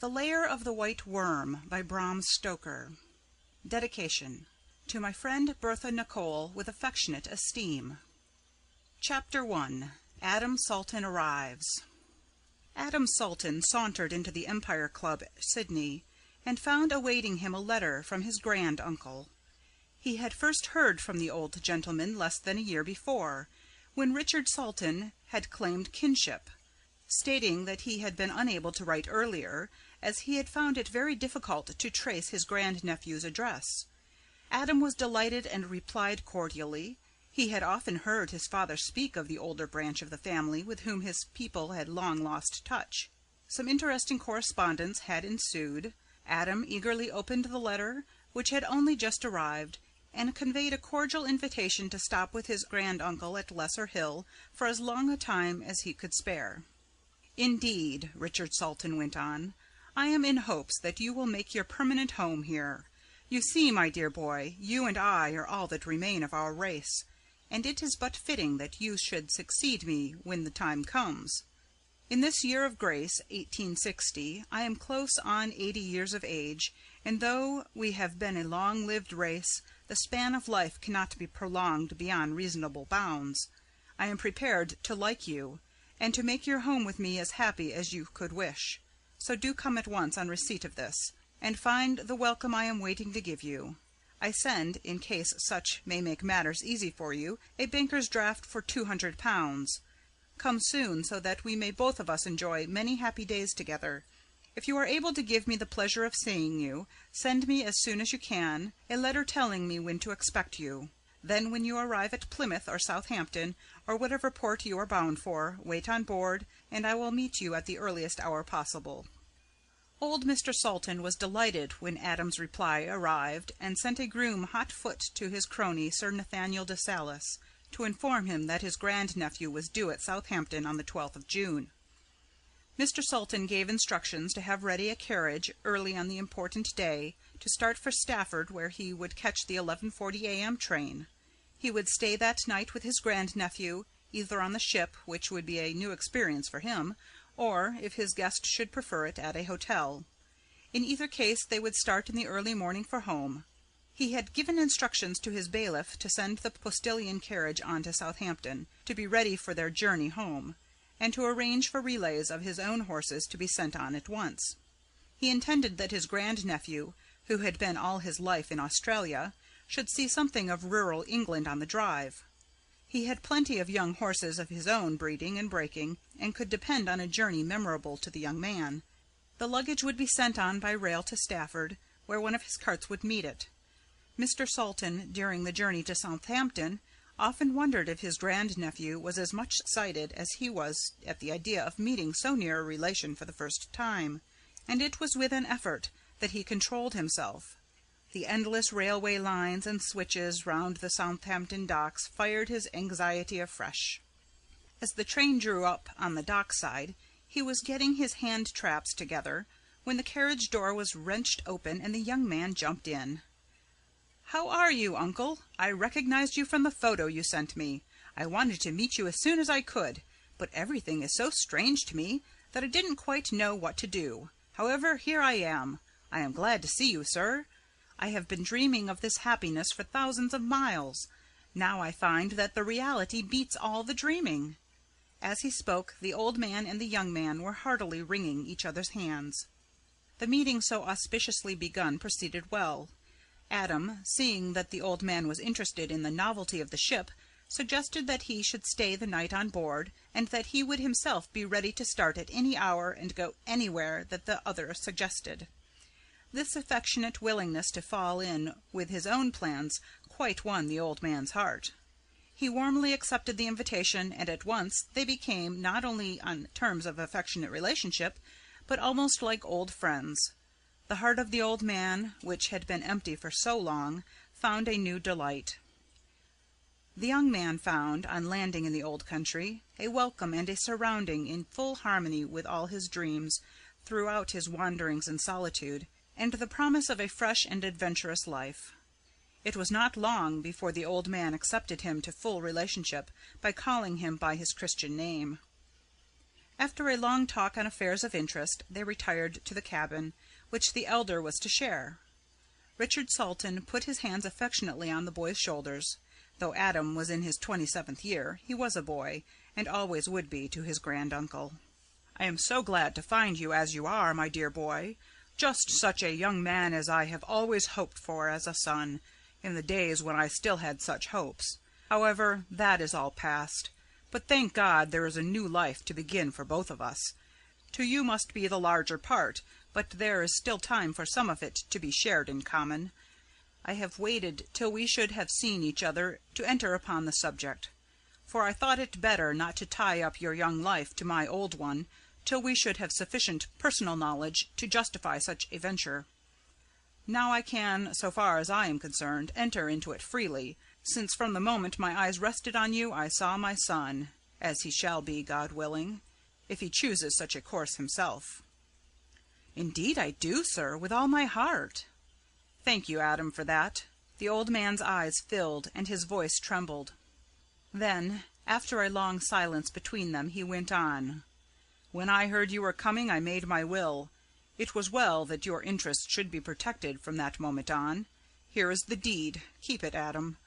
The Lair of the White Worm by Bram Stoker. Dedication to my friend Bertha Nicole with affectionate esteem. Chapter 1. Adam Salton Arrives. Adam Salton sauntered into the Empire Club, Sydney, and found awaiting him a letter from his grand-uncle. He had first heard from the old gentleman less than a year before, when Richard Salton had claimed kinship, stating that he had been unable to write earlier, as he had found it very difficult to trace his grand-nephew's address. Adam was delighted and replied cordially. He had often heard his father speak of the older branch of the family with whom his people had long lost touch. Some interesting correspondence had ensued. Adam eagerly opened the letter, which had only just arrived, and conveyed a cordial invitation to stop with his grand-uncle at Lesser Hill for as long a time as he could spare. "Indeed," Richard Salton went on, "I am in hopes that you will make your permanent home here. You see, my dear boy, you and I are all that remain of our race, and it is but fitting that you should succeed me when the time comes. In this year of grace, 1860, I am close on 80 years of age, and though we have been a long-lived race, the span of life cannot be prolonged beyond reasonable bounds. I am prepared to like you, and to make your home with me as happy as you could wish. So do come at once on receipt of this, and find the welcome I am waiting to give you. I send, in case such may make matters easy for you, a banker's draft for £200. Come soon, so that we may both of us enjoy many happy days together. If you are able to give me the pleasure of seeing you, send me as soon as you can a letter telling me when to expect you. Then when you arrive at Plymouth or Southampton, or whatever port you are bound for, wait on board, and I will meet you at the earliest hour possible." Old Mr. Salton was delighted when Adam's reply arrived, and sent a groom hot foot to his crony Sir Nathaniel de Salis, to inform him that his grand-nephew was due at Southampton on the 12th of June. Mr. Salton gave instructions to have ready a carriage early on the important day, to start for Stafford, where he would catch the 11:40 a.m. train. He would stay that night with his grand-nephew, either on the ship, which would be a new experience for him, or, if his guest should prefer it, at a hotel. In either case they would start in the early morning for home. He had given instructions to his bailiff to send the postillion carriage on to Southampton, to be ready for their journey home, and to arrange for relays of his own horses to be sent on at once. He intended that his grand-nephew, who had been all his life in Australia, should see something of rural England on the drive. He had plenty of young horses of his own breeding and breaking, and could depend on a journey memorable to the young man. The luggage would be sent on by rail to Stafford, where one of his carts would meet it. Mr. Salton, during the journey to Southampton, often wondered if his grand-nephew was as much excited as he was at the idea of meeting so near a relation for the first time, and it was with an effort that he controlled himself. The endless railway lines and switches round the Southampton docks fired his anxiety afresh. As the train drew up on the dockside, he was getting his hand-traps together, when the carriage door was wrenched open and the young man jumped in. "How are you, uncle? I recognized you from the photo you sent me. I wanted to meet you as soon as I could, but everything is so strange to me that I didn't quite know what to do. However, here I am. I am glad to see you, sir. I have been dreaming of this happiness for thousands of miles. Now I find that the reality beats all the dreaming." As he spoke, the old man and the young man were heartily wringing each other's hands. The meeting so auspiciously begun proceeded well. Adam, seeing that the old man was interested in the novelty of the ship, suggested that he should stay the night on board, and that he would himself be ready to start at any hour and go anywhere that the other suggested. This affectionate willingness to fall in with his own plans quite won the old man's heart. He warmly accepted the invitation, and at once they became not only on terms of affectionate relationship, but almost like old friends. The heart of the old man, which had been empty for so long, found a new delight. The young man found, on landing in the old country, a welcome and a surrounding in full harmony with all his dreams throughout his wanderings in solitude, and the promise of a fresh and adventurous life. It was not long before the old man accepted him to full relationship by calling him by his Christian name. After a long talk on affairs of interest, they retired to the cabin, which the elder was to share. Richard Salton put his hands affectionately on the boy's shoulders. Though Adam was in his 27th year, he was a boy, and always would be to his granduncle. "I am so glad to find you as you are, my dear boy. Just such a young man as I have always hoped for as a son, in the days when I still had such hopes. However, that is all past. But thank God there is a new life to begin for both of us. To you must be the larger part, but there is still time for some of it to be shared in common. I have waited till we should have seen each other to enter upon the subject, for I thought it better not to tie up your young life to my old one till we should have sufficient personal knowledge to justify such a venture. Now I can, so far as I am concerned, enter into it freely, since from the moment my eyes rested on you I saw my son, as he shall be, God willing, if he chooses such a course himself." "Indeed I do, sir, with all my heart." "Thank you, Adam, for that." The old man's eyes filled and his voice trembled. Then, after a long silence between them, he went on. "When I heard you were coming, I made my will. It was well that your interests should be protected from that moment on. Here is the deed. Keep it, Adam.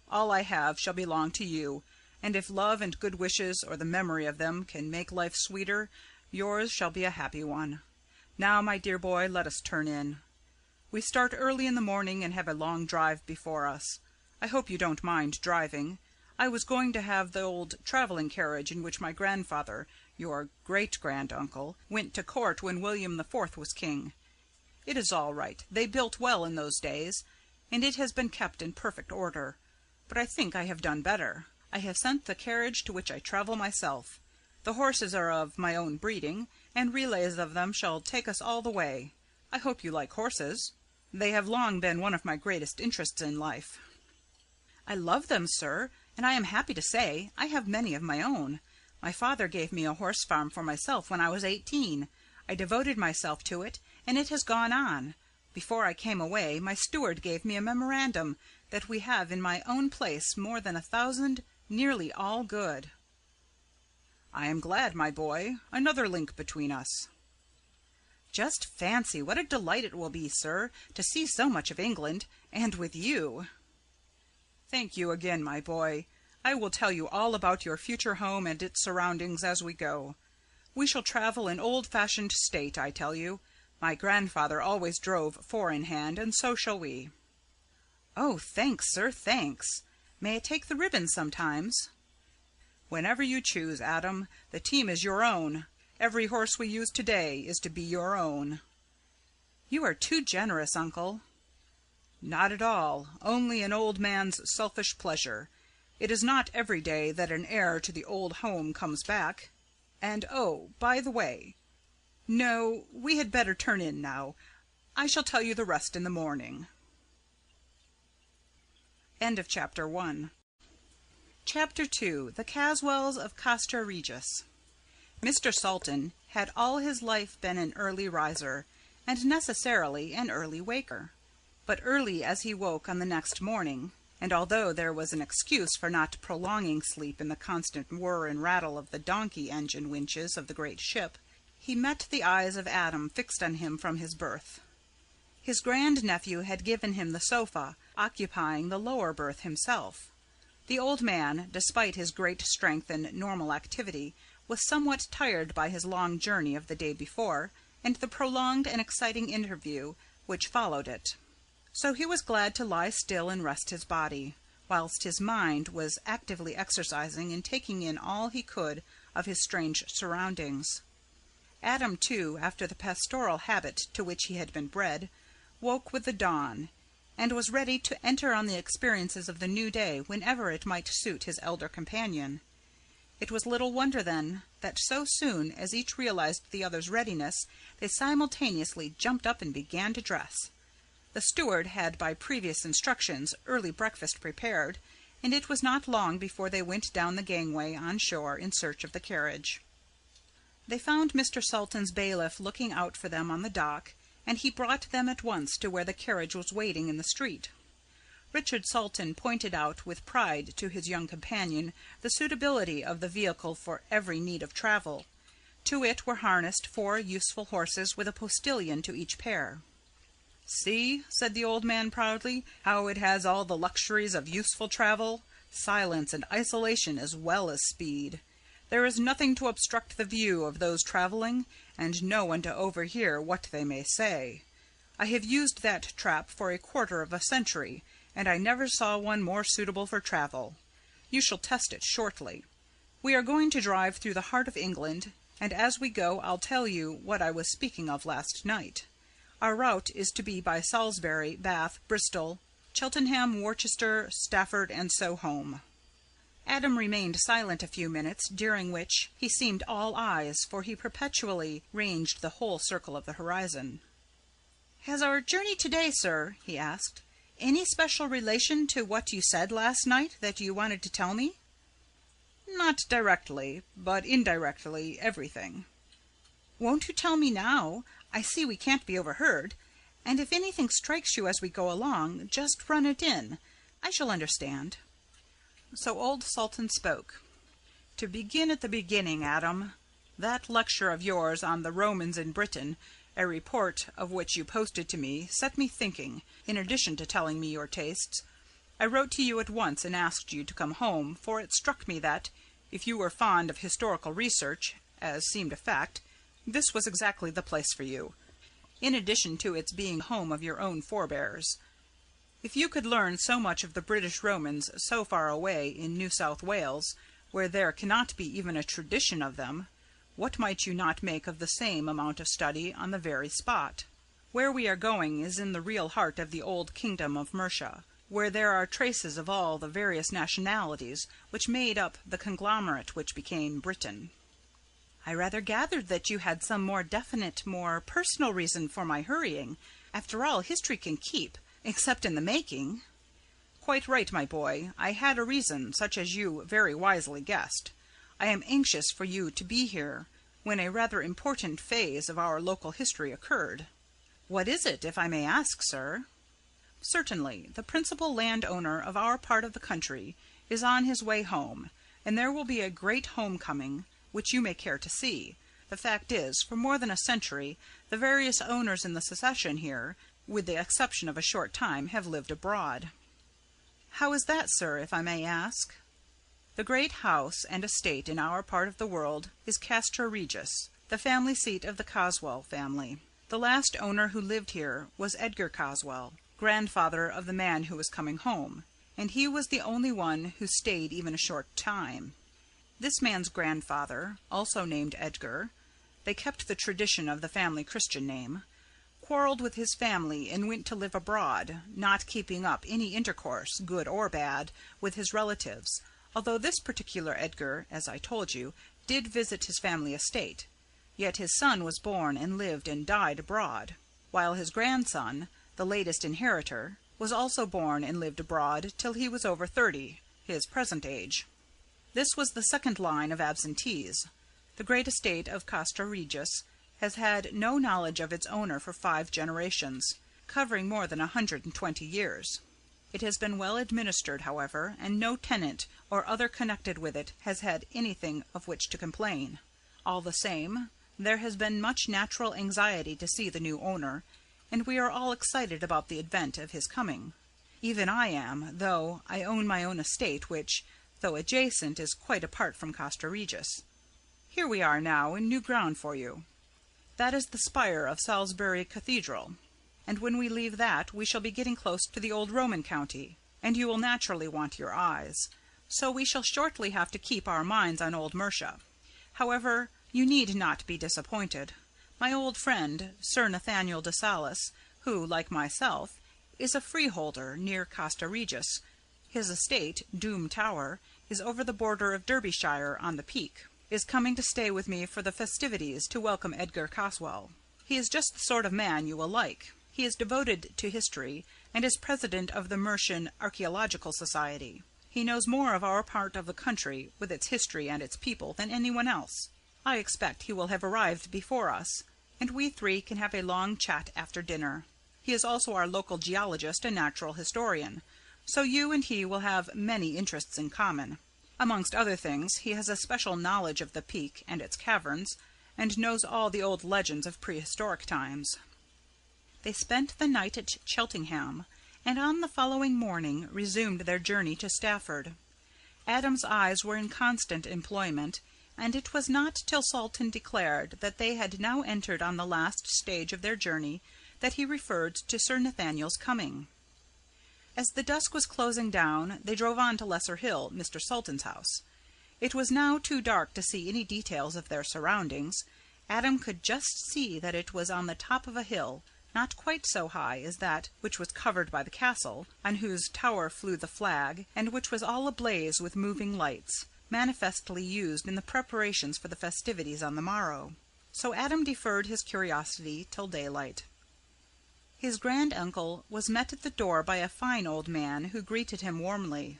All I have shall belong to you, and if love and good wishes, or the memory of them, can make life sweeter, yours shall be a happy one. Now, my dear boy, let us turn in. We start early in the morning and have a long drive before us. I hope you don't mind driving. I was going to have the old travelling carriage in which my grandfather, your great-granduncle, went to court when William the Fourth was king. It is all right. They built well in those days, and it has been kept in perfect order. But I think I have done better. I have sent the carriage to which I travel myself. The horses are of my own breeding, and relays of them shall take us all the way. I hope you like horses. They have long been one of my greatest interests in life." "I love them, sir, and I am happy to say I have many of my own. My father gave me a horse farm for myself when I was 18. I devoted myself to it, and it has gone on. Before I came away, my steward gave me a memorandum that we have in my own place more than 1,000, nearly all good." "I am glad, my boy. Another link between us." "Just fancy what a delight it will be, sir, to see so much of England, and with you." "Thank you again, my boy. I will tell you all about your future home and its surroundings as we go. We shall travel in old-fashioned state, I tell you. My grandfather always drove four in hand, and so shall we." "Oh, thanks, sir, thanks. May I take the ribbon sometimes?" "Whenever you choose, Adam. The team is your own. Every horse we use today is to be your own." "You are too generous, uncle." "Not at all. Only an old man's selfish pleasure. It is not every day that an heir to the old home comes back. And, oh, by the way, no, we had better turn in now. I shall tell you the rest in the morning." End of Chapter 1. Chapter 2. The Caswells of Castra Regis. Mr. Salton had all his life been an early riser, and necessarily an early waker. But early as he woke on the next morning, and although there was an excuse for not prolonging sleep in the constant whir and rattle of the donkey engine winches of the great ship, he met the eyes of Adam fixed on him from his berth. His grand-nephew had given him the sofa, occupying the lower berth himself. The old man, despite his great strength and normal activity, was somewhat tired by his long journey of the day before, and the prolonged and exciting interview which followed it. So he was glad to lie still and rest his body, whilst his mind was actively exercising in taking in all he could of his strange surroundings. Adam, too, after the pastoral habit to which he had been bred, woke with the dawn, and was ready to enter on the experiences of the new day whenever it might suit his elder companion. It was little wonder, then, that so soon as each realized the other's readiness, they simultaneously jumped up and began to dress. The steward had by previous instructions early breakfast prepared, and it was not long before they went down the gangway on shore in search of the carriage. They found Mr. Salton's bailiff looking out for them on the dock, and he brought them at once to where the carriage was waiting in the street. Richard Salton pointed out with pride to his young companion the suitability of the vehicle for every need of travel. To it were harnessed 4 useful horses with a postilion to each pair. "See," said the old man proudly, "how it has all the luxuries of useful travel, silence and isolation as well as speed. There is nothing to obstruct the view of those traveling, and no one to overhear what they may say. I have used that trap for a quarter of a century, and I never saw one more suitable for travel. You shall test it shortly. We are going to drive through the heart of England, and as we go I'll tell you what I was speaking of last night. Our route is to be by Salisbury, Bath, Bristol, Cheltenham, Worcester, Stafford, and so home." Adam remained silent a few minutes, during which he seemed all eyes, for he perpetually ranged the whole circle of the horizon. "Has our journey today, sir," he asked, "any special relation to what you said last night that you wanted to tell me?" "Not directly, but indirectly everything." "Won't you tell me now? I see we can't be overheard. And if anything strikes you as we go along, just run it in. I shall understand." So old Sultan spoke. "To begin at the beginning, Adam, that lecture of yours on the Romans in Britain, a report of which you posted to me, set me thinking. In addition to telling me your tastes, I wrote to you at once and asked you to come home, for it struck me that, if you were fond of historical research, as seemed a fact, this was exactly the place for you, in addition to its being home of your own forebears. If you could learn so much of the British Romans so far away in New South Wales, where there cannot be even a tradition of them, what might you not make of the same amount of study on the very spot? Where we are going is in the real heart of the old kingdom of Mercia, where there are traces of all the various nationalities which made up the conglomerate which became Britain." "I rather gathered that you had some more definite, more personal reason for my hurrying. After all, history can keep, except in the making." "Quite right, my boy. I had a reason, such as you very wisely guessed. I am anxious for you to be here when a rather important phase of our local history occurred." "What is it, if I may ask, sir?" "Certainly. The principal landowner of our part of the country is on his way home, and there will be a great homecoming, which you may care to see. The fact is, for more than a century, the various owners in the succession here, with the exception of a short time, have lived abroad." "How is that, sir, if I may ask?" "The great house and estate in our part of the world is Castra Regis, the family seat of the Caswell family. The last owner who lived here was Edgar Caswell, grandfather of the man who was coming home, and he was the only one who stayed even a short time. This man's grandfather, also named Edgar, they kept the tradition of the family Christian name, quarrelled with his family and went to live abroad, not keeping up any intercourse, good or bad, with his relatives, although this particular Edgar, as I told you, did visit his family estate. Yet his son was born and lived and died abroad, while his grandson, the latest inheritor, was also born and lived abroad till he was over 30, his present age. This was the second line of absentees. The great estate of Castra Regis has had no knowledge of its owner for 5 generations, covering more than 120 years. It has been well administered, however, and no tenant or other connected with it has had anything of which to complain. All the same, there has been much natural anxiety to see the new owner, and we are all excited about the event of his coming. Even I am, though I own my own estate, which, though adjacent, is quite apart from Castra Regis. Here we are now in new ground for you. That is the spire of Salisbury Cathedral, and when we leave that we shall be getting close to the old Roman county, and you will naturally want your eyes. So we shall shortly have to keep our minds on old Mercia. However, you need not be disappointed. My old friend, Sir Nathaniel de Salis, who, like myself, is a freeholder near Castra Regis, his estate, Doom Tower, is over the border of Derbyshire on the Peak, is coming to stay with me for the festivities to welcome Edgar Caswell. He is just the sort of man you will like. He is devoted to history, and is president of the Mercian Archaeological Society. He knows more of our part of the country, with its history and its people, than anyone else. I expect he will have arrived before us, and we 3 can have a long chat after dinner. He is also our local geologist and natural historian, so you and he will have many interests in common. Amongst other things, he has a special knowledge of the Peak and its caverns, and knows all the old legends of prehistoric times. They spent the night at Cheltenham, and on the following morning resumed their journey to Stafford. Adam's eyes were in constant employment, and it was not till Salton declared that they had now entered on the last stage of their journey that he referred to Sir Nathaniel's coming. As the dusk was closing down, they drove on to Lesser Hill, Mr. Salton's house. It was now too dark to see any details of their surroundings. Adam could just see that it was on the top of a hill, not quite so high as that which was covered by the castle, on whose tower flew the flag, and which was all ablaze with moving lights, manifestly used in the preparations for the festivities on the morrow. So Adam deferred his curiosity till daylight. His grand-uncle was met at the door by a fine old man who greeted him warmly.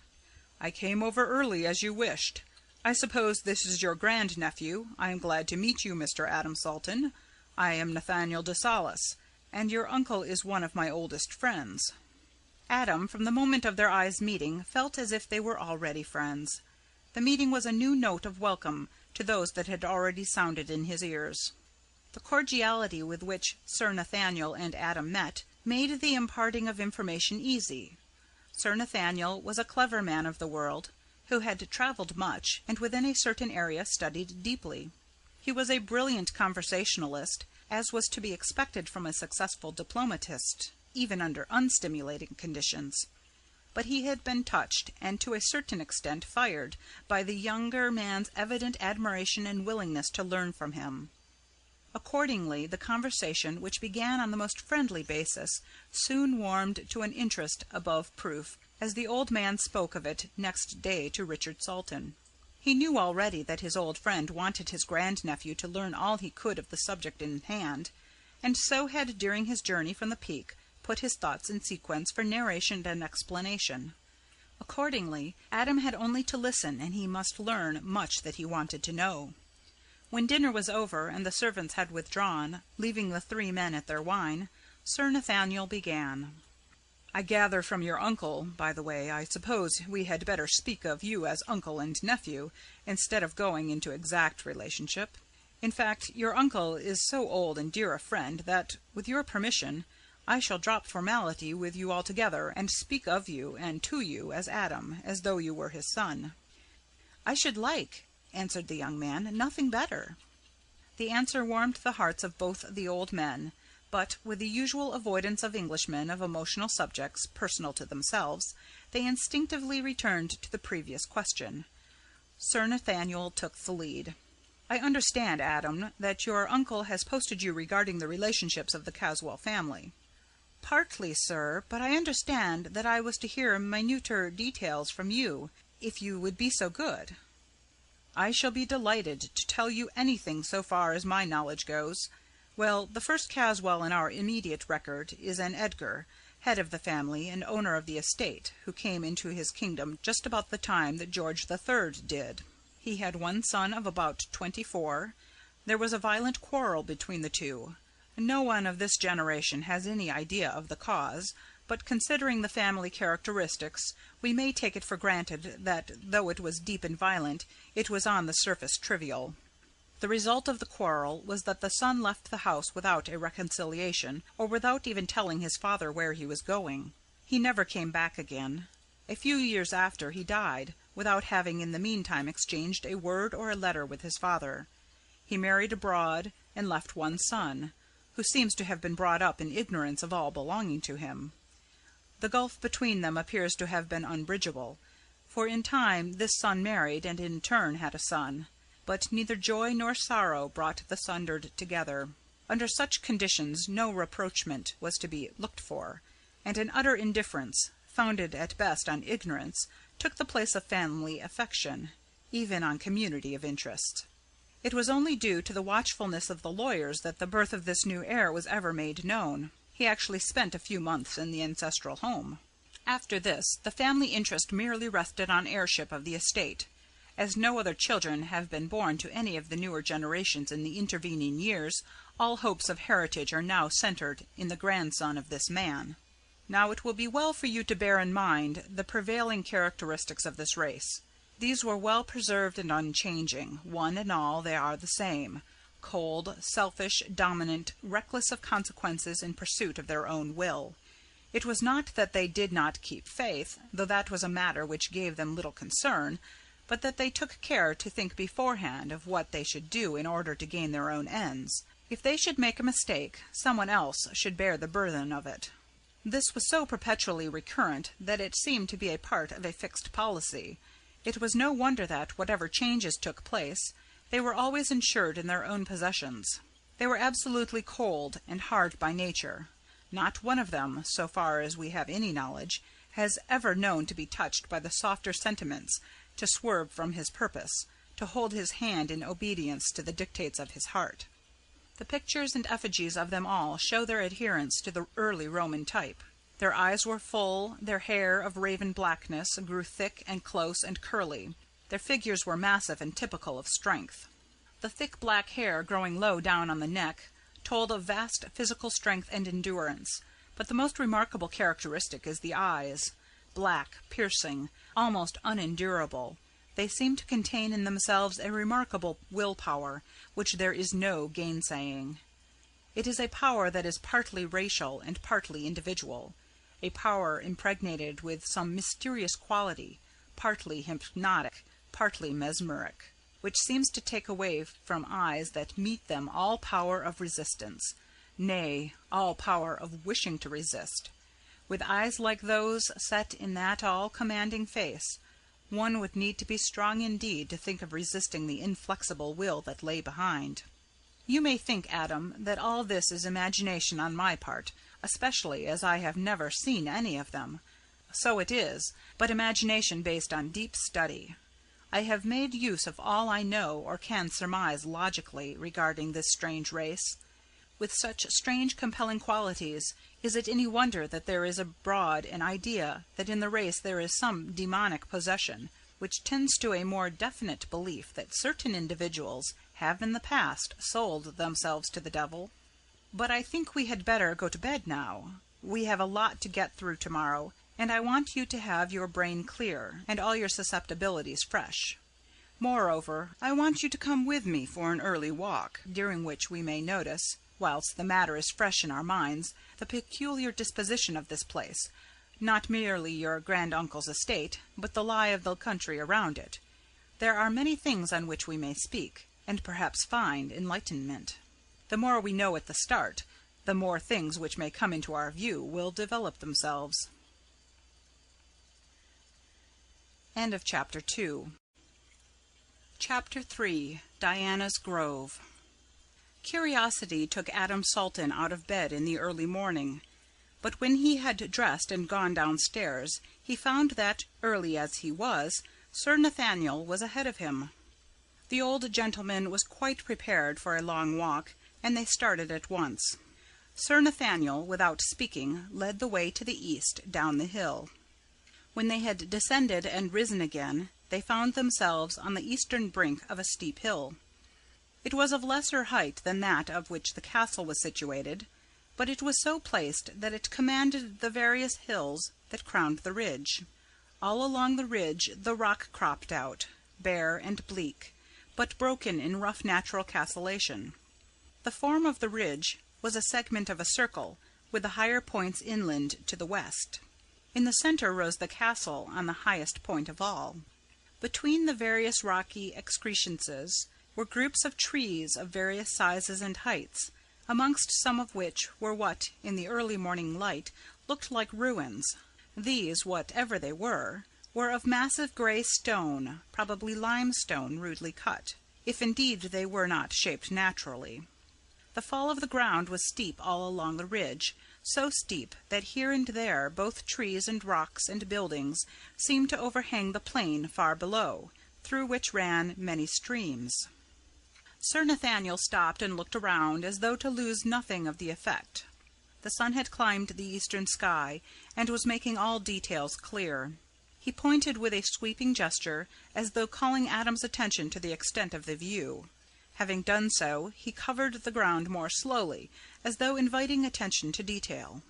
"I came over early, as you wished. I suppose this is your grand-nephew. I am glad to meet you, Mr. Adam Salton. I am Nathaniel de Salis, and your uncle is one of my oldest friends." Adam, from the moment of their eyes meeting, felt as if they were already friends. The meeting was a new note of welcome to those that had already sounded in his ears. The cordiality with which Sir Nathaniel and Adam met made the imparting of information easy. Sir Nathaniel was a clever man of the world, who had travelled much, and within a certain area studied deeply. He was a brilliant conversationalist, as was to be expected from a successful diplomatist, even under unstimulating conditions. But he had been touched, and to a certain extent fired, by the younger man's evident admiration and willingness to learn from him. Accordingly, the conversation, which began on the most friendly basis, soon warmed to an interest above proof, as the old man spoke of it next day to Richard Salton. He knew already that his old friend wanted his grandnephew to learn all he could of the subject in hand, and so had during his journey from the Peak put his thoughts in sequence for narration and explanation. Accordingly, Adam had only to listen, and he must learn much that he wanted to know. When dinner was over and the servants had withdrawn, leaving the three men at their wine, Sir Nathaniel began. "I gather from your uncle, by the way, I suppose we had better speak of you as uncle and nephew, instead of going into exact relationship. In fact, your uncle is so old and dear a friend that, with your permission, I shall drop formality with you altogether, and speak of you and to you as Adam, as though you were his son." "I should like," answered the young man, "nothing better." The answer warmed the hearts of both the old men, but, with the usual avoidance of Englishmen of emotional subjects personal to themselves, they instinctively returned to the previous question. Sir Nathaniel took the lead. "I understand, Adam, that your uncle has posted you regarding the relationships of the Caswell family." "Partly, sir, but I understand that I was to hear minuter details from you, if you would be so good." "I shall be delighted to tell you anything so far as my knowledge goes. Well, the first Caswell in our immediate record is an Edgar, head of the family and owner of the estate, who came into his kingdom just about the time that George III did. He had one son of about 24. There was a violent quarrel between the two. No one of this generation has any idea of the cause, but considering the family characteristics, we may take it for granted that, though it was deep and violent, it was on the surface trivial. The result of the quarrel was that the son left the house without a reconciliation, or without even telling his father where he was going. He never came back again. A few years after, he died, without having in the meantime exchanged a word or a letter with his father. He married abroad, and left one son, who seems to have been brought up in ignorance of all belonging to him. The gulf between them appears to have been unbridgeable, for in time this son married, and in turn had a son. But neither joy nor sorrow brought the sundered together. Under such conditions no rapprochement was to be looked for, and an utter indifference, founded at best on ignorance, took the place of family affection, even on community of interest. It was only due to the watchfulness of the lawyers that the birth of this new heir was ever made known. He actually spent a few months in the ancestral home. After this, the family interest merely rested on heirship of the estate. As no other children have been born to any of the newer generations in the intervening years, all hopes of heritage are now centred in the grandson of this man. Now it will be well for you to bear in mind the prevailing characteristics of this race. These were well preserved and unchanging. One and all they are the same. cold, selfish, dominant, reckless of consequences in pursuit of their own will. It was not that they did not keep faith, though that was a matter which gave them little concern, but that they took care to think beforehand of what they should do in order to gain their own ends. If they should make a mistake, someone else should bear the burden of it. This was so perpetually recurrent that it seemed to be a part of a fixed policy. It was no wonder that, whatever changes took place, they were always insured in their own possessions. They were absolutely cold and hard by nature. Not one of them, so far as we have any knowledge, has ever known to be touched by the softer sentiments, to swerve from his purpose, to hold his hand in obedience to the dictates of his heart. The pictures and effigies of them all show their adherence to the early Roman type. Their eyes were full, their hair of raven blackness grew thick and close and curly. Their figures were massive and typical of strength. The thick black hair growing low down on the neck told of vast physical strength and endurance, but the most remarkable characteristic is the eyes. Black, piercing, almost unendurable, they seem to contain in themselves a remarkable will-power, which there is no gainsaying. It is a power that is partly racial and partly individual, a power impregnated with some mysterious quality, partly hypnotic, partly mesmeric, which seems to take away from eyes that meet them all power of resistance, nay, all power of wishing to resist. With eyes like those set in that all-commanding face, one would need to be strong indeed to think of resisting the inflexible will that lay behind. You may think, Adam, that all this is imagination on my part, especially as I have never seen any of them. So it is, but imagination based on deep study. I have made use of all I know or can surmise logically regarding this strange race. With such strange compelling qualities, is it any wonder that there is abroad an idea that in the race there is some demonic possession, which tends to a more definite belief that certain individuals have in the past sold themselves to the devil? But I think we had better go to bed now. We have a lot to get through tomorrow, and I want you to have your brain clear and all your susceptibilities fresh. Moreover, I want you to come with me for an early walk, during which we may notice, whilst the matter is fresh in our minds, the peculiar disposition of this place, not merely your grand-uncle's estate, but the lie of the country around it. There are many things on which we may speak, and perhaps find enlightenment. The more we know at the start, the more things which may come into our view will develop themselves. End of Chapter 2. Chapter 3. Diana's Grove. Curiosity took Adam Salton out of bed in the early morning, but when he had dressed and gone downstairs, he found that, early as he was, Sir Nathaniel was ahead of him. The old gentleman was quite prepared for a long walk, and they started at once. Sir Nathaniel, without speaking, led the way to the east, down the hill. When they had descended and risen again, they found themselves on the eastern brink of a steep hill. It was of lesser height than that of which the castle was situated, but it was so placed that it commanded the various hills that crowned the ridge. All along the ridge the rock cropped out, bare and bleak, but broken in rough natural castellation. The form of the ridge was a segment of a circle, with the higher points inland to the west. In the centre rose the castle on the highest point of all. Between the various rocky excrescences were groups of trees of various sizes and heights, amongst some of which were what, in the early morning light, looked like ruins. These, whatever they were of massive grey stone, probably limestone rudely cut, if indeed they were not shaped naturally. The fall of the ground was steep all along the ridge, so steep that here and there both trees and rocks and buildings seemed to overhang the plain far below, through which ran many streams. Sir Nathaniel stopped and looked around as though to lose nothing of the effect. The sun had climbed the eastern sky, and was making all details clear. He pointed with a sweeping gesture, as though calling Adam's attention to the extent of the view. Having done so, he covered the ground more slowly, as though inviting attention to detail.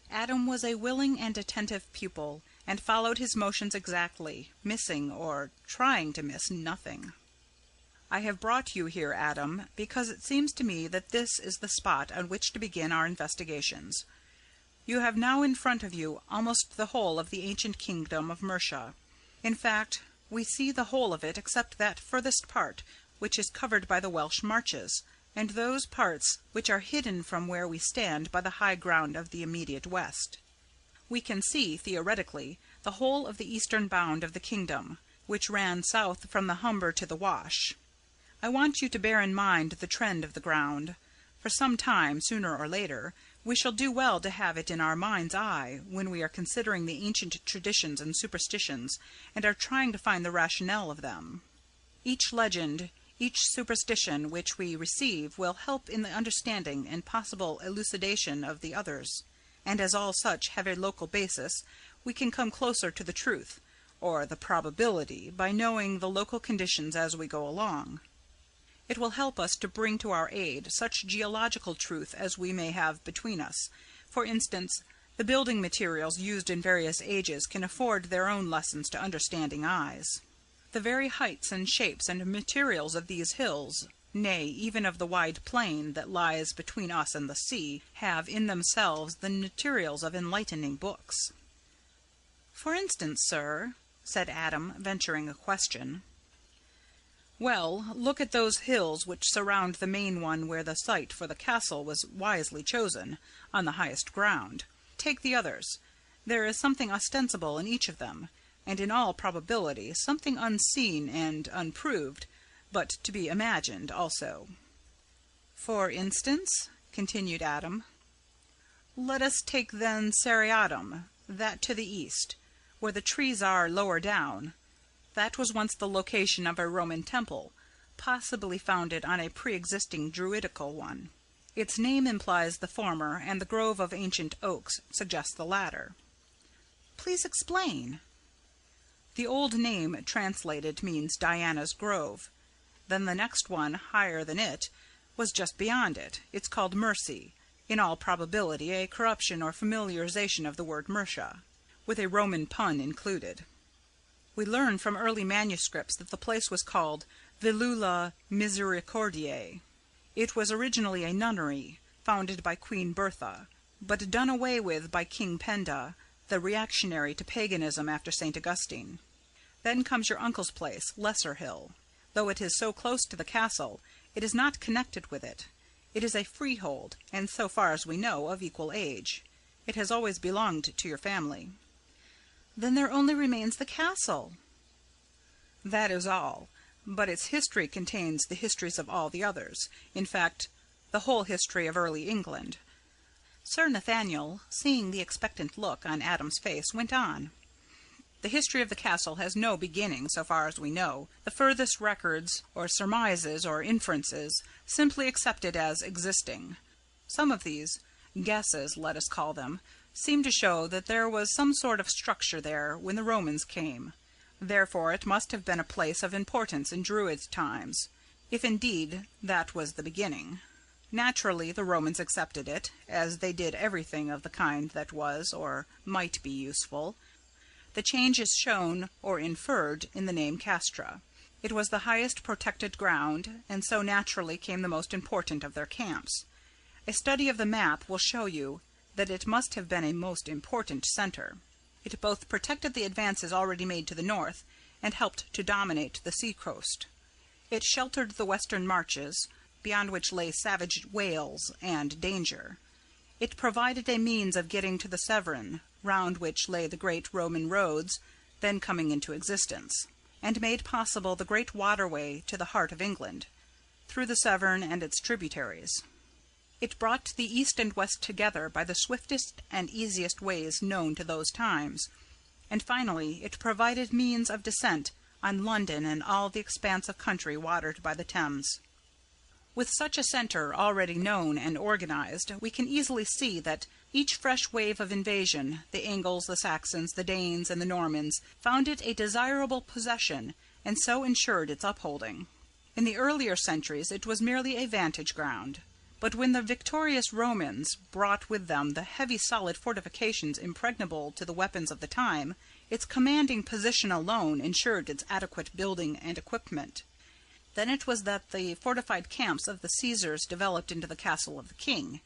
Adam was a willing and attentive pupil, and followed his motions exactly, missing, or trying to miss, nothing. I have brought you here, Adam, because it seems to me that this is the spot on which to begin our investigations. You have now in front of you almost the whole of the ancient kingdom of Mercia. In fact, we see the whole of it except that furthest part which is covered by the Welsh marches, and those parts which are hidden from where we stand by the high ground of the immediate west. We can see, theoretically, the whole of the eastern bound of the kingdom, which ran south from the Humber to the Wash. I want you to bear in mind the trend of the ground. For some time, sooner or later, we shall do well to have it in our mind's eye when we are considering the ancient traditions and superstitions, and are trying to find the rationale of them. Each legend, each superstition which we receive will help in the understanding and possible elucidation of the others, and as all such have a local basis, we can come closer to the truth, or the probability, by knowing the local conditions as we go along. It will help us to bring to our aid such geological truth as we may have between us. For instance, the building materials used in various ages can afford their own lessons to understanding eyes. The very heights and shapes and materials of these hills, nay, even of the wide plain that lies between us and the sea, have in themselves the materials of enlightening books. "For instance, sir," said Adam, venturing a question. "Well, look at those hills which surround the main one where the site for the castle was wisely chosen, on the highest ground. Take the others. There is something ostensible in each of them, and in all probability something unseen and unproved, but to be imagined also." "For instance?" continued Adam. "Let us take then Seriatim, that to the east, where the trees are lower down. That was once the location of a Roman temple, possibly founded on a pre-existing Druidical one. Its name implies the former, and the grove of ancient oaks suggests the latter." "Please explain." "The old name translated means Diana's Grove. Then the next one, higher than it, was just beyond it. It's called Mercy, in all probability a corruption or familiarization of the word Mercia, with a Roman pun included. We learn from early manuscripts that the place was called Villula Misericordiae. It was originally a nunnery, founded by Queen Bertha, but done away with by King Penda, the reactionary to paganism after St. Augustine. Then comes your uncle's place, Lesser Hill. Though it is so close to the castle, it is not connected with it. It is a freehold, and so far as we know, of equal age. It has always belonged to your family." "Then there only remains the castle." "That is all. But its history contains the histories of all the others. In fact, the whole history of early England." Sir Nathaniel, seeing the expectant look on Adam's face, went on. "The history of the castle has no beginning, so far as we know. The furthest records, or surmises, or inferences, simply accept it as existing. Some of these guesses, let us call them, seem to show that there was some sort of structure there when the Romans came. Therefore it must have been a place of importance in Druid times, if indeed that was the beginning. Naturally the Romans accepted it, as they did everything of the kind that was, or might be, useful. The change is shown, or inferred, in the name Castra. It was the highest protected ground, and so naturally came the most important of their camps. A study of the map will show you that it must have been a most important centre. It both protected the advances already made to the north, and helped to dominate the sea-coast. It sheltered the western marches, beyond which lay savage Wales and danger. It provided a means of getting to the Severn, round which lay the great Roman roads then coming into existence, and made possible the great waterway to the heart of England, through the Severn and its tributaries. It brought the east and west together by the swiftest and easiest ways known to those times, and finally it provided means of descent on London and all the expanse of country watered by the Thames. With such a centre already known and organized, we can easily see that each fresh wave of invasion, the Angles, the Saxons, the Danes, and the Normans, found it a desirable possession, and so ensured its upholding. In the earlier centuries it was merely a vantage ground. But when the victorious Romans brought with them the heavy solid fortifications impregnable to the weapons of the time, its commanding position alone ensured its adequate building and equipment. Then it was that the fortified camps of the Caesars developed into the castle of the king.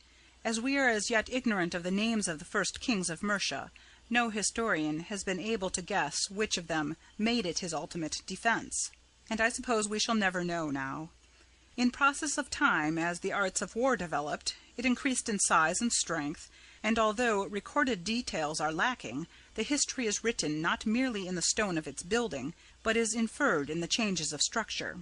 As we are as yet ignorant of the names of the first kings of Mercia, no historian has been able to guess which of them made it his ultimate defense, and I suppose we shall never know now. In process of time, as the arts of war developed, it increased in size and strength, and although recorded details are lacking, the history is written not merely in the stone of its building, but is inferred in the changes of structure.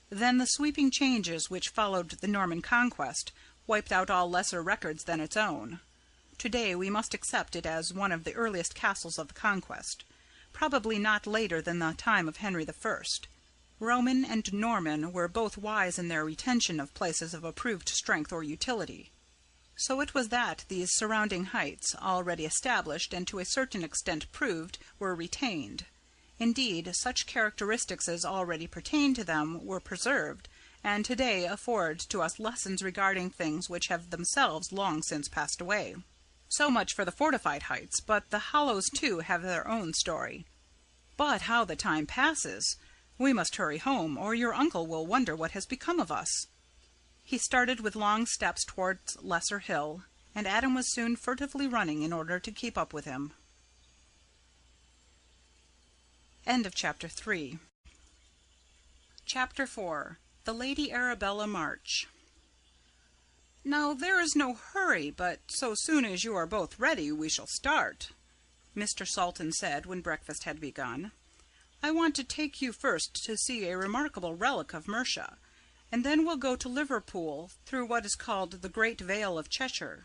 Then the sweeping changes which followed the Norman conquest wiped out all lesser records than its own. Today we must accept it as one of the earliest castles of the conquest, probably not later than the time of Henry I. Roman and Norman were both wise in their retention of places of approved strength or utility. So it was that these surrounding heights, already established and to a certain extent proved, were retained. Indeed, such characteristics as already pertained to them were preserved, and today afford to us lessons regarding things which have themselves long since passed away. So much for the fortified heights, but the hollows too have their own story. But how the time passes! We must hurry home, or your uncle will wonder what has become of us. He started with long steps towards Lesser Hill, and Adam was soon furtively running in order to keep up with him. End of Chapter 3. Chapter 4. The Lady Arabella March. Now there is no hurry, but so soon as you are both ready we shall start, Mr. Salton said when breakfast had begun. I want to take you first to see a remarkable relic of Mercia, and then we'll go to Liverpool through what is called the Great Vale of Cheshire.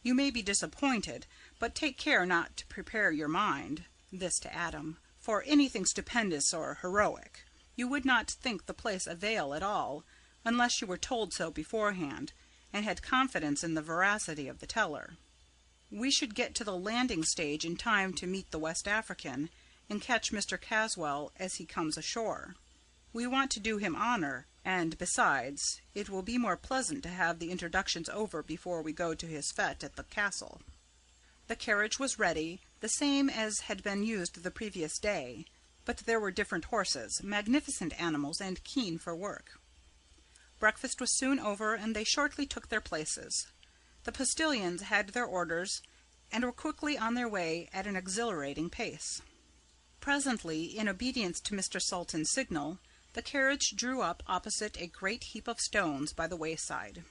You may be disappointed, but take care not to prepare your mind," this to Adam, "for anything stupendous or heroic. You would not think the place a vale at all, unless you were told so beforehand, and had confidence in the veracity of the teller. We should get to the landing stage in time to meet the West African, and catch Mr. Caswell as he comes ashore. We want to do him honour, and, besides, it will be more pleasant to have the introductions over before we go to his fete at the castle." The carriage was ready, the same as had been used the previous day, but there were different horses, magnificent animals and keen for work. Breakfast was soon over, and they shortly took their places. The postilions had their orders, and were quickly on their way at an exhilarating pace. Presently, in obedience to Mr. Salton's signal, the carriage drew up opposite a great heap of stones by the wayside.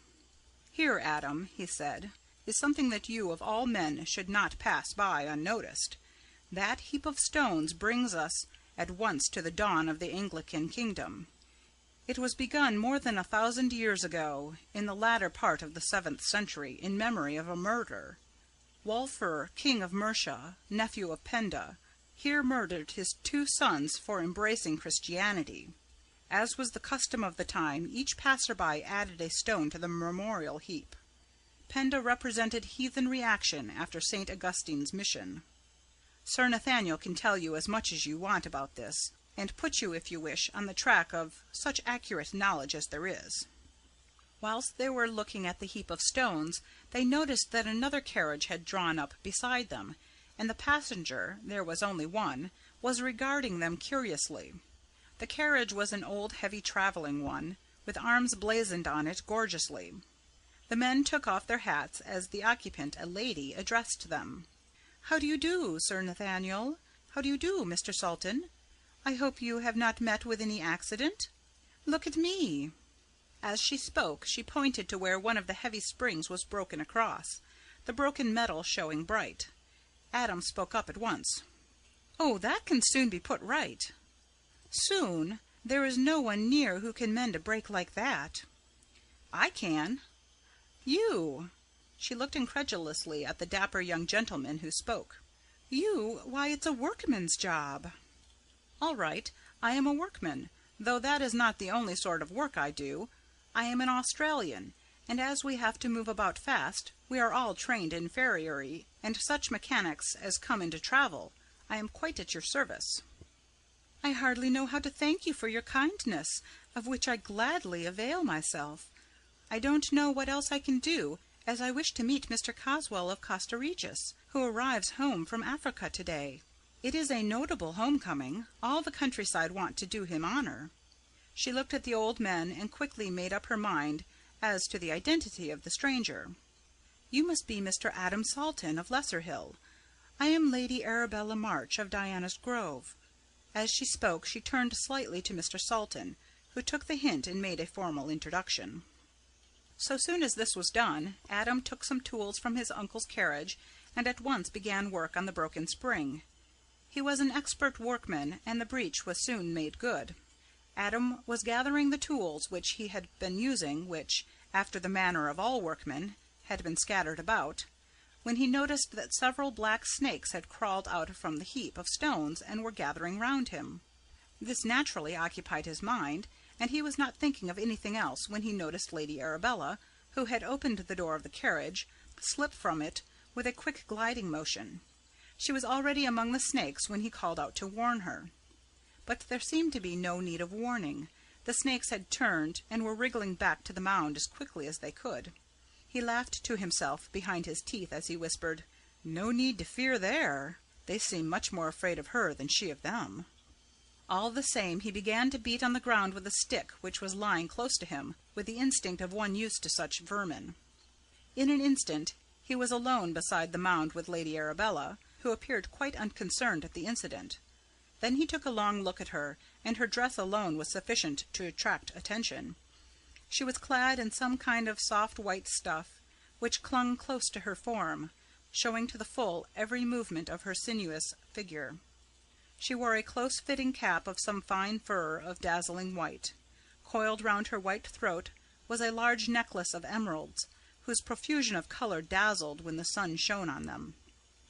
"Here, Adam," he said, "is something that you, of all men, should not pass by unnoticed. That heap of stones brings us at once to the dawn of the Anglican kingdom. It was begun more than 1,000 years ago, in the latter part of the 7th century, in memory of a murder. Wulfur, king of Mercia, nephew of Penda, here murdered his 2 sons for embracing Christianity. As was the custom of the time, each passer-by added a stone to the memorial heap. Penda represented heathen reaction after St. Augustine's mission. Sir Nathaniel can tell you as much as you want about this, and put you, if you wish, on the track of such accurate knowledge as there is." Whilst they were looking at the heap of stones, they noticed that another carriage had drawn up beside them, and the passenger, there was only one, was regarding them curiously. The carriage was an old heavy travelling one, with arms blazoned on it gorgeously. The men took off their hats as the occupant, a lady, addressed them. "How do you do, Sir Nathaniel? How do you do, Mr. Salton? I hope you have not met with any accident? Look at me." As she spoke, she pointed to where one of the heavy springs was broken across, the broken metal showing bright. Adam spoke up at once. "Oh, that can soon be put right." "Soon? There is no one near who can mend a break like that." "I can." "You?" She looked incredulously at the dapper young gentleman who spoke. "You? Why, it's a workman's job." "All right, I am a workman, though that is not the only sort of work I do. I am an Australian, and as we have to move about fast, we are all trained in farriery and such mechanics as come into travel. I am quite at your service." "I hardly know how to thank you for your kindness, of which I gladly avail myself. I don't know what else I can do, as I wish to meet Mr. Caswell of Costa Regis, who arrives home from Africa today. It is a notable homecoming. All the countryside want to do him honour." She looked at the old men and quickly made up her mind as to the identity of the stranger. "You must be Mr. Adam Salton of Lesser Hill. I am Lady Arabella March of Diana's Grove." As she spoke she turned slightly to Mr. Salton, who took the hint and made a formal introduction. So soon as this was done, Adam took some tools from his uncle's carriage and at once began work on the broken spring. He was an expert workman, and the breach was soon made good. Adam was gathering the tools which he had been using, which, after the manner of all workmen, had been scattered about, when he noticed that several black snakes had crawled out from the heap of stones and were gathering round him. This naturally occupied his mind, and he was not thinking of anything else when he noticed Lady Arabella, who had opened the door of the carriage, slip from it with a quick gliding motion. She was already among the snakes when he called out to warn her. But there seemed to be no need of warning. The snakes had turned and were wriggling back to the mound as quickly as they could. He laughed to himself behind his teeth as he whispered, "No need to fear there. They seem much more afraid of her than she of them." All the same, he began to beat on the ground with a stick which was lying close to him, with the instinct of one used to such vermin. In an instant he was alone beside the mound with Lady Arabella, who appeared quite unconcerned at the incident. Then he took a long look at her, and her dress alone was sufficient to attract attention. She was clad in some kind of soft white stuff, which clung close to her form, showing to the full every movement of her sinuous figure. She wore a close-fitting cap of some fine fur of dazzling white. Coiled round her white throat was a large necklace of emeralds, whose profusion of colour dazzled when the sun shone on them.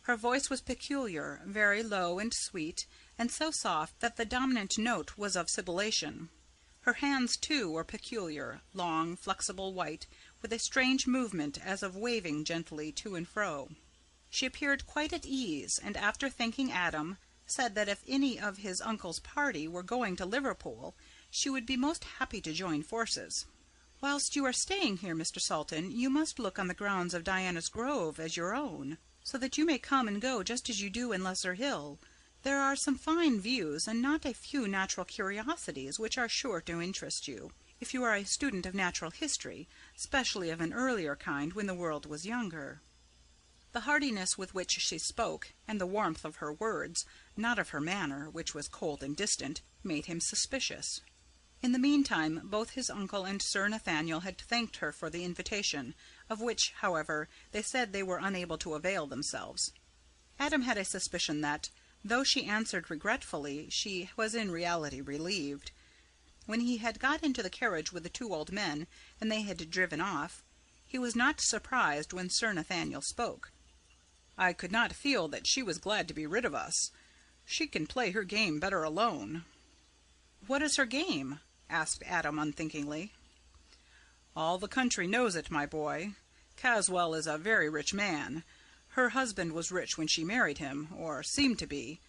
Her voice was peculiar, very low and sweet, and so soft that the dominant note was of sibilation. Her hands, too, were peculiar, long, flexible, white, with a strange movement as of waving gently to and fro. She appeared quite at ease, and after thanking Adam, said that if any of his uncle's party were going to Liverpool, she would be most happy to join forces. "Whilst you are staying here, Mr. Salton, you must look on the grounds of Diana's Grove as your own, so that you may come and go just as you do in Lesser Hill. There are some fine views, and not a few natural curiosities, which are sure to interest you, if you are a student of natural history, especially of an earlier kind when the world was younger." The heartiness with which she spoke, and the warmth of her words, not of her manner, which was cold and distant, made him suspicious. In the meantime, both his uncle and Sir Nathaniel had thanked her for the invitation, of which, however, they said they were unable to avail themselves. Adam had a suspicion that, though she answered regretfully, she was in reality relieved. When he had got into the carriage with the two old men, and they had driven off, he was not surprised when Sir Nathaniel spoke. "I could not feel that she was glad to be rid of us. She can play her game better alone." "What is her game?" asked Adam unthinkingly. "All the country knows it, my boy. Caswell is a very rich man. Her husband was rich when she married him, or seemed to be.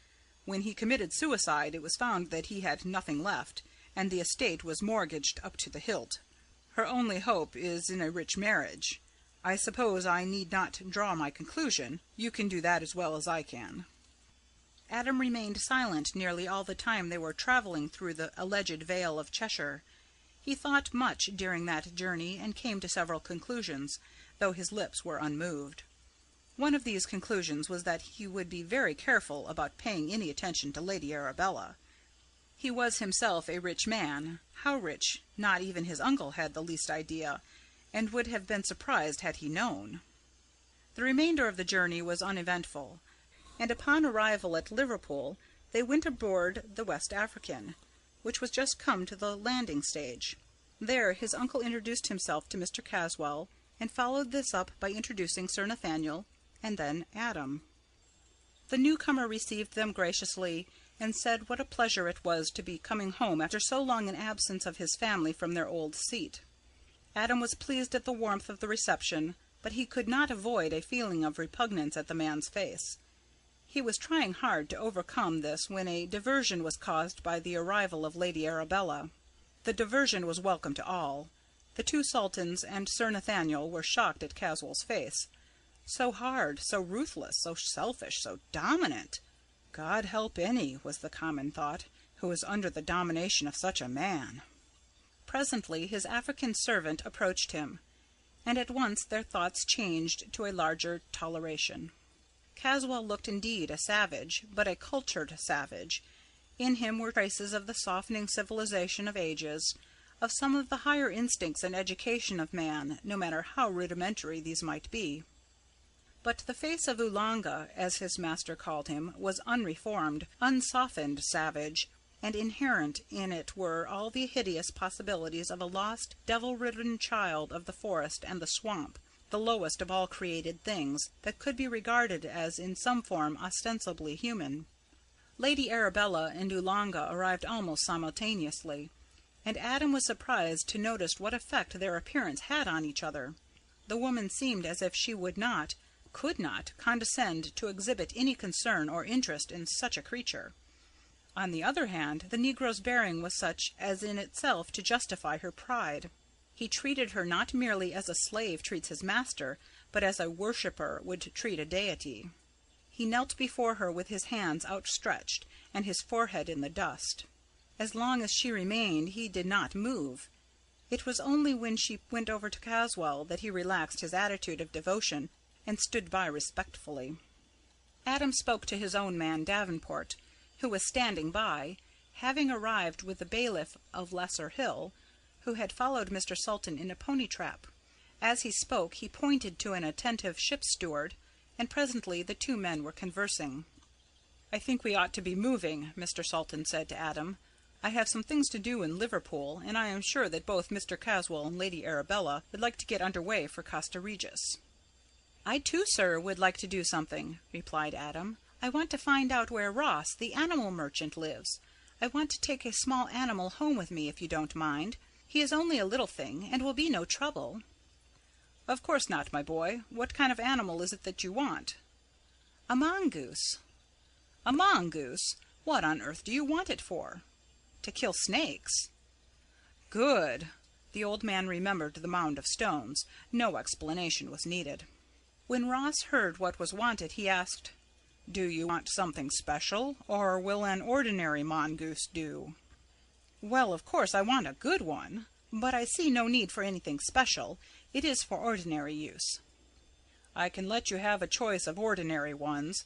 When he committed suicide, it was found that he had nothing left, and the estate was mortgaged up to the hilt. Her only hope is in a rich marriage. I suppose I need not draw my conclusion. You can do that as well as I can." Adam remained silent nearly all the time they were travelling through the alleged Vale of Cheshire. He thought much during that journey, and came to several conclusions, though his lips were unmoved. One of these conclusions was that he would be very careful about paying any attention to Lady Arabella. He was himself a rich man. How rich, not even his uncle had the least idea, and would have been surprised had he known. The remainder of the journey was uneventful, and upon arrival at Liverpool they went aboard the West African, which was just come to the landing stage. There his uncle introduced himself to Mr. Caswell, and followed this up by introducing Sir Nathaniel, and then Adam. The newcomer received them graciously, and said what a pleasure it was to be coming home after so long an absence of his family from their old seat. Adam was pleased at the warmth of the reception, but he could not avoid a feeling of repugnance at the man's face. He was trying hard to overcome this when a diversion was caused by the arrival of Lady Arabella. The diversion was welcome to all. The two sultans and Sir Nathaniel were shocked at Caswell's face. So hard, so ruthless, so selfish, so dominant. God help any, was the common thought, who is under the domination of such a man. Presently his African servant approached him, and at once their thoughts changed to a larger toleration. Caswell looked indeed a savage, but a cultured savage. In him were traces of the softening civilization of ages, of some of the higher instincts and education of man, no matter how rudimentary these might be. But the face of Oolanga, as his master called him, was unreformed, unsoftened savage, and inherent in it were all the hideous possibilities of a lost, devil-ridden child of the forest and the swamp, the lowest of all created things that could be regarded as in some form ostensibly human. Lady Arabella and Oolanga arrived almost simultaneously, and Adam was surprised to notice what effect their appearance had on each other. The woman seemed as if she would not, could not, condescend to exhibit any concern or interest in such a creature. On the other hand, the negro's bearing was such as in itself to justify her pride. He treated her not merely as a slave treats his master, but as a worshipper would treat a deity. He knelt before her with his hands outstretched and his forehead in the dust. As long as she remained he did not move. It was only when she went over to Caswell that he relaxed his attitude of devotion and stood by respectfully. Adam spoke to his own man Davenport, who was standing by, having arrived with the bailiff of Lesser Hill, who had followed Mr. Sultan in a pony trap. As he spoke he pointed to an attentive ship's steward, and presently the two men were conversing. "I think we ought to be moving," Mr. Sultan said to Adam. "I have some things to do in Liverpool, and I am sure that both Mr. Caswell and Lady Arabella would like to get under way for Costa Regis." "I too, sir, would like to do something," replied Adam. "I want to find out where Ross, the animal merchant, lives. I want to take a small animal home with me, if you don't mind. He is only a little thing, and will be no trouble." "Of course not, my boy. What kind of animal is it that you want?" "A mongoose." "A mongoose? What on earth do you want it for?" "To kill snakes." "Good." The old man remembered the mound of stones. No explanation was needed. When Ross heard what was wanted, he asked, "Do you want something special, or will an ordinary mongoose do?" "Well, of course I want a good one, but I see no need for anything special. It is for ordinary use." "I can let you have a choice of ordinary ones.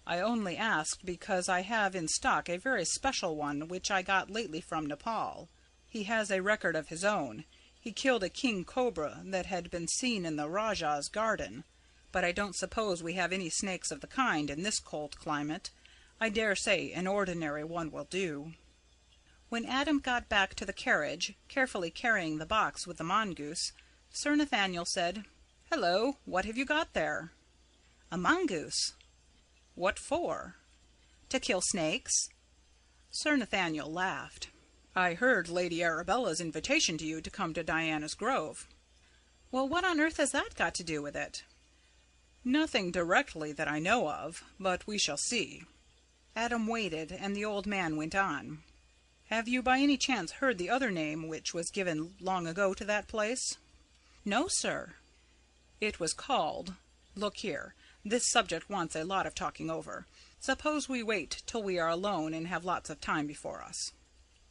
I only asked because I have in stock a very special one which I got lately from Nepal. He has a record of his own. He killed a king cobra that had been seen in the Rajah's garden. But I don't suppose we have any snakes of the kind in this cold climate. I dare say an ordinary one will do." When Adam got back to the carriage, carefully carrying the box with the mongoose, Sir Nathaniel said, "Hello, what have you got there?" "A mongoose." "What for?" "To kill snakes." Sir Nathaniel laughed. "I heard Lady Arabella's invitation to you to come to Diana's Grove." "Well, what on earth has that got to do with it?" "Nothing directly that I know of, but we shall see." Adam waited, and the old man went on. "Have you by any chance heard the other name which was given long ago to that place?" "No, sir." "It was called Look here, this subject wants a lot of talking over. Suppose we wait till we are alone and have lots of time before us."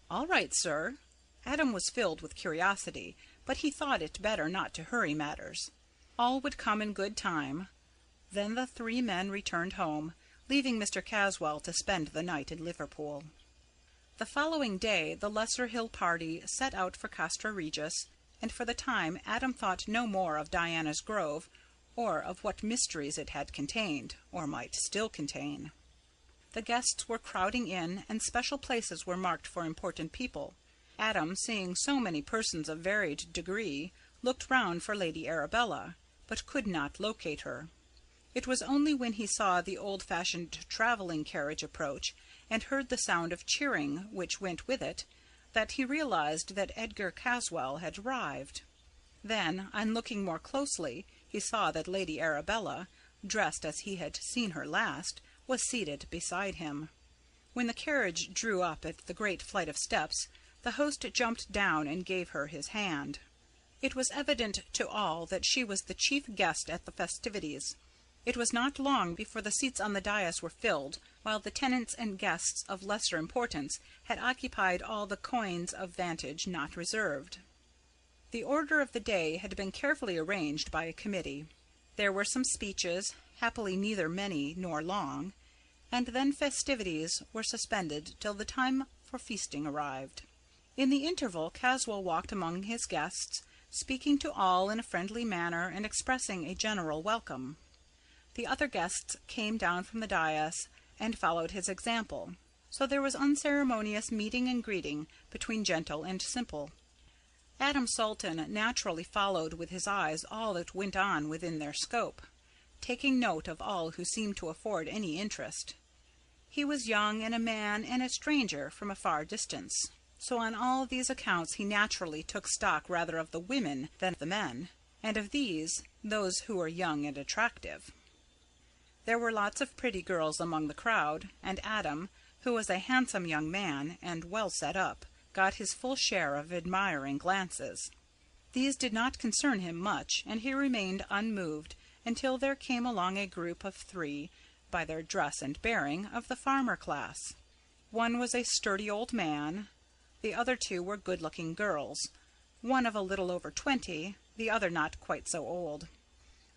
"All right, sir." Adam was filled with curiosity, but he thought it better not to hurry matters. All would come in good time. Then the three men returned home, leaving Mr. Caswell to spend the night in Liverpool. The following day the Lesser Hill party set out for Costa Regis, and for the time Adam thought no more of Diana's Grove, or of what mysteries it had contained, or might still contain. The guests were crowding in, and special places were marked for important people. Adam, seeing so many persons of varied degree, looked round for Lady Arabella, but could not locate her. It was only when he saw the old-fashioned travelling carriage approach, and heard the sound of cheering which went with it, that he realized that Edgar Caswell had arrived. Then, on looking more closely, he saw that Lady Arabella, dressed as he had seen her last, was seated beside him. When the carriage drew up at the great flight of steps, the host jumped down and gave her his hand. It was evident to all that she was the chief guest at the festivities. It was not long before the seats on the dais were filled, while the tenants and guests of lesser importance had occupied all the coigns of vantage not reserved. The order of the day had been carefully arranged by a committee. There were some speeches, happily neither many nor long, and then festivities were suspended till the time for feasting arrived. In the interval Caswell walked among his guests, speaking to all in a friendly manner and expressing a general welcome. The other guests came down from the dais and followed his example, so there was unceremonious meeting and greeting between gentle and simple. Adam Salton naturally followed with his eyes all that went on within their scope, taking note of all who seemed to afford any interest. He was young and a man and a stranger from a far distance, so on all these accounts he naturally took stock rather of the women than the men, and of these, those who were young and attractive. There were lots of pretty girls among the crowd, and Adam, who was a handsome young man and well set up, got his full share of admiring glances. These did not concern him much, and he remained unmoved until there came along a group of three, by their dress and bearing, of the farmer class. One was a sturdy old man, the other two were good-looking girls, one of a little over 20, the other not quite so old.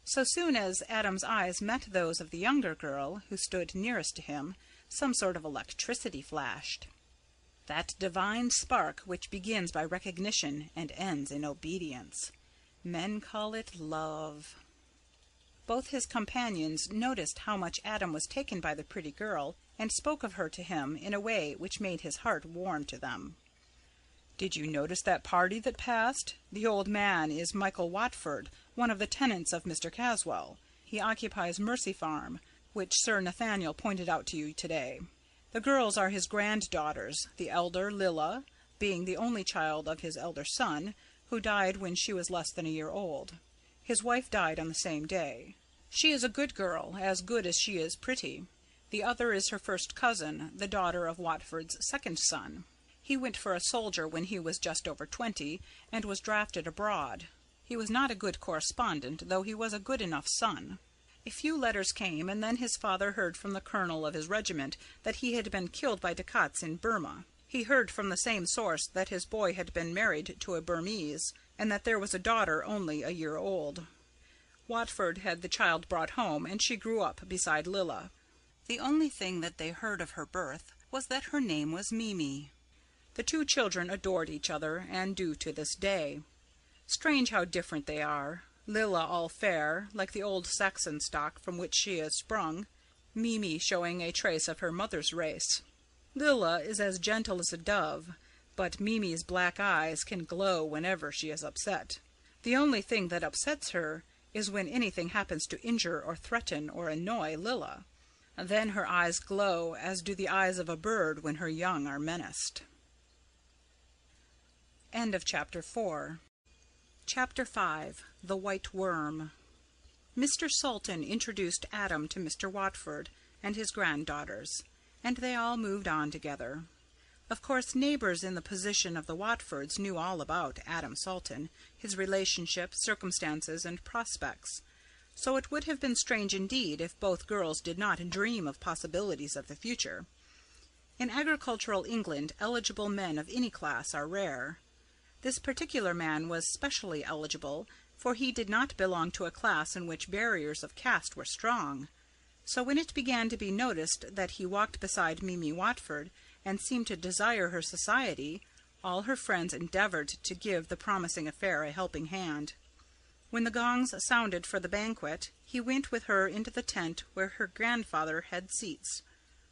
So soon as Adam's eyes met those of the younger girl, who stood nearest to him, some sort of electricity flashed. That divine spark which begins by recognition and ends in obedience. Men call it love. Both his companions noticed how much Adam was taken by the pretty girl, and spoke of her to him in a way which made his heart warm to them. "Did you notice that party that passed? The old man is Michael Watford, one of the tenants of Mr. Caswell. He occupies Mercy Farm, which Sir Nathaniel pointed out to you today. The girls are his granddaughters, the elder, Lilla, being the only child of his elder son, who died when she was less than a year old. His wife died on the same day. She is a good girl, as good as she is pretty. The other is her first cousin, the daughter of Watford's second son. He went for a soldier when he was just over 20, and was drafted abroad. He was not a good correspondent, though he was a good enough son. A few letters came, and then his father heard from the colonel of his regiment that he had been killed by Dacoits in Burma. He heard from the same source that his boy had been married to a Burmese, and that there was a daughter only a year old. Watford had the child brought home, and she grew up beside Lilla. The only thing that they heard of her birth was that her name was Mimi. The two children adored each other, and do to this day. Strange how different they are. Lilla all fair, like the old Saxon stock from which she is sprung, Mimi showing a trace of her mother's race. Lilla is as gentle as a dove, but Mimi's black eyes can glow whenever she is upset. The only thing that upsets her is when anything happens to injure or threaten or annoy Lilla. Then her eyes glow as do the eyes of a bird when her young are menaced. End of Chapter 4. Chapter 5. The White Worm. Mr. Salton introduced Adam to Mr. Watford and his granddaughters, and they all moved on together. Of course, neighbors in the position of the Watfords knew all about Adam Salton, his relationship, circumstances, and prospects, so it would have been strange indeed if both girls did not dream of possibilities of the future. In agricultural England, eligible men of any class are rare. This particular man was specially eligible, for he did not belong to a class in which barriers of caste were strong. So when it began to be noticed that he walked beside Mimi Watford, and seemed to desire her society, all her friends endeavoured to give the promising affair a helping hand. When the gongs sounded for the banquet, he went with her into the tent where her grandfather had seats.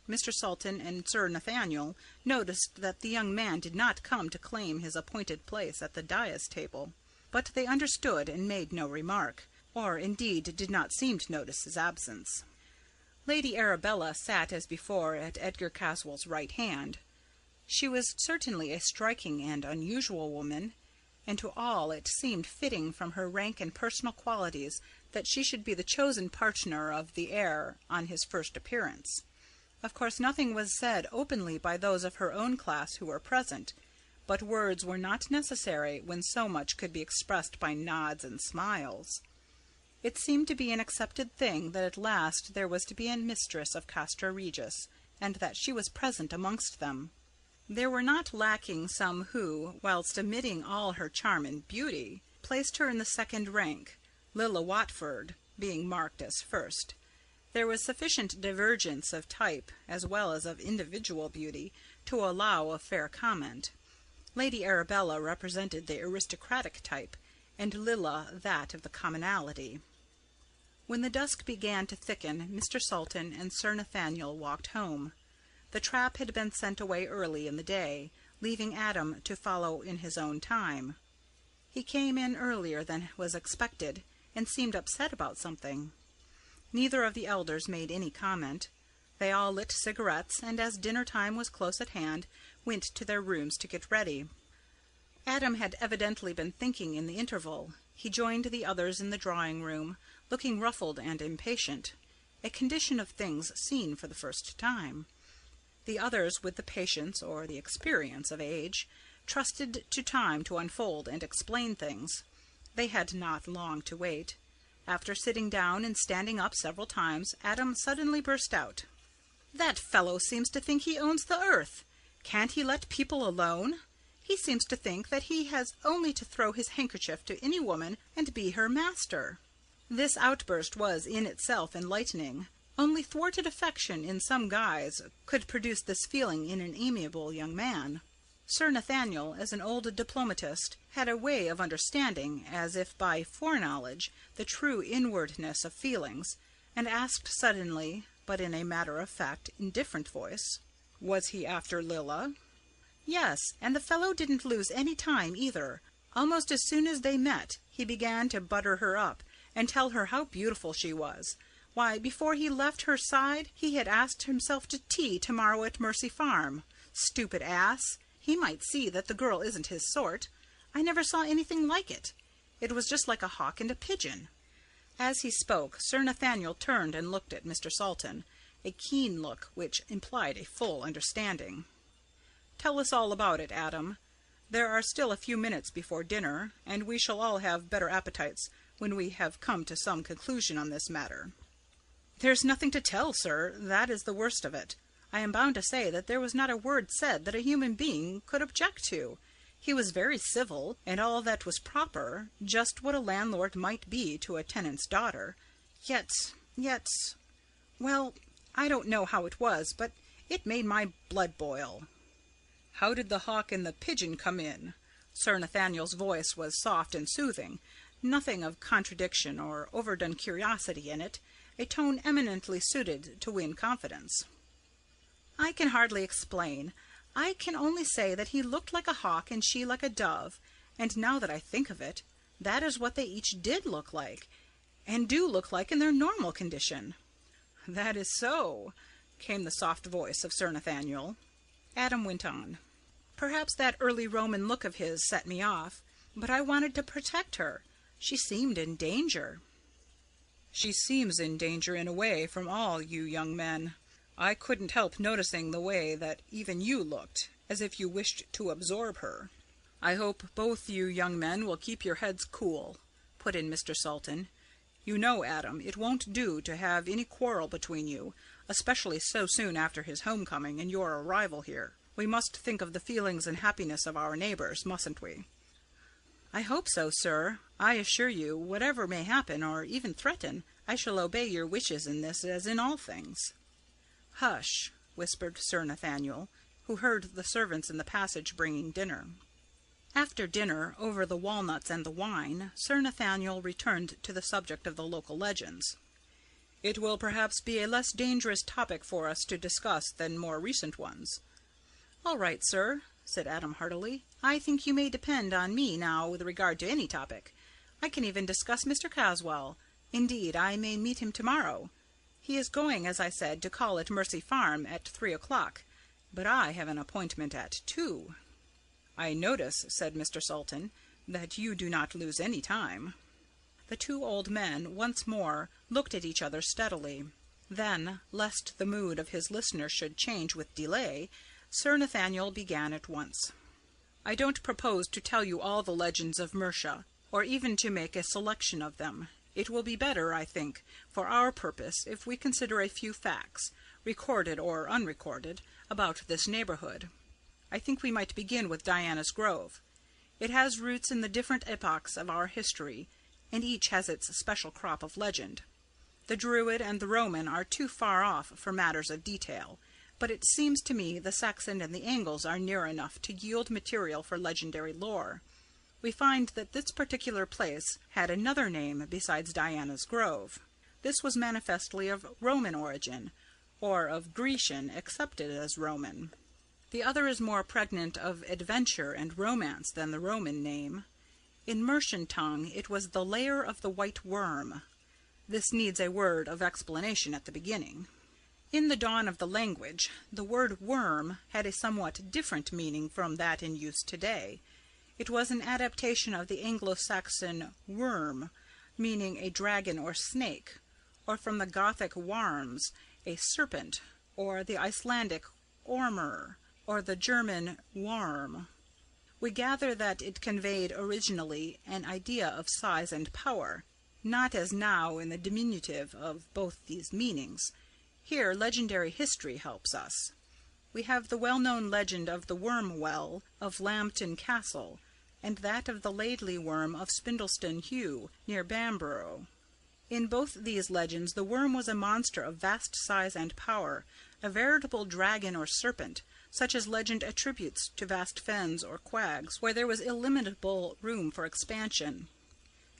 Mr. Salton and Sir Nathaniel noticed that the young man did not come to claim his appointed place at the dais table, but they understood and made no remark, or indeed did not seem to notice his absence. Lady Arabella sat as before at Edgar Caswell's right hand. She was certainly a striking and unusual woman, and to all it seemed fitting from her rank and personal qualities that she should be the chosen partner of the heir on his first appearance. Of course nothing was said openly by those of her own class who were present, but words were not necessary when so much could be expressed by nods and smiles. It seemed to be an accepted thing that at last there was to be a mistress of Castra Regis, and that she was present amongst them. There were not lacking some who, whilst admitting all her charm and beauty, placed her in the second rank, Lilla Watford being marked as first. There was sufficient divergence of type, as well as of individual beauty, to allow of fair comment. Lady Arabella represented the aristocratic type, and Lilla that of the commonalty. When the dusk began to thicken, Mr. Salton and Sir Nathaniel walked home. The trap had been sent away early in the day, leaving Adam to follow in his own time. He came in earlier than was expected, and seemed upset about something. Neither of the elders made any comment. They all lit cigarettes, and as dinner time was close at hand, went to their rooms to get ready. Adam had evidently been thinking in the interval. He joined the others in the drawing-room, looking ruffled and impatient, a condition of things seen for the first time. The others, with the patience or the experience of age, trusted to time to unfold and explain things. They had not long to wait. After sitting down and standing up several times, Adam suddenly burst out. "That fellow seems to think he owns the earth. Can't he let people alone? He seems to think that he has only to throw his handkerchief to any woman and be her master." This outburst was in itself enlightening. Only thwarted affection in some guise could produce this feeling in an amiable young man. Sir Nathaniel, as an old diplomatist, had a way of understanding, as if by foreknowledge, the true inwardness of feelings, and asked suddenly, but in a matter-of-fact, indifferent voice, "Was he after Lilla?" "Yes, and the fellow didn't lose any time either. Almost as soon as they met, he began to butter her up, and tell her how beautiful she was. Why, before he left her side, he had asked himself to tea to-morrow at Mercy Farm. Stupid ass! He might see that the girl isn't his sort. I never saw anything like it. It was just like a hawk and a pigeon." As he spoke, Sir Nathaniel turned and looked at Mr. Salton, a keen look which implied a full understanding. "Tell us all about it, Adam. There are still a few minutes before dinner, and we shall all have better appetites when we have come to some conclusion on this matter." "There's nothing to tell, sir. That is the worst of it. I am bound to say that there was not a word said that a human being could object to. He was very civil, and all that was proper, just what a landlord might be to a tenant's daughter. Yet, well, I don't know how it was, but it made my blood boil." "How did the hawk and the pigeon come in?" Sir Nathaniel's voice was soft and soothing, nothing of contradiction or overdone curiosity in it, a tone eminently suited to win confidence. "I can hardly explain. I can only say that he looked like a hawk and she like a dove, and now that I think of it, that is what they each did look like, and do look like in their normal condition." "That is so," came the soft voice of Sir Nathaniel. Adam went on. "Perhaps that early Roman look of his set me off, but I wanted to protect her. She seemed in danger." "She seems in danger in a way from all you young men. I couldn't help noticing the way that even you looked, as if you wished to absorb her." "I hope both you young men will keep your heads cool," put in Mr. Salton. "You know, Adam, it won't do to have any quarrel between you, especially so soon after his homecoming and your arrival here. We must think of the feelings and happiness of our neighbours, mustn't we?" "I hope so, sir. I assure you, whatever may happen, or even threaten, I shall obey your wishes in this as in all things." "Hush!" whispered Sir Nathaniel, who heard the servants in the passage bringing dinner. After dinner, over the walnuts and the wine, Sir Nathaniel returned to the subject of the local legends. "It will perhaps be a less dangerous topic for us to discuss than more recent ones." "All right, sir," said Adam heartily. "I think you may depend on me now with regard to any topic. I can even discuss Mr. Caswell. Indeed, I may meet him to-morrow. He is going, as I said, to call at Mercy Farm at 3 o'clock, but I have an appointment at 2. "I notice," said Mr. Salton, "that you do not lose any time." The two old men once more looked at each other steadily. Then, lest the mood of his listener should change with delay, Sir Nathaniel began at once. "I don't propose to tell you all the legends of Mercia, or even to make a selection of them. It will be better, I think, for our purpose if we consider a few facts, recorded or unrecorded, about this neighbourhood. I think we might begin with Diana's Grove. It has roots in the different epochs of our history, and each has its special crop of legend. The Druid and the Roman are too far off for matters of detail, but it seems to me the Saxon and the Angles are near enough to yield material for legendary lore. We find that this particular place had another name besides Diana's Grove. This was manifestly of Roman origin, or of Grecian accepted as Roman. The other is more pregnant of adventure and romance than the Roman name. In Mercian tongue it was the Lair of the White Worm. This needs a word of explanation at the beginning. In the dawn of the language, the word worm had a somewhat different meaning from that in use today. It was an adaptation of the Anglo-Saxon worm, meaning a dragon or snake, or from the Gothic warms, a serpent, or the Icelandic ormur, or the German worm. We gather that it conveyed originally an idea of size and power, not as now in the diminutive of both these meanings. Here legendary history helps us. We have the well-known legend of the Worm Well of Lambton Castle, and that of the Laidley Worm of Spindleston Heugh, near Bamborough. In both these legends the worm was a monster of vast size and power, a veritable dragon or serpent, such as legend attributes to vast fens or quags, where there was illimitable room for expansion.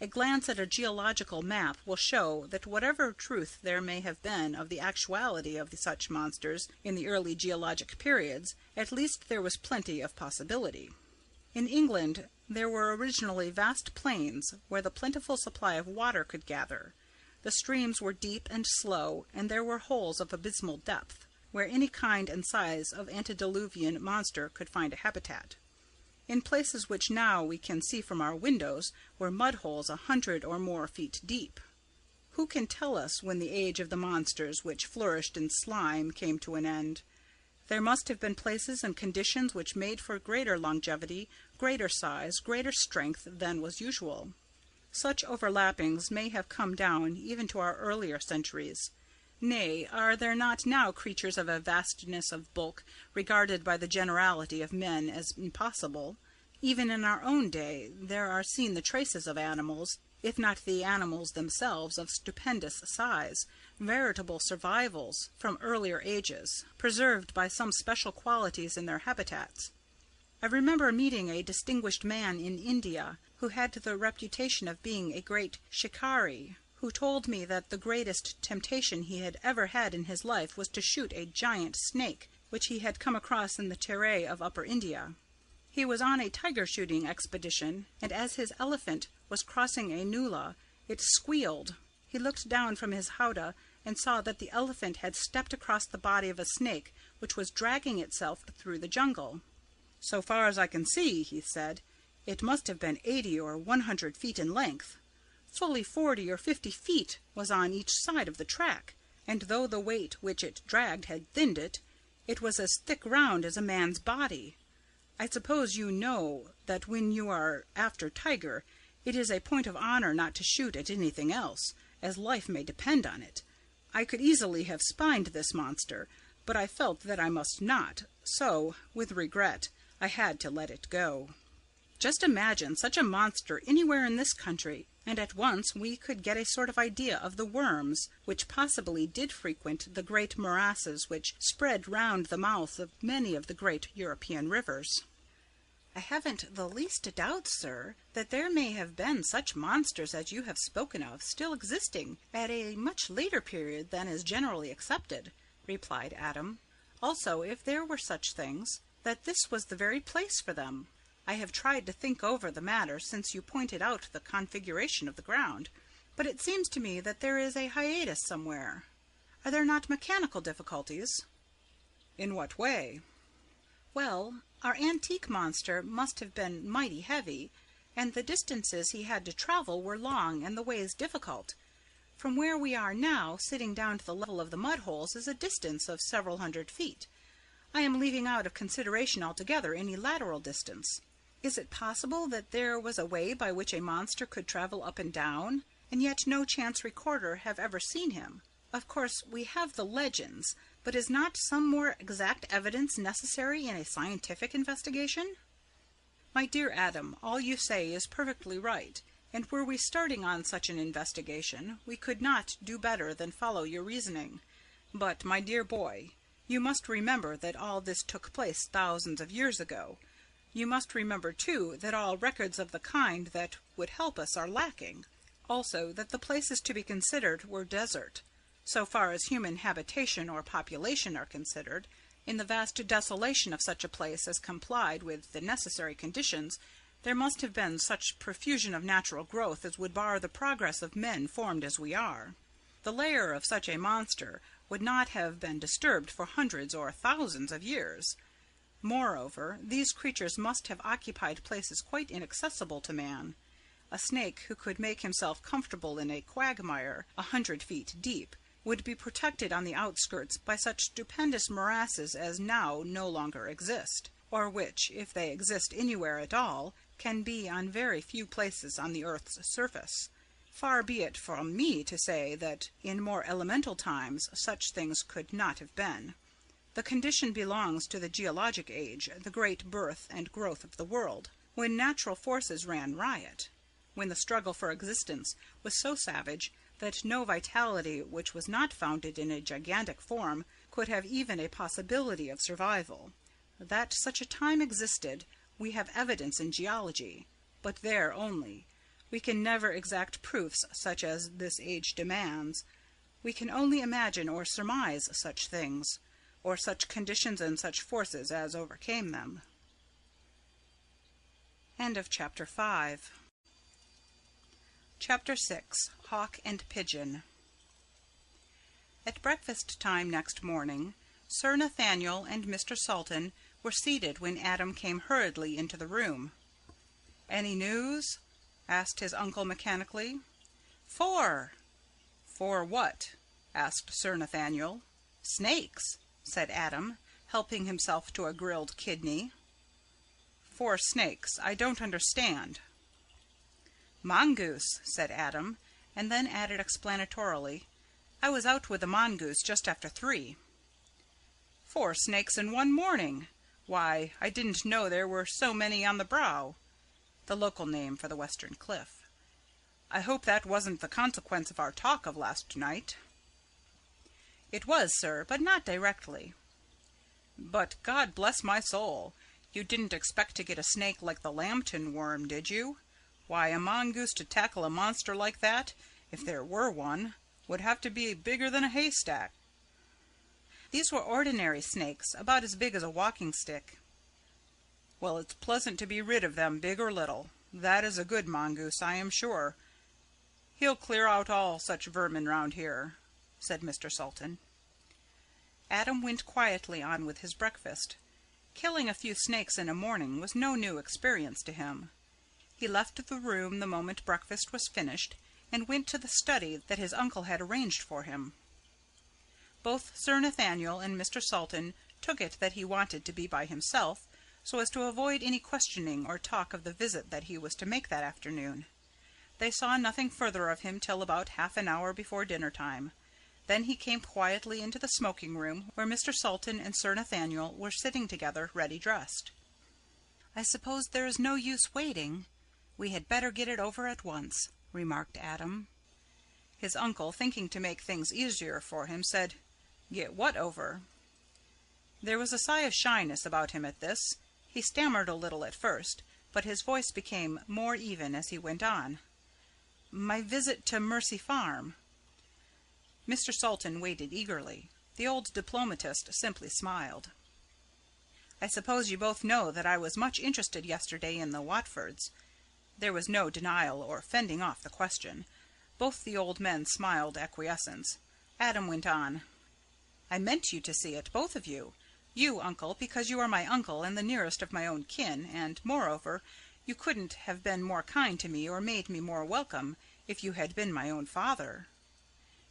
A glance at a geological map will show that whatever truth there may have been of the actuality of such monsters in the early geologic periods, at least there was plenty of possibility. In England there were originally vast plains where the plentiful supply of water could gather. The streams were deep and slow, and there were holes of abysmal depth, where any kind and size of antediluvian monster could find a habitat. In places which now we can see from our windows were mud holes 100 or more feet deep. Who can tell us when the age of the monsters which flourished in slime came to an end? There must have been places and conditions which made for greater longevity, greater size, greater strength than was usual. Such overlappings may have come down even to our earlier centuries. Nay, are there not now creatures of a vastness of bulk regarded by the generality of men as impossible? Even in our own day there are seen the traces of animals, if not the animals themselves of stupendous size, veritable survivals from earlier ages, preserved by some special qualities in their habitats. I remember meeting a distinguished man in India who had the reputation of being a great shikari, who told me that the greatest temptation he had ever had in his life was to shoot a giant snake, which he had come across in the Terai of Upper India. He was on a tiger-shooting expedition, and as his elephant was crossing a nullah, it squealed. He looked down from his howdah and saw that the elephant had stepped across the body of a snake, which was dragging itself through the jungle. "So far as I can see," he said, "it must have been 80 or 100 feet in length. Fully 40 or 50 feet was on each side of the track, and though the weight which it dragged had thinned it, it was as thick round as a man's body. I suppose you know that when you are after tiger, it is a point of honor not to shoot at anything else, as life may depend on it. I could easily have spined this monster, but I felt that I must not, so, with regret, I had to let it go." Just imagine such a monster anywhere in this country, and at once we could get a sort of idea of the worms which possibly did frequent the great morasses which spread round the mouth of many of the great European rivers. "I haven't the least doubt, sir, that there may have been such monsters as you have spoken of still existing at a much later period than is generally accepted," replied Adam. "Also, if there were such things, that this was the very place for them. I have tried to think over the matter since you pointed out the configuration of the ground, but it seems to me that there is a hiatus somewhere. Are there not mechanical difficulties?" "In what way?" "Well, our antique monster must have been mighty heavy, and the distances he had to travel were long and the ways difficult. From where we are now, sitting down to the level of the mud holes, is a distance of several hundred feet. I am leaving out of consideration altogether any lateral distance. Is it possible that there was a way by which a monster could travel up and down, and yet no chance recorder have ever seen him. Of course, we have the legends, but is not some more exact evidence necessary in a scientific investigation? My dear Adam, all you say is perfectly right, and were we starting on such an investigation, we could not do better than follow your reasoning. But, my dear boy, you must remember that all this took place thousands of years ago. You must remember, too, that all records of the kind that would help us are lacking. Also, that the places to be considered were desert. So far as human habitation or population are considered, in the vast desolation of such a place as complied with the necessary conditions, there must have been such profusion of natural growth as would bar the progress of men formed as we are. The lair of such a monster would not have been disturbed for hundreds or thousands of years. Moreover, these creatures must have occupied places quite inaccessible to man. A snake who could make himself comfortable in a quagmire 100 feet deep would be protected on the outskirts by such stupendous morasses as now no longer exist, or which, if they exist anywhere at all, can be on very few places on the earth's surface. Far be it from me to say that in more elemental times such things could not have been. The condition belongs to the geologic age, the great birth and growth of the world, when natural forces ran riot, when the struggle for existence was so savage that no vitality which was not founded in a gigantic form could have even a possibility of survival. That such a time existed, we have evidence in geology, but there only. We can never exact proofs such as this age demands. We can only imagine or surmise such things, or such conditions and such forces as overcame them. End of Chapter 5. Chapter 6. Hawk and Pigeon. At breakfast time next morning, Sir Nathaniel and Mr. Salton were seated when Adam came hurriedly into the room. "Any news?" asked his uncle mechanically. "Four." "For what?" asked Sir Nathaniel. "Snakes," said Adam, helping himself to a grilled kidney. "For snakes? I don't understand." "Mongoose," said Adam, and then added explanatorily, "I was out with the mongoose just after 3. "4 snakes in one morning! Why, I didn't know there were so many on the Brow," the local name for the western cliff. "I hope that wasn't the consequence of our talk of last night." "It was, sir, but not directly." "But, God bless my soul, you didn't expect to get a snake like the Lambton worm, did you? Why, a mongoose to tackle a monster like that, if there were one, would have to be bigger than a haystack." "These were ordinary snakes, about as big as a walking stick." "Well, it's pleasant to be rid of them, big or little. That is a good mongoose, I am sure. He'll clear out all such vermin round here," said Mr. Salton. Adam went quietly on with his breakfast. Killing a few snakes in a morning was no new experience to him. He left the room the moment breakfast was finished, and went to the study that his uncle had arranged for him. Both Sir Nathaniel and Mr. Salton took it that he wanted to be by himself, so as to avoid any questioning or talk of the visit that he was to make that afternoon. They saw nothing further of him till about half an hour before dinner time. Then he came quietly into the smoking room, where Mr. Salton and Sir Nathaniel were sitting together, ready dressed. "I suppose there is no use waiting. We had better get it over at once," remarked Adam. His uncle, thinking to make things easier for him, said, "Get what over?" There was a sigh of shyness about him at this. He stammered a little at first, but his voice became more even as he went on. "My visit to Mercy Farm." Mr. Salton waited eagerly. The old diplomatist simply smiled. "I suppose you both know that I was much interested yesterday in the Watfords." There was no denial or fending off the question. Both the old men smiled acquiescence. Adam went on. "I meant you to see it, both of you. You, uncle, because you are my uncle and the nearest of my own kin, and, moreover, you couldn't have been more kind to me or made me more welcome if you had been my own father."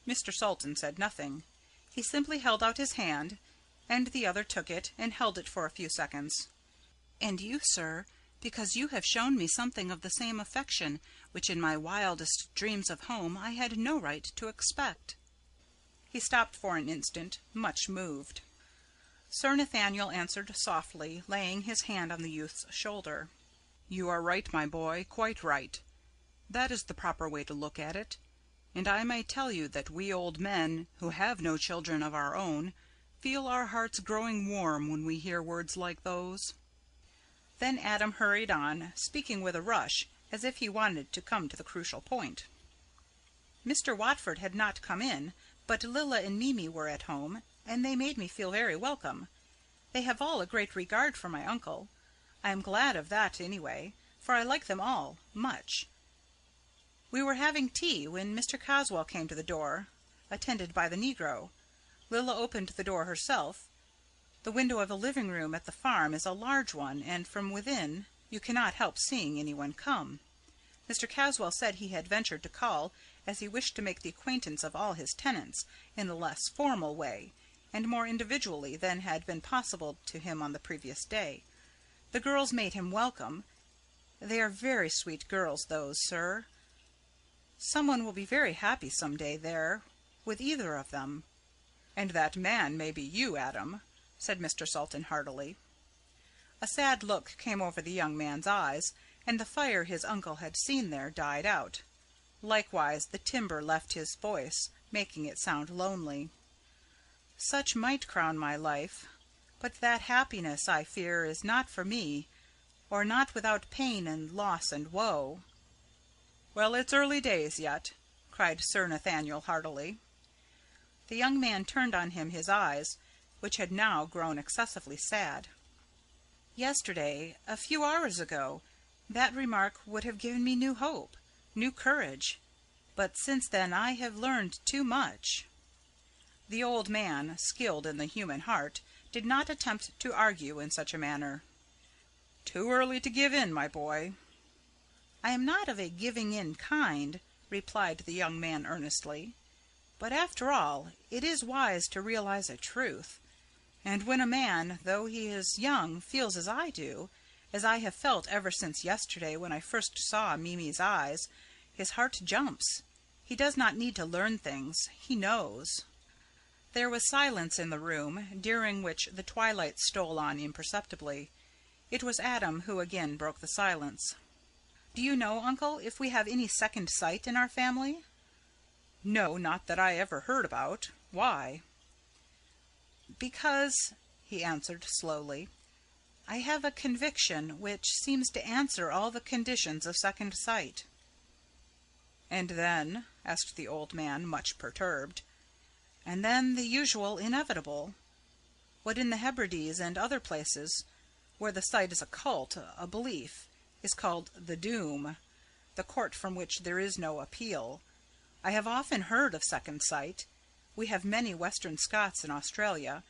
Mr. Salton said nothing. He simply held out his hand, and the other took it and held it for a few seconds. "And you, sir, because you have shown me something of the same affection which in my wildest dreams of home I had no right to expect." He stopped for an instant, much moved. Sir Nathaniel answered softly, laying his hand on the youth's shoulder. "You are right, my boy, quite right. That is the proper way to look at it. And I may tell you that we old men, who have no children of our own, feel our hearts growing warm when we hear words like those." Then Adam hurried on, speaking with a rush, as if he wanted to come to the crucial point. "Mr. Watford had not come in, but Lilla and Mimi were at home, and they made me feel very welcome. They have all a great regard for my uncle. I am glad of that, anyway, for I like them all much. We were having tea when Mr. Caswell came to the door, attended by the negro. Lilla opened the door herself. The window of the living room at the farm is a large one, and from within you cannot help seeing anyone come. Mr. Caswell said he had ventured to call, as he wished to make the acquaintance of all his tenants in a less formal way, and more individually than had been possible to him on the previous day. The girls made him welcome. They are very sweet girls, those, sir. Someone will be very happy some day there, with either of them." "And that man may be you, Adam," said Mr. Salton heartily. A sad look came over the young man's eyes, and the fire his uncle had seen there died out. Likewise the timbre left his voice, making it sound lonely. "Such might crown my life, but that happiness, I fear, is not for me, or not without pain and loss and woe." "Well, it's early days yet," cried Sir Nathaniel heartily. The young man turned on him his eyes, which had now grown excessively sad. "Yesterday, a few hours ago, that remark would have given me new hope, new courage. But since then I have learned too much." The old man, skilled in the human heart, did not attempt to argue in such a manner. "Too early to give in, my boy." "I am not of a giving-in kind," replied the young man earnestly. "But after all, it is wise to realize a truth. And when a man, though he is young, feels as I do, as I have felt ever since yesterday when I first saw Mimi's eyes, his heart jumps. He does not need to learn things. He knows." There was silence in the room, during which the twilight stole on imperceptibly. It was Adam who again broke the silence. "Do you know, uncle, if we have any second sight in our family?" "No, not that I ever heard about. Why?" "Because," he answered slowly, "I have a conviction which seems to answer all the conditions of second sight." "And then?" asked the old man, much perturbed. "And then the usual inevitable. What in the Hebrides and other places, where the sight is a cult, a belief, is called the doom, the court from which there is no appeal. I have often heard of second sight. We have many Western Scots in Australia,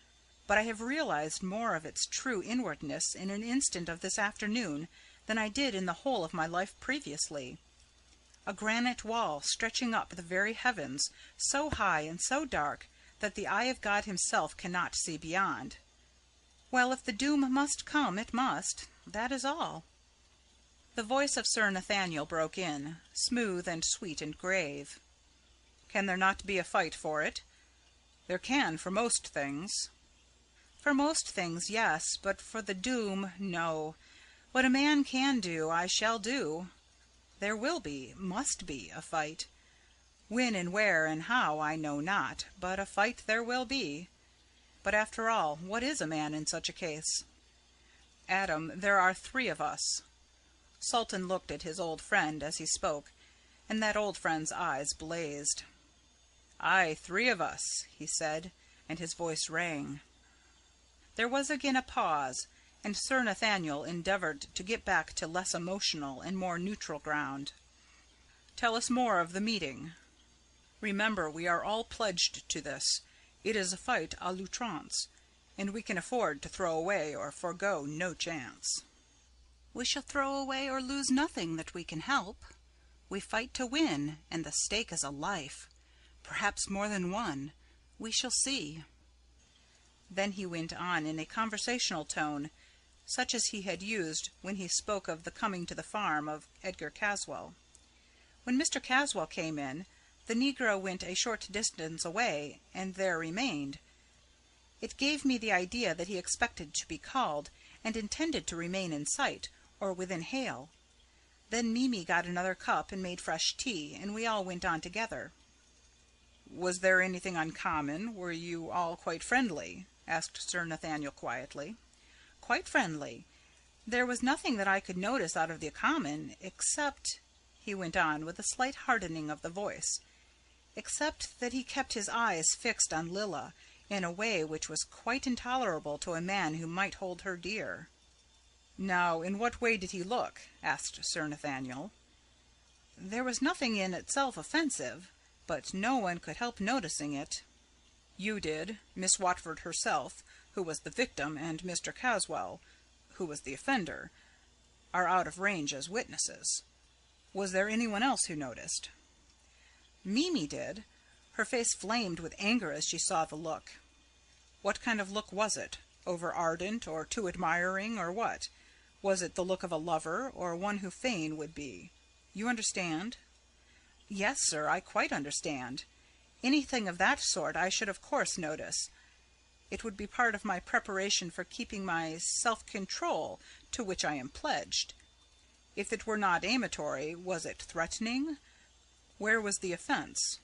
but I have realized more of its true inwardness in an instant of this afternoon than I did in the whole of my life previously. A granite wall stretching up the very heavens, so high and so dark that the eye of God himself cannot see beyond. Well, if the doom must come, it must. That is all." The voice of Sir Nathaniel broke in, smooth and sweet and grave. "Can there not be a fight for it? There can for most things." "For most things, yes, but for the doom, no. What a man can do, I shall do. There will be, must be, a fight. When and where and how I know not, but a fight there will be. But after all, what is a man in such a case?" "Adam, there are three of us." Sultan looked at his old friend as he spoke, and that old friend's eyes blazed. "Aye, three of us," he said, and his voice rang. There was again a pause, and Sir Nathaniel endeavoured to get back to less emotional and more neutral ground. "Tell us more of the meeting. Remember, we are all pledged to this. It is a fight à l'outrance, and we can afford to throw away or forego no chance." "We shall throw away or lose nothing that we can help. We fight to win, and the stake is a life. Perhaps more than one. We shall see." Then he went on in a conversational tone, such as he had used when he spoke of the coming to the farm of Edgar Caswell. When Mr. Caswell came in, the negro went a short distance away, and there remained. It gave me the idea that he expected to be called, and intended to remain in sight, or within hail. Then Mimi got another cup and made fresh tea, and we all went on together." "Was there anything uncommon? Were you all quite friendly?" asked Sir Nathaniel quietly. "Quite friendly. There was nothing that I could notice out of the common, except," he went on, with a slight hardening of the voice, "except that he kept his eyes fixed on Lilla in a way which was quite intolerable to a man who might hold her dear." "Now, in what way did he look?" asked Sir Nathaniel. "There was nothing in itself offensive, but no one could help noticing it." "You did, Miss Watford herself, who was the victim, and Mr. Caswell, who was the offender, are out of range as witnesses. Was there anyone else who noticed?" "Mimi did. Her face flamed with anger as she saw the look." "What kind of look was it? Over ardent, or too admiring, or what? Was it the look of a lover, or one who fain would be? You understand?" "Yes, sir, I quite understand. Anything of that sort I should of course notice. It would be part of my preparation for keeping my self-control, to which I am pledged. If it were not amatory, was it threatening? Where was the offence?"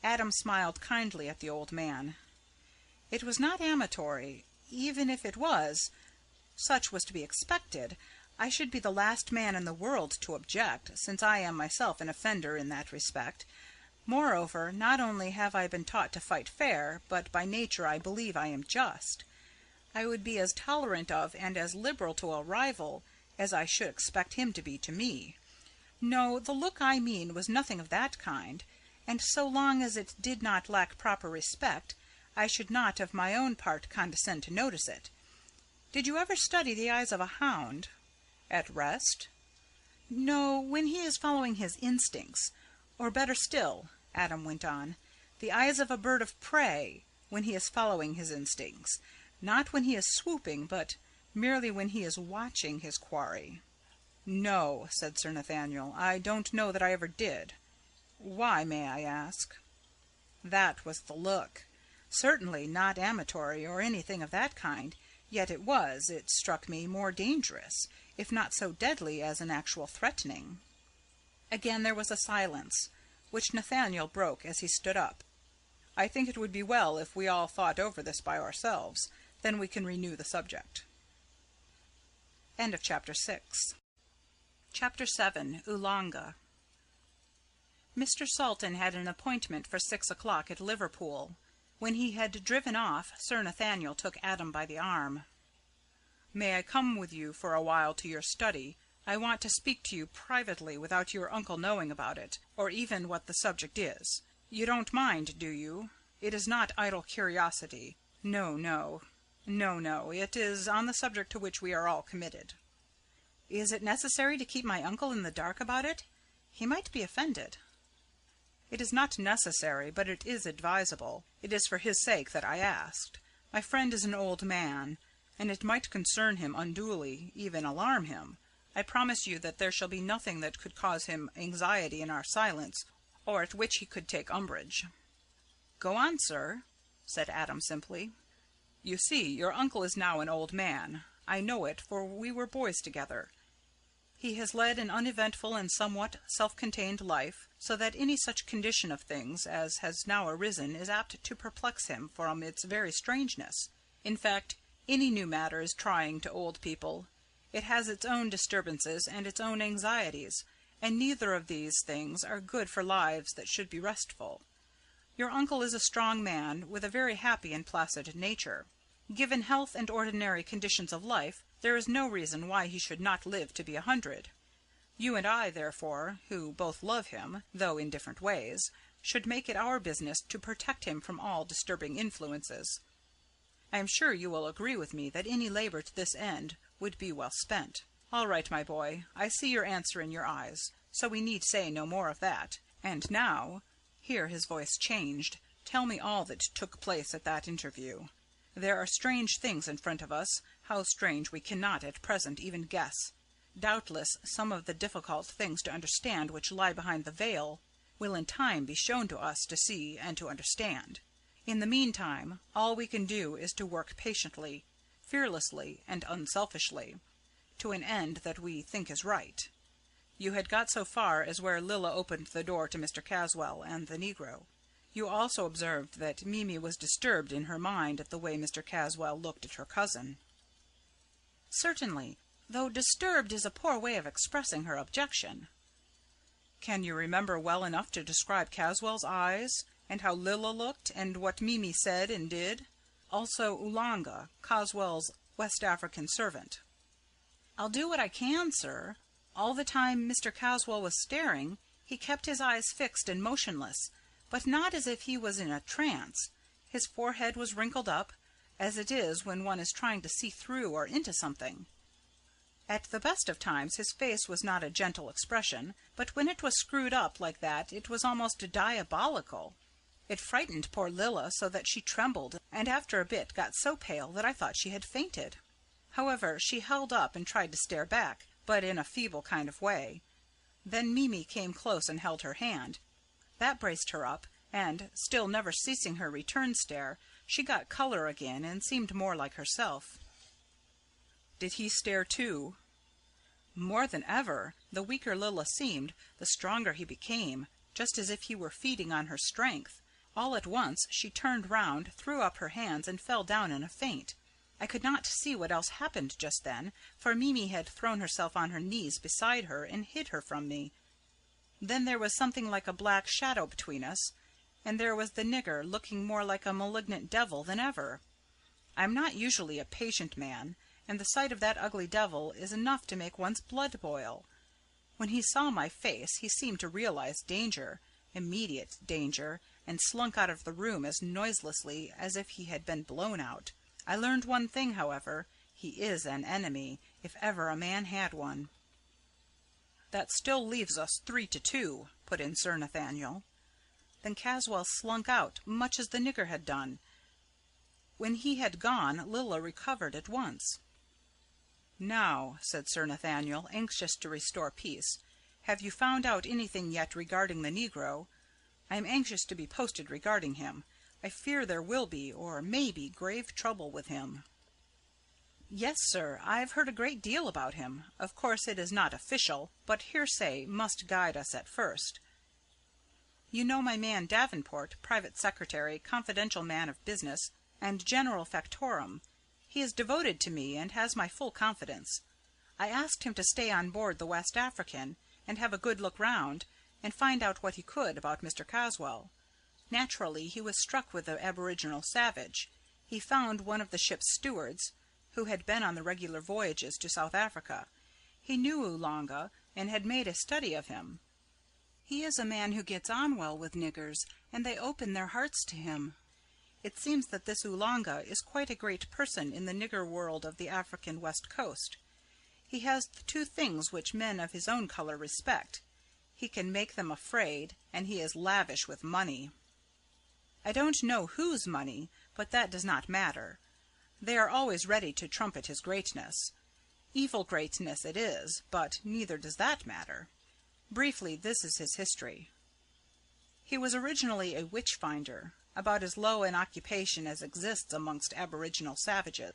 Adam smiled kindly at the old man. "It was not amatory. Even if it was, such was to be expected. I should be the last man in the world to object, since I am myself an offender in that respect. Moreover, not only have I been taught to fight fair, but by nature I believe I am just. I would be as tolerant of and as liberal to a rival as I should expect him to be to me. No, the look I mean was nothing of that kind, and so long as it did not lack proper respect, I should not of my own part condescend to notice it. Did you ever study the eyes of a hound?" "At rest?" "No, when he is following his instincts. Or better still," Adam went on, "the eyes of a bird of prey, when he is following his instincts. Not when he is swooping, but merely when he is watching his quarry." "No," said Sir Nathaniel, "I don't know that I ever did. Why, may I ask?" "That was the look. Certainly not amatory or anything of that kind, yet it struck me, more dangerous, if not so deadly as an actual threatening." Again there was a silence, which Nathaniel broke as he stood up. "I think it would be well if we all thought over this by ourselves. Then we can renew the subject." End of Chapter 6. Chapter 7. Oolanga. Mr. Salton had an appointment for 6 o'clock at Liverpool. When he had driven off, Sir Nathaniel took Adam by the arm. "May I come with you for a while to your study? I want to speak to you privately without your uncle knowing about it, or even what the subject is. You don't mind, do you? It is not idle curiosity. No, no. No, no. It is on the subject to which we are all committed." "Is it necessary to keep my uncle in the dark about it? He might be offended." "It is not necessary, but it is advisable. It is for his sake that I asked. My friend is an old man, and it might concern him unduly, even alarm him. I promise you that there shall be nothing that could cause him anxiety in our silence, or at which he could take umbrage." "Go on, sir," said Adam simply. "You see, your uncle is now an old man. I know it, for we were boys together. He has led an uneventful and somewhat self-contained life, so that any such condition of things as has now arisen is apt to perplex him from its very strangeness. In fact, any new matter is trying to old people. It has its own disturbances and its own anxieties, and neither of these things are good for lives that should be restful. Your uncle is a strong man, with a very happy and placid nature. Given health and ordinary conditions of life, there is no reason why he should not live to be 100. You and I, therefore, who both love him, though in different ways, should make it our business to protect him from all disturbing influences. I am sure you will agree with me that any labor to this end would be well spent. All right, my boy, I see your answer in your eyes, so we need say no more of that. And now," here his voice changed, "tell me all that took place at that interview. There are strange things in front of us, how strange we cannot at present even guess. Doubtless some of the difficult things to understand which lie behind the veil will in time be shown to us to see and to understand. In the meantime, all we can do is to work patiently, fearlessly, and unselfishly, to an end that we think is right. You had got so far as where Lilla opened the door to Mr. Caswell and the negro. You also observed that Mimi was disturbed in her mind at the way Mr. Caswell looked at her cousin." "Certainly, though disturbed is a poor way of expressing her objection." "Can you remember well enough to describe Caswell's eyes, and how Lilla looked, and what Mimi said and did? Also Oolanga, Caswell's West African servant." "I'll do what I can, sir. All the time Mr. Caswell was staring, he kept his eyes fixed and motionless, but not as if he was in a trance. His forehead was wrinkled up, as it is when one is trying to see through or into something. At the best of times his face was not a gentle expression, but when it was screwed up like that it was almost diabolical. It frightened poor Lilla so that she trembled, and after a bit got so pale that I thought she had fainted. However, she held up and tried to stare back, but in a feeble kind of way. Then Mimi came close and held her hand. That braced her up, and, still never ceasing her return stare, she got colour again and seemed more like herself." "Did he stare too?" "More than ever. The weaker Lilla seemed, the stronger he became, just as if he were feeding on her strength. All at once she turned round, threw up her hands, and fell down in a faint. I could not see what else happened just then, for Mimi had thrown herself on her knees beside her and hid her from me. Then there was something like a black shadow between us, and there was the nigger, looking more like a malignant devil than ever. I am not usually a patient man, and the sight of that ugly devil is enough to make one's blood boil. When he saw my face he seemed to realize danger, immediate danger, and slunk out of the room as noiselessly as if he had been blown out. I learned one thing, however: he is an enemy, if ever a man had one." "That still leaves us 3-2, put in Sir Nathaniel. "Then Caswell slunk out, much as the nigger had done. When he had gone, Lilla recovered at once." "Now," said Sir Nathaniel, anxious to restore peace, "have you found out anything yet regarding the negro? I am anxious to be posted regarding him. I fear there will be, or may be, grave trouble with him." "Yes, sir, I've heard a great deal about him. Of course it is not official, but hearsay must guide us at first. You know my man Davenport, private secretary, confidential man of business, and general factotum. He is devoted to me and has my full confidence. I asked him to stay on board the West African and have a good look round, and find out what he could about Mr. Caswell. Naturally he was struck with the aboriginal savage. He found one of the ship's stewards, who had been on the regular voyages to South Africa. He knew Oolanga, and had made a study of him. He is a man who gets on well with niggers, and they open their hearts to him. It seems that this Oolanga is quite a great person in the nigger world of the African west coast. He has the two things which men of his own colour respect. He can make them afraid, and he is lavish with money. I don't know whose money, but that does not matter. They are always ready to trumpet his greatness. Evil greatness it is, but neither does that matter. Briefly, this is his history. He was originally a witch-finder, about as low an occupation as exists amongst aboriginal savages.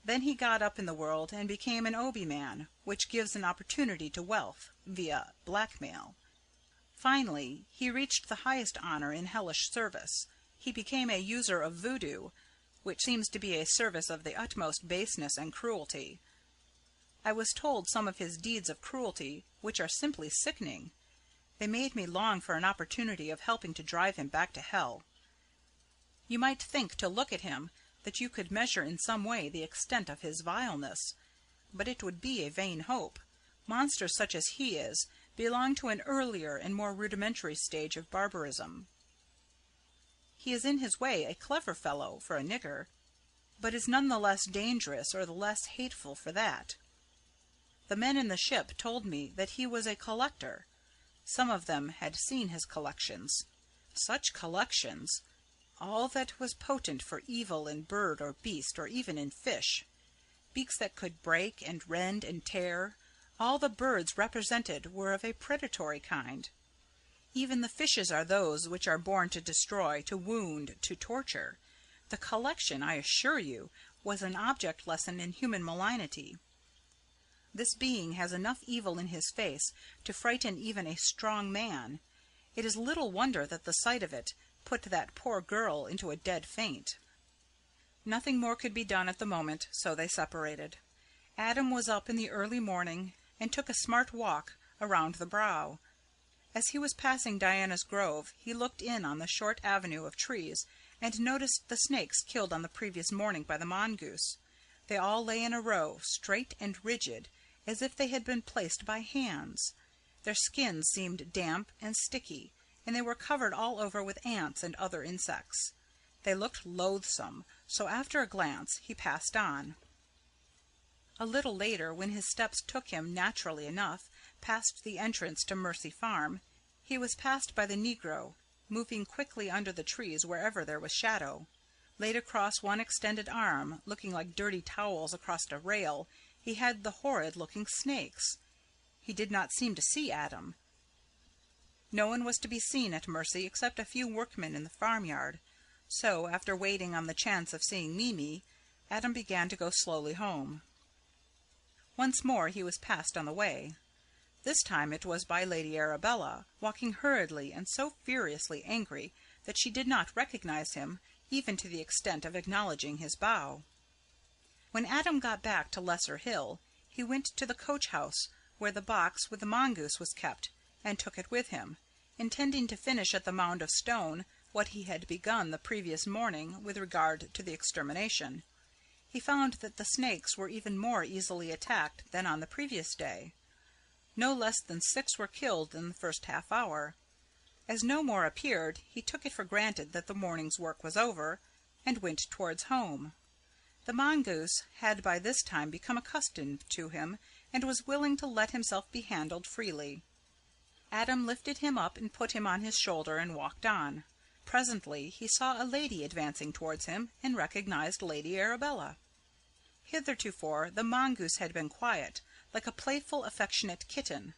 Then he got up in the world and became an Obi man, which gives an opportunity to wealth, via blackmail. Finally, he reached the highest honor in hellish service. He became a user of voodoo, which seems to be a service of the utmost baseness and cruelty. I was told some of his deeds of cruelty, which are simply sickening. They made me long for an opportunity of helping to drive him back to hell. You might think, to look at him, that you could measure in some way the extent of his vileness, but it would be a vain hope. Monsters such as he is belong to an earlier and more rudimentary stage of barbarism. He is in his way a clever fellow for a nigger, but is none the less dangerous or the less hateful for that. The men in the ship told me that he was a collector. Some of them had seen his collections. Such collections! All that was potent for evil in bird or beast, or even in fish. Beaks that could break and rend and tear, All the birds represented were of a predatory kind. Even the fishes are those which are born to destroy, to wound, to torture. The collection, I assure you, was an object lesson in human malignity. This being has enough evil in his face to frighten even a strong man. It is little wonder that the sight of it put that poor girl into a dead faint. Nothing more could be done at the moment, so they separated. Adam was up in the early morning and took a smart walk around the Brow. As he was passing Diana's Grove, he looked in on the short avenue of trees and noticed the snakes killed on the previous morning by the mongoose. They all lay in a row, straight and rigid, as if they had been placed by hands. Their skins seemed damp and sticky, and they were covered all over with ants and other insects. They looked loathsome, so after a glance he passed on. A little later, when his steps took him, naturally enough, past the entrance to Mercy Farm, he was passed by the negro, moving quickly under the trees wherever there was shadow. Laid across one extended arm, looking like dirty towels across a rail, he had the horrid-looking snakes. He did not seem to see Adam. No one was to be seen at Mercy except a few workmen in the farmyard, so, after waiting on the chance of seeing Mimi, Adam began to go slowly home. Once more he was passed on the way. This time it was by Lady Arabella, walking hurriedly and so furiously angry that she did not recognize him, even to the extent of acknowledging his bow. When Adam got back to Lesser Hill, he went to the coach-house where the box with the mongoose was kept, and took it with him, intending to finish at the mound of stone what he had begun the previous morning with regard to the extermination. He found that the snakes were even more easily attacked than on the previous day. No less than 6 were killed in the first half-hour. As no more appeared, he took it for granted that the morning's work was over, and went towards home. The mongoose had by this time become accustomed to him, and was willing to let himself be handled freely. Adam lifted him up and put him on his shoulder and walked on. Presently he saw a lady advancing towards him, and recognized Lady Arabella. Hitherto the mongoose had been quiet, like a playful, affectionate kitten.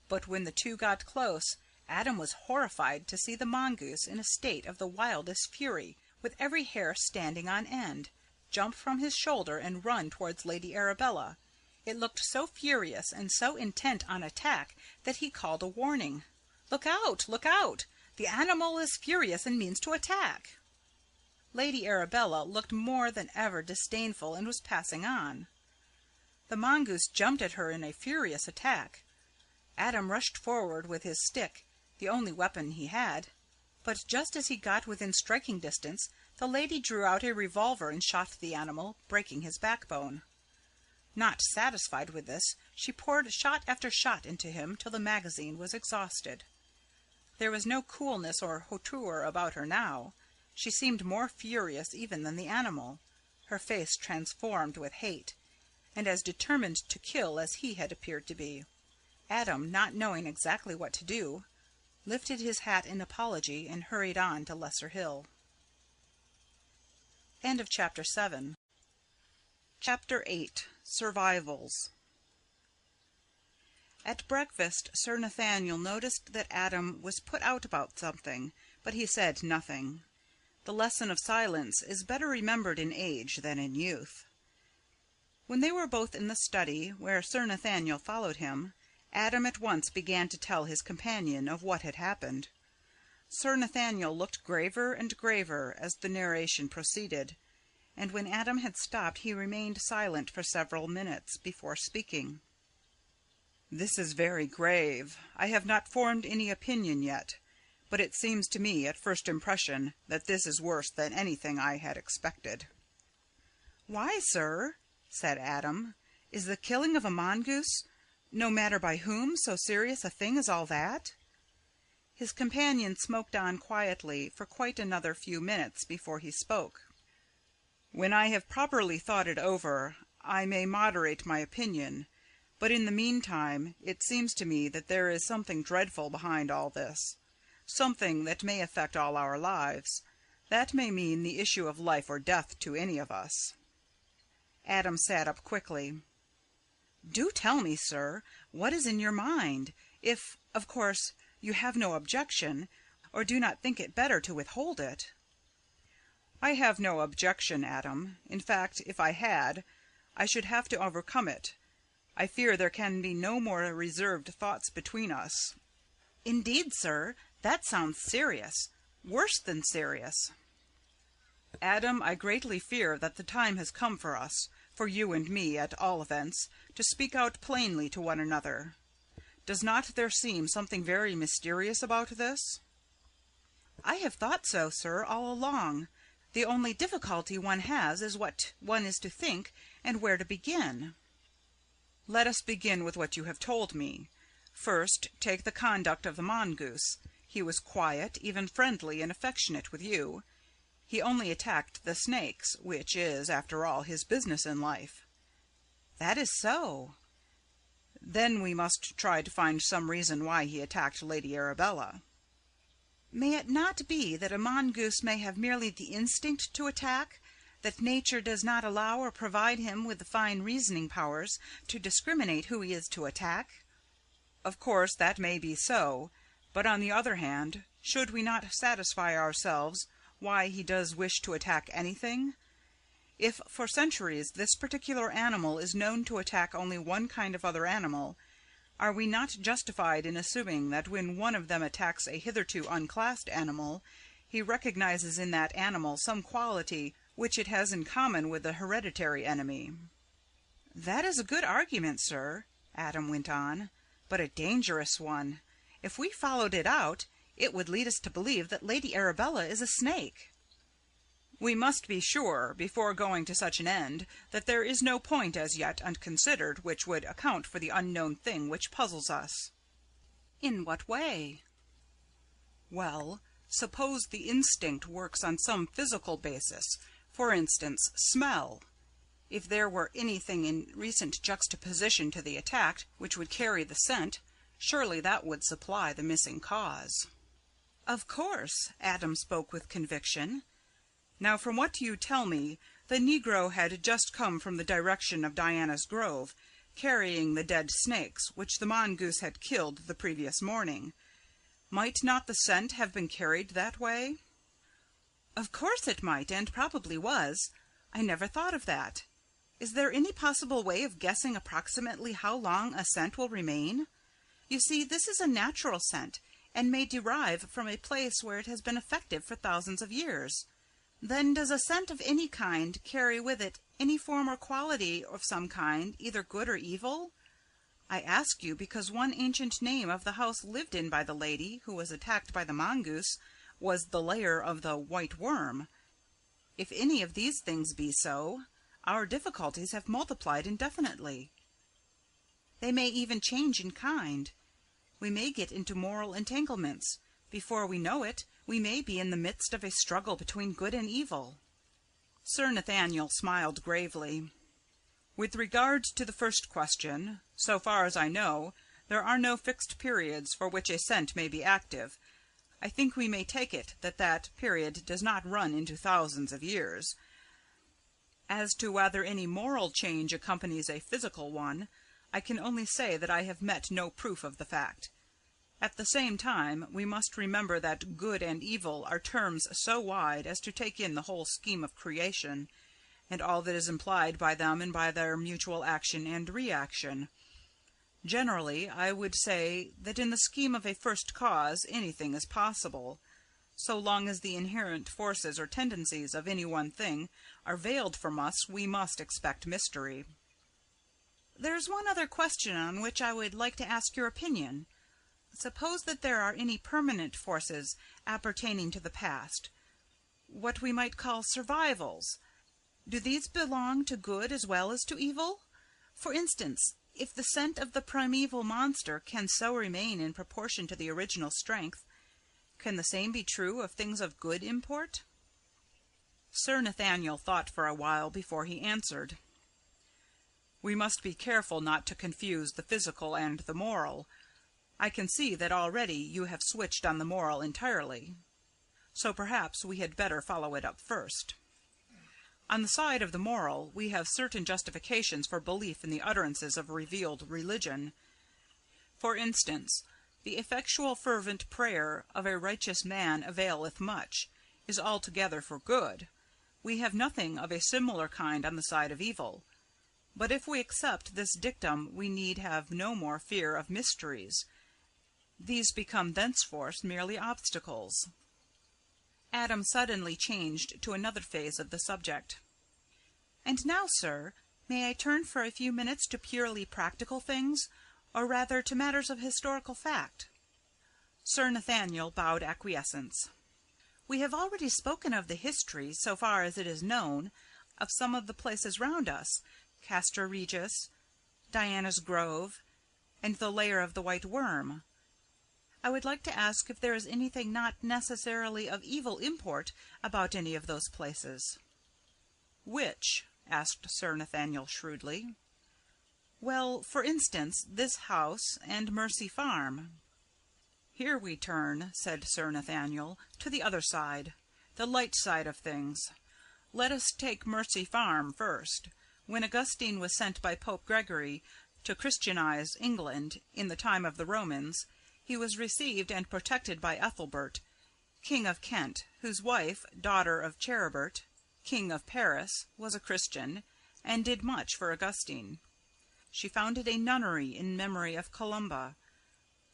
But when the two got close, Adam was horrified to see the mongoose in a state of the wildest fury, with every hair standing on end, jump from his shoulder and run towards Lady Arabella. It looked so furious and so intent on attack that he called a warning. "Look out! Look out! The animal is furious and means to attack." Lady Arabella looked more than ever disdainful and was passing on. The mongoose jumped at her in a furious attack. Adam rushed forward with his stick, the only weapon he had, but just as he got within striking distance, the lady drew out a revolver and shot the animal, breaking his backbone. Not satisfied with this, she poured shot after shot into him till the magazine was exhausted. There was no coolness or hauteur about her now. She seemed more furious even than the animal, her face transformed with hate, and as determined to kill as he had appeared to be. Adam, not knowing exactly what to do, lifted his hat in apology and hurried on to Lesser Hill. End of Chapter 7. Chapter 8. Survivals. At breakfast, Sir Nathaniel noticed that Adam was put out about something, but he said nothing. The lesson of silence is better remembered in age than in youth. When they were both in the study, where Sir Nathaniel followed him, Adam at once began to tell his companion of what had happened. Sir Nathaniel looked graver and graver as the narration proceeded, and when Adam had stopped he remained silent for several minutes before speaking. "This is very grave. I have not formed any opinion yet, but it seems to me at first impression that this is worse than anything I had expected." "Why, sir?" said Adam. "Is the killing of a mongoose, no matter by whom, so serious a thing as all that?" His companion smoked on quietly for quite another few minutes before he spoke. "When I have properly thought it over, I may moderate my opinion, but in the meantime it seems to me that there is something dreadful behind all this, something that may affect all our lives, that may mean the issue of life or death to any of us." Adam sat up quickly. Do tell me, sir, what is in your mind, if, of course, you have no objection, or do not think it better to withhold it." "I have no objection, Adam. In fact, if I had, I should have to overcome it. I fear there can be no more reserved thoughts between us." "Indeed, sir, that sounds serious. Worse than serious." "Adam, I greatly fear that the time has come for us, for you and me, at all events, to speak out plainly to one another. Does not there seem something very mysterious about this?" "I have thought so, sir, all along. The only difficulty one has is what one is to think and where to begin." "Let us begin with what you have told me. First, take the conduct of the mongoose. He was quiet, even friendly and affectionate with you. He only attacked the snakes, which is, after all, his business in life." "That is so." "Then we must try to find some reason why he attacked Lady Arabella." "May it not be that a mongoose may have merely the instinct to attack, that nature does not allow or provide him with the fine reasoning powers to discriminate who he is to attack?" "Of course that may be so, but on the other hand, should we not satisfy ourselves why he does wish to attack anything? If for centuries this particular animal is known to attack only one kind of other animal, are we not justified in assuming that when one of them attacks a hitherto unclassed animal, he recognizes in that animal some quality which it has in common with the hereditary enemy?" "That is a good argument, sir," Adam went on, "but a dangerous one. If we followed it out, it would lead us to believe that Lady Arabella is a snake." "We must be sure, before going to such an end, that there is no point as yet unconsidered which would account for the unknown thing which puzzles us." "In what way?" "Well, suppose the instinct works on some physical basis, for instance, smell. If there were anything in recent juxtaposition to the attacked which would carry the scent, surely that would supply the missing cause." "Of course," Adam spoke with conviction. "Now, from what you tell me, the negro had just come from the direction of Diana's Grove, carrying the dead snakes which the mongoose had killed the previous morning. Might not the scent have been carried that way?" "Of course it might, and probably was. I never thought of that. Is there any possible way of guessing approximately how long a scent will remain? You see, this is a natural scent, and may derive from a place where it has been effective for thousands of years. Then does a scent of any kind carry with it any form or quality of some kind, either good or evil? I ask you because one ancient name of the house lived in by the lady who was attacked by the mongoose was the Lair of the White Worm. If any of these things be so, our difficulties have multiplied indefinitely. They may even change in kind. We may get into moral entanglements. Before we know it, we may be in the midst of a struggle between good and evil." Sir Nathaniel smiled gravely. "With regard to the first question, so far as I know, there are no fixed periods for which a scent may be active. I think we may take it that that period does not run into thousands of years. As to whether any moral change accompanies a physical one, I can only say that I have met no proof of the fact. At the same time, we must remember that good and evil are terms so wide as to take in the whole scheme of creation, and all that is implied by them and by their mutual action and reaction. Generally, I would say that in the scheme of a first cause anything is possible. So long as the inherent forces or tendencies of any one thing are veiled from us, we must expect mystery." "There's one other question on which I would like to ask your opinion. Suppose that there are any permanent forces appertaining to the past, what we might call survivals. Do these belong to good as well as to evil? For instance, if the scent of the primeval monster can so remain in proportion to the original strength, can the same be true of things of good import?" Sir Nathaniel thought for a while before he answered. "We must be careful not to confuse the physical and the moral. I can see that already you have switched on the moral entirely, so perhaps we had better follow it up first. On the side of the moral, we have certain justifications for belief in the utterances of revealed religion. For instance, the effectual fervent prayer of a righteous man availeth much, is altogether for good. We have nothing of a similar kind on the side of evil. But if we accept this dictum, we need have no more fear of mysteries. These become thenceforth merely obstacles. Adam suddenly changed to another phase of the subject. "And now, sir, may I turn for a few minutes to purely practical things, or rather to matters of historical fact?" Sir Nathaniel bowed acquiescence. "We have already spoken of the history, so far as it is known, of some of the places round us, Castra Regis, Diana's Grove, and the Lair of the White Worm. I would like to ask if there is anything not necessarily of evil import about any of those places." "Which?" asked Sir Nathaniel shrewdly. "Well, for instance, this house and Mercy Farm." "Here we turn," said Sir Nathaniel, "to the other side, the light side of things. Let us take Mercy Farm first. When Augustine was sent by Pope Gregory to Christianize England in the time of the Romans, he was received and protected by Ethelbert, King of Kent, whose wife, daughter of Charibert, King of Paris, was a Christian, and did much for Augustine. She founded a nunnery in memory of Columba,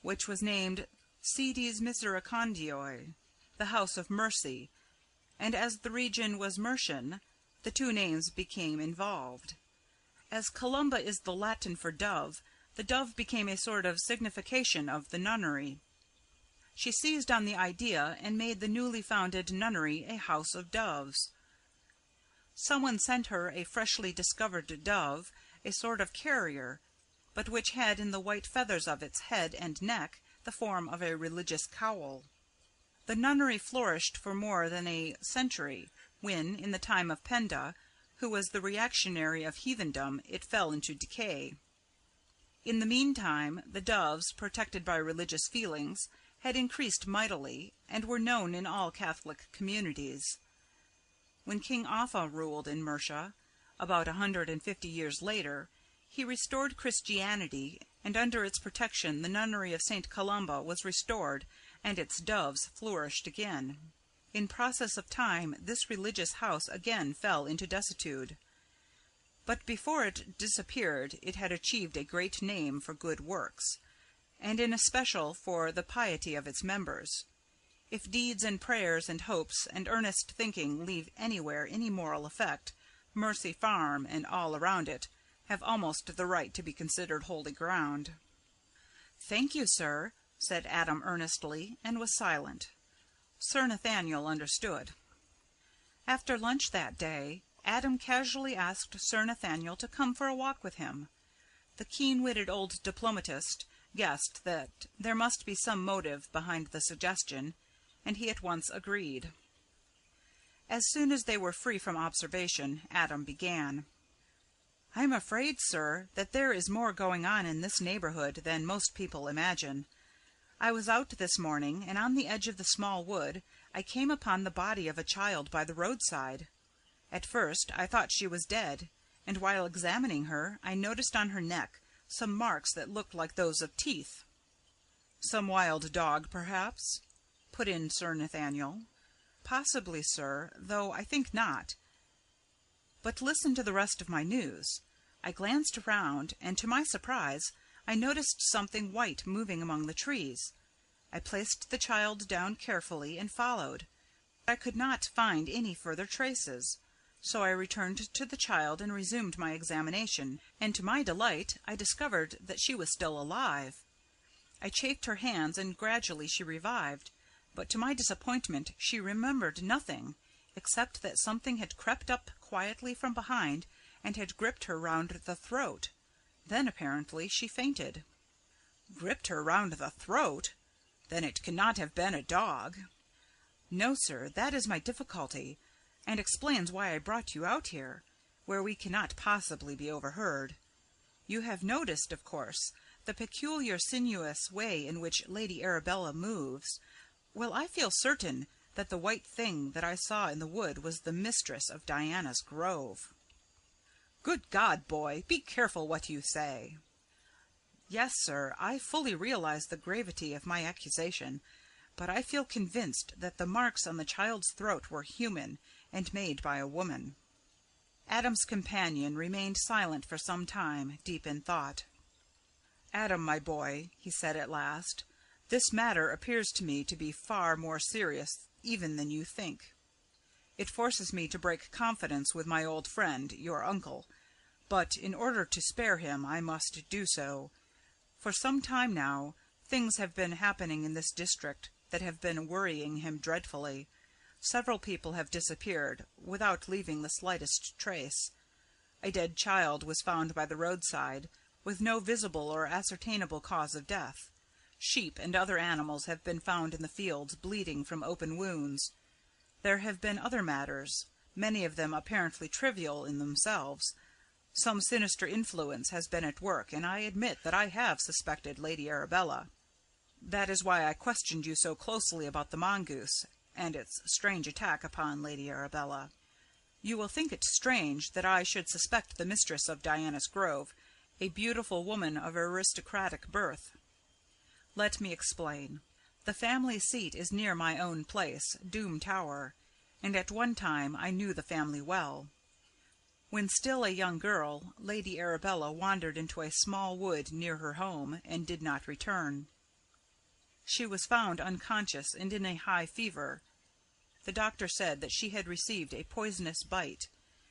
which was named Sedes Misericordiae, the House of Mercy, and as the region was Mercian, the two names became involved. As Columba is the Latin for dove, the dove became a sort of signification of the nunnery. She seized on the idea and made the newly founded nunnery a house of doves. Someone sent her a freshly discovered dove, a sort of carrier, but which had in the white feathers of its head and neck the form of a religious cowl. The nunnery flourished for more than a century, when, in the time of Penda, who was the reactionary of heathendom, it fell into decay. In the meantime, the doves, protected by religious feelings, had increased mightily, and were known in all Catholic communities. When King Offa ruled in Mercia, about 150 years later, he restored Christianity, and under its protection the nunnery of St. Columba was restored, and its doves flourished again. In process of time this religious house again fell into desuetude. But before it disappeared it had achieved a great name for good works, and in especial for the piety of its members. If deeds and prayers and hopes and earnest thinking leave anywhere any moral effect, Mercy Farm and all around it have almost the right to be considered holy ground. "Thank you, sir," said Adam earnestly, and was silent. Sir Nathaniel understood. After lunch that day, Adam casually asked Sir Nathaniel to come for a walk with him. The keen-witted old diplomatist guessed that there must be some motive behind the suggestion, and he at once agreed. As soon as they were free from observation, Adam began. "I am afraid, sir, that there is more going on in this neighborhood than most people imagine. I was out this morning, and on the edge of the small wood I came upon the body of a child by the roadside. At first I thought she was dead, and while examining her I noticed on her neck some marks that looked like those of teeth." "Some wild dog, perhaps?" put in Sir Nathaniel. "Possibly, sir, though I think not. But listen to the rest of my news. I glanced round, and to my surprise I noticed something white moving among the trees. I placed the child down carefully and followed. I could not find any further traces, so I returned to the child and resumed my examination, and to my delight I discovered that she was still alive. I chafed her hands, and gradually she revived, but to my disappointment she remembered nothing, except that something had crept up quietly from behind and had gripped her round the throat. Then apparently she fainted." "Gripped her round the throat? Then it cannot have been a dog." "No, sir, that is my difficulty, and explains why I brought you out here, where we cannot possibly be overheard. You have noticed, of course, the peculiar sinuous way in which Lady Arabella moves. Well, I feel certain that the white thing that I saw in the wood was the mistress of Diana's Grove." "Good God, boy, be careful what you say." "Yes, sir, I fully realize the gravity of my accusation, but I feel convinced that the marks on the child's throat were human and made by a woman." Adam's companion remained silent for some time, deep in thought. "Adam, my boy," he said at last, "this matter appears to me to be far more serious even than you think. It forces me to break confidence with my old friend, your uncle, but in order to spare him I must do so. For some time now things have been happening in this district that have been worrying him dreadfully. Several people have disappeared, without leaving the slightest trace. A dead child was found by the roadside, with no visible or ascertainable cause of death. Sheep and other animals have been found in the fields, bleeding from open wounds. There have been other matters, many of them apparently trivial in themselves. Some sinister influence has been at work, and I admit that I have suspected Lady Arabella. That is why I questioned you so closely about the mongoose and its strange attack upon Lady Arabella. You will think it strange that I should suspect the mistress of Diana's Grove, a beautiful woman of aristocratic birth. Let me explain. The family seat is near my own place, Doom Tower, and at one time I knew the family well. When still a young girl, Lady Arabella wandered into a small wood near her home and did not return. She was found unconscious and in a high fever. The doctor said that she had received a poisonous bite,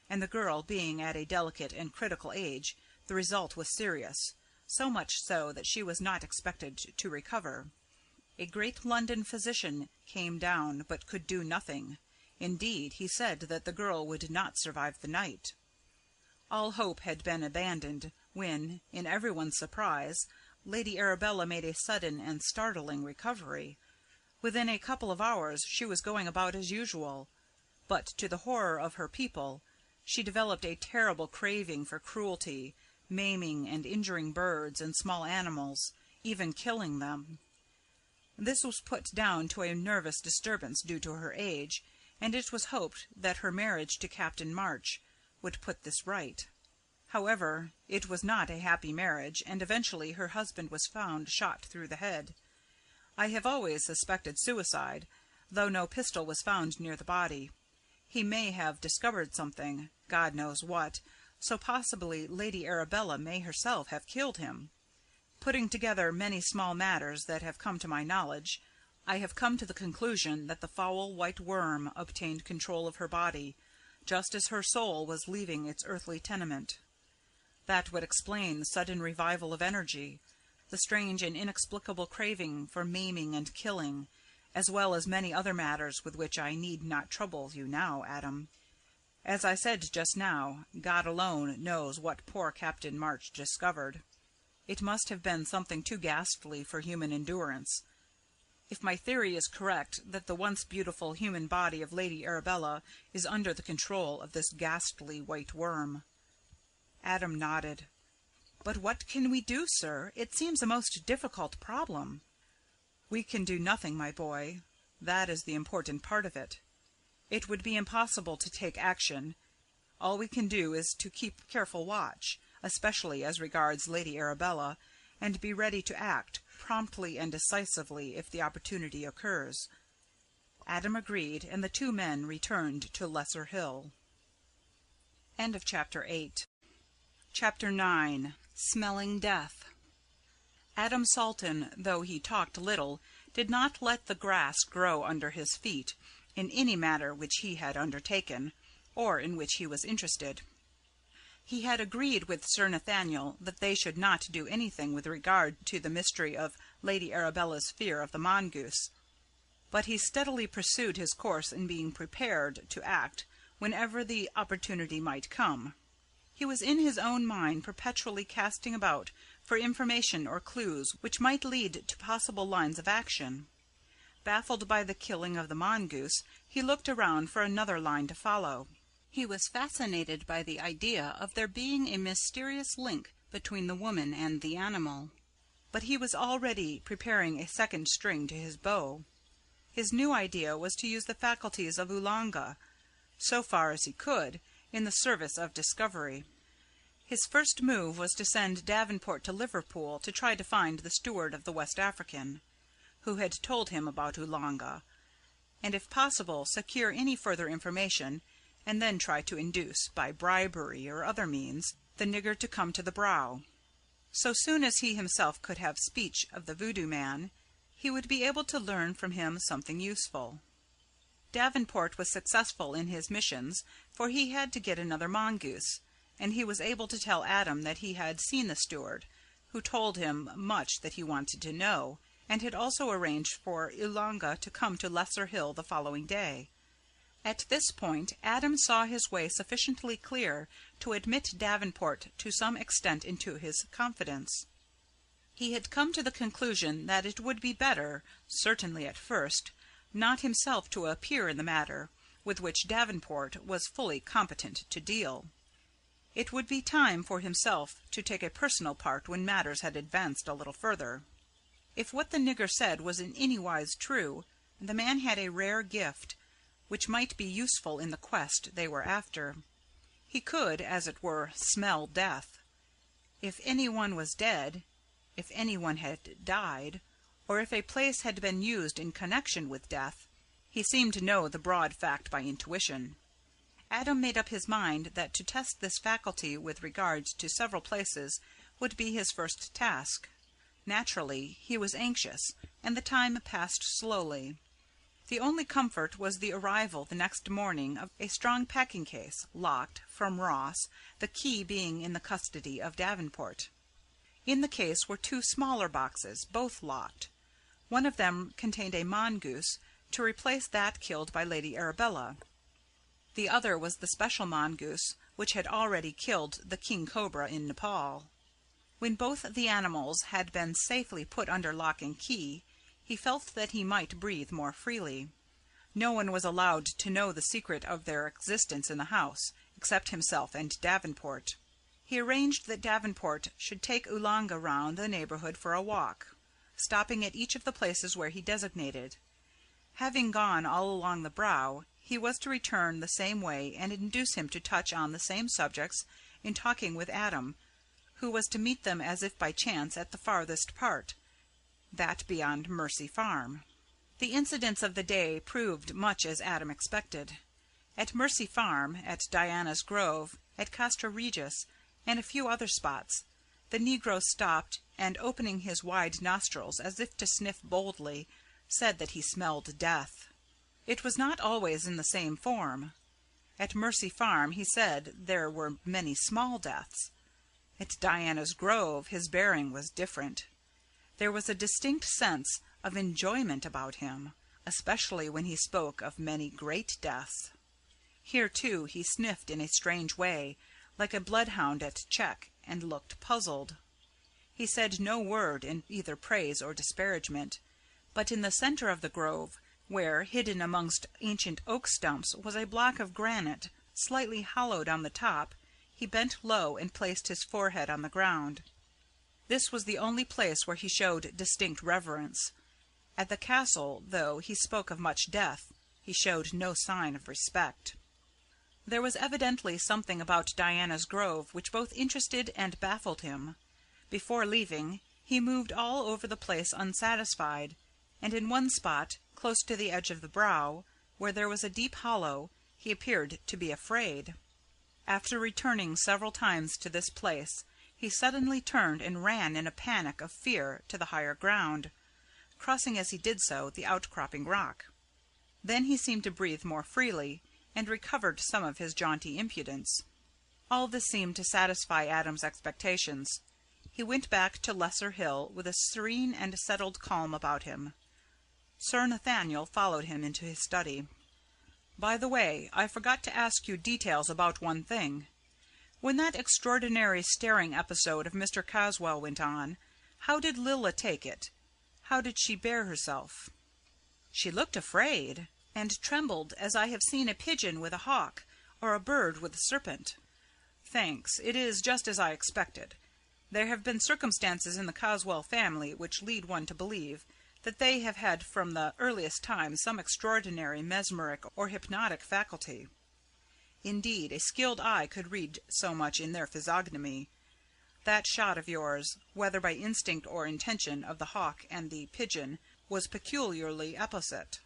and the girl being at a delicate and critical age, the result was serious, so much so that she was not expected to recover. A great London physician came down, but could do nothing. Indeed, he said that the girl would not survive the night. All hope had been abandoned when, in everyone's surprise, Lady Arabella made a sudden and startling recovery. Within a couple of hours she was going about as usual, but to the horror of her people, she developed a terrible craving for cruelty, maiming and injuring birds and small animals, even killing them. This was put down to a nervous disturbance due to her age, and it was hoped that her marriage to Captain March would put this right. However, it was not a happy marriage, and eventually her husband was found shot through the head. I have always suspected suicide, though no pistol was found near the body. He may have discovered something, God knows what, so possibly Lady Arabella may herself have killed him. Putting together many small matters that have come to my knowledge, I have come to the conclusion that the foul white worm obtained control of her body, just as her soul was leaving its earthly tenement. That would explain the sudden revival of energy, the strange and inexplicable craving for maiming and killing, as well as many other matters with which I need not trouble you now, Adam. As I said just now, God alone knows what poor Captain March discovered. It must have been something too ghastly for human endurance. If my theory is correct that the once beautiful human body of Lady Arabella is under the control of this ghastly white worm. Adam nodded. "But what can we do, sir? It seems a most difficult problem." "We can do nothing, my boy. That is the important part of it. It would be impossible to take action. All we can do is to keep careful watch, especially as regards Lady Arabella, and be ready to act promptly and decisively if the opportunity occurs." Adam agreed, and the two men returned to Lesser Hill. End of Chapter 8. Chapter 9. Smelling Death. Adam Salton, though he talked little, did not let the grass grow under his feet in any matter which he had undertaken, or in which he was interested. He had agreed with Sir Nathaniel that they should not do anything with regard to the mystery of Lady Arabella's fear of the mongoose, but he steadily pursued his course in being prepared to act whenever the opportunity might come. He was in his own mind perpetually casting about for information or clues which might lead to possible lines of action. Baffled by the killing of the mongoose, he looked around for another line to follow. He was fascinated by the idea of there being a mysterious link between the woman and the animal, but he was already preparing a second string to his bow. His new idea was to use the faculties of Oolanga, so far as he could, in the service of discovery. His first move was to send Davenport to Liverpool to try to find the steward of the West African, who had told him about Oolanga, and if possible secure any further information, and then try to induce, by bribery or other means, the nigger to come to the Brow. So soon as he himself could have speech of the voodoo man, he would be able to learn from him something useful. Davenport was successful in his missions, for he had to get another mongoose, and he was able to tell Adam that he had seen the steward, who told him much that he wanted to know, and had also arranged for Oolanga to come to Lesser Hill the following day. At this point Adam saw his way sufficiently clear to admit Davenport to some extent into his confidence. He had come to the conclusion that it would be better, certainly at first, not himself to appear in the matter, with which Davenport was fully competent to deal. It would be time for himself to take a personal part when matters had advanced a little further. If what the nigger said was in any wise true, the man had a rare gift, which might be useful in the quest they were after. He could, as it were, smell death. If any one was dead, if any one had died, or if a place had been used in connection with death, he seemed to know the broad fact by intuition. Adam made up his mind that to test this faculty with regard to several places would be his first task. Naturally, he was anxious, and the time passed slowly. The only comfort was the arrival the next morning of a strong packing-case, locked, from Ross, the key being in the custody of Davenport. In the case were two smaller boxes, both locked. One of them contained a mongoose, to replace that killed by Lady Arabella. The other was the special mongoose which had already killed the king cobra in Nepal. When both the animals had been safely put under lock and key, he felt that he might breathe more freely. No one was allowed to know the secret of their existence in the house, except himself and Davenport. He arranged that Davenport should take Oolanga round the neighbourhood for a walk, stopping at each of the places where he designated. Having gone all along the Brow, he was to return the same way and induce him to touch on the same subjects in talking with Adam, who was to meet them as if by chance at the farthest part, that beyond Mercy Farm. The incidents of the day proved much as Adam expected. At Mercy Farm, at Diana's Grove, at Castra Regis, and a few other spots, the negro stopped, and opening his wide nostrils as if to sniff boldly, said that he smelled death. It was not always in the same form. At Mercy Farm he said there were many small deaths. At Diana's Grove his bearing was different. There was a distinct sense of enjoyment about him, especially when he spoke of many great deaths. Here, too, he sniffed in a strange way, like a bloodhound at check, and looked puzzled. He said no word in either praise or disparagement, but in the centre of the grove, where, hidden amongst ancient oak stumps, was a block of granite, slightly hollowed on the top, he bent low and placed his forehead on the ground. This was the only place where he showed distinct reverence. At the castle, though he spoke of much death, he showed no sign of respect. There was evidently something about Diana's Grove which both interested and baffled him. Before leaving, he moved all over the place unsatisfied, and in one spot, close to the edge of the Brow, where there was a deep hollow, he appeared to be afraid. After returning several times to this place, he suddenly turned and ran in a panic of fear to the higher ground, crossing as he did so the outcropping rock. Then he seemed to breathe more freely, and recovered some of his jaunty impudence. All this seemed to satisfy Adam's expectations. He went back to Lesser Hill with a serene and settled calm about him. Sir Nathaniel followed him into his study. "By the way, I forgot to ask you details about one thing. When that extraordinary staring episode of Mr. Caswell went on, how did Lilla take it? How did she bear herself?" "She looked afraid, and trembled as I have seen a pigeon with a hawk, or a bird with a serpent." "Thanks. It is just as I expected. There have been circumstances in the Caswell family which lead one to believe that they have had from the earliest times some extraordinary mesmeric or hypnotic faculty. Indeed, a skilled eye could read so much in their physiognomy. That shot of yours, whether by instinct or intention, of the hawk and the pigeon, was peculiarly apposite.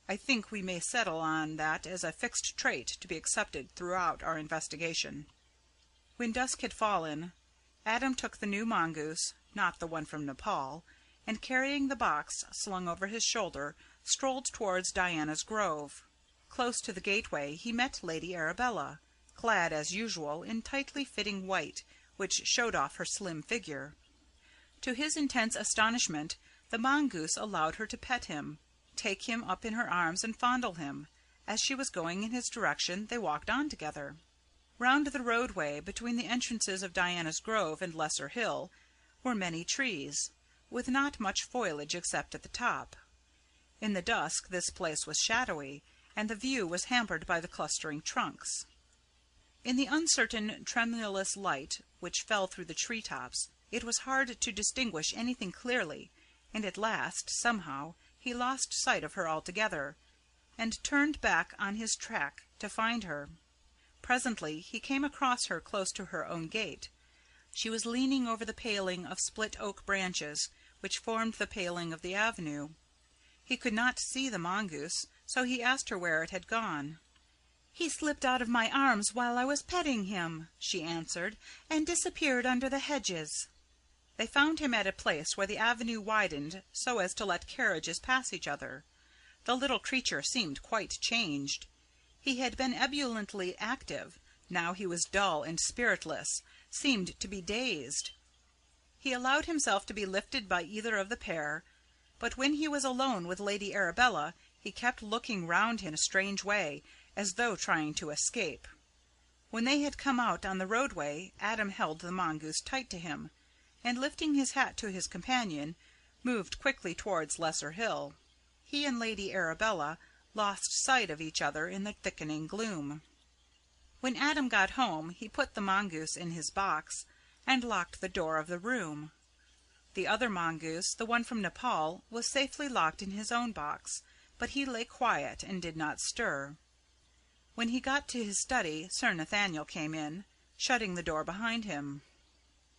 I think we may settle on that as a fixed trait to be accepted throughout our investigation." When dusk had fallen, Adam took the new mongoose, not the one from Nepal, and carrying the box slung over his shoulder, strolled towards Diana's Grove. Close to the gateway he met Lady Arabella, clad as usual in tightly fitting white, which showed off her slim figure. To his intense astonishment, the mongoose allowed her to pet him, take him up in her arms and fondle him. As she was going in his direction, they walked on together. Round the roadway, between the entrances of Diana's Grove and Lesser Hill, were many trees, with not much foliage except at the top. In the dusk this place was shadowy, and the view was hampered by the clustering trunks. In the uncertain, tremulous light which fell through the tree-tops, it was hard to distinguish anything clearly, and at last, somehow, he lost sight of her altogether, and turned back on his track to find her. Presently he came across her close to her own gate. She was leaning over the paling of split oak branches which formed the paling of the avenue. He could not see the mongoose, so he asked her where it had gone. "He slipped out of my arms while I was petting him," she answered, "and disappeared under the hedges." They found him at a place where the avenue widened so as to let carriages pass each other. The little creature seemed quite changed. He had been ebulliently active. Now he was dull and spiritless, seemed to be dazed. He allowed himself to be lifted by either of the pair, but when he was alone with Lady Arabella he kept looking round in a strange way, as though trying to escape. When they had come out on the roadway, Adam held the mongoose tight to him, and lifting his hat to his companion, moved quickly towards Lesser Hill. He and Lady Arabella lost sight of each other in the thickening gloom. When Adam got home, he put the mongoose in his box, and locked the door of the room. The other mongoose, the one from Nepal, was safely locked in his own box, but he lay quiet and did not stir. When he got to his study, Sir Nathaniel came in, shutting the door behind him.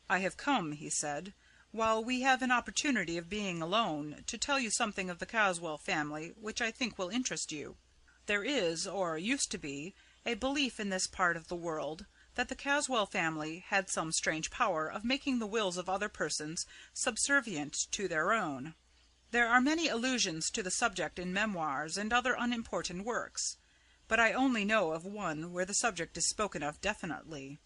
"I have come," he said, "while we have an opportunity of being alone, to tell you something of the Caswell family which I think will interest you. There is, or used to be, a belief in this part of the world that the Caswell family had some strange power of making the wills of other persons subservient to their own. There are many allusions to the subject in memoirs and other unimportant works, but I only know of one where the subject is spoken of definitely.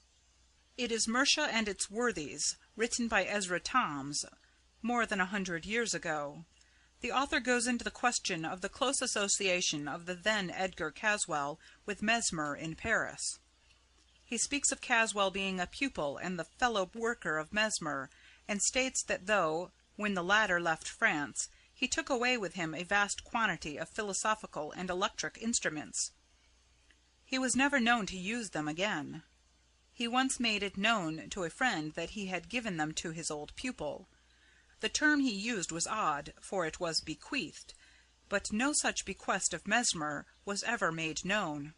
It is Mercia and its Worthies, written by Ezra Toms more than 100 years ago. The author goes into the question of the close association of the then Edgar Caswell with Mesmer in Paris. He speaks of Caswell being a pupil and the fellow worker of Mesmer, and states that though, when the latter left France, he took away with him a vast quantity of philosophical and electric instruments, he was never known to use them again. He once made it known to a friend that he had given them to his old pupil. The term he used was odd, for it was bequeathed, but no such bequest of Mesmer was ever made known.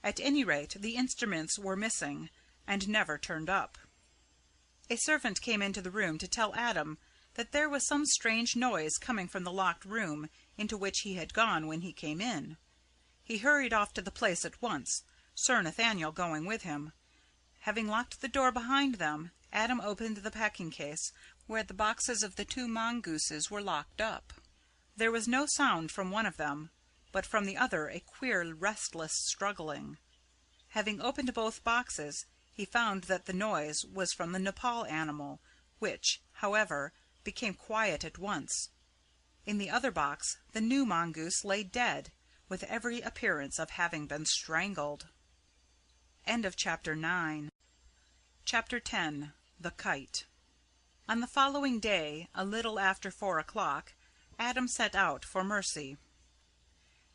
At any rate, the instruments were missing, and never turned up. A servant came into the room to tell Adam that there was some strange noise coming from the locked room into which he had gone when he came in. He hurried off to the place at once, Sir Nathaniel going with him. Having locked the door behind them, Adam opened the packing-case where the boxes of the 2 mongooses were locked up. There was no sound from one of them, but from the other a queer, restless struggling. Having opened both boxes, he found that the noise was from the Nepal animal, which, however, became quiet at once. In the other box the new mongoose lay dead, with every appearance of having been strangled. End of Chapter 9. Chapter 10. The Kite. On the following day, a little after 4 o'clock, Adam set out for Mercy.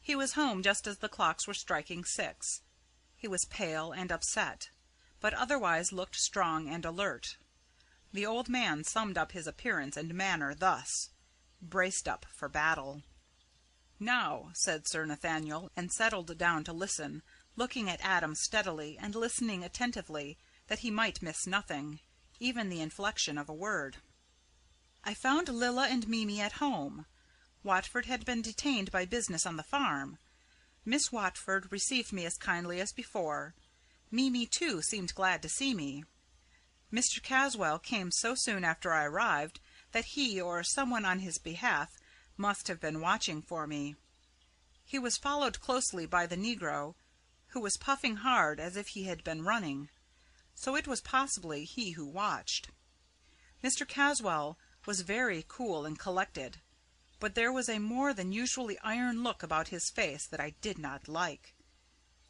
He was home just as the clocks were striking 6. He was pale and upset, but otherwise looked strong and alert. The old man summed up his appearance and manner thus: braced up for battle. "Now," said Sir Nathaniel, and settled down to listen, looking at Adam steadily and listening attentively that he might miss nothing, even the inflection of a word. "I found Lilla and Mimi at home. Watford had been detained by business on the farm. Miss Watford received me as kindly as before. Mimi, too, seemed glad to see me. Mr. Caswell came so soon after I arrived that he or someone on his behalf must have been watching for me. He was followed closely by the negro, who was puffing hard as if he had been running, so it was possibly he who watched. Mr. Caswell was very cool and collected, but there was a more than usually iron look about his face that I did not like.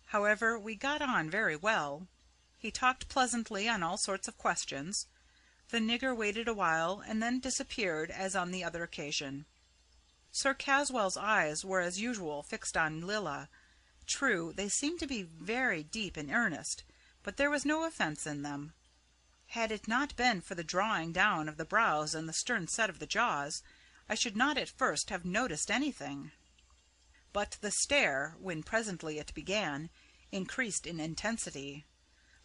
However, we got on very well. He talked pleasantly on all sorts of questions. The nigger waited a while and then disappeared as on the other occasion. Sir Caswell's eyes were as usual fixed on Lilla. True, they seemed to be very deep and earnest, but there was no offence in them. Had it not been for the drawing down of the brows and the stern set of the jaws, I should not at first have noticed anything. But the stare, when presently it began, increased in intensity.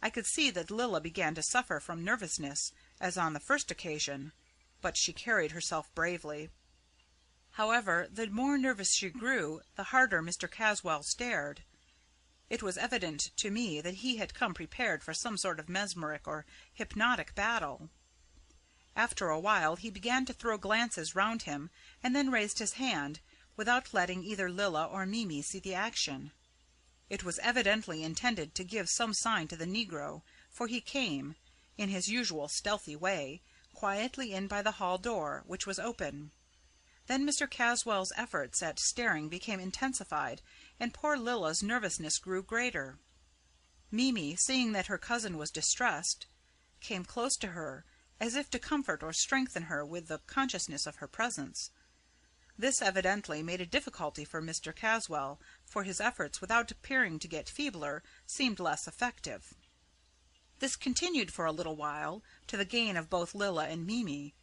I could see that Lilla began to suffer from nervousness, as on the first occasion, but she carried herself bravely. However, the more nervous she grew, the harder Mr. Caswell stared. It was evident to me that he had come prepared for some sort of mesmeric or hypnotic battle. After a while he began to throw glances round him, and then raised his hand, without letting either Lilla or Mimi see the action. It was evidently intended to give some sign to the negro, for he came, in his usual stealthy way, quietly in by the hall door, which was open. Then Mr. Caswell's efforts at staring became intensified, and poor Lilla's nervousness grew greater. Mimi, seeing that her cousin was distressed, came close to her, as if to comfort or strengthen her with the consciousness of her presence. This evidently made a difficulty for Mr. Caswell, for his efforts, without appearing to get feebler, seemed less effective. This continued for a little while, to the gain of both Lilla and Mimi.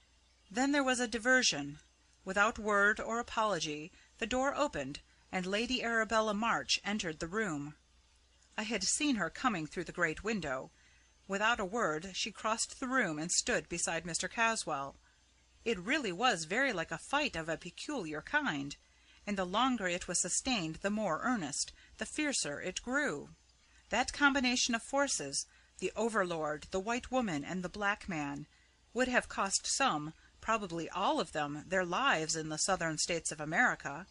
Then there was a diversion. Without word or apology, the door opened, and Lady Arabella March entered the room. I had seen her coming through the great window. Without a word, she crossed the room and stood beside Mr. Caswell. It really was very like a fight of a peculiar kind, and the longer it was sustained the more earnest, the fiercer it grew. That combination of forces, the overlord, the white woman, and the black man, would have cost some, probably all of them, their lives in the southern states of America.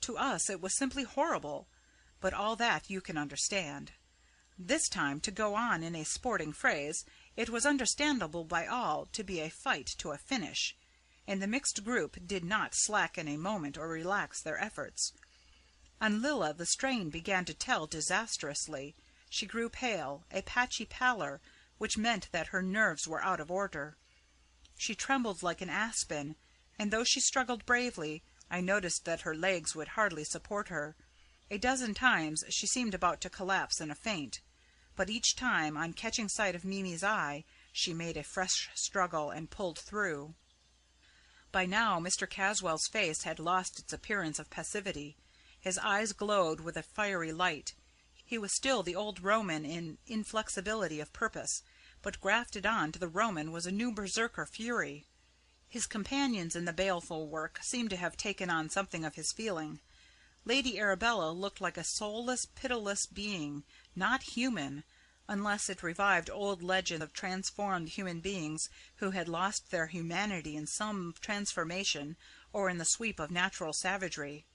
To us it was simply horrible, but all that you can understand. This time, to go on in a sporting phrase, it was understandable by all to be a fight to a finish, and the mixed group did not slacken a moment or relax their efforts. On Lilla the strain began to tell disastrously. She grew pale, a patchy pallor, which meant that her nerves were out of order. She trembled like an aspen, and though she struggled bravely, I noticed that her legs would hardly support her. A dozen times she seemed about to collapse in a faint, but each time, on catching sight of Mimi's eye, she made a fresh struggle and pulled through. By now Mr. Caswell's face had lost its appearance of passivity. His eyes glowed with a fiery light. He was still the old Roman in inflexibility of purpose, but grafted on to the Roman was a new berserker fury. His companions in the baleful work seemed to have taken on something of his feeling. Lady Arabella looked like a soulless, pitiless being, not human, unless it revived old legend of transformed human beings who had lost their humanity in some transformation or in the sweep of natural savagery.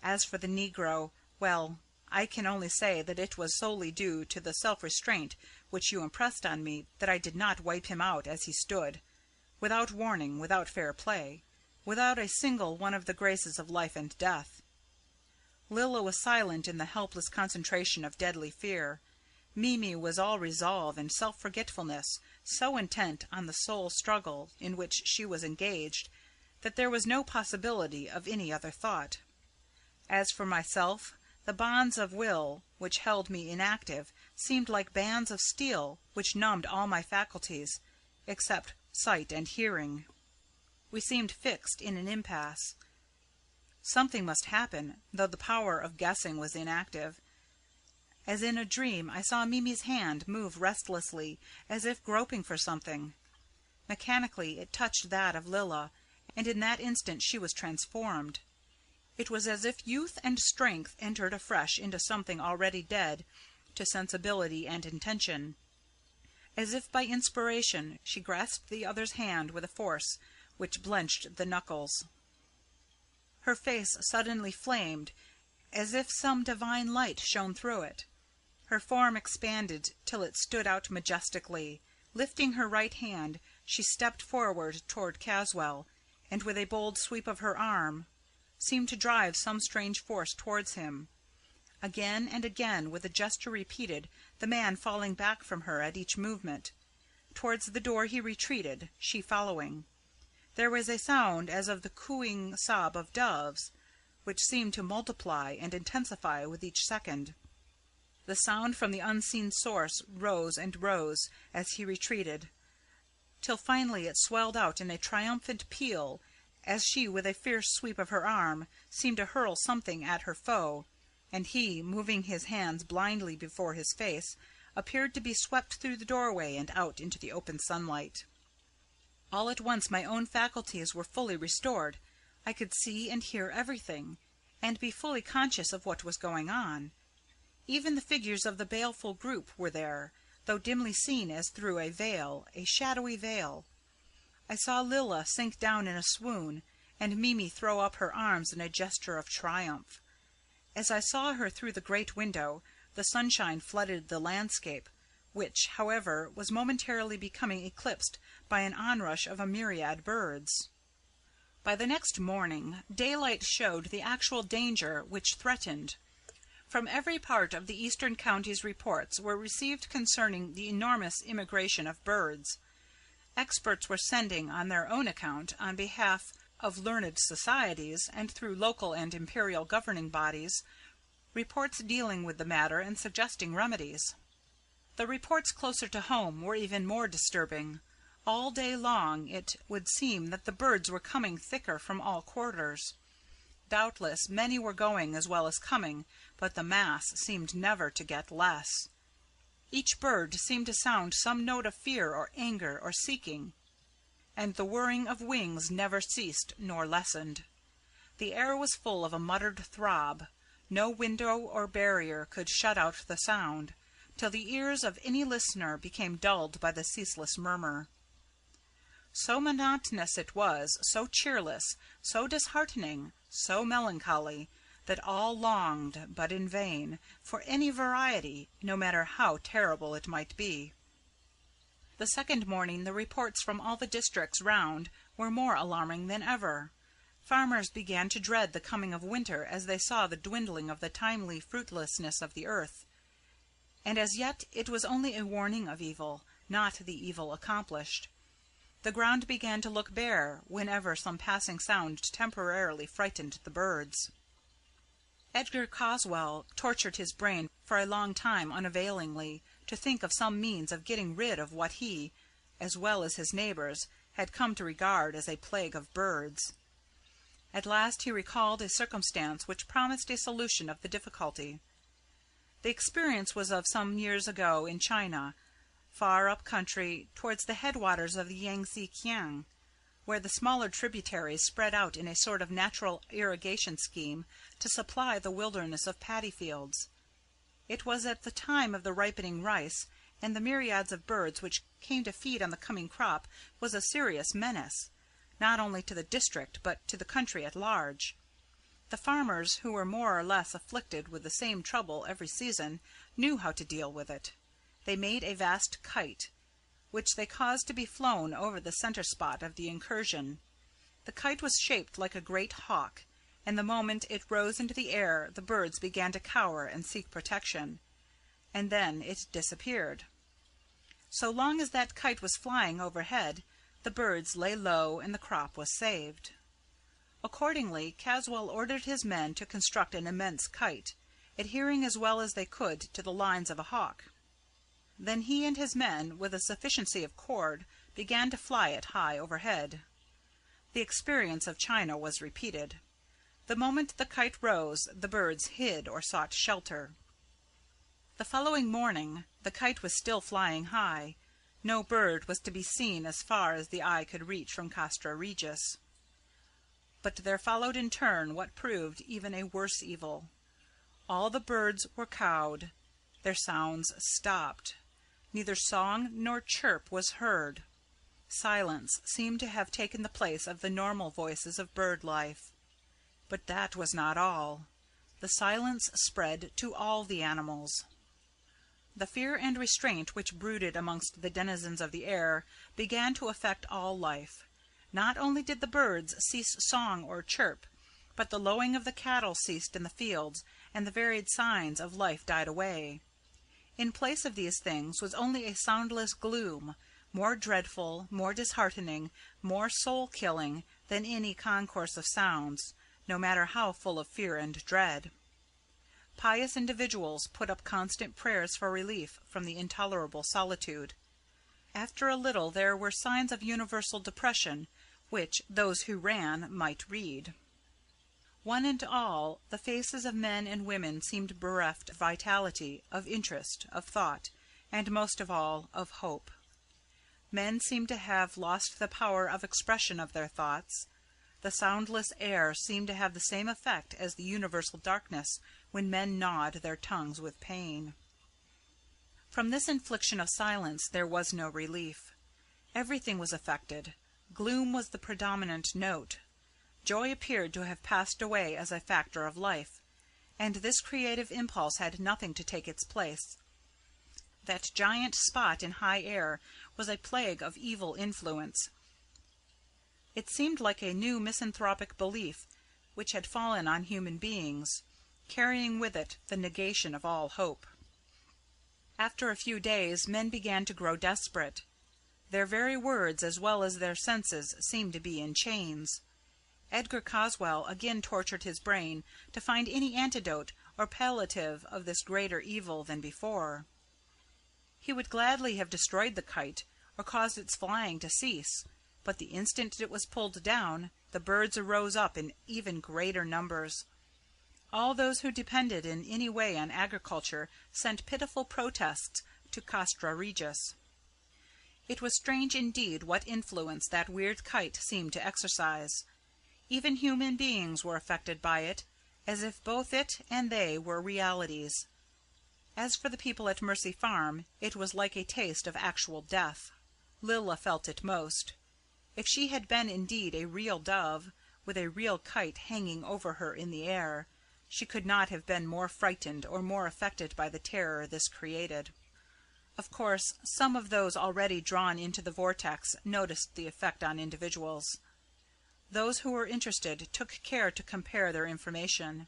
As for the negro, well, I can only say that it was solely due to the self-restraint which you impressed on me that I did not wipe him out as he stood, without warning, without fair play, without a single one of the graces of life and death. Lilla was silent in the helpless concentration of deadly fear. Mimi was all resolve and self-forgetfulness, so intent on the soul struggle in which she was engaged that there was no possibility of any other thought. As for myself, the bonds of will which held me inactive seemed like bands of steel which numbed all my faculties, except sight and hearing. We seemed fixed in an impasse. Something must happen, though the power of guessing was inactive. As in a dream, I saw Mimi's hand move restlessly, as if groping for something. Mechanically it touched that of Lilla, and in that instant she was transformed. It was as if youth and strength entered afresh into something already dead to sensibility and intention. As if by inspiration, she grasped the other's hand with a force which blenched the knuckles. Her face suddenly flamed, as if some divine light shone through it. Her form expanded till it stood out majestically. Lifting her right hand, she stepped forward toward Caswell, and with a bold sweep of her arm, seemed to drive some strange force towards him. Again and again, with the gesture repeated, the man falling back from her at each movement. Towards the door he retreated, she following. There was a sound as of the cooing sob of doves, which seemed to multiply and intensify with each second. The sound from the unseen source rose and rose as he retreated, till finally it swelled out in a triumphant peal, as she, with a fierce sweep of her arm, seemed to hurl something at her foe, and he, moving his hands blindly before his face, appeared to be swept through the doorway and out into the open sunlight. All at once my own faculties were fully restored. I could see and hear everything, and be fully conscious of what was going on. Even the figures of the baleful group were there, though dimly seen as through a veil, a shadowy veil. I saw Lilla sink down in a swoon, and Mimi throw up her arms in a gesture of triumph. As I saw her through the great window, the sunshine flooded the landscape, which, however, was momentarily becoming eclipsed by an onrush of a myriad birds. By the next morning, daylight showed the actual danger which threatened. From every part of the eastern counties reports were received concerning the enormous immigration of birds. Experts were sending, on their own account, on behalf of learned societies, and through local and imperial governing bodies, reports dealing with the matter and suggesting remedies. The reports closer to home were even more disturbing. All day long it would seem that the birds were coming thicker from all quarters. Doubtless many were going as well as coming, but the mass seemed never to get less. Each bird seemed to sound some note of fear or anger or seeking, and the whirring of wings never ceased nor lessened. The air was full of a muttered throb. No window or barrier could shut out the sound, till the ears of any listener became dulled by the ceaseless murmur. So monotonous it was, so cheerless, so disheartening, so melancholy, that all longed, but in vain, for any variety, no matter how terrible it might be. The second morning the reports from all the districts round were more alarming than ever. Farmers began to dread the coming of winter as they saw the dwindling of the timely fruitlessness of the earth. And as yet it was only a warning of evil, not the evil accomplished. The ground began to look bare whenever some passing sound temporarily frightened the birds. Edgar Caswell tortured his brain for a long time unavailingly to think of some means of getting rid of what he, as well as his neighbors, had come to regard as a plague of birds. At last he recalled a circumstance which promised a solution of the difficulty. The experience was of some years ago in China, far up country towards the headwaters of the Yangtze Kiang, where the smaller tributaries spread out in a sort of natural irrigation scheme to supply the wilderness of paddy fields. It was at the time of the ripening rice, and the myriads of birds which came to feed on the coming crop was a serious menace, not only to the district but to the country at large. The farmers, who were more or less afflicted with the same trouble every season, knew how to deal with it. They made a vast kite, which they caused to be flown over the center spot of the incursion. The kite was shaped like a great hawk, and the moment it rose into the air the birds began to cower and seek protection, and then it disappeared. So long as that kite was flying overhead, the birds lay low and the crop was saved. Accordingly, Caswell ordered his men to construct an immense kite, adhering as well as they could to the lines of a hawk. Then he and his men, with a sufficiency of cord, began to fly it high overhead. The experience of China was repeated. The moment the kite rose, the birds hid or sought shelter. The following morning the kite was still flying high. No bird was to be seen as far as the eye could reach from Castra Regis. But there followed in turn what proved even a worse evil. All the birds were cowed. Their sounds stopped. Neither song nor chirp was heard. Silence seemed to have taken the place of the normal voices of bird life. But that was not all. The silence spread to all the animals. The fear and restraint which brooded amongst the denizens of the air began to affect all life. Not only did the birds cease song or chirp, but the lowing of the cattle ceased in the fields, and the varied signs of life died away. In place of these things was only a soundless gloom, more dreadful, more disheartening, more soul-killing than any concourse of sounds, no matter how full of fear and dread. Pious individuals put up constant prayers for relief from the intolerable solitude. After a little there were signs of universal depression, which those who ran might read. One and all, the faces of men and women seemed bereft of vitality, of interest, of thought, and most of all, of hope. Men seemed to have lost the power of expression of their thoughts. The soundless air seemed to have the same effect as the universal darkness when men gnawed their tongues with pain. From this infliction of silence there was no relief. Everything was affected. Gloom was the predominant note. Joy appeared to have passed away as a factor of life, and this creative impulse had nothing to take its place. That giant spot in high air was a plague of evil influence. It seemed like a new misanthropic belief which had fallen on human beings, carrying with it the negation of all hope. After a few days men began to grow desperate. Their very words as well as their senses seemed to be in chains. Edgar Caswell again tortured his brain to find any antidote or palliative of this greater evil than before. He would gladly have destroyed the kite, or caused its flying to cease, but the instant it was pulled down, the birds arose up in even greater numbers. All those who depended in any way on agriculture sent pitiful protests to Castra Regis. It was strange indeed what influence that weird kite seemed to exercise. Even human beings were affected by it, as if both it and they were realities. As for the people at Mercy Farm, it was like a taste of actual death. Lilla felt it most. If she had been indeed a real dove, with a real kite hanging over her in the air, she could not have been more frightened or more affected by the terror this created. Of course, some of those already drawn into the vortex noticed the effect on individuals. Those who were interested took care to compare their information.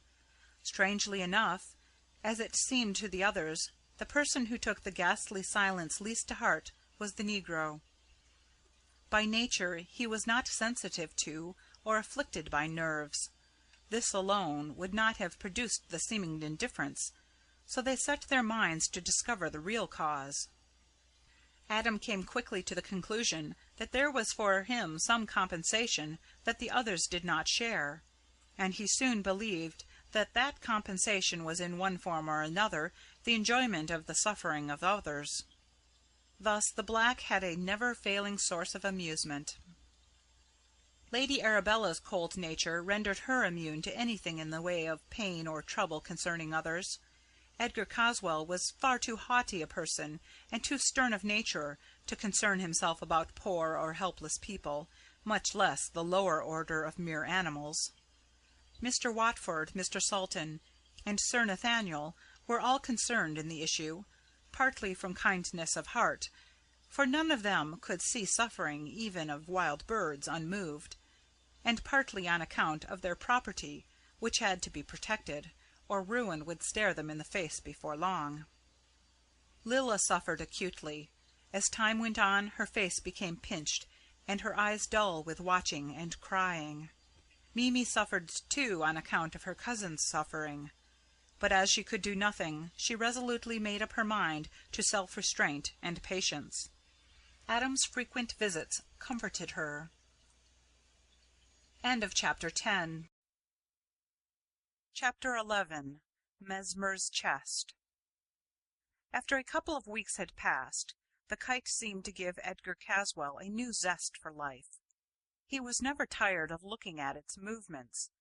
Strangely enough, as it seemed to the others, the person who took the ghastly silence least to heart was the Negro. By nature he was not sensitive to or afflicted by nerves. This alone would not have produced the seeming indifference, so they set their minds to discover the real cause. Adam came quickly to the conclusion that there was for him some compensation that the others did not share, and he soon believed that that compensation was in one form or another the enjoyment of the suffering of others. Thus the black had a never-failing source of amusement. Lady Arabella's cold nature rendered her immune to anything in the way of pain or trouble concerning others. Edgar Caswell was far too haughty a person and too stern of nature to concern himself about poor or helpless people, much less the lower order of mere animals. Mr. Watford, Mr. Salton, and Sir Nathaniel were all concerned in the issue, partly from kindness of heart, for none of them could see suffering even of wild birds unmoved, and partly on account of their property, which had to be protected, or ruin would stare them in the face before long. Lilla suffered acutely. As time went on, her face became pinched, and her eyes dull with watching and crying. Mimi suffered too on account of her cousin's suffering, but as she could do nothing, she resolutely made up her mind to self-restraint and patience. Adam's frequent visits comforted her. Chapter 11. Mesmer's Chest. After a couple of weeks had passed, the kite seemed to give Edgar Caswall a new zest for life. He was never tired of looking at its movements.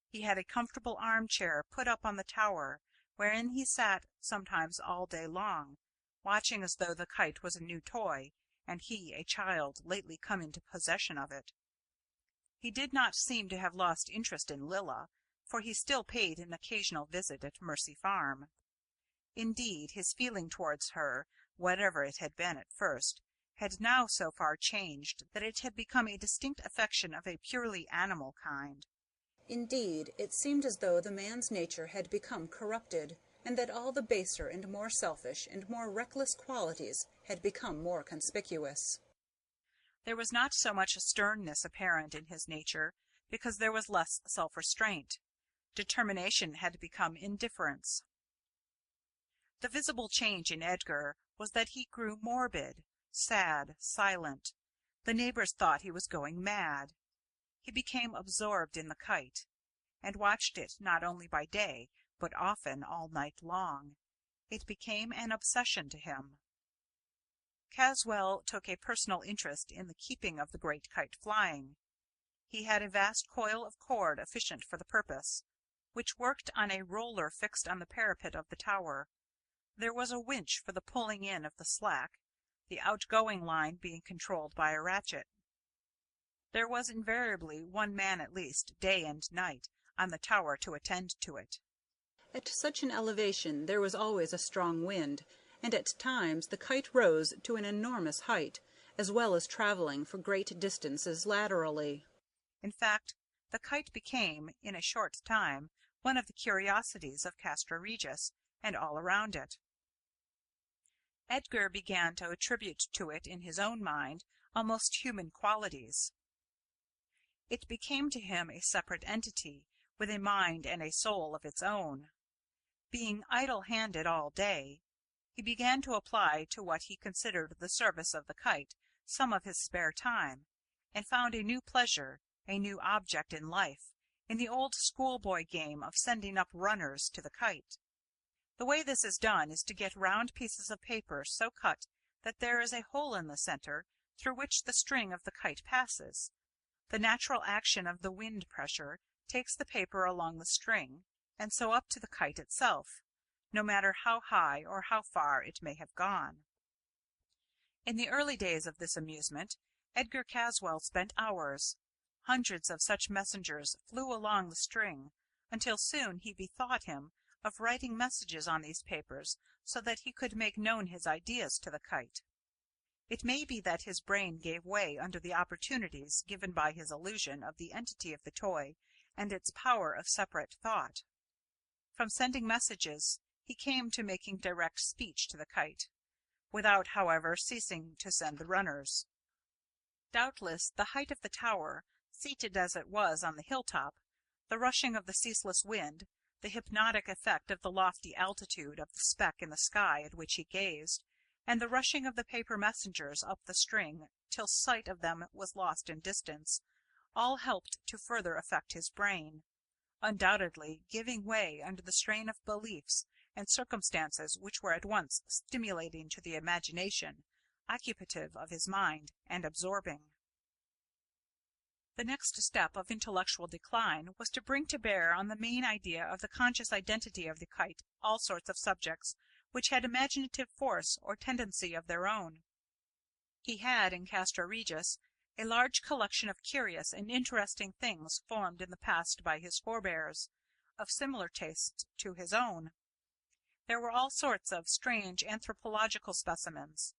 He had a comfortable armchair put up on the tower, wherein he sat sometimes all day long, watching as though the kite was a new toy, and he a child lately come into possession of it. He did not seem to have lost interest in Lilla, for he still paid an occasional visit at Mercy Farm. Indeed, his feeling towards her, whatever it had been at first, had now so far changed that it had become a distinct affection of a purely animal kind. Indeed, it seemed as though the man's nature had become corrupted, and that all the baser and more selfish and more reckless qualities had become more conspicuous. There was not so much sternness apparent in his nature, because there was less self-restraint. Determination had become indifference. The visible change in Edgar was that he grew morbid, sad, silent. The neighbors thought he was going mad. He became absorbed in the kite, and watched it not only by day, but often all night long. It became an obsession to him. Caswall took a personal interest in the keeping of the great kite flying. He had a vast coil of cord efficient for the purpose, which worked on a roller fixed on the parapet of the tower. There was a winch for the pulling in of the slack, the outgoing line being controlled by a ratchet. There was invariably one man at least, day and night, on the tower to attend to it. At such an elevation there was always a strong wind, and at times the kite rose to an enormous height, as well as travelling for great distances laterally. In fact, the kite became, in a short time, one of the curiosities of Castra Regis and all around it. Edgar began to attribute to it in his own mind almost human qualities. It became to him a separate entity, with a mind and a soul of its own. Being idle-handed all day, he began to apply to what he considered the service of the kite some of his spare time, and found a new pleasure, a new object in life, in the old schoolboy game of sending up runners to the kite. The way this is done is to get round pieces of paper so cut that there is a hole in the center through which the string of the kite passes. The natural action of the wind pressure takes the paper along the string, and so up to the kite itself, no matter how high or how far it may have gone. In the early days of this amusement, Edgar Caswall spent hours. Hundreds of such messengers flew along the string, until soon he bethought him of writing messages on these papers so that he could make known his ideas to the kite. It may be that his brain gave way under the opportunities given by his illusion of the entity of the toy and its power of separate thought. From sending messages he came to making direct speech to the kite, without, however, ceasing to send the runners. Doubtless the height of the tower, seated as it was on the hilltop, the rushing of the ceaseless wind, the hypnotic effect of the lofty altitude of the speck in the sky at which he gazed, and the rushing of the paper messengers up the string till sight of them was lost in distance, all helped to further affect his brain, undoubtedly giving way under the strain of beliefs and circumstances which were at once stimulating to the imagination, occupative of his mind, and absorbing. The next step of intellectual decline was to bring to bear on the main idea of the conscious identity of the kite all sorts of subjects which had imaginative force or tendency of their own. He had, in Castra Regis, a large collection of curious and interesting things formed in the past by his forebears, of similar taste to his own. There were all sorts of strange anthropological specimens,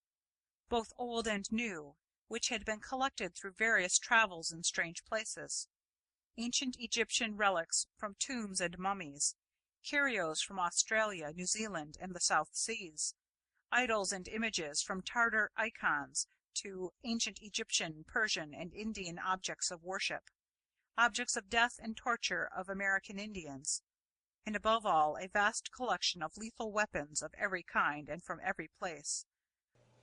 both old and new, which had been collected through various travels in strange places, ancient Egyptian relics from tombs and mummies, curios from Australia, New Zealand, and the South Seas, idols and images from Tartar icons to ancient Egyptian, Persian, and Indian objects of worship, objects of death and torture of American Indians, and above all a vast collection of lethal weapons of every kind and from every place.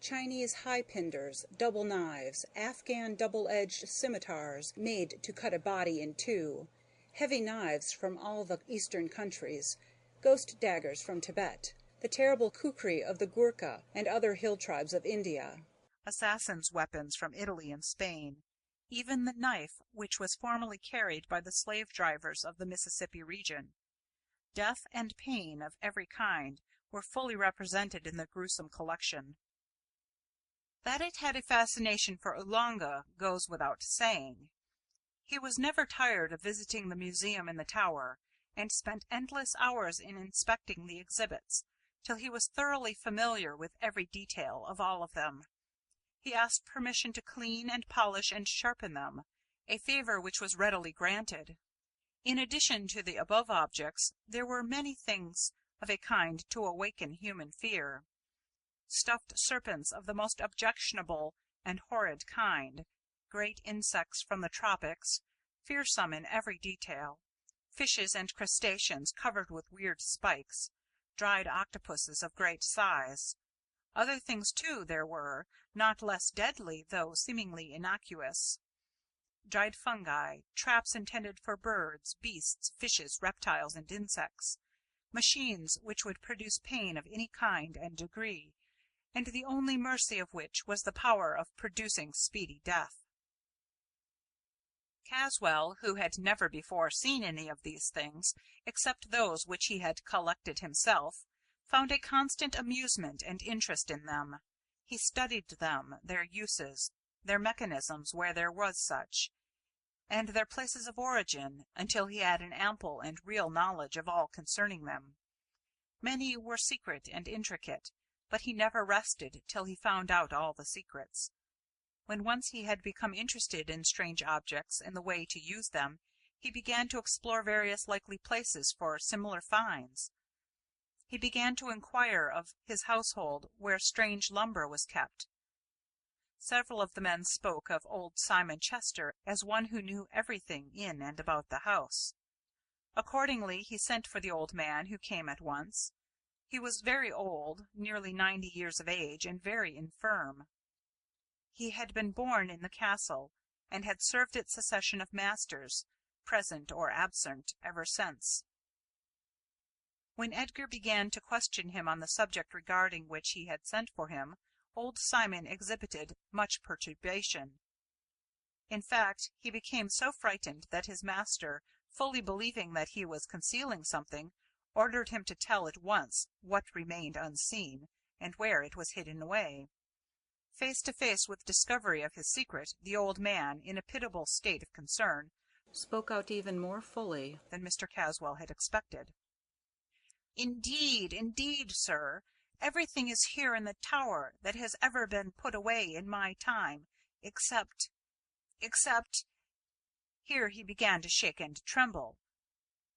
Chinese high-pinders, double knives, Afghan double-edged scimitars made to cut a body in two, heavy knives from all the eastern countries, ghost daggers from Tibet, the terrible kukri of the Gurkha and other hill tribes of India, Assassins' weapons from Italy and Spain, even the knife which was formerly carried by the slave drivers of the Mississippi region. Death and pain of every kind were fully represented in the gruesome collection. That it had a fascination for Oolanga goes without saying. He was never tired of visiting the museum in the tower, and spent endless hours in inspecting the exhibits, till he was thoroughly familiar with every detail of all of them. He asked permission to clean and polish and sharpen them, a favour which was readily granted. In addition to the above objects, there were many things of a kind to awaken human fear. Stuffed serpents of the most objectionable and horrid kind, great insects from the tropics, fearsome in every detail, fishes and crustaceans covered with weird spikes, dried octopuses of great size. Other things, too, there were, not less deadly, though seemingly innocuous. Dried fungi, traps intended for birds, beasts, fishes, reptiles, and insects, machines which would produce pain of any kind and degree, and the only mercy of which was the power of producing speedy death. Caswell, who had never before seen any of these things, except those which he had collected himself, found a constant amusement and interest in them. He studied them, their uses, their mechanisms where there was such, and their places of origin, until he had an ample and real knowledge of all concerning them. Many were secret and intricate, but he never rested till he found out all the secrets. When once he had become interested in strange objects and the way to use them, he began to explore various likely places for similar finds. He began to inquire of his household where strange lumber was kept. Several of the men spoke of old Simon Chester as one who knew everything in and about the house. Accordingly, he sent for the old man, who came at once. He was very old, nearly 90 years of age, and very infirm. He had been born in the castle, and had served its succession of masters, present or absent, ever since. When Edgar began to question him on the subject regarding which he had sent for him, old Simon exhibited much perturbation. In fact, he became so frightened that his master, fully believing that he was concealing something, ordered him to tell at once what remained unseen, and where it was hidden away. Face to face with discovery of his secret, the old man, in a pitiable state of concern, spoke out even more fully than Mr. Caswell had expected. Indeed, sir, everything is here in the tower that has ever been put away in my time, except, here he began to shake and tremble,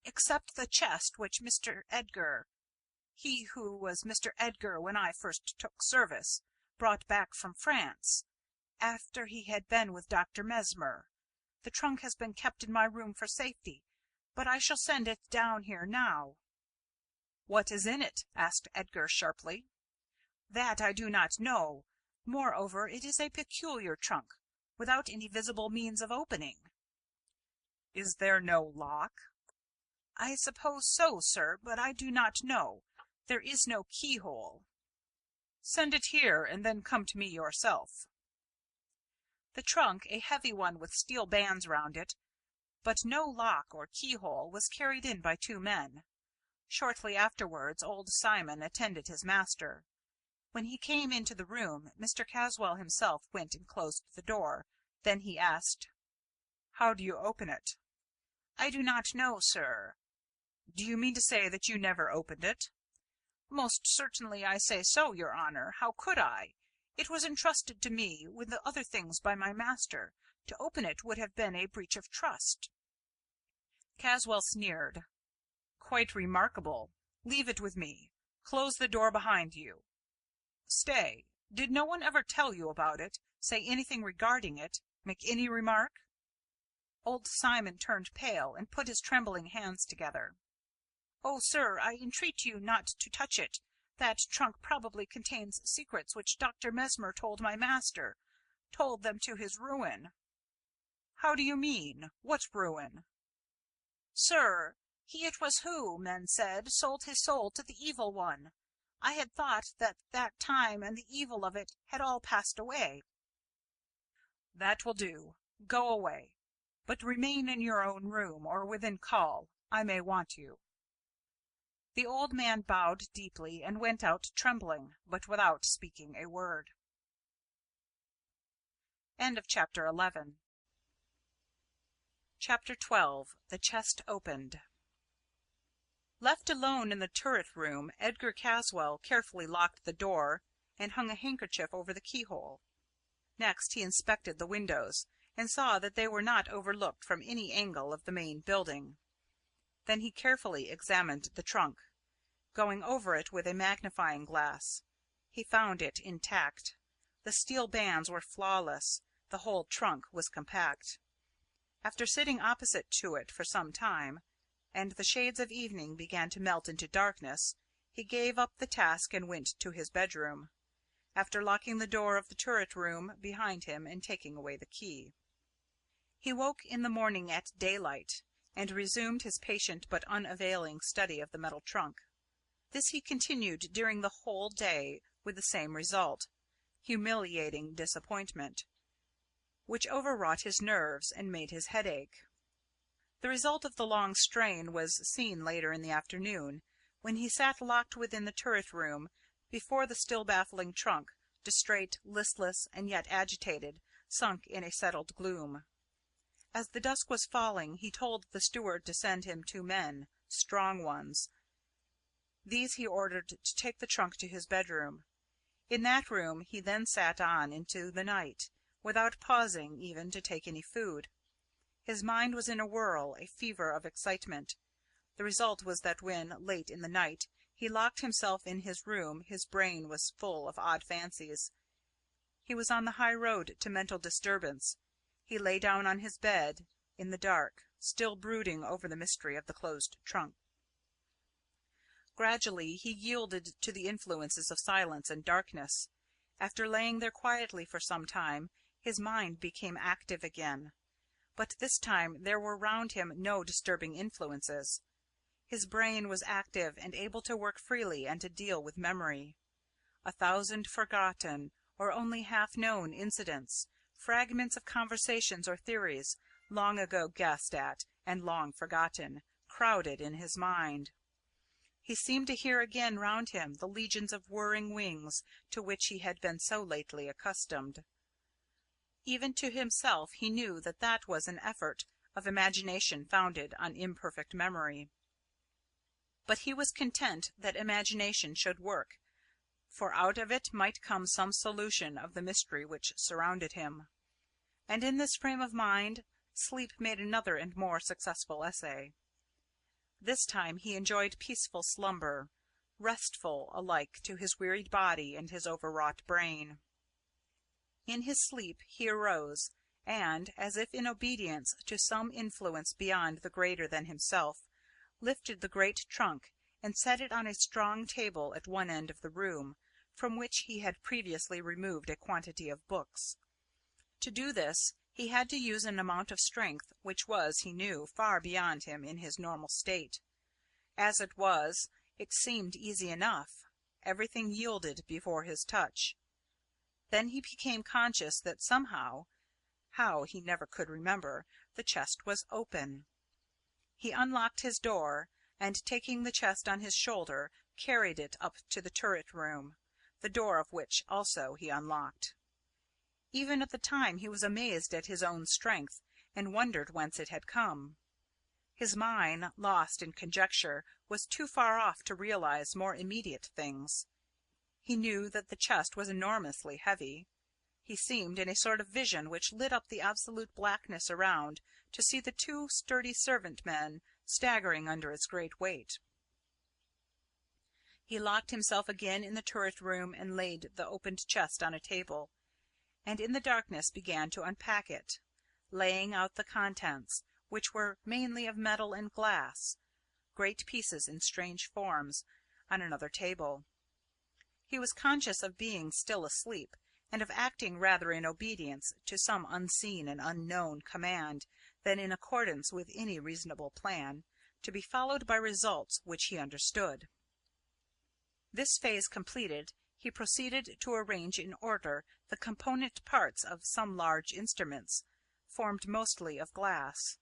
except the chest which Mr. Edgar, he who was Mr. Edgar when I first took service, brought back from France, after he had been with Dr. Mesmer. The trunk has been kept in my room for safety, but I shall send it down here now." "What is in it?" asked Edgar sharply. "That I do not know. Moreover, it is a peculiar trunk, without any visible means of opening." "Is there no lock?" "I suppose so, sir, but I do not know. There is no keyhole." "Send it here, and then come to me yourself." The trunk, a heavy one with steel bands round it, but no lock or keyhole, was carried in by two men. Shortly afterwards old Simon attended his master. When he came into the room, Mr. Caswell himself went and closed the door. Then he asked, "How do you open it?" "I do not know, sir." "Do you mean to say that you never opened it?" "Most certainly I say so, your honour. How could I? It was entrusted to me with the other things by my master. To open it would have been a breach of trust." Caswell sneered. "Quite remarkable. Leave it with me. Close the door behind you. Stay. Did no one ever tell you about it, say anything regarding it, make any remark?" Old Simon turned pale, and put his trembling hands together. "Oh, sir, I entreat you not to touch it. That trunk probably contains secrets which Dr. Mesmer told my master, told them to his ruin." "How do you mean? What ruin?" "Sir, he it was who, men said, sold his soul to the Evil One. I had thought that that time and the evil of it had all passed away." "That will do. Go away. But remain in your own room, or within call. I may want you." The old man bowed deeply and went out trembling, but without speaking a word. Chapter 12. The Chest Opened. Left alone in the turret room, Edgar Caswall carefully locked the door and hung a handkerchief over the keyhole. Next he inspected the windows, and saw that they were not overlooked from any angle of the main building. Then he carefully examined the trunk. Going over it with a magnifying glass, he found it intact. The steel bands were flawless. The whole trunk was compact. After sitting opposite to it for some time, and the shades of evening began to melt into darkness, he gave up the task and went to his bedroom, after locking the door of the turret room behind him and taking away the key. He woke in the morning at daylight, and resumed his patient but unavailing study of the metal trunk. This he continued during the whole day with the same result, humiliating disappointment, which overwrought his nerves and made his head ache. The result of the long strain was seen later in the afternoon, when he sat locked within the turret room before the still baffling trunk, distrait, listless, and yet agitated, sunk in a settled gloom. As the dusk was falling, he told the steward to send him 2 men, strong ones. These he ordered to take the trunk to his bedroom. In that room he then sat on into the night, without pausing even to take any food. His mind was in a whirl, a fever of excitement. The result was that when, late in the night, he locked himself in his room, his brain was full of odd fancies. He was on the high road to mental disturbance. He lay down on his bed, in the dark, still brooding over the mystery of the closed trunk. Gradually he yielded to the influences of silence and darkness. After laying there quietly for some time, his mind became active again. But this time there were round him no disturbing influences. His brain was active and able to work freely and to deal with memory. 1,000 forgotten, or only half-known incidents, fragments of conversations or theories, long ago guessed at and long forgotten, crowded in his mind. He seemed to hear again round him the legions of whirring wings to which he had been so lately accustomed. Even to himself he knew that that was an effort of imagination founded on imperfect memory. But he was content that imagination should work, for out of it might come some solution of the mystery which surrounded him. And in this frame of mind, sleep made another and more successful essay. This time he enjoyed peaceful slumber, restful alike to his wearied body and his overwrought brain. In his sleep he arose, and, as if in obedience to some influence beyond the greater than himself, lifted the great trunk and set it on a strong table at one end of the room, from which he had previously removed a quantity of books. To do this he had to use an amount of strength which was, he knew, far beyond him in his normal state. As it was, it seemed easy enough. Everything yielded before his touch. Then he became conscious that somehow, how he never could remember, the chest was open. He unlocked his door, and taking the chest on his shoulder, carried it up to the turret room, the door of which also he unlocked. Even at the time he was amazed at his own strength, and wondered whence it had come. His mind, lost in conjecture, was too far off to realize more immediate things. He knew that the chest was enormously heavy. He seemed, in a sort of vision which lit up the absolute blackness around, to see the 2 sturdy servant men staggering under its great weight. He locked himself again in the turret room and laid the opened chest on a table, and in the darkness began to unpack it, laying out the contents, which were mainly of metal and glass, great pieces in strange forms, on another table. He was conscious of being still asleep, and of acting rather in obedience to some unseen and unknown command than in accordance with any reasonable plan, to be followed by results which he understood. This phase completed, he proceeded to arrange in order the component parts of some large instruments, formed mostly of glass.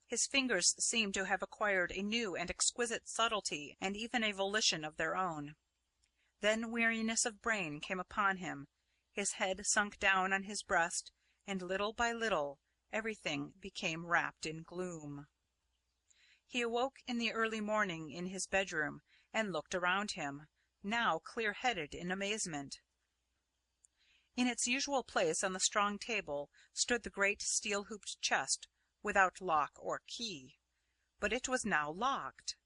His fingers seemed to have acquired a new and exquisite subtlety and even a volition of their own. Then weariness of brain came upon him, his head sunk down on his breast, and little by little everything became wrapped in gloom. He awoke in the early morning in his bedroom, and looked around him, now clear-headed in amazement. In its usual place on the strong table stood the great steel-hooped chest, without lock or key, but it was now locked.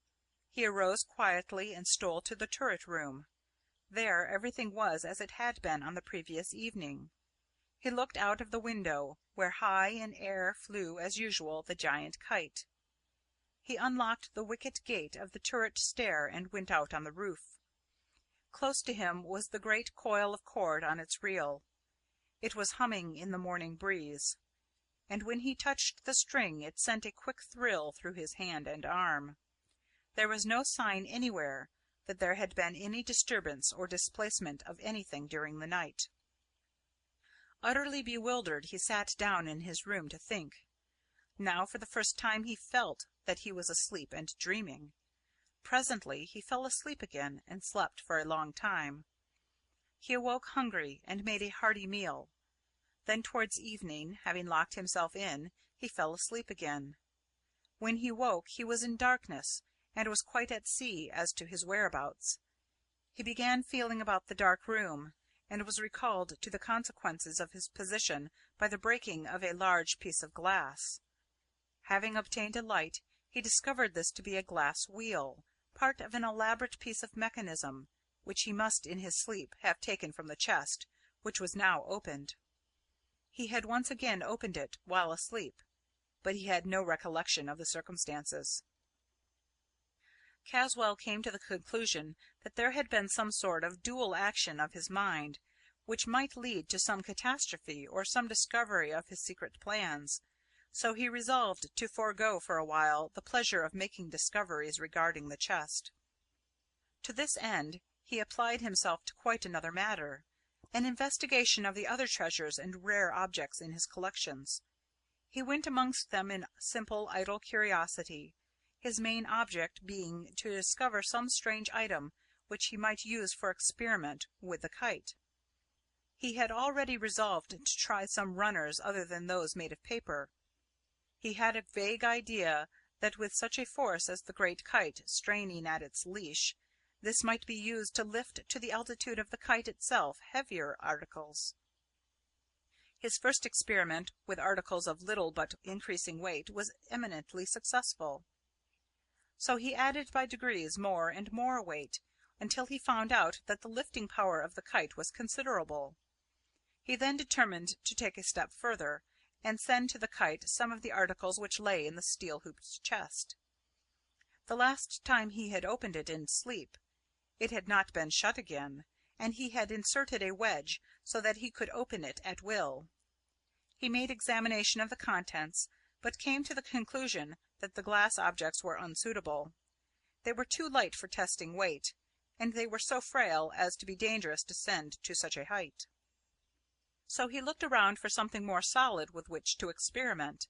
He arose quietly and stole to the turret room. There everything was as it had been on the previous evening. He looked out of the window, where high in air flew as usual the giant kite. He unlocked the wicket gate of the turret stair and went out on the roof. Close to him was the great coil of cord on its reel. It was humming in the morning breeze, and when he touched the string it sent a quick thrill through his hand and arm. There was no sign anywhere that there had been any disturbance or displacement of anything during the night. Utterly bewildered, he sat down in his room to think. Now for the first time he felt that he was asleep and dreaming. Presently he fell asleep again, and slept for a long time. He awoke hungry, and made a hearty meal. Then towards evening, having locked himself in, he fell asleep again. When he woke he was in darkness, and was quite at sea as to his whereabouts. He began feeling about the dark room, and was recalled to the consequences of his position by the breaking of a large piece of glass. Having obtained a light, he discovered this to be a glass wheel, part of an elaborate piece of mechanism, which he must in his sleep have taken from the chest, which was now opened. He had once again opened it while asleep, but he had no recollection of the circumstances. Caswall came to the conclusion that there had been some sort of dual action of his mind, which might lead to some catastrophe or some discovery of his secret plans, so he resolved to forego for a while the pleasure of making discoveries regarding the chest. To this end he applied himself to quite another matter, an investigation of the other treasures and rare objects in his collections. He went amongst them in simple idle curiosity, his main object being to discover some strange item which he might use for experiment with the kite. He had already resolved to try some runners other than those made of paper. He had a vague idea that with such a force as the great kite straining at its leash, this might be used to lift to the altitude of the kite itself heavier articles. His first experiment with articles of little but increasing weight was eminently successful. So he added by degrees more and more weight, until he found out that the lifting power of the kite was considerable. He then determined to take a step further, and send to the kite some of the articles which lay in the steel-hooped chest. The last time he had opened it in sleep, it had not been shut again, and he had inserted a wedge so that he could open it at will. He made examination of the contents, but came to the conclusion that the glass objects were unsuitable. They were too light for testing weight, and they were so frail as to be dangerous to send to such a height. So he looked around for something more solid with which to experiment.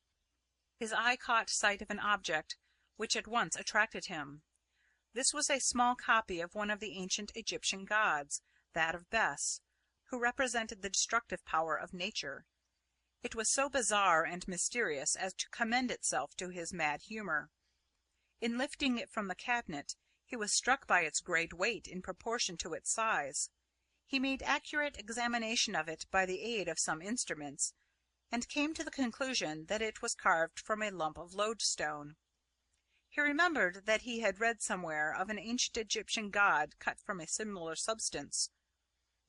His eye caught sight of an object which at once attracted him. This was a small copy of one of the ancient Egyptian gods, that of Bes, who represented the destructive power of nature. It was so bizarre and mysterious as to commend itself to his mad humour. In lifting it from the cabinet, he was struck by its great weight in proportion to its size. He made accurate examination of it by the aid of some instruments, and came to the conclusion that it was carved from a lump of lodestone. He remembered that he had read somewhere of an ancient Egyptian god cut from a similar substance,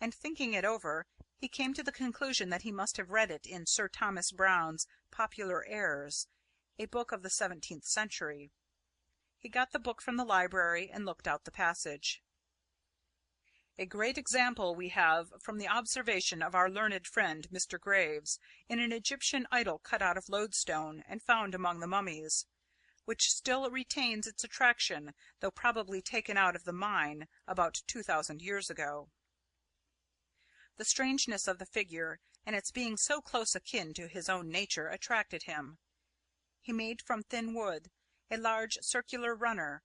and thinking it over, he came to the conclusion that he must have read it in Sir Thomas Browne's Popular Errors, a book of the 17th century. He got the book from the library and looked out the passage. A great example we have from the observation of our learned friend Mr. Graves, in an Egyptian idol cut out of lodestone and found among the mummies, which still retains its attraction, though probably taken out of the mine about 2000 years ago. The strangeness of the figure and its being so close akin to his own nature attracted him. He made from thin wood a large circular runner,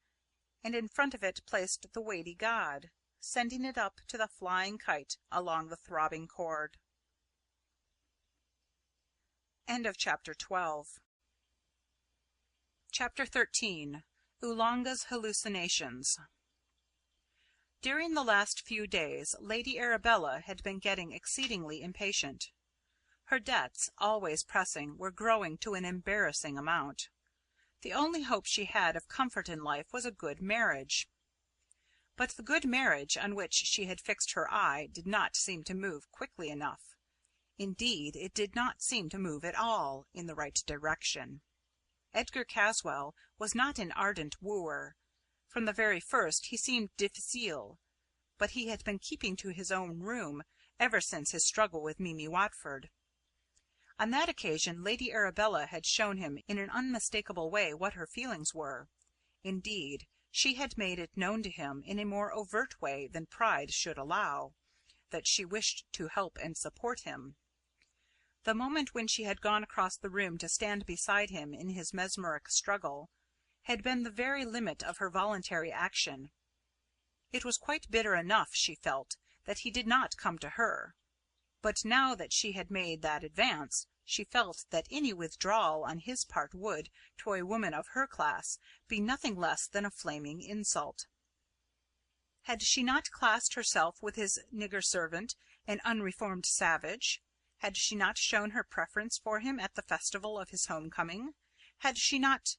and in front of it placed the weighty god, sending it up to the flying kite along the throbbing cord. Chapter 13. Oolanga's Hallucinations. During the last few days Lady Arabella had been getting exceedingly impatient. Her debts, always pressing, were growing to an embarrassing amount. The only hope she had of comfort in life was a good marriage. But the good marriage on which she had fixed her eye did not seem to move quickly enough. Indeed, it did not seem to move at all in the right direction. Edgar Caswall was not an ardent wooer. From the very first he seemed difficile, but he had been keeping to his own room ever since his struggle with Mimi Watford. On that occasion Lady Arabella had shown him in an unmistakable way what her feelings were. Indeed, she had made it known to him in a more overt way than pride should allow, that she wished to help and support him. The moment when she had gone across the room to stand beside him in his mesmeric struggle had been the very limit of her voluntary action. It was quite bitter enough, she felt, that he did not come to her, but now that she had made that advance, she felt that any withdrawal on his part would, to a woman of her class, be nothing less than a flaming insult. Had she not classed herself with his nigger servant, an unreformed savage? Had she not shown her preference for him at the festival of his home-coming? Had she not...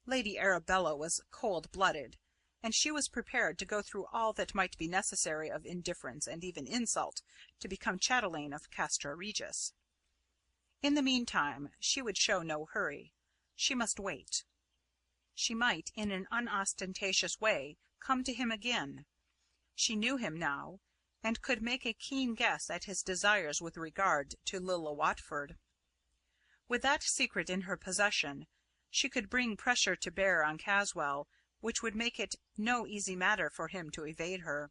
Lady Arabella was cold-blooded, and she was prepared to go through all that might be necessary of indifference and even insult to become chatelaine of Castra Regis. In the meantime, she would show no hurry. She must wait. She might, in an unostentatious way, come to him again. She knew him now, and could make a keen guess at his desires with regard to Lilla Watford. With that secret in her possession, she could bring pressure to bear on Caswall, which would make it no easy matter for him to evade her.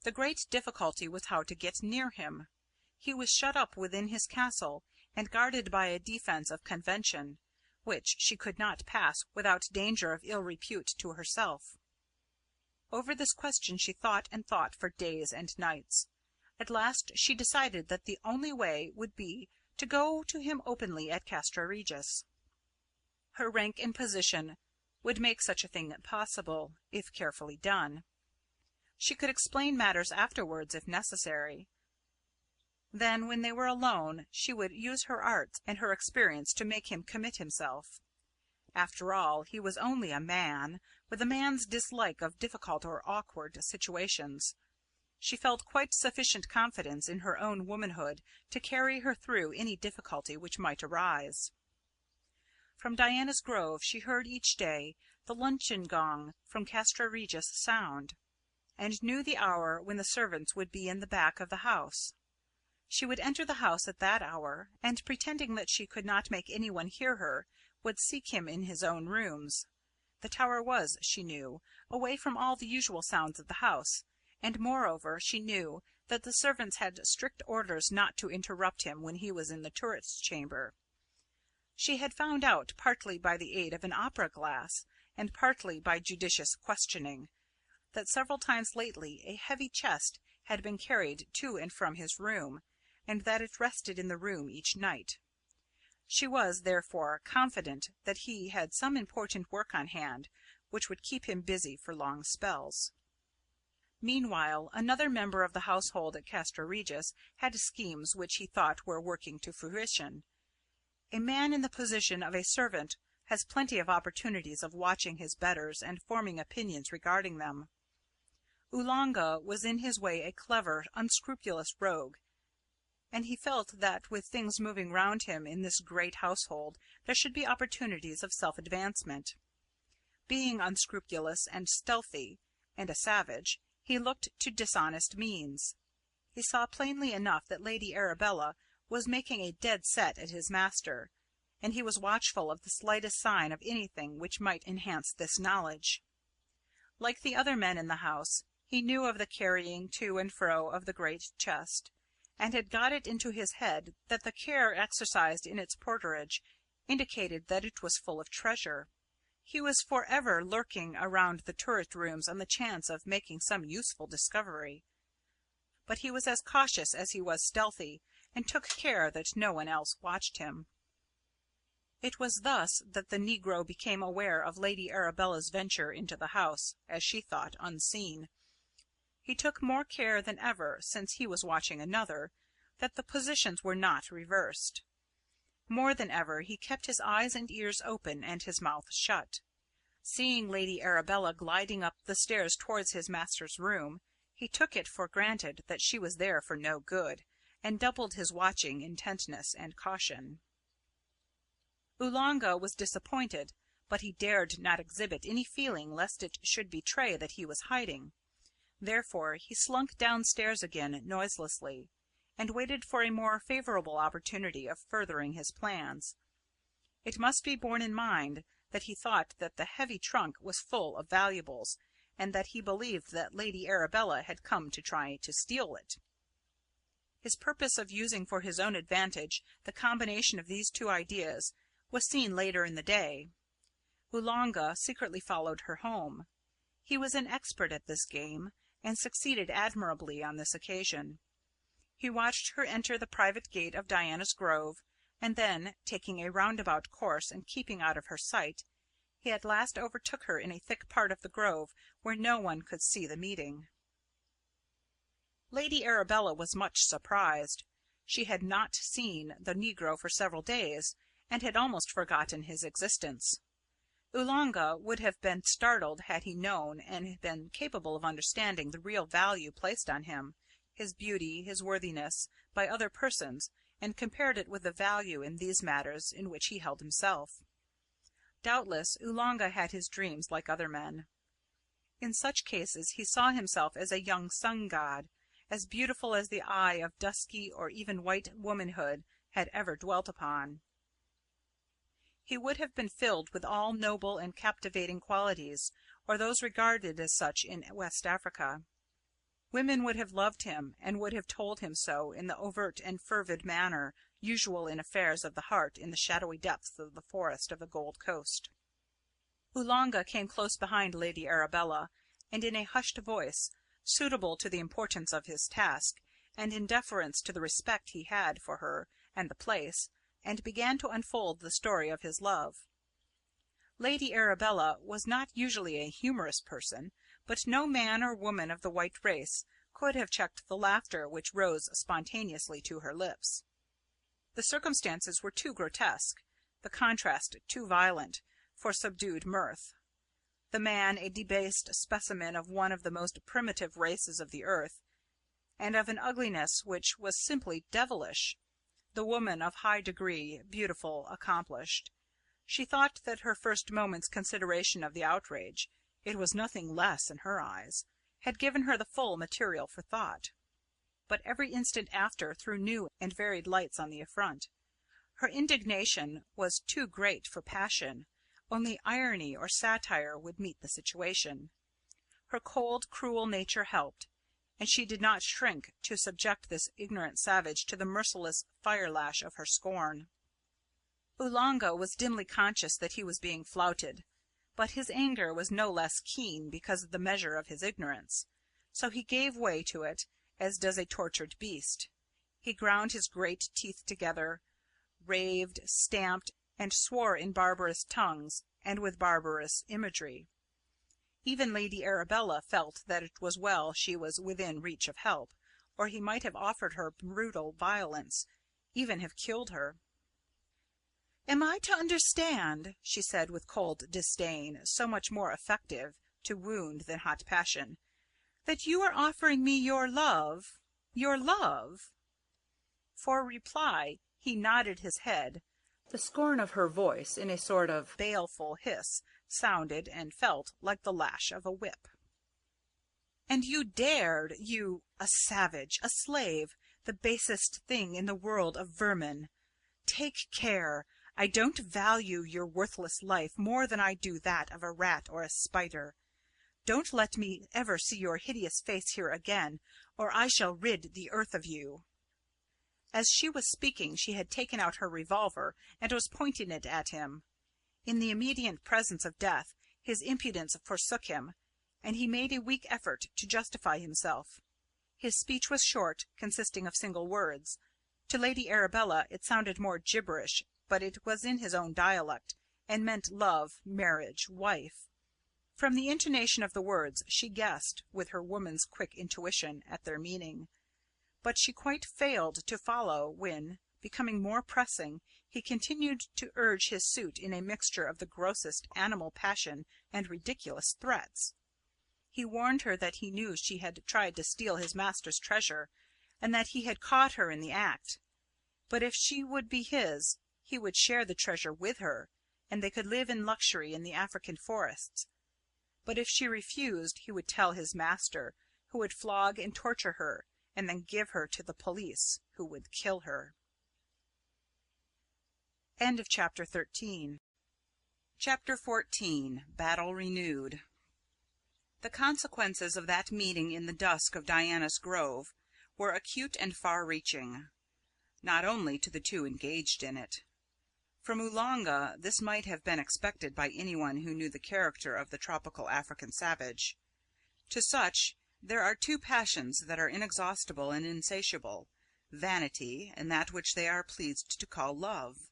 The great difficulty was how to get near him. He was shut up within his castle, and guarded by a defence of convention, which she could not pass without danger of ill repute to herself. Over this question she thought and thought for days and nights. At last she decided that the only way would be to go to him openly at Castra Regis. Her rank and position would make such a thing possible, if carefully done. She could explain matters afterwards if necessary. Then, when they were alone, she would use her arts and her experience to make him commit himself. After all, he was only a man, with a man's dislike of difficult or awkward situations. She felt quite sufficient confidence in her own womanhood to carry her through any difficulty which might arise. From Diana's Grove she heard each day the luncheon gong from Castra Regis sound, and knew the hour when the servants would be in the back of the house. She would enter the house at that hour, and, pretending that she could not make anyone hear her, would seek him in his own rooms. The tower was, she knew, away from all the usual sounds of the house, and moreover she knew that the servants had strict orders not to interrupt him when he was in the turret's chamber. She had found out, partly by the aid of an opera glass, and partly by judicious questioning, that several times lately a heavy chest had been carried to and from his room, and that it rested in the room each night. She was, therefore, confident that he had some important work on hand which would keep him busy for long spells. Meanwhile, another member of the household at Castra Regis had schemes which he thought were working to fruition. A man in the position of a servant has plenty of opportunities of watching his betters and forming opinions regarding them. Oolanga was in his way a clever, unscrupulous rogue, and he felt that with things moving round him in this great household there should be opportunities of self-advancement. Being unscrupulous and stealthy, and a savage, he looked to dishonest means. He saw plainly enough that Lady Arabella was making a dead set at his master, and he was watchful of the slightest sign of anything which might enhance this knowledge. Like the other men in the house, he knew of the carrying to and fro of the great chest, and had got it into his head that the care exercised in its porterage indicated that it was full of treasure. He was for ever lurking around the turret rooms on the chance of making some useful discovery. But he was as cautious as he was stealthy, and took care that no one else watched him. It was thus that the negro became aware of Lady Arabella's venture into the house, as she thought, unseen. He took more care than ever, since he was watching another, that the positions were not reversed. More than ever he kept his eyes and ears open and his mouth shut. Seeing Lady Arabella gliding up the stairs towards his master's room, he took it for granted that she was there for no good, and doubled his watching intentness and caution. Oolanga was disappointed, but he dared not exhibit any feeling lest it should betray that he was hiding. Therefore he slunk downstairs again noiselessly, and waited for a more favourable opportunity of furthering his plans. It must be borne in mind that he thought that the heavy trunk was full of valuables, and that he believed that Lady Arabella had come to try to steal it. His purpose of using for his own advantage the combination of these two ideas was seen later in the day. Oolanga secretly followed her home. He was an expert at this game, and succeeded admirably on this occasion. He watched her enter the private gate of Diana's Grove, and then, taking a roundabout course and keeping out of her sight, he at last overtook her in a thick part of the grove where no one could see the meeting. Lady Arabella was much surprised. She had not seen the negro for several days, and had almost forgotten his existence. Oolanga would have been startled had he known and been capable of understanding the real value placed on him, his beauty, his worthiness, by other persons, and compared it with the value in these matters in which he held himself. Doubtless Oolanga had his dreams like other men. In such cases he saw himself as a young sun-god, as beautiful as the eye of dusky or even white womanhood had ever dwelt upon. He would have been filled with all noble and captivating qualities, or those regarded as such in West Africa. Women would have loved him, and would have told him so in the overt and fervid manner usual in affairs of the heart in the shadowy depths of the forest of the Gold Coast. Oolanga came close behind Lady Arabella, and in a hushed voice, suitable to the importance of his task, and in deference to the respect he had for her and the place, and began to unfold the story of his love. Lady Arabella was not usually a humorous person, but no man or woman of the white race could have checked the laughter which rose spontaneously to her lips. The circumstances were too grotesque, the contrast too violent, for subdued mirth. The man a debased specimen of one of the most primitive races of the earth, and of an ugliness which was simply devilish; the woman of high degree, beautiful, accomplished. She thought that her first moment's consideration of the outrage, it was nothing less in her eyes, had given her the full material for thought. But every instant after threw new and varied lights on the affront. Her indignation was too great for passion; only irony or satire would meet the situation. Her cold, cruel nature helped, and she did not shrink to subject this ignorant savage to the merciless fire-lash of her scorn. Oolanga was dimly conscious that he was being flouted, but his anger was no less keen because of the measure of his ignorance, so he gave way to it as does a tortured beast. He ground his great teeth together, raved, stamped, and swore in barbarous tongues and with barbarous imagery. Even Lady Arabella felt that it was well she was within reach of help, or he might have offered her brutal violence, even have killed her. "Am I to understand," she said with cold disdain, so much more effective to wound than hot passion, "that you are offering me your love, your love?" For reply he nodded his head. The scorn of her voice, in a sort of baleful hiss, sounded and felt like the lash of a whip. And you dared, you, a savage, a slave, the basest thing in the world of vermin. Take care! I don't value your worthless life more than I do that of a rat or a spider. Don't let me ever see your hideous face here again, or I shall rid the earth of you." As she was speaking, she had taken out her revolver and was pointing it at him. In the immediate presence of death, his impudence forsook him, and he made a weak effort to justify himself. His speech was short, consisting of single words. To Lady Arabella it sounded more gibberish, but it was in his own dialect, and meant love, marriage, wife. From the intonation of the words she guessed, with her woman's quick intuition, at their meaning. But she quite failed to follow when, becoming more pressing, he continued to urge his suit in a mixture of the grossest animal passion and ridiculous threats. He warned her that he knew she had tried to steal his master's treasure, and that he had caught her in the act. But if she would be his, he would share the treasure with her, and they could live in luxury in the African forests. But if she refused, he would tell his master, who would flog and torture her, and then give her to the police, who would kill her. End of Chapter 13. Chapter 14. Battle Renewed. The consequences of that meeting in the dusk of Diana's Grove were acute and far-reaching, not only to the two engaged in it. From Oolanga this might have been expected by anyone who knew the character of the tropical African savage. To such there are two passions that are inexhaustible and insatiable: vanity, and that which they are pleased to call love.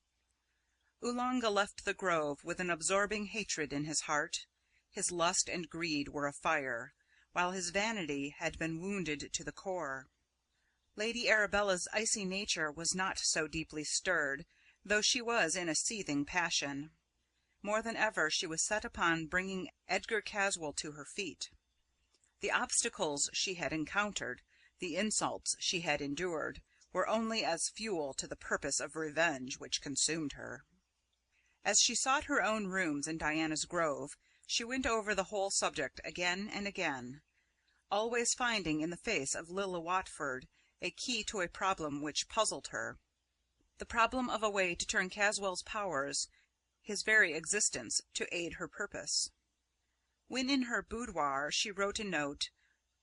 Oolanga left the grove with an absorbing hatred in his heart. His lust and greed were afire, while his vanity had been wounded to the core. Lady Arabella's icy nature was not so deeply stirred, though she was in a seething passion. More than ever she was set upon bringing Edgar Caswall to her feet. The obstacles she had encountered, the insults she had endured, were only as fuel to the purpose of revenge which consumed her. As she sought her own rooms in Diana's Grove, she went over the whole subject again and again, always finding in the face of Lilla Watford a key to a problem which puzzled her, the problem of a way to turn Caswall's powers, his very existence, to aid her purpose. When in her boudoir she wrote a note,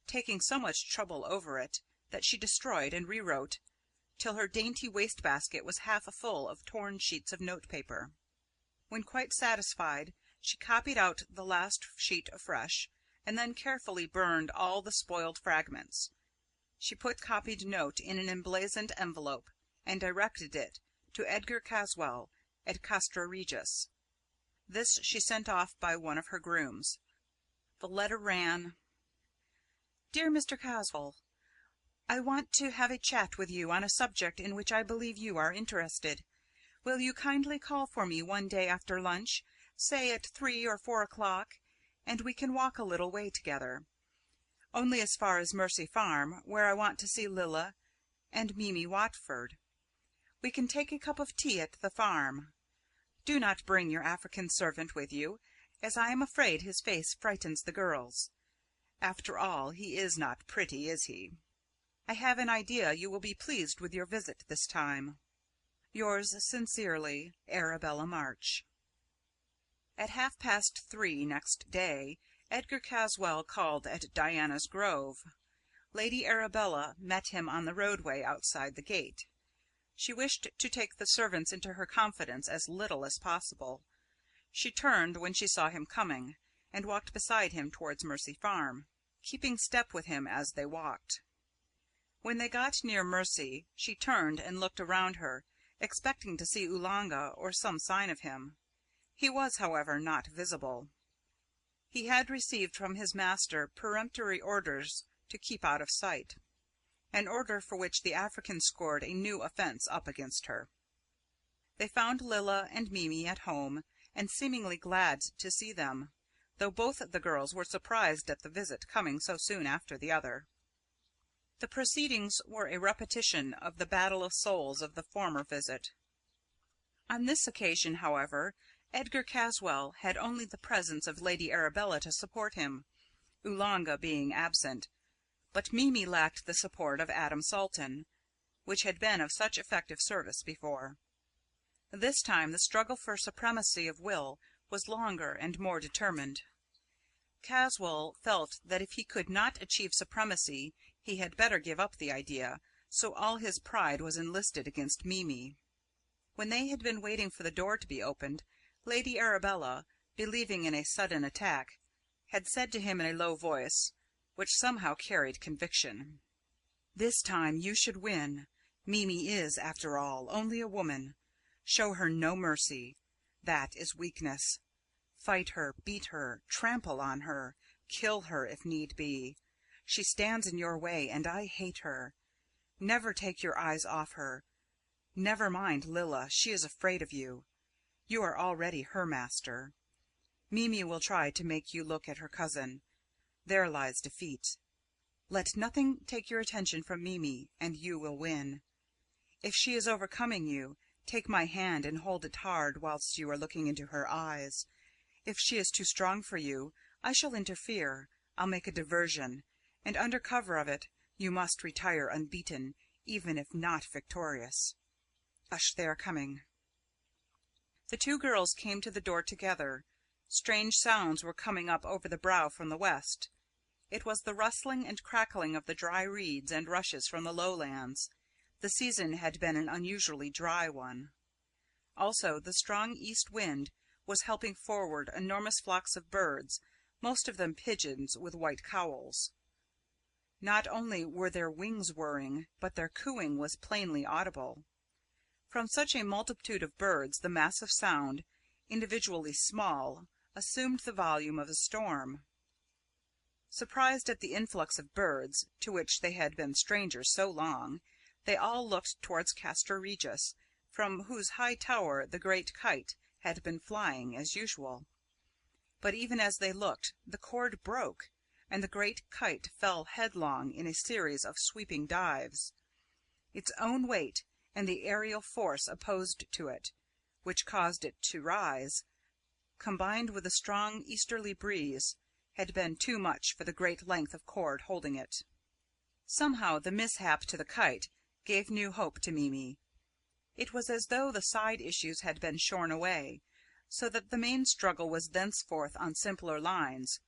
taking so much trouble over it that she destroyed and rewrote till her dainty waste-basket was half full of torn sheets of note-paper. When quite satisfied, she copied out the last sheet afresh, and then carefully burned all the spoiled fragments. She put copied note in an emblazoned envelope, and directed it to Edgar Caswall at Castra Regis. This she sent off by one of her grooms. The letter ran: "Dear Mr. Caswall, I want to have a chat with you on a subject in which I believe you are interested. Will you kindly call for me one day after lunch, say at 3 or 4 o'clock, and we can walk a little way together. Only as far as Mercy Farm, where I want to see Lilla and Mimi Watford. We can take a cup of tea at the farm. Do not bring your African servant with you, as I am afraid his face frightens the girls. After all, he is not pretty, is he? I have an idea you will be pleased with your visit this time. Yours sincerely, Arabella March." At 3:30 next day, Edgar Caswall called at Diana's Grove. Lady Arabella met him on the roadway outside the gate. She wished to take the servants into her confidence as little as possible. She turned when she saw him coming, and walked beside him towards Mercy Farm, keeping step with him as they walked. When they got near Mercy, she turned and looked around her, expecting to see Oolanga or some sign of him. He was, however, not visible. He had received from his master peremptory orders to keep out of sight, an order for which the African scored a new offence up against her. They found Lilla and Mimi at home, and seemingly glad to see them, though both the girls were surprised at the visit coming so soon after the other. The proceedings were a repetition of the battle of souls of the former visit. On this occasion, however, Edgar Caswall had only the presence of Lady Arabella to support him, Oolanga being absent, but Mimi lacked the support of Adam Salton, which had been of such effective service before. This time the struggle for supremacy of will was longer and more determined. Caswall felt that if he could not achieve supremacy he had better give up the idea, so all his pride was enlisted against Mimi. When they had been waiting for the door to be opened, Lady Arabella, believing in a sudden attack, had said to him in a low voice, which somehow carried conviction: "This time you should win. Mimi is, after all, only a woman. Show her no mercy. That is weakness. Fight her, beat her, trample on her, kill her if need be. She stands in your way, and I hate her. Never take your eyes off her. Never mind Lilla, she is afraid of you. You are already her master. Mimi will try to make you look at her cousin. There lies defeat. Let nothing take your attention from Mimi, and you will win. If she is overcoming you, take my hand and hold it hard whilst you are looking into her eyes. If she is too strong for you, I shall interfere. I'll make a diversion, and under cover of it you must retire unbeaten, even if not victorious. Hush, they are coming." The two girls came to the door together. Strange sounds were coming up over the brow from the west. It was the rustling and crackling of the dry reeds and rushes from the lowlands. The season had been an unusually dry one. Also, the strong east wind was helping forward enormous flocks of birds, most of them pigeons with white cowls. Not only were their wings whirring, but their cooing was plainly audible. From such a multitude of birds the mass of sound, individually small, assumed the volume of a storm. Surprised at the influx of birds, to which they had been strangers so long, they all looked towards Castra Regis, from whose high tower the great kite had been flying as usual. But even as they looked, the cord broke, and the great kite fell headlong in a series of sweeping dives. Its own weight, and the aerial force opposed to it, which caused it to rise, combined with a strong easterly breeze, had been too much for the great length of cord holding it. Somehow the mishap to the kite gave new hope to Mimi. It was as though the side issues had been shorn away, so that the main struggle was thenceforth on simpler lines.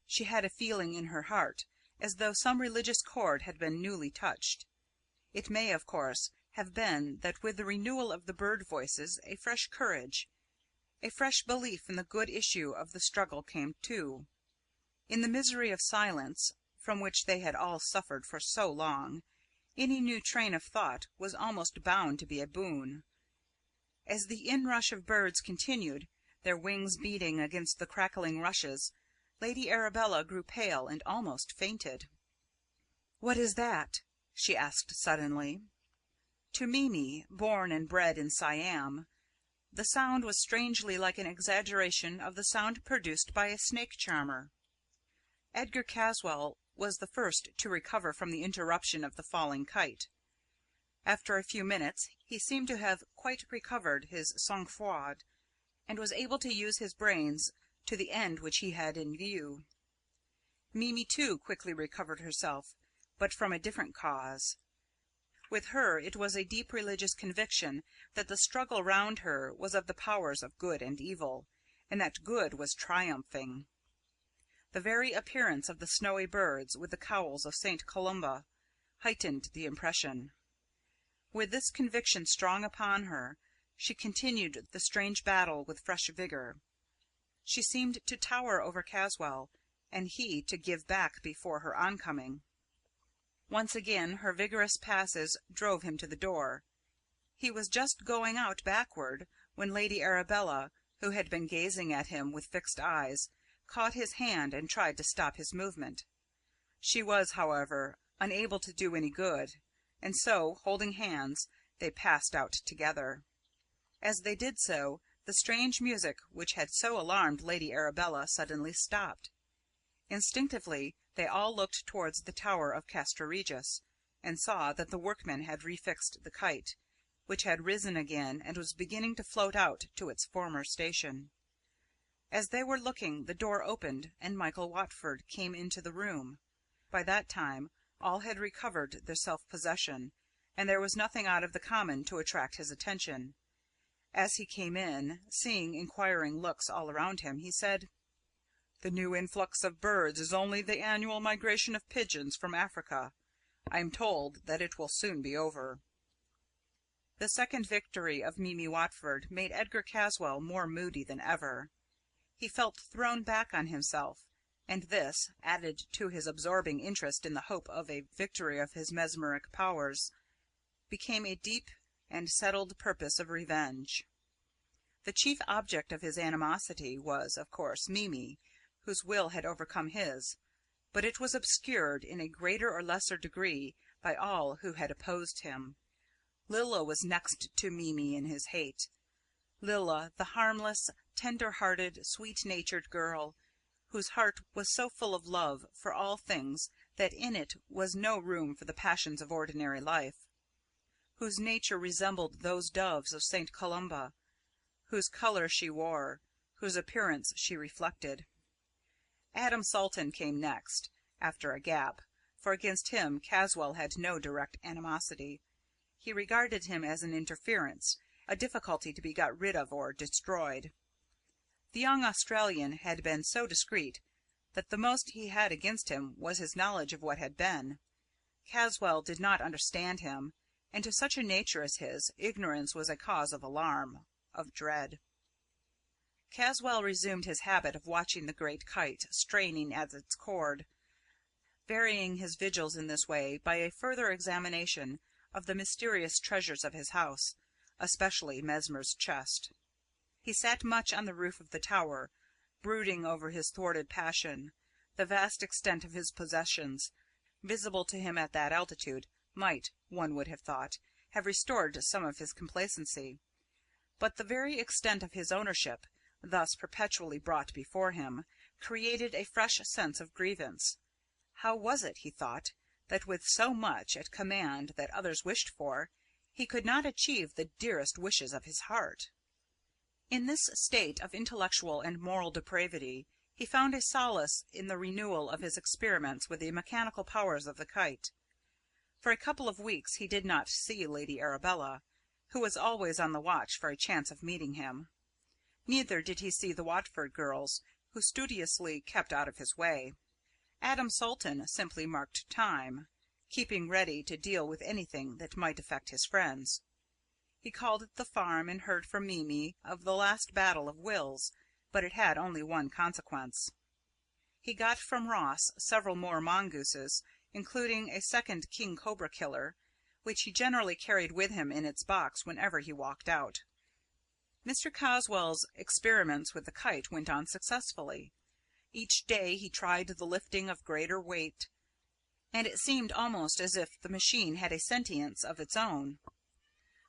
She had a feeling in her heart, as though some religious chord had been newly touched. It may, of course, have been that with the renewal of the bird voices a fresh courage, a fresh belief in the good issue of the struggle came too. In the misery of silence, from which they had all suffered for so long, any new train of thought was almost bound to be a boon. As the inrush of birds continued, their wings beating against the crackling rushes, Lady Arabella grew pale and almost fainted. "What is that?" she asked suddenly. To Mimi, born and bred in Siam, the sound was strangely like an exaggeration of the sound produced by a snake charmer. Edgar Caswall was the first to recover from the interruption of the falling kite. After a few minutes he seemed to have quite recovered his sang-froid, and was able to use his brains to the end which he had in view. Mimi, too, quickly recovered herself, but from a different cause. With her it was a deep religious conviction that the struggle round her was of the powers of good and evil, and that good was triumphing. The very appearance of the snowy birds with the cowls of St. Columba heightened the impression. With this conviction strong upon her, she continued the strange battle with fresh vigour. She seemed to tower over Caswall, and he to give back before her oncoming. Once again her vigorous passes drove him to the door. He was just going out backward when Lady Arabella, who had been gazing at him with fixed eyes, caught his hand and tried to stop his movement. She was, however, unable to do any good, and so, holding hands, they passed out together. As they did so, the strange music which had so alarmed Lady Arabella suddenly stopped. Instinctively they all looked towards the tower of Castra Regis, and saw that the workmen had refixed the kite, which had risen again and was beginning to float out to its former station. As they were looking, the door opened, and Michael Watford came into the room. By that time all had recovered their self-possession, and there was nothing out of the common to attract his attention. As he came in, seeing inquiring looks all around him, he said: "The new influx of birds is only the annual migration of pigeons from Africa. I am told that it will soon be over." The second victory of Mimi Watford made Edgar Caswall more moody than ever. He felt thrown back on himself, and this, added to his absorbing interest in the hope of a victory of his mesmeric powers, became a deep and settled purpose of revenge. The chief object of his animosity was, of course, Mimi, whose will had overcome his, but it was obscured in a greater or lesser degree by all who had opposed him. Lilla was next to Mimi in his hate. Lilla, the harmless, tender-hearted, sweet-natured girl, whose heart was so full of love for all things that in it was no room for the passions of ordinary life, whose nature resembled those doves of St. Columba, whose colour she wore, whose appearance she reflected. Adam Salton came next, after a gap, for against him Caswall had no direct animosity. He regarded him as an interference, a difficulty to be got rid of or destroyed. The young Australian had been so discreet that the most he had against him was his knowledge of what had been. Caswall did not understand him, and to such a nature as his, ignorance was a cause of alarm, of dread. Caswall resumed his habit of watching the great kite straining at its cord, varying his vigils in this way by a further examination of the mysterious treasures of his house, especially Mesmer's chest. He sat much on the roof of the tower, brooding over his thwarted passion. The vast extent of his possessions, visible to him at that altitude, might, one would have thought, have restored some of his complacency. But the very extent of his ownership, thus perpetually brought before him, created a fresh sense of grievance. How was it, he thought, that with so much at command that others wished for, he could not achieve the dearest wishes of his heart? In this state of intellectual and moral depravity, he found a solace in the renewal of his experiments with the mechanical powers of the kite. For a couple of weeks he did not see Lady Arabella, who was always on the watch for a chance of meeting him. Neither did he see the Watford girls, who studiously kept out of his way. Adam Salton simply marked time, keeping ready to deal with anything that might affect his friends. He called at the farm and heard from Mimi of the last battle of wills, but it had only one consequence. He got from Ross several more mongooses, including a second king cobra killer, which he generally carried with him in its box whenever he walked out. Mr. Caswall's experiments with the kite went on successfully. Each day he tried the lifting of greater weight, and it seemed almost as if the machine had a sentience of its own,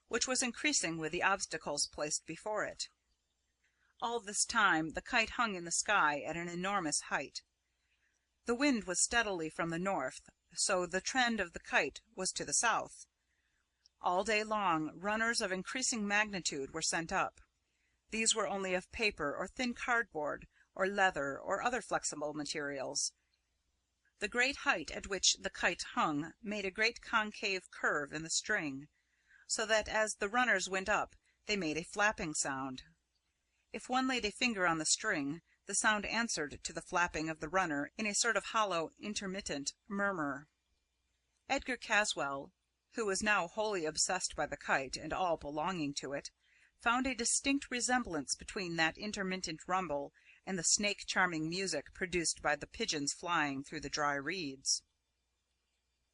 which was increasing with the obstacles placed before it. All this time the kite hung in the sky at an enormous height. The wind was steadily from the north, so the trend of the kite was to the south. All day long runners of increasing magnitude were sent up. These were only of paper or thin cardboard, or leather, or other flexible materials. The great height at which the kite hung made a great concave curve in the string, so that as the runners went up they made a flapping sound. If one laid a finger on the string, the sound answered to the flapping of the runner in a sort of hollow, intermittent murmur. Edgar Caswall, who was now wholly obsessed by the kite and all belonging to it, found a distinct resemblance between that intermittent rumble and the snake-charming music produced by the pigeons flying through the dry reeds.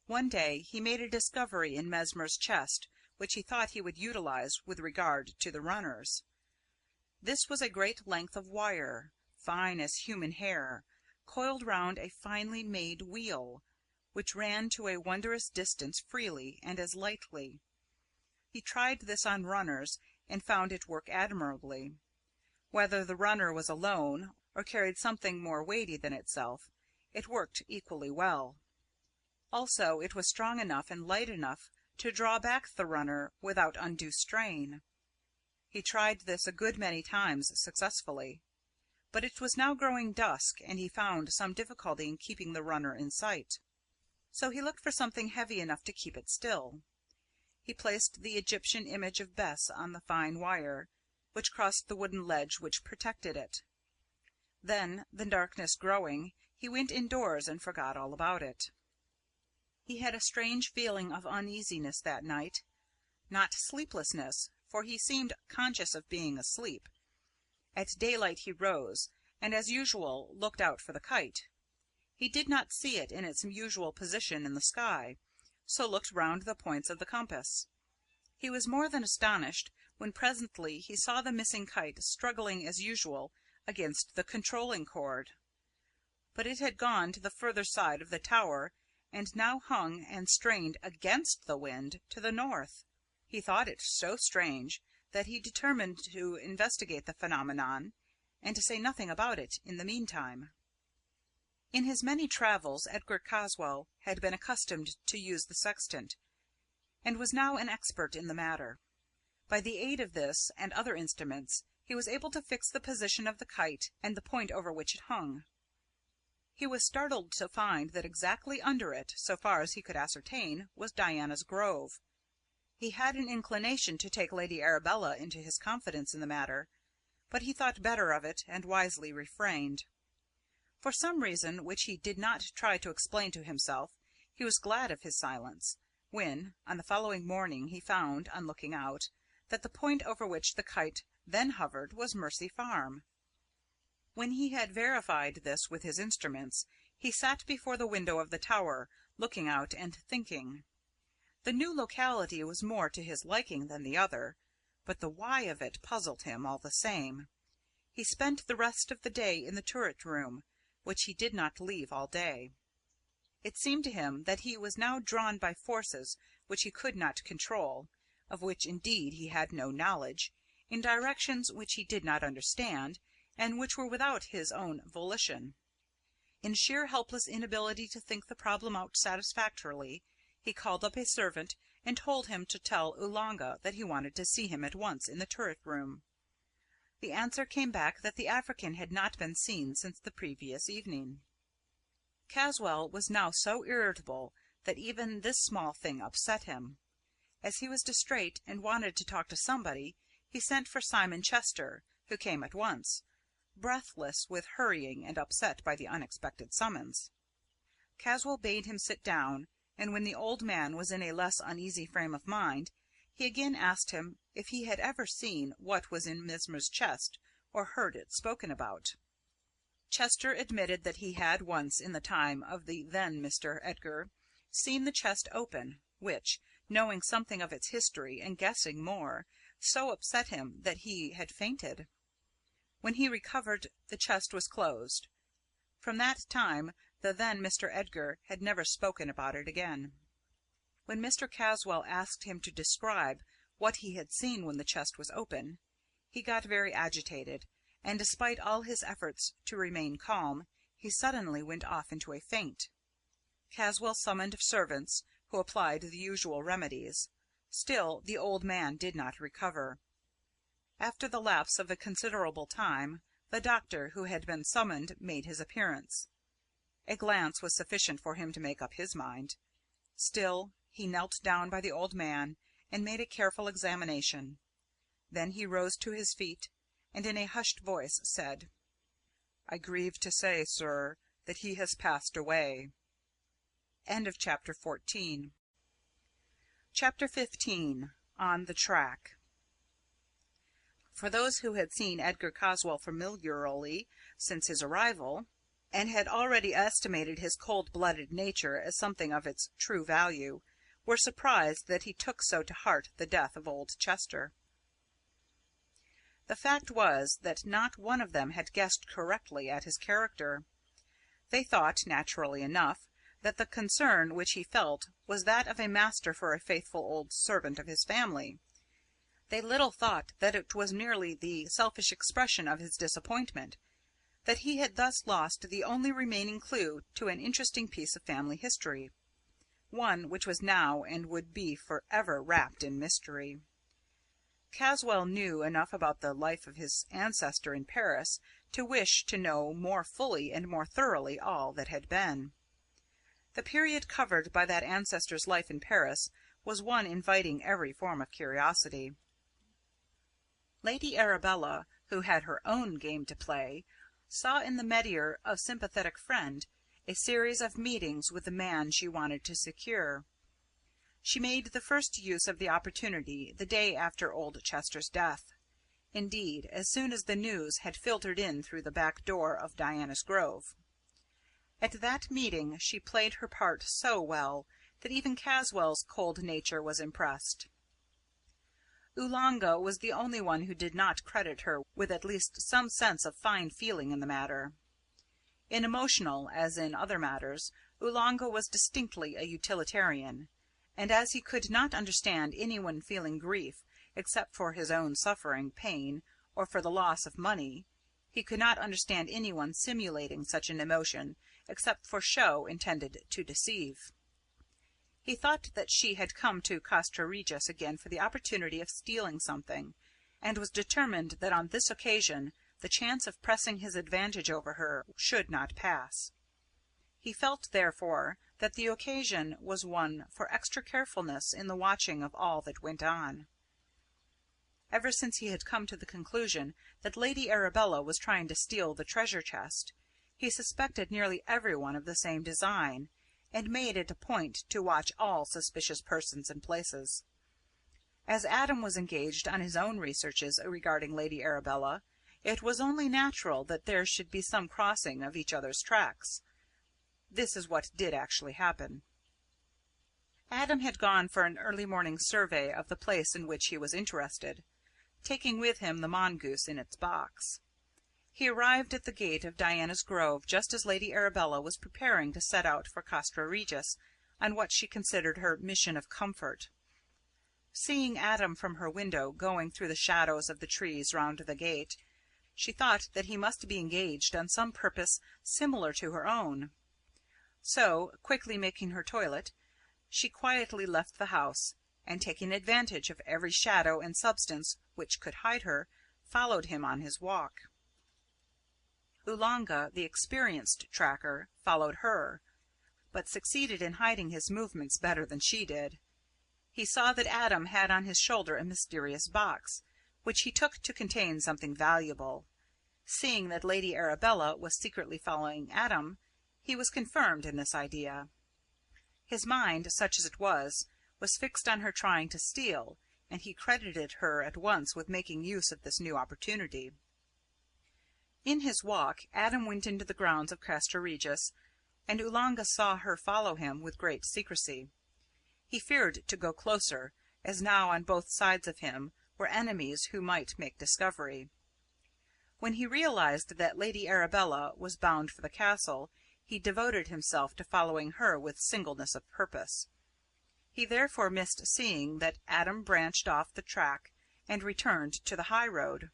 One day he made a discovery in Mesmer's chest which he thought he would utilize with regard to the runners. This was a great length of wire, fine as human hair, coiled round a finely made wheel, which ran to a wondrous distance freely and as lightly. He tried this on runners, and found it work admirably. Whether the runner was alone, or carried something more weighty than itself, it worked equally well. Also, it was strong enough and light enough to draw back the runner without undue strain. He tried this a good many times successfully, but it was now growing dusk, and he found some difficulty in keeping the runner in sight. So he looked for something heavy enough to keep it still. He placed the Egyptian image of Bess on the fine wire, which crossed the wooden ledge which protected it. Then, the darkness growing, he went indoors and forgot all about it. He had a strange feeling of uneasiness that night. Not sleeplessness, for he seemed conscious of being asleep. At daylight he rose, and as usual looked out for the kite. He did not see it in its usual position in the sky, so looked round the points of the compass. He was more than astonished when presently he saw the missing kite struggling as usual against the controlling cord. But it had gone to the further side of the tower, and now hung and strained against the wind to the north. He thought it so strange that he determined to investigate the phenomenon, and to say nothing about it in the meantime. In his many travels Edgar Caswall had been accustomed to use the sextant, and was now an expert in the matter. By the aid of this and other instruments he was able to fix the position of the kite and the point over which it hung. He was startled to find that exactly under it, so far as he could ascertain, was Diana's grove. He had an inclination to take Lady Arabella into his confidence in the matter, but he thought better of it and wisely refrained. For some reason which he did not try to explain to himself, he was glad of his silence, when, on the following morning, he found, on looking out, that the point over which the kite then hovered was Mercy Farm. When he had verified this with his instruments, he sat before the window of the tower, looking out and thinking. The new locality was more to his liking than the other, but the why of it puzzled him all the same. He spent the rest of the day in the turret room, which he did not leave all day. It seemed to him that he was now drawn by forces which he could not control, of which indeed he had no knowledge, in directions which he did not understand, and which were without his own volition. In sheer helpless inability to think the problem out satisfactorily, he called up a servant and told him to tell Oolanga that he wanted to see him at once in the turret room. The answer came back that the African had not been seen since the previous evening. Caswall was now so irritable that even this small thing upset him. As he was distrait and wanted to talk to somebody, he sent for Simon Chester, who came at once, breathless with hurrying and upset by the unexpected summons. Caswall bade him sit down, and when the old man was in a less uneasy frame of mind, he again asked him if he had ever seen what was in Mesmer's chest, or heard it spoken about. Chester admitted that he had once, in the time of the then Mr. Edgar, seen the chest open, which, knowing something of its history and guessing more, so upset him that he had fainted. When he recovered, the chest was closed. From that time the then Mr. Edgar had never spoken about it again. When Mr. Caswall asked him to describe what he had seen when the chest was open, he got very agitated, and despite all his efforts to remain calm, he suddenly went off into a faint. Caswall summoned servants, who applied the usual remedies. Still the old man did not recover. After the lapse of a considerable time, the doctor who had been summoned made his appearance. A glance was sufficient for him to make up his mind. Still, he knelt down by the old man and made a careful examination. Then he rose to his feet, and in a hushed voice said, "I grieve to say, sir, that he has passed away." Chapter 14. Chapter 15. On the Track. For those who had seen Edgar Caswall familiarly since his arrival, and had already estimated his cold-blooded nature as something of its true value, were surprised that he took so to heart the death of old Chester. The fact was that not one of them had guessed correctly at his character. They thought, naturally enough, that the concern which he felt was that of a master for a faithful old servant of his family. They little thought that it was merely the selfish expression of his disappointment, that he had thus lost the only remaining clue to an interesting piece of family history, one which was now and would be for ever wrapped in mystery. Caswall knew enough about the life of his ancestor in Paris to wish to know more fully and more thoroughly all that had been. The period covered by that ancestor's life in Paris was one inviting every form of curiosity. Lady Arabella, who had her own game to play, saw in the métier of sympathetic friend a series of meetings with the man she wanted to secure. She made the first use of the opportunity the day after old Chester's death. Indeed, as soon as the news had filtered in through the back door of Diana's Grove. At that meeting she played her part so well that even Caswall's cold nature was impressed. Oolanga was the only one who did not credit her with at least some sense of fine feeling in the matter. In emotional, as in other matters, Oolanga was distinctly a utilitarian, and as he could not understand anyone feeling grief except for his own suffering, pain, or for the loss of money, he could not understand anyone simulating such an emotion except for show intended to deceive. He thought that she had come to Castra Regis again for the opportunity of stealing something, and was determined that on this occasion the chance of pressing his advantage over her should not pass. He felt, therefore, that the occasion was one for extra carefulness in the watching of all that went on. Ever since he had come to the conclusion that Lady Arabella was trying to steal the treasure chest, he suspected nearly everyone of the same design, and made it a point to watch all suspicious persons and places. As Adam was engaged on his own researches regarding Lady Arabella, it was only natural that there should be some crossing of each other's tracks. This is what did actually happen. Adam had gone for an early morning survey of the place in which he was interested, taking with him the mongoose in its box. He arrived at the gate of Diana's Grove just as Lady Arabella was preparing to set out for Castra Regis on what she considered her mission of comfort. Seeing Adam from her window going through the shadows of the trees round the gate, she thought that he must be engaged on some purpose similar to her own. So, quickly making her toilet, she quietly left the house, and taking advantage of every shadow and substance which could hide her, followed him on his walk. Oolanga, the experienced tracker, followed her, but succeeded in hiding his movements better than she did. He saw that Adam had on his shoulder a mysterious box, which he took to contain something valuable. Seeing that Lady Arabella was secretly following Adam, he was confirmed in this idea. His mind, such as it was fixed on her trying to steal, and he credited her at once with making use of this new opportunity. In his walk, Adam went into the grounds of Castra Regis, and Oolanga saw her follow him with great secrecy. He feared to go closer, as now on both sides of him were enemies who might make discovery. When he realized that Lady Arabella was bound for the castle, he devoted himself to following her with singleness of purpose. He therefore missed seeing that Adam branched off the track and returned to the high road.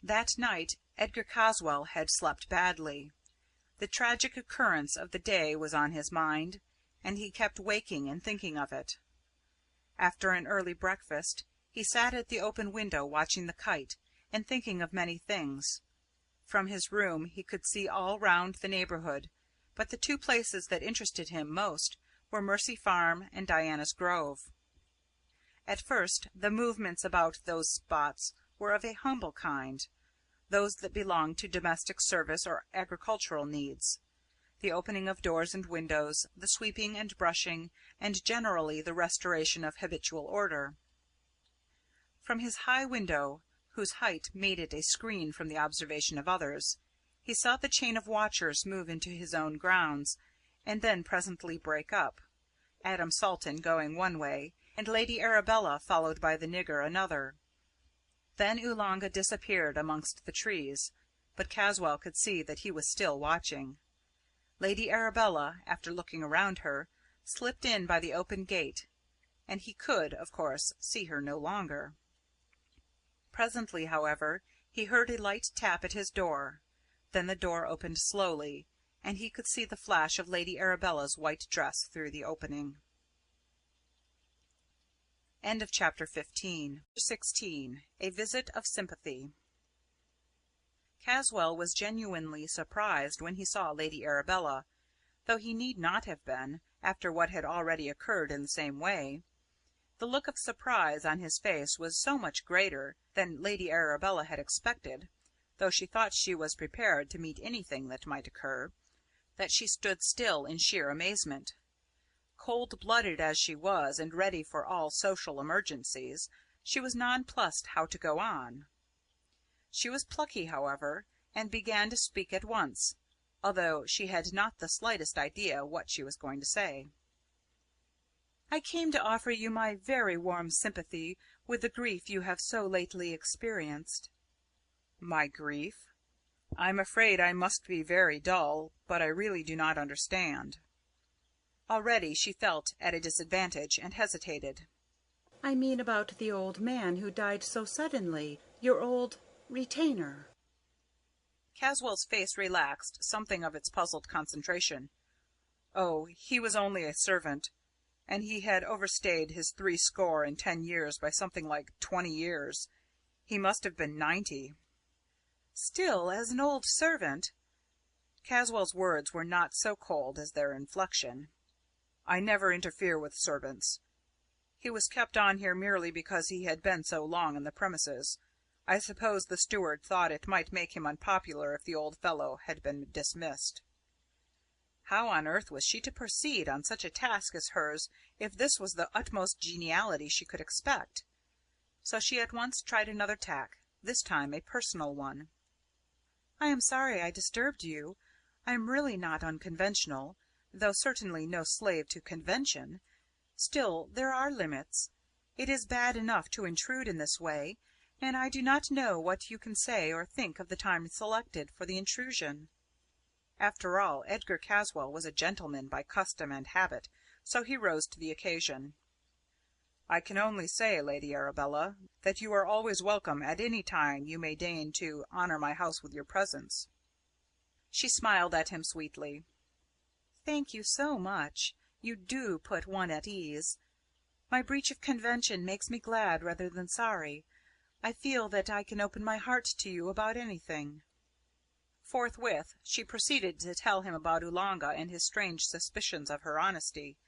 That night Edgar Caswall had slept badly. The tragic occurrence of the day was on his mind, and he kept waking and thinking of it. After an early breakfast, he sat at the open window watching the kite, and thinking of many things. From his room he could see all round the neighbourhood, but the two places that interested him most were Mercy Farm and Diana's Grove. At first the movements about those spots were of a humble kind, those that belonged to domestic service or agricultural needs. The opening of doors and windows, the sweeping and brushing, and generally the restoration of habitual order. From his high window, whose height made it a screen from the observation of others, he saw the chain of watchers move into his own grounds, and then presently break up, Adam Salton going one way, and Lady Arabella followed by the nigger another. Then Oolanga disappeared amongst the trees, but Caswall could see that he was still watching. Lady Arabella, after looking around her, slipped in by the open gate, and he could, of course, see her no longer. Presently, however, he heard a light tap at his door. Then the door opened slowly, and he could see the flash of Lady Arabella's white dress through the opening. Chapter 16. A Visit of Sympathy. Caswall was genuinely surprised when he saw Lady Arabella, though he need not have been, after what had already occurred in the same way. The look of surprise on his face was so much greater than Lady Arabella had expected, though she thought she was prepared to meet anything that might occur, that she stood still in sheer amazement. Cold-blooded as she was, and ready for all social emergencies, she was nonplussed how to go on. She was plucky, however, and began to speak at once, although she had not the slightest idea what she was going to say. "I came to offer you my very warm sympathy with the grief you have so lately experienced." "My grief? I'm afraid I must be very dull, but I really do not understand." Already she felt at a disadvantage, and hesitated. "I mean about the old man who died so suddenly, your old retainer." Caswall's face relaxed something of its puzzled concentration. "Oh, he was only a servant, and he had overstayed his 60 years by something like 20 years. He must have been 90. "Still, as an old servant—" Caswall's words were not so cold as their inflection. "I never interfere with servants. He was kept on here merely because he had been so long in the premises. I suppose the steward thought it might make him unpopular if the old fellow had been dismissed." How on earth was she to proceed on such a task as hers if this was the utmost geniality she could expect? So she at once tried another tack, this time a personal one. "I am sorry I disturbed you. I am really not unconventional, though certainly no slave to convention. Still, there are limits. It is bad enough to intrude in this way, and I do not know what you can say or think of the time selected for the intrusion." After all, Edgar Caswall was a gentleman by custom and habit, so he rose to the occasion. "I can only say, Lady Arabella, that you are always welcome at any time you may deign to honour my house with your presence." She smiled at him sweetly. "Thank you so much. You do put one at ease. My breach of convention makes me glad rather than sorry. I feel that I can open my heart to you about anything." Forthwith she proceeded to tell him about Oolanga and his strange suspicions of her honesty.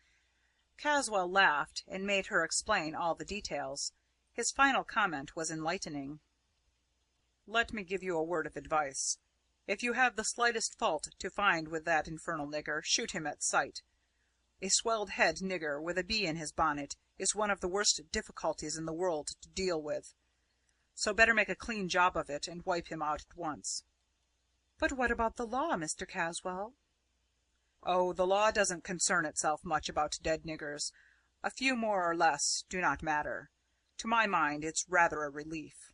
Caswall laughed, and made her explain all the details. His final comment was enlightening. "Let me give you a word of advice. If you have the slightest fault to find with that infernal nigger, shoot him at sight. A swelled-head nigger with a bee in his bonnet is one of the worst difficulties in the world to deal with. So better make a clean job of it, and wipe him out at once." "But what about the law, Mr. Caswall?" "Oh, the law doesn't concern itself much about dead niggers. A few more or less do not matter. To my mind, it's rather a relief."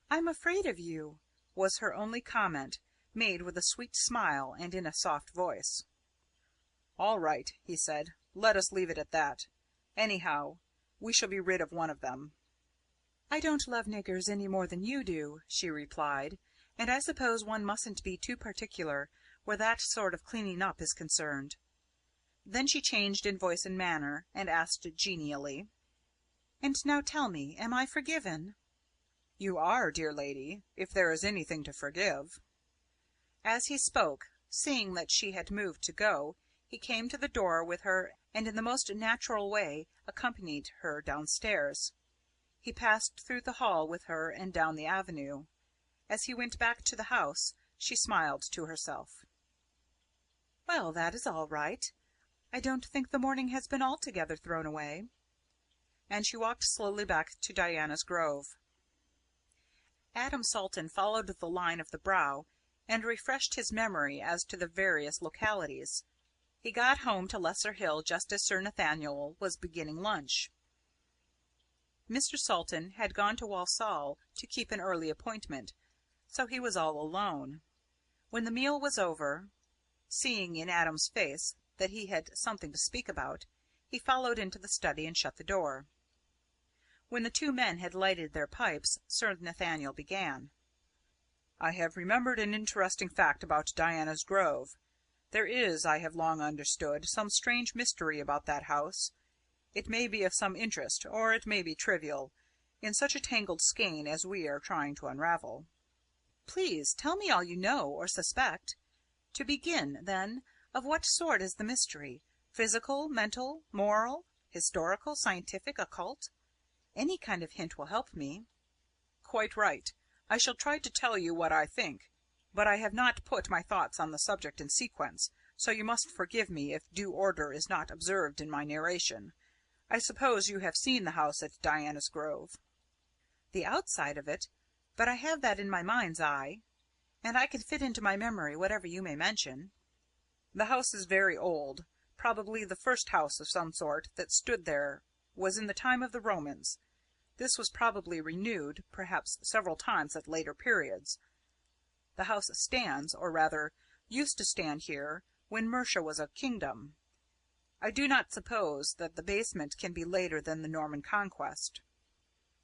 "I'm afraid of you," was her only comment, made with a sweet smile and in a soft voice. "All right," he said. "Let us leave it at that. Anyhow, we shall be rid of one of them." "I don't love niggers any more than you do," she replied, "and I suppose one mustn't be too particular where that sort of cleaning up is concerned." Then she changed in voice and manner, and asked genially, "And now tell me, am I forgiven?" "You are, dear lady, if there is anything to forgive." As he spoke, seeing that she had moved to go, he came to the door with her, and in the most natural way accompanied her downstairs. He passed through the hall with her and down the avenue. As he went back to the house, she smiled to herself. "Well, that is all right. I don't think the morning has been altogether thrown away." And she walked slowly back to Diana's Grove. Adam Salton followed the line of the Brow, and refreshed his memory as to the various localities. He got home to Lesser Hill just as Sir Nathaniel was beginning lunch. Mr. Salton had gone to Walsall to keep an early appointment, so he was all alone. When the meal was over, seeing in Adam's face that he had something to speak about, he followed into the study and shut the door. When the two men had lighted their pipes, Sir Nathaniel began. "I have remembered an interesting fact about Diana's Grove. There is, I have long understood, some strange mystery about that house. It may be of some interest, or it may be trivial, in such a tangled skein as we are trying to unravel." "Please tell me all you know or suspect. To begin, then, of what sort is the mystery? Physical, mental, moral, historical, scientific, occult? Any kind of hint will help me." "Quite right. I shall try to tell you what I think, but I have not put my thoughts on the subject in sequence, so you must forgive me if due order is not observed in my narration. I suppose you have seen the house at Diana's Grove?" "The outside of it, but I have that in my mind's eye, and I can fit into my memory whatever you may mention." "The house is very old. Probably the first house of some sort that stood there was in the time of the Romans. This was probably renewed, perhaps several times at later periods. The house stands, or rather, used to stand here when Mercia was a kingdom. I do not suppose that the basement can be later than the Norman Conquest.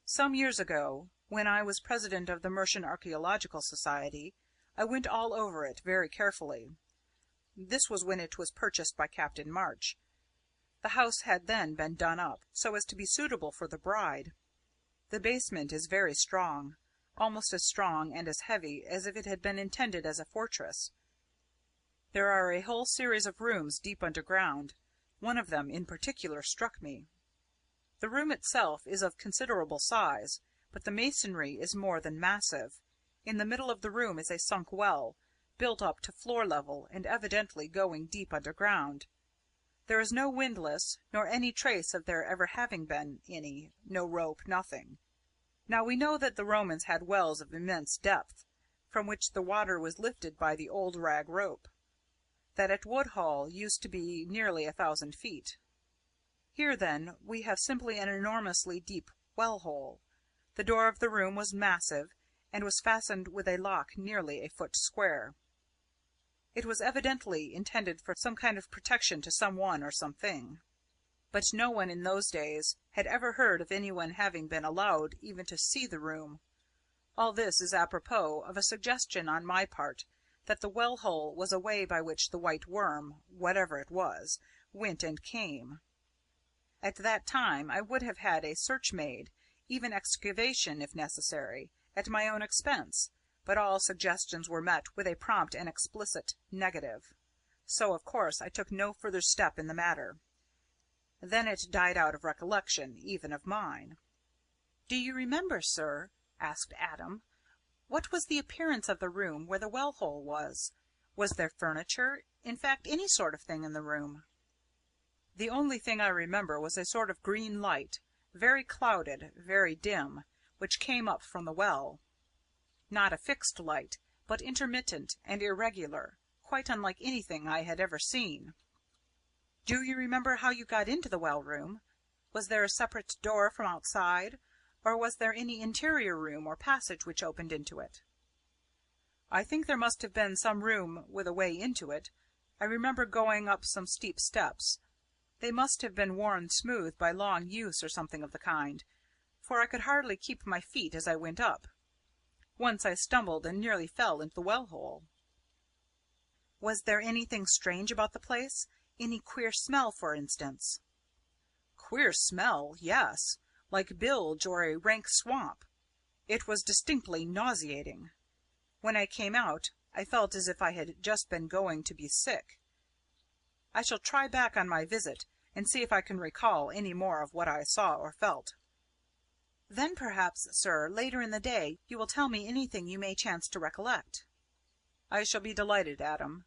Some years ago, when I was president of the Mercian Archaeological Society, I went all over it very carefully. This was when it was purchased by Captain March. The house had then been done up so as to be suitable for the bride. The basement is very strong, almost as strong and as heavy as if it had been intended as a fortress. There are a whole series of rooms deep underground. One of them in particular struck me. The room itself is of considerable size, but the masonry is more than massive. In the middle of the room is a sunk well, built up to floor level and evidently going deep underground. There is no windlass, nor any trace of there ever having been any, no rope, nothing. Now we know that the Romans had wells of immense depth, from which the water was lifted by the old rag rope. That at Woodhall used to be nearly 1,000 feet. Here, then, we have simply an enormously deep well-hole. The door of the room was massive, and was fastened with a lock nearly a foot square. It was evidently intended for some kind of protection to some one or something. But no one in those days had ever heard of anyone having been allowed even to see the room. All this is apropos of a suggestion on my part that the well-hole was a way by which the white worm, whatever it was, went and came. At that time I would have had a search made, even excavation if necessary, at my own expense, but all suggestions were met with a prompt and explicit negative. So, of course, I took no further step in the matter. Then it died out of recollection, even of mine. "Do you remember, sir," asked Adam, "what was the appearance of the room where the well-hole was? Was there furniture, in fact, any sort of thing in the room?" The only thing I remember was a sort of green light, very clouded, very dim, which came up from the well. Not a fixed light, but intermittent and irregular, quite unlike anything I had ever seen." "Do you remember how you got into the well-room? Was there a separate door from outside, or was there any interior room or passage which opened into it?" "I think there must have been some room with a way into it. I remember going up some steep steps. They must have been worn smooth by long use or something of the kind, for I could hardly keep my feet as I went up. Once I stumbled and nearly fell into the well-hole." "Was there anything strange about the place? Any queer smell, for instance?" "Queer smell, yes, like bilge or a rank swamp. It was distinctly nauseating. When I came out, I felt as if I had just been going to be sick. I shall try back on my visit and see if I can recall any more of what I saw or felt." "Then perhaps, sir, later in the day you will tell me anything you may chance to recollect." "I shall be delighted, Adam.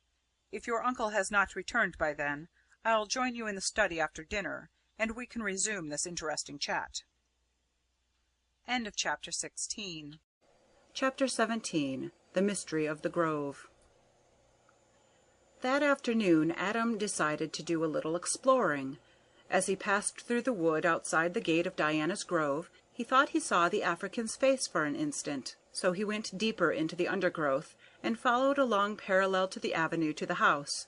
If your uncle has not returned by then, I'll join you in the study after dinner, and we can resume this interesting chat." Chapter 17. The Mystery of the Grove. That afternoon Adam decided to do a little exploring. As he passed through the wood outside the gate of Diana's Grove, he thought he saw the African's face for an instant, so he went deeper into the undergrowth and followed along parallel to the avenue to the house.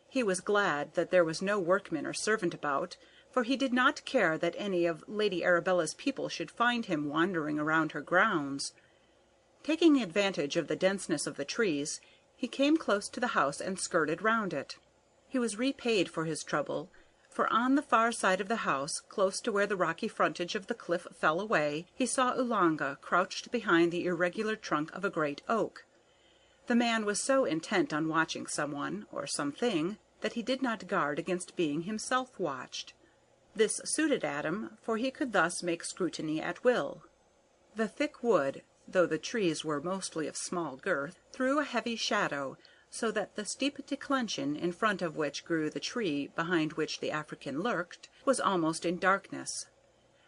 He was glad that there was no workman or servant about, for he did not care that any of Lady Arabella's people should find him wandering around her grounds. Taking advantage of the denseness of the trees, he came close to the house and skirted round it. He was repaid for his trouble, For on the far side of the house, close to where the rocky frontage of the cliff fell away, he saw Oolanga crouched behind the irregular trunk of a great oak. The man was so intent on watching someone, or something, that he did not guard against being himself watched. This suited Adam, for he could thus make scrutiny at will. The thick wood, though the trees were mostly of small girth, threw a heavy shadow, so that the steep declension in front of which grew the tree behind which the African lurked was almost in darkness.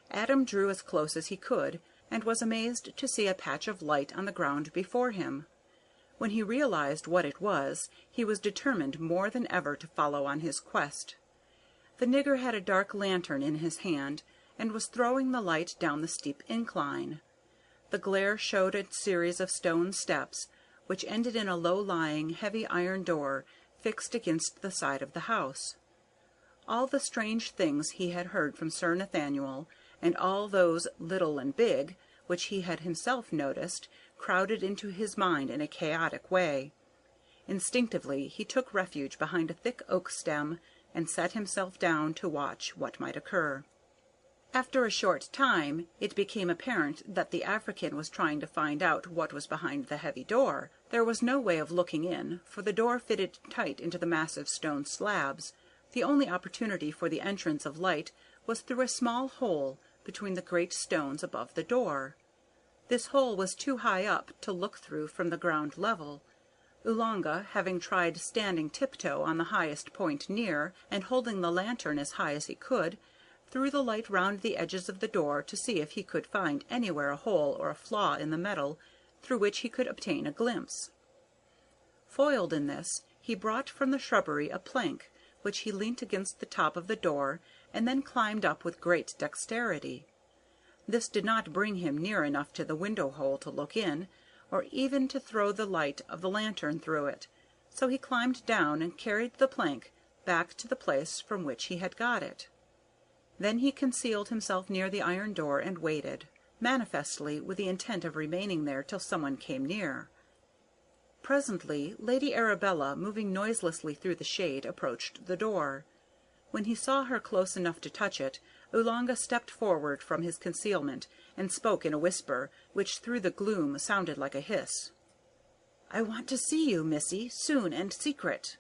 Adam drew as close as he could, and was amazed to see a patch of light on the ground before him. When he realized what it was, he was determined more than ever to follow on his quest. The nigger had a dark lantern in his hand, and was throwing the light down the steep incline. The glare showed a series of stone steps, which ended in a low-lying, heavy iron door fixed against the side of the house. All the strange things he had heard from Sir Nathaniel, and all those little and big, which he had himself noticed, crowded into his mind in a chaotic way. Instinctively he took refuge behind a thick oak stem, and sat himself down to watch what might occur. After a short time it became apparent that the African was trying to find out what was behind the heavy door. There was no way of looking in, for the door fitted tight into the massive stone slabs. The only opportunity for the entrance of light was through a small hole between the great stones above the door. This hole was too high up to look through from the ground level. Oolanga, having tried standing tiptoe on the highest point near, and holding the lantern as high as he could, threw the light round the edges of the door to see if he could find anywhere a hole or a flaw in the metal through which he could obtain a glimpse. Foiled in this, he brought from the shrubbery a plank, which he leant against the top of the door, and then climbed up with great dexterity. This did not bring him near enough to the window-hole to look in, or even to throw the light of the lantern through it, so he climbed down and carried the plank back to the place from which he had got it. Then he concealed himself near the iron door and waited, manifestly with the intent of remaining there till someone came near. Presently Lady Arabella, moving noiselessly through the shade, approached the door. When he saw her close enough to touch it, Oolanga stepped forward from his concealment, and spoke in a whisper, which through the gloom sounded like a hiss. "I want to see you, missy, soon and secret."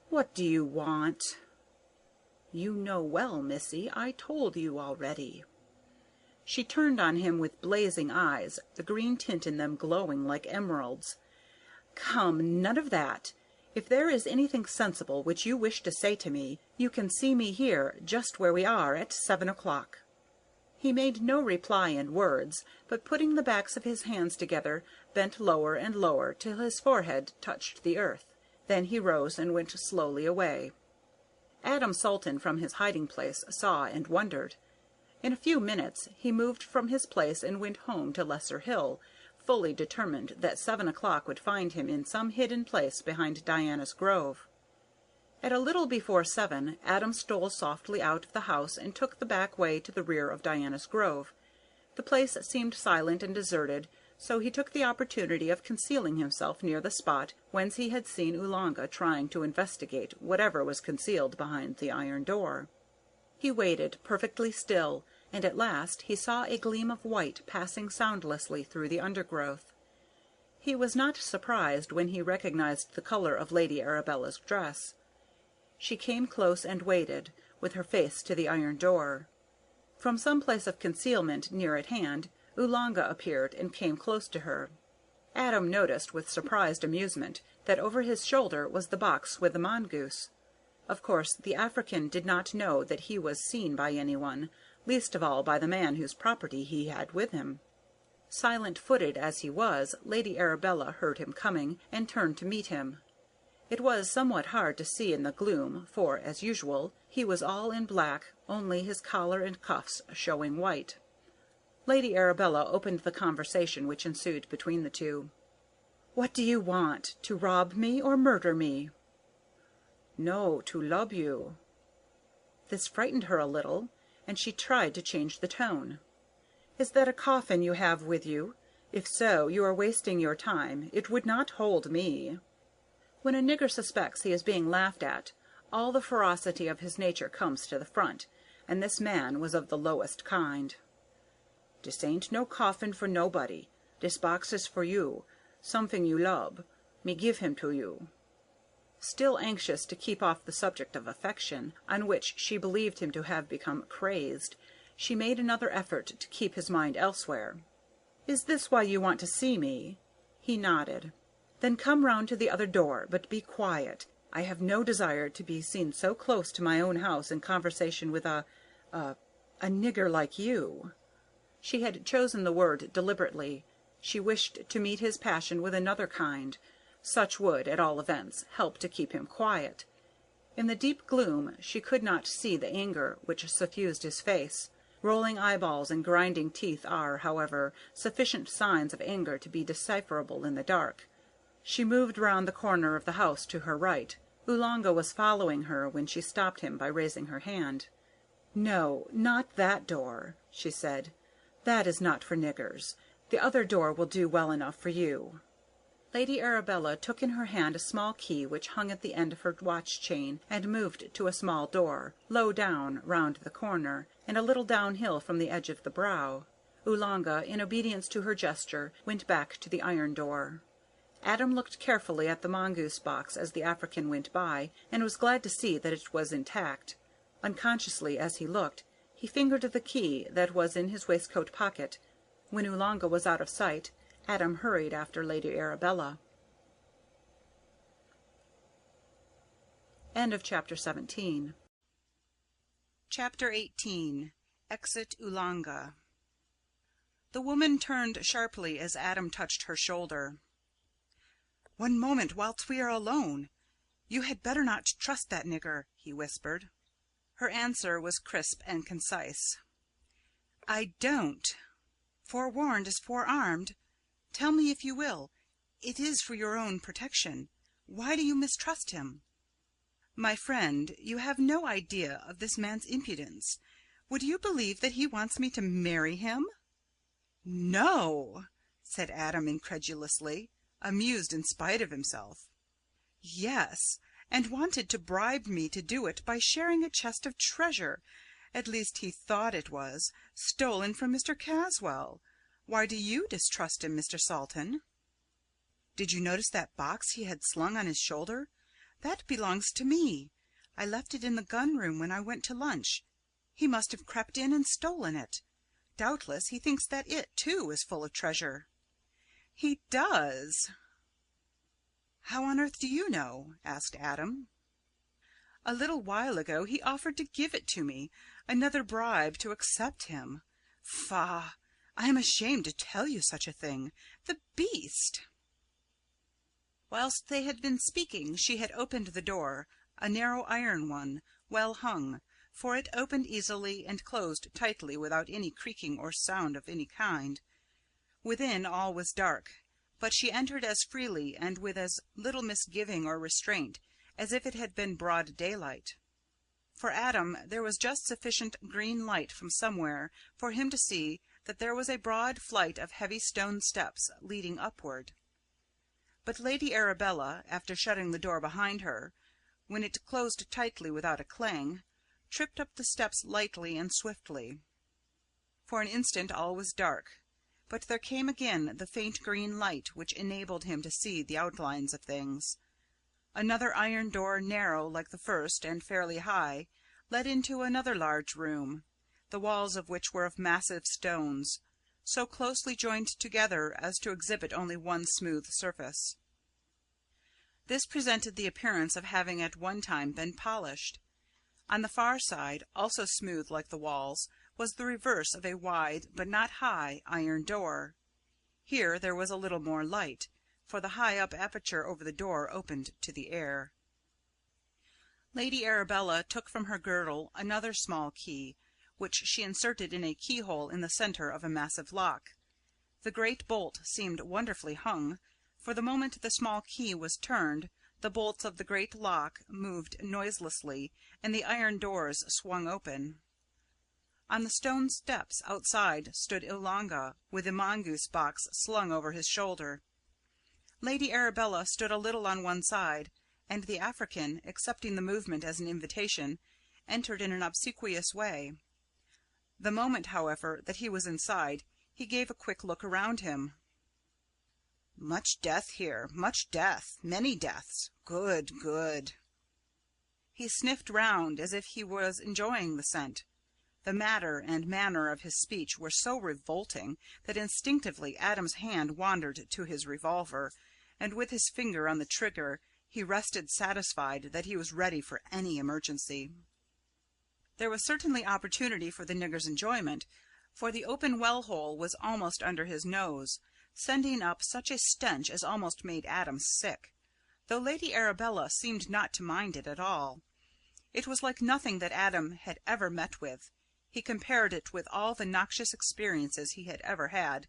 "What do you want?" "You know well, missy, I told you already." She turned on him with blazing eyes, the green tint in them glowing like emeralds. "Come, none of that. If there is anything sensible which you wish to say to me, you can see me here, just where we are, at 7 o'clock. He made no reply in words, but putting the backs of his hands together, bent lower and lower till his forehead touched the earth. Then he rose and went slowly away. Adam Salton from his hiding-place saw and wondered. In a few minutes he moved from his place and went home to Lesser Hill, fully determined that 7 o'clock would find him in some hidden place behind Diana's Grove. At a little before 7, Adam stole softly out of the house and took the back way to the rear of Diana's Grove. The place seemed silent and deserted, so he took the opportunity of concealing himself near the spot whence he had seen Oolanga trying to investigate whatever was concealed behind the iron door. He waited, perfectly still, and at last he saw a gleam of white passing soundlessly through the undergrowth. He was not surprised when he recognized the color of Lady Arabella's dress. She came close and waited, with her face to the iron door. From some place of concealment near at hand, Oolanga appeared and came close to her. Adam noticed with surprised amusement that over his shoulder was the box with the mongoose. Of course the African did not know that he was seen by anyone, least of all by the man whose property he had with him. Silent-footed as he was, Lady Arabella heard him coming, and turned to meet him. It was somewhat hard to see in the gloom, for, as usual, he was all in black, only his collar and cuffs showing white. Lady Arabella opened the conversation which ensued between the two. "What do you want? To rob me or murder me?" "No, to love you." This frightened her a little, and she tried to change the tone. "Is that a coffin you have with you? If so, you are wasting your time. It would not hold me." When a nigger suspects he is being laughed at, All the ferocity of his nature comes to the front, and this man was of the lowest kind. "Dis ain't no coffin for nobody. Dis box is for you. Somefing you lub. Me give him to you." Still anxious to keep off the subject of affection, on which she believed him to have become crazed, she made another effort to keep his mind elsewhere. "Is this why you want to see me?" He nodded. "Then come round to the other door, but be quiet. I have no desire to be seen so close to my own house in conversation with a nigger like you." She had chosen the word deliberately. She wished to meet his passion with another kind. Such would, at all events, help to keep him quiet. In the deep gloom she could not see the anger which suffused his face. Rolling eyeballs and grinding teeth are, however, sufficient signs of anger to be decipherable in the dark. She moved round the corner of the house to her right. Oolanga was following her when she stopped him by raising her hand. "No, not that door," she said. "That is not for niggers. The other door will do well enough for you." Lady Arabella took in her hand a small key which hung at the end of her watch-chain, and moved to a small door, low down, round the corner, and a little downhill from the edge of the brow. Oolanga, in obedience to her gesture, went back to the iron door. Adam looked carefully at the mongoose box as the African went by, and was glad to see that it was intact. Unconsciously, as he looked, he fingered the key that was in his waistcoat pocket. When Oolanga was out of sight, Adam hurried after Lady Arabella. End of chapter 17. Chapter 18. Exit Oolanga. The woman turned sharply as Adam touched her shoulder. "One moment, whilst we are alone. You had better not trust that nigger," he whispered. Her answer was crisp and concise. "I don't. Forewarned is forearmed. Tell me if you will. It is for your own protection. Why do you mistrust him?" "My friend, you have no idea of this man's impudence. Would you believe that he wants me to marry him?" "No!" said Adam incredulously, amused in spite of himself. "Yes, and wanted to bribe me to do it by sharing a chest of treasure, at least he thought it was, stolen from Mr. Caswell. Why do you distrust him, Mr. Salton?" "Did you notice that box he had slung on his shoulder? That belongs to me. I left it in the gun-room when I went to lunch. He must have crept in and stolen it. Doubtless he thinks that it, too, is full of treasure." "He does." "How on earth do you know?" asked Adam. "A little while ago he offered to give it to me, another bribe to accept him. Faugh! I am ashamed to tell you such a thing. The beast!" Whilst they had been speaking, she had opened the door, a narrow iron one, well hung, for it opened easily and closed tightly without any creaking or sound of any kind. Within all was dark, but she entered as freely and with as little misgiving or restraint as if it had been broad daylight. For Adam there was just sufficient green light from somewhere for him to see that there was a broad flight of heavy stone steps leading upward. But Lady Arabella, after shutting the door behind her, when it closed tightly without a clang, tripped up the steps lightly and swiftly. For an instant all was dark, but there came again the faint green light which enabled him to see the outlines of things. Another iron door, narrow like the first and fairly high, led into another large room, the walls of which were of massive stones, so closely joined together as to exhibit only one smooth surface. This presented the appearance of having at one time been polished. On the far side, also smooth like the walls, was the reverse of a wide, but not high, iron door. Here there was a little more light, for the high-up aperture over the door opened to the air. Lady Arabella took from her girdle another small key, which she inserted in a keyhole in the centre of a massive lock. The great bolt seemed wonderfully hung, for the moment the small key was turned, the bolts of the great lock moved noiselessly, and the iron doors swung open. On the stone steps outside stood Oolanga, with the mongoose box slung over his shoulder. Lady Arabella stood a little on one side, and the African, accepting the movement as an invitation, entered in an obsequious way. The moment, however, that he was inside, he gave a quick look around him. "Much death here, much death, many deaths. Good, good." He sniffed round as if he was enjoying the scent. The matter and manner of his speech were so revolting that instinctively Adam's hand wandered to his revolver, and with his finger on the trigger he rested, satisfied that he was ready for any emergency. There was certainly opportunity for the nigger's enjoyment, for the open well-hole was almost under his nose, sending up such a stench as almost made Adam sick, though Lady Arabella seemed not to mind it at all. It was like nothing that Adam had ever met with. He compared it with all the noxious experiences he had ever had: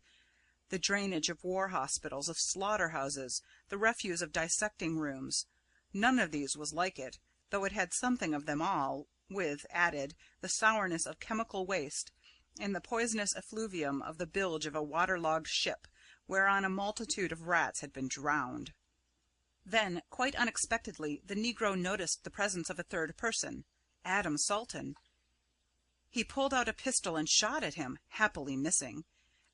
the drainage of war hospitals, of slaughter-houses, the refuse of dissecting rooms. None of these was like it, though it had something of them all, with, added, the sourness of chemical waste, and the poisonous effluvium of the bilge of a water-logged ship, whereon a multitude of rats had been drowned. Then, quite unexpectedly, the negro noticed the presence of a third person, Adam Salton. He pulled out a pistol and shot at him, happily missing.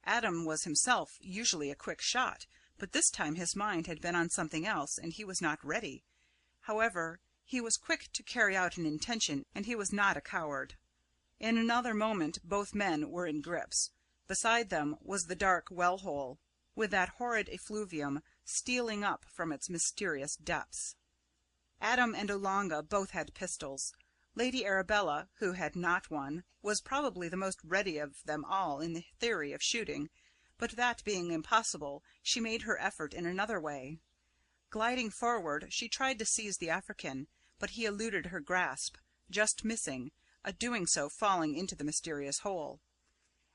Adam was himself usually a quick shot, but this time his mind had been on something else, and he was not ready. However, he was quick to carry out an intention, and he was not a coward. In another moment both men were in grips. Beside them was the dark well-hole, with that horrid effluvium stealing up from its mysterious depths. Adam and Oolanga both had pistols. Lady Arabella, who had not one, was probably the most ready of them all in the theory of shooting, but that being impossible, she made her effort in another way. Gliding forward, she tried to seize the African, but he eluded her grasp, just missing, doing so falling into the mysterious hole.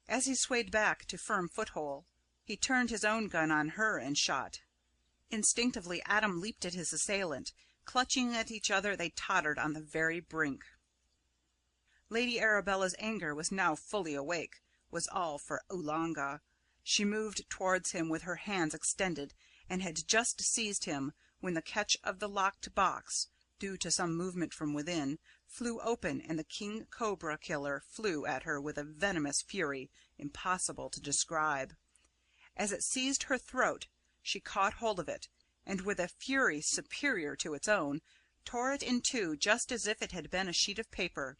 As he swayed back to firm foothold, he turned his own gun on her and shot. Instinctively Adam leaped at his assailant. Clutching at each other, they tottered on the very brink. Lady Arabella's anger was now fully awake, was all for Oolanga. She moved towards him with her hands extended, and had just seized him when the catch of the locked box, due to some movement from within, flew open, and the king cobra killer flew at her with a venomous fury impossible to describe. As it seized her throat, she caught hold of it, and with a fury superior to its own, tore it in two just as if it had been a sheet of paper.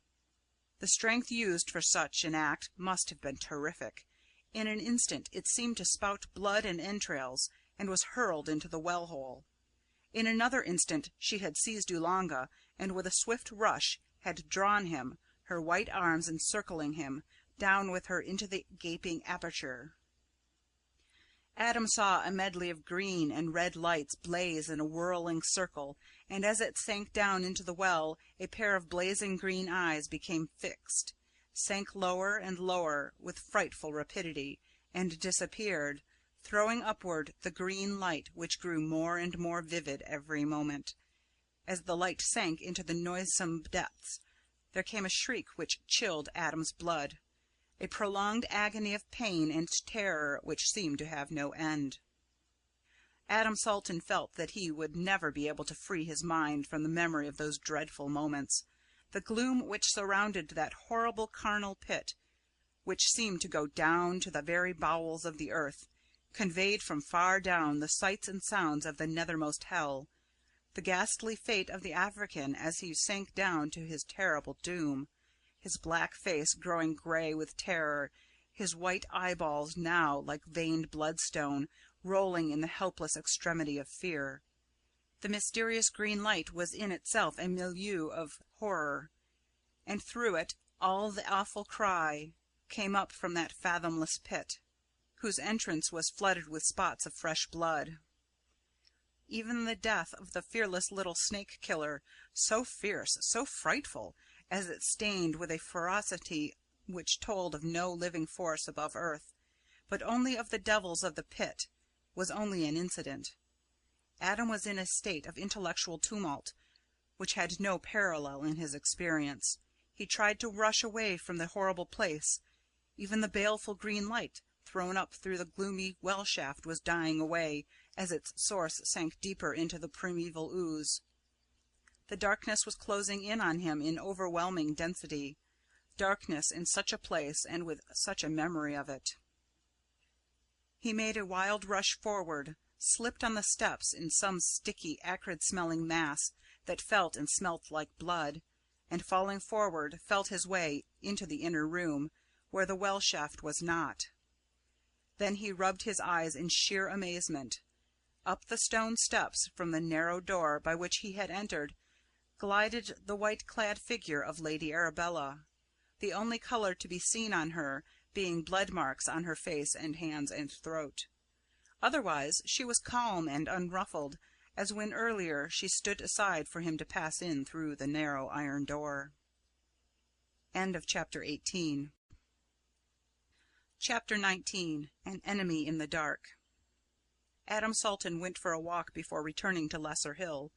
The strength used for such an act must have been terrific. In an instant it seemed to spout blood and entrails, and was hurled into the well-hole. In another instant she had seized Oolanga, and with a swift rush had drawn him, her white arms encircling him, down with her into the gaping aperture. Adam saw a medley of green and red lights blaze in a whirling circle, and as it sank down into the well, a pair of blazing green eyes became fixed, sank lower and lower with frightful rapidity, and disappeared, throwing upward the green light, which grew more and more vivid every moment. As the light sank into the noisome depths, there came a shriek which chilled Adam's blood, a prolonged agony of pain and terror which seemed to have no end. Adam Salton felt that he would never be able to free his mind from the memory of those dreadful moments. The gloom which surrounded that horrible carnal pit, which seemed to go down to the very bowels of the earth, conveyed from far down the sights and sounds of the nethermost hell. The ghastly fate of the African as he sank down to his terrible doom, his black face growing grey with terror, his white eyeballs now like veined bloodstone, rolling in the helpless extremity of fear. The mysterious green light was in itself a milieu of horror, and through it all the awful cry came up from that fathomless pit, whose entrance was flooded with spots of fresh blood. Even the death of the fearless little snake-killer, so fierce, so frightful, as it stained with a ferocity which told of no living force above earth, but only of the devils of the pit, was only an incident. Adam was in a state of intellectual tumult which had no parallel in his experience. He tried to rush away from the horrible place. Even the baleful green light thrown up through the gloomy well shaft was dying away as its source sank deeper into the primeval ooze. The darkness was closing in on him in overwhelming density. Darkness in such a place, and with such a memory of it. He made a wild rush forward, slipped on the steps in some sticky, acrid-smelling mass that felt and smelt like blood, and falling forward, felt his way into the inner room, where the well shaft was not. Then he rubbed his eyes in sheer amazement. Up the stone steps from the narrow door by which he had entered glided the white-clad figure of Lady Arabella, the only colour to be seen on her being blood marks on her face and hands and throat. Otherwise she was calm and unruffled, as when earlier she stood aside for him to pass in through the narrow iron door. Chapter 19. An Enemy in the Dark. Adam Salton went for a walk before returning to Lesser Hill.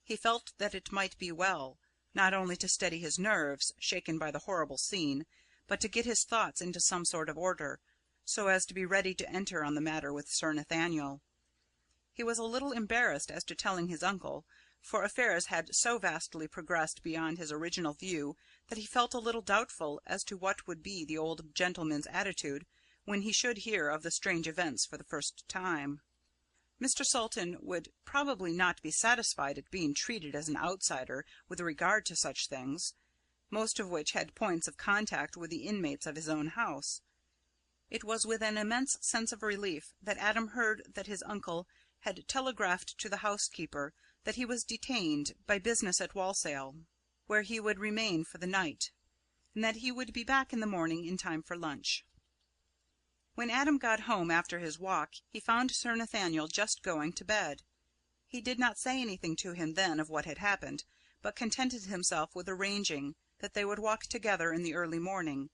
He felt that it might be well, not only to steady his nerves, shaken by the horrible scene, but to get his thoughts into some sort of order, so as to be ready to enter on the matter with Sir Nathaniel. He was a little embarrassed as to telling his uncle, for affairs had so vastly progressed beyond his original view that he felt a little doubtful as to what would be the old gentleman's attitude when he should hear of the strange events for the first time. Mr. Salton would probably not be satisfied at being treated as an outsider with regard to such things, most of which had points of contact with the inmates of his own house. It was with an immense sense of relief that Adam heard that his uncle had telegraphed to the housekeeper that he was detained by business at Walsall, where he would remain for the night, and that he would be back in the morning in time for lunch. When Adam got home after his walk, he found Sir Nathaniel just going to bed. He did not say anything to him then of what had happened, but contented himself with arranging that they would walk together in the early morning,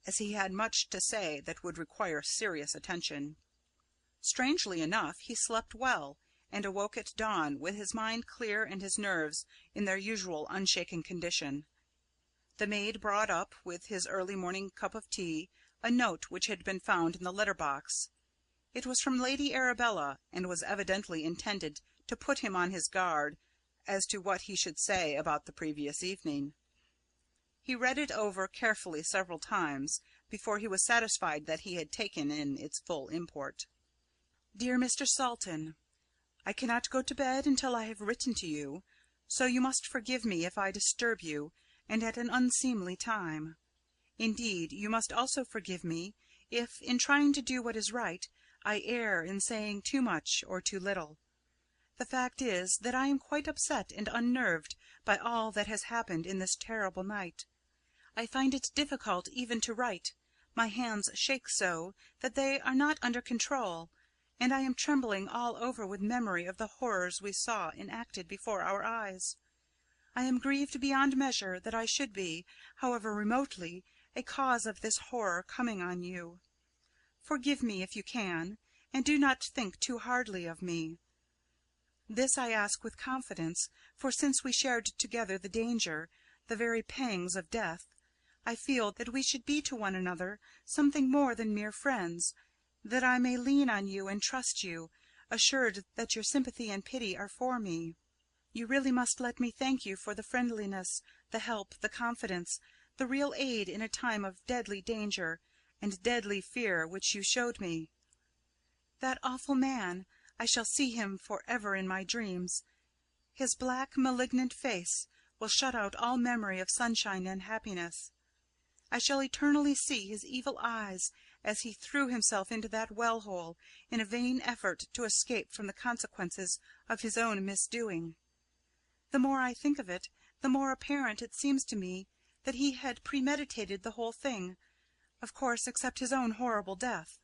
as he had much to say that would require serious attention. Strangely enough, he slept well, and awoke at dawn with his mind clear and his nerves in their usual unshaken condition. The maid brought up, with his early morning cup of tea, a note which had been found in the letter-box. It was from Lady Arabella, and was evidently intended to put him on his guard as to what he should say about the previous evening. He read it over carefully several times before he was satisfied that he had taken in its full import. "Dear Mr. Salton, I cannot go to bed until I have written to you, so you must forgive me if I disturb you, and at an unseemly time. Indeed, you must also forgive me if, in trying to do what is right, I err in saying too much or too little. The fact is that I am quite upset and unnerved by all that has happened in this terrible night. I find it difficult even to write. My hands shake so that they are not under control, and I am trembling all over with memory of the horrors we saw enacted before our eyes. I am grieved beyond measure that I should be, however remotely, a cause of this horror coming on you. Forgive me if you can, and do not think too hardly of me. This I ask with confidence, for since we shared together the danger, the very pangs of death, I feel that we should be to one another something more than mere friends, that I may lean on you and trust you, assured that your sympathy and pity are for me. You really must let me thank you for the friendliness, the help, the confidence, the real aid in a time of deadly danger and deadly fear which you showed me. That awful man, I shall see him for ever in my dreams. His black, malignant face will shut out all memory of sunshine and happiness. I shall eternally see his evil eyes as he threw himself into that well-hole in a vain effort to escape from the consequences of his own misdoing. The more I think of it, the more apparent it seems to me that he had premeditated the whole thing, of course except his own horrible death.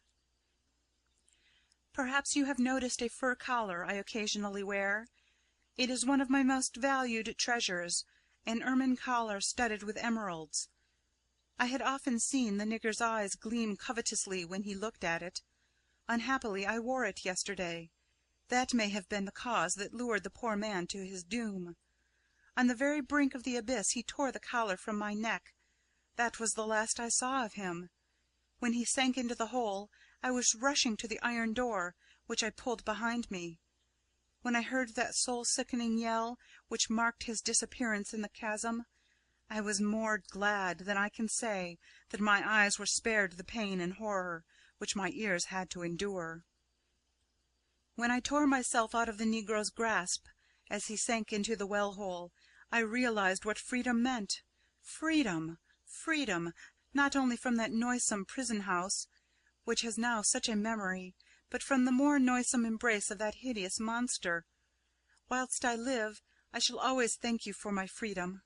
Perhaps you have noticed a fur collar I occasionally wear. It is one of my most valued treasures, an ermine collar studded with emeralds. I had often seen the nigger's eyes gleam covetously when he looked at it. Unhappily I wore it yesterday. That may have been the cause that lured the poor man to his doom. On the very brink of the abyss he tore the collar from my neck. That was the last I saw of him. When he sank into the hole, I was rushing to the iron door, which I pulled behind me. When I heard that soul-sickening yell which marked his disappearance in the chasm, I was more glad than I can say that my eyes were spared the pain and horror which my ears had to endure. When I tore myself out of the negro's grasp as he sank into the well-hole, I realized what freedom meant. Freedom! Freedom, not only from that noisome prison-house, which has now such a memory, but from the more noisome embrace of that hideous monster. Whilst I live, I shall always thank you for my freedom.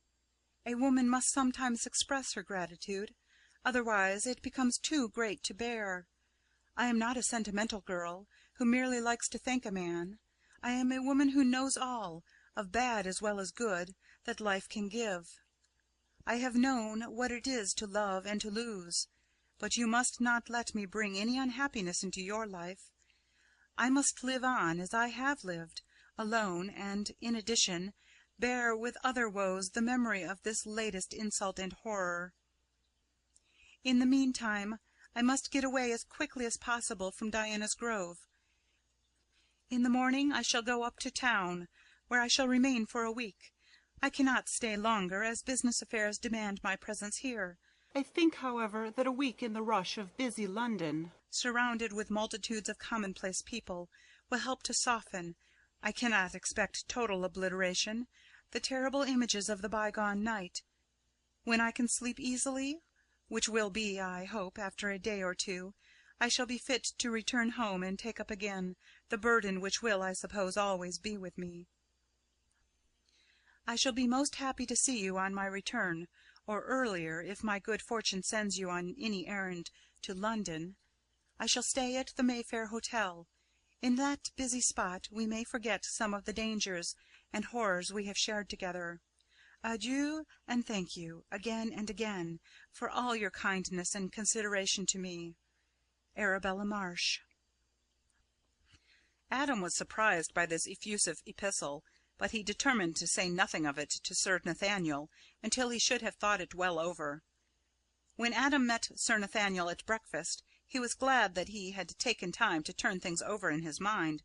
A woman must sometimes express her gratitude, otherwise it becomes too great to bear. I am not a sentimental girl, who merely likes to thank a man. I am a woman who knows all, of bad as well as good, that life can give. I have known what it is to love and to lose, but you must not let me bring any unhappiness into your life. I must live on as I have lived, alone, and, in addition, bear with other woes the memory of this latest insult and horror. In the meantime, I must get away as quickly as possible from Diana's Grove. In the morning I shall go up to town, where I shall remain for a week. I cannot stay longer, as business affairs demand my presence here. I think, however, that a week in the rush of busy London, surrounded with multitudes of commonplace people, will help to soften, I cannot expect total obliteration, the terrible images of the bygone night. When I can sleep easily, which will be, I hope, after a day or two, I shall be fit to return home and take up again the burden which will, I suppose, always be with me. I shall be most happy to see you on my return, or earlier, if my good fortune sends you on any errand to London. I shall stay at the Mayfair Hotel. In that busy spot we may forget some of the dangers and horrors we have shared together. Adieu, and thank you, again and again, for all your kindness and consideration to me. Arabella Marsh. Adam was surprised by this effusive epistle, but he determined to say nothing of it to Sir Nathaniel until he should have thought it well over. When Adam met Sir Nathaniel at breakfast, he was glad that he had taken time to turn things over in his mind.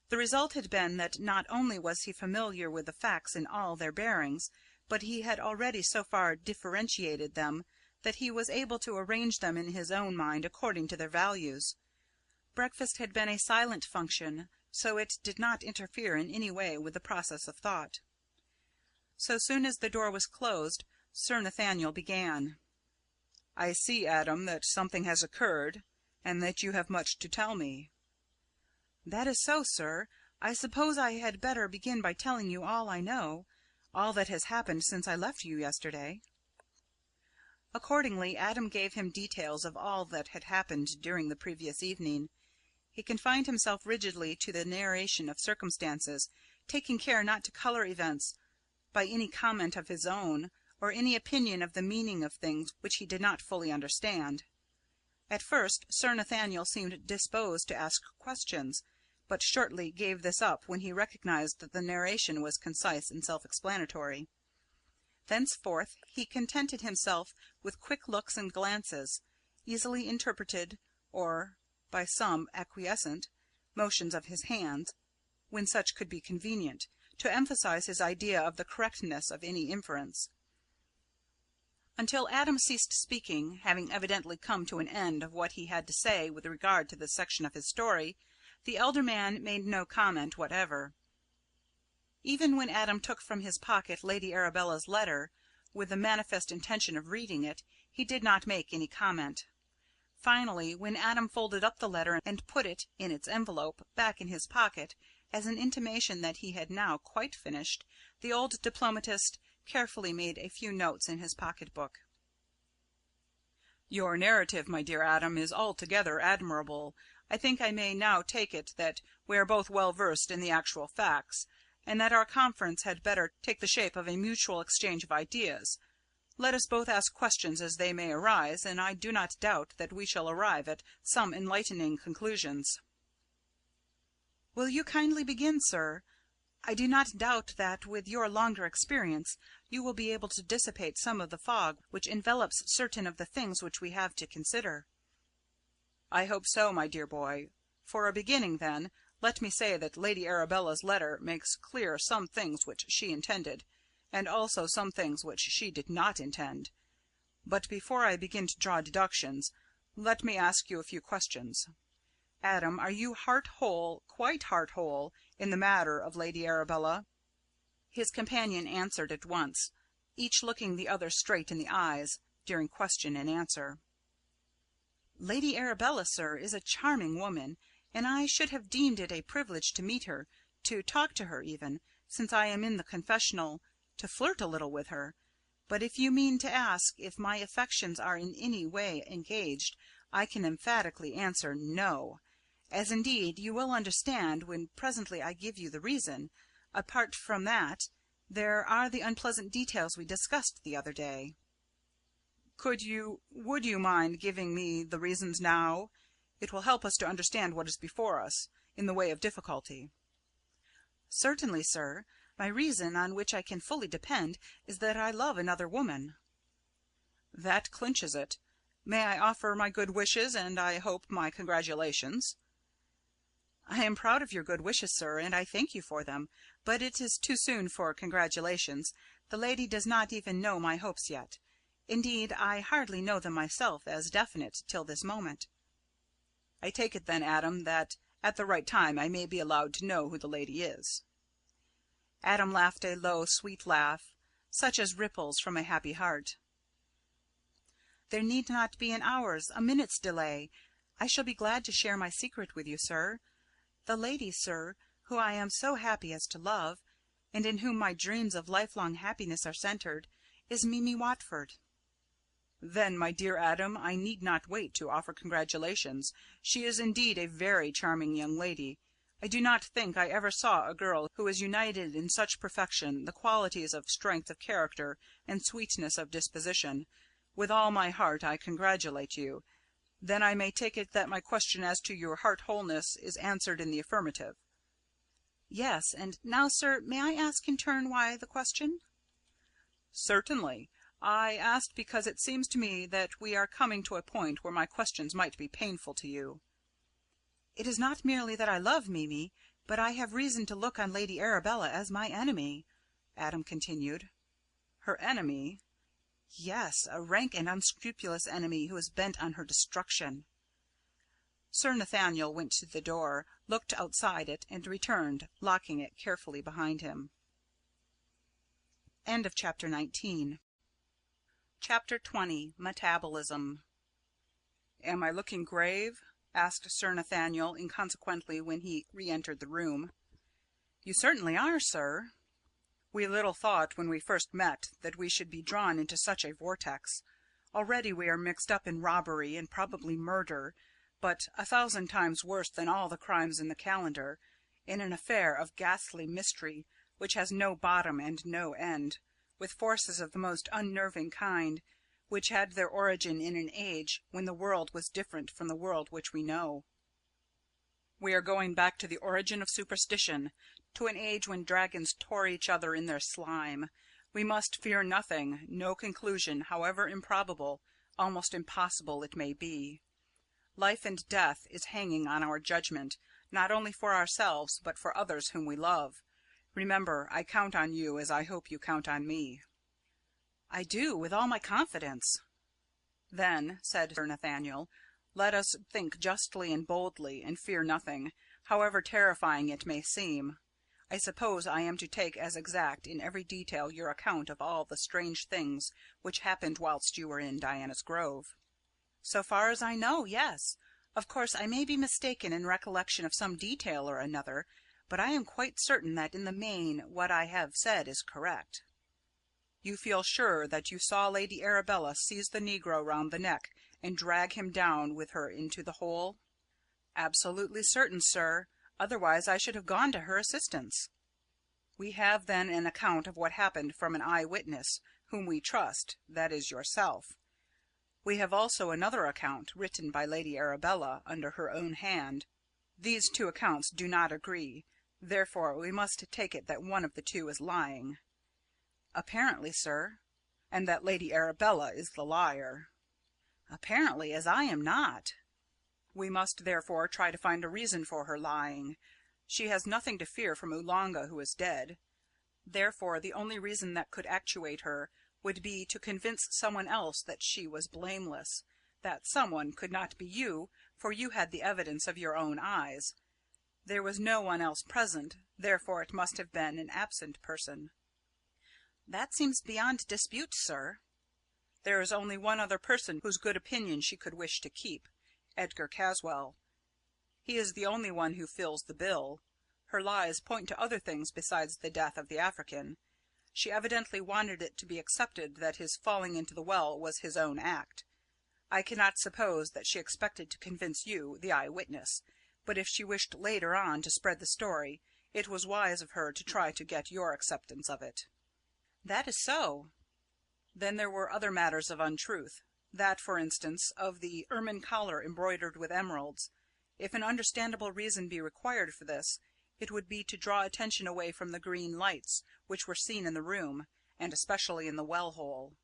The result had been that not only was he familiar with the facts in all their bearings, but he had already so far differentiated them that he was able to arrange them in his own mind according to their values. Breakfast had been a silent function, so it did not interfere in any way with the process of thought. So soon as the door was closed, Sir Nathaniel began. "I see, Adam, that something has occurred, and that you have much to tell me." "That is so, sir. I suppose I had better begin by telling you all I know, all that has happened since I left you yesterday." Accordingly, Adam gave him details of all that had happened during the previous evening. He confined himself rigidly to the narration of circumstances, taking care not to colour events by any comment of his own, or any opinion of the meaning of things which he did not fully understand. At first Sir Nathaniel seemed disposed to ask questions, but shortly gave this up when he recognized that the narration was concise and self-explanatory. Thenceforth he contented himself with quick looks and glances, easily interpreted, or, by some acquiescent, motions of his hands, when such could be convenient, to emphasize his idea of the correctness of any inference. Until Adam ceased speaking, having evidently come to an end of what he had to say with regard to this section of his story, the elder man made no comment whatever. Even when Adam took from his pocket Lady Arabella's letter, with the manifest intention of reading it, he did not make any comment. Finally, when Adam folded up the letter and put it, in its envelope, back in his pocket, as an intimation that he had now quite finished, the old diplomatist carefully made a few notes in his pocket-book. "Your narrative, my dear Adam, is altogether admirable. I think I may now take it that we are both well versed in the actual facts, and that our conference had better take the shape of a mutual exchange of ideas. Let us both ask questions as they may arise, and I do not doubt that we shall arrive at some enlightening conclusions." "Will you kindly begin, sir? I do not doubt that, with your longer experience, you will be able to dissipate some of the fog which envelops certain of the things which we have to consider." "I hope so, my dear boy. For a beginning, then, Let me say that Lady Arabella's letter makes clear some things which she intended, and also some things which she did not intend. But before I begin to draw deductions, let me ask you a few questions. Adam, are you heart-whole, quite heart-whole, in the matter of Lady Arabella?" His companion answered at once, each looking the other straight in the eyes during question and answer. "Lady Arabella, sir, is a charming woman, and I should have deemed it a privilege to meet her, to talk to her even, since I am in the confessional, to flirt a little with her. But if you mean to ask if my affections are in any way engaged, I can emphatically answer no, as indeed you will understand when presently I give you the reason. Apart from that, there are the unpleasant details we discussed the other day." Would you mind giving me the reasons now? It will help us to understand what is before us, in the way of difficulty." "Certainly, sir. My reason, on which I can fully depend, is that I love another woman." "That clinches it. May I offer my good wishes, and I hope my congratulations?" "I am proud of your good wishes, sir, and I thank you for them, but it is too soon for congratulations. The lady does not even know my hopes yet. Indeed, I hardly know them myself as definite till this moment." "I take it then, Adam, that at the right time I may be allowed to know who the lady is." Adam laughed a low, sweet laugh, such as ripples from a happy heart. "There need not be an hour's, a minute's delay. I shall be glad to share my secret with you, sir. The lady, sir, who I am so happy as to love, and in whom my dreams of lifelong happiness are centred, is Mimi Watford." "Then, my dear Adam, I need not wait to offer congratulations. She is indeed a very charming young lady. I do not think I ever saw a girl who has united in such perfection the qualities of strength of character and sweetness of disposition. With all my heart I congratulate you. Then I may take it that my question as to your heart-wholeness is answered in the affirmative." "Yes, and now, sir, may I ask in turn why the question?" "Certainly. I asked because it seems to me that we are coming to a point where my questions might be painful to you." "It is not merely that I love Mimi, but I have reason to look on Lady Arabella as my enemy," Adam continued. "Her enemy?" "Yes, a rank and unscrupulous enemy who is bent on her destruction." Sir Nathaniel went to the door, looked outside it, and returned, locking it carefully behind him. Chapter 20. Metabolism. "Am I looking grave?" asked Sir Nathaniel inconsequently when he re-entered the room. "You certainly are, sir." "We little thought when we first met that we should be drawn into such a vortex. Already we are mixed up in robbery and probably murder, but 1,000 times worse than all the crimes in the calendar, in an affair of ghastly mystery which has no bottom and no end, with forces of the most unnerving kind, which had their origin in an age when the world was different from the world which we know. We are going back to the origin of superstition, to an age when dragons tore each other in their slime. We must fear nothing, no conclusion, however improbable, almost impossible it may be. Life and death is hanging on our judgment, not only for ourselves, but for others whom we love. Remember, I count on you as I hope you count on me." "I do, with all my confidence." "Then," said Sir Nathaniel, "let us think justly and boldly, and fear nothing, however terrifying it may seem. I suppose I am to take as exact in every detail your account of all the strange things which happened whilst you were in Diana's Grove." "So far as I know, yes. Of course I may be mistaken in recollection of some detail or another, but I am quite certain that in the main what I have said is correct." "You feel sure that you saw Lady Arabella seize the negro round the neck and drag him down with her into the hole?" "Absolutely certain, sir. Otherwise I should have gone to her assistance." "We have then an account of what happened from an eye-witness, whom we trust, that is, yourself. We have also another account, written by Lady Arabella under her own hand. These two accounts do not agree, therefore we must take it that one of the two is lying." "Apparently, sir." "And that Lady Arabella is the liar." "Apparently, as I am not." "We must therefore try to find a reason for her lying. She has nothing to fear from Oolanga, who is dead. Therefore, the only reason that could actuate her would be to convince someone else that she was blameless. That someone could not be you, for you had the evidence of your own eyes. There was no one else present, therefore it must have been an absent person." "That seems beyond dispute, sir." "There is only one other person whose good opinion she could wish to keep, Edgar Caswall. He is the only one who fills the bill. Her lies point to other things besides the death of the African. She evidently wanted it to be accepted that his falling into the well was his own act. I cannot suppose that she expected to convince you, the eye-witness, but if she wished later on to spread the story, it was wise of her to try to get your acceptance of it." "That is so." Then there were other matters of untruth. That, for instance, of the ermine collar embroidered with emeralds. If an understandable reason be required for this, it would be to draw attention away from the green lights which were seen in the room, and especially in the well-hole.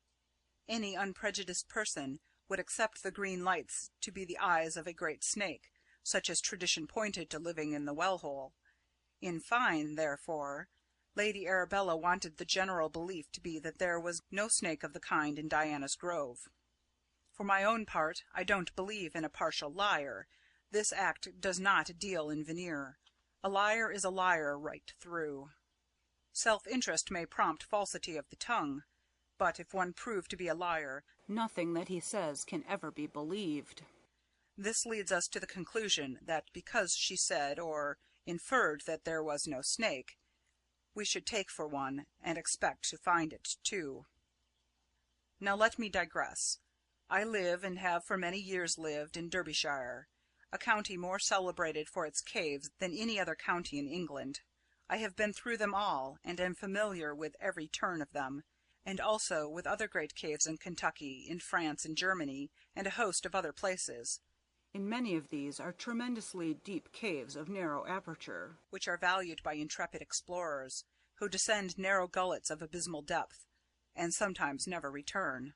Any unprejudiced person would accept the green lights to be the eyes of a great snake, such as tradition pointed to living in the well-hole. In fine, therefore, Lady Arabella wanted the general belief to be that there was no snake of the kind in Diana's Grove. For my own part, I don't believe in a partial liar. This act does not deal in veneer. A liar is a liar right through. Self-interest may prompt falsity of the tongue, but if one prove to be a liar, nothing that he says can ever be believed. This leads us to the conclusion that because she said or inferred that there was no snake, we should take for one, and expect to find it too. Now let me digress. I live, and have for many years lived, in Derbyshire, a county more celebrated for its caves than any other county in England. I have been through them all, and am familiar with every turn of them, and also with other great caves in Kentucky, in France and Germany, and a host of other places. In many of these are tremendously deep caves of narrow aperture, which are valued by intrepid explorers, who descend narrow gullets of abysmal depth, and sometimes never return.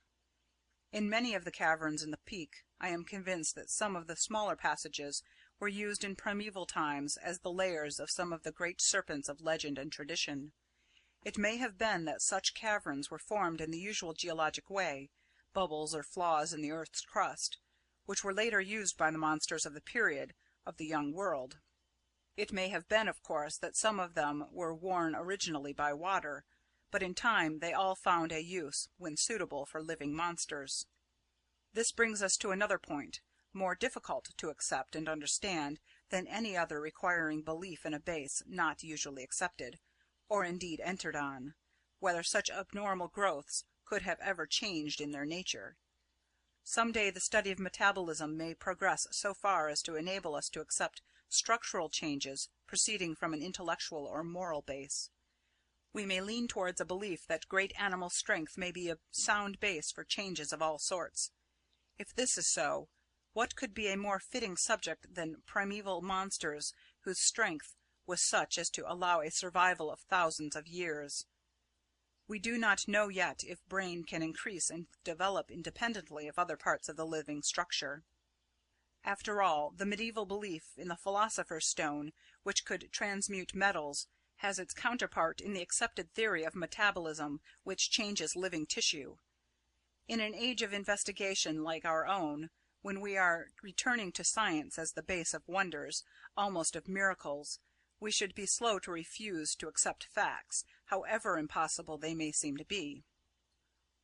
In many of the caverns in the peak, I am convinced that some of the smaller passages were used in primeval times as the lairs of some of the great serpents of legend and tradition. It may have been that such caverns were formed in the usual geologic way, bubbles or flaws in the earth's crust, which were later used by the monsters of the period of the young world. It may have been, of course, that some of them were worn originally by water, but in time they all found a use when suitable for living monsters. This brings us to another point, more difficult to accept and understand than any other, requiring belief in a base not usually accepted, or indeed entered on, whether such abnormal growths could have ever changed in their nature. Some day the study of metabolism may progress so far as to enable us to accept structural changes proceeding from an intellectual or moral base. We may lean towards a belief that great animal strength may be a sound base for changes of all sorts. If this is so, what could be a more fitting subject than primeval monsters whose strength was such as to allow a survival of thousands of years? We do not know yet if brain can increase and develop independently of other parts of the living structure. After all, the medieval belief in the philosopher's stone, which could transmute metals, has its counterpart in the accepted theory of metabolism, which changes living tissue. In an age of investigation like our own, when we are returning to science as the base of wonders, almost of miracles, we should be slow to refuse to accept facts, however impossible they may seem to be.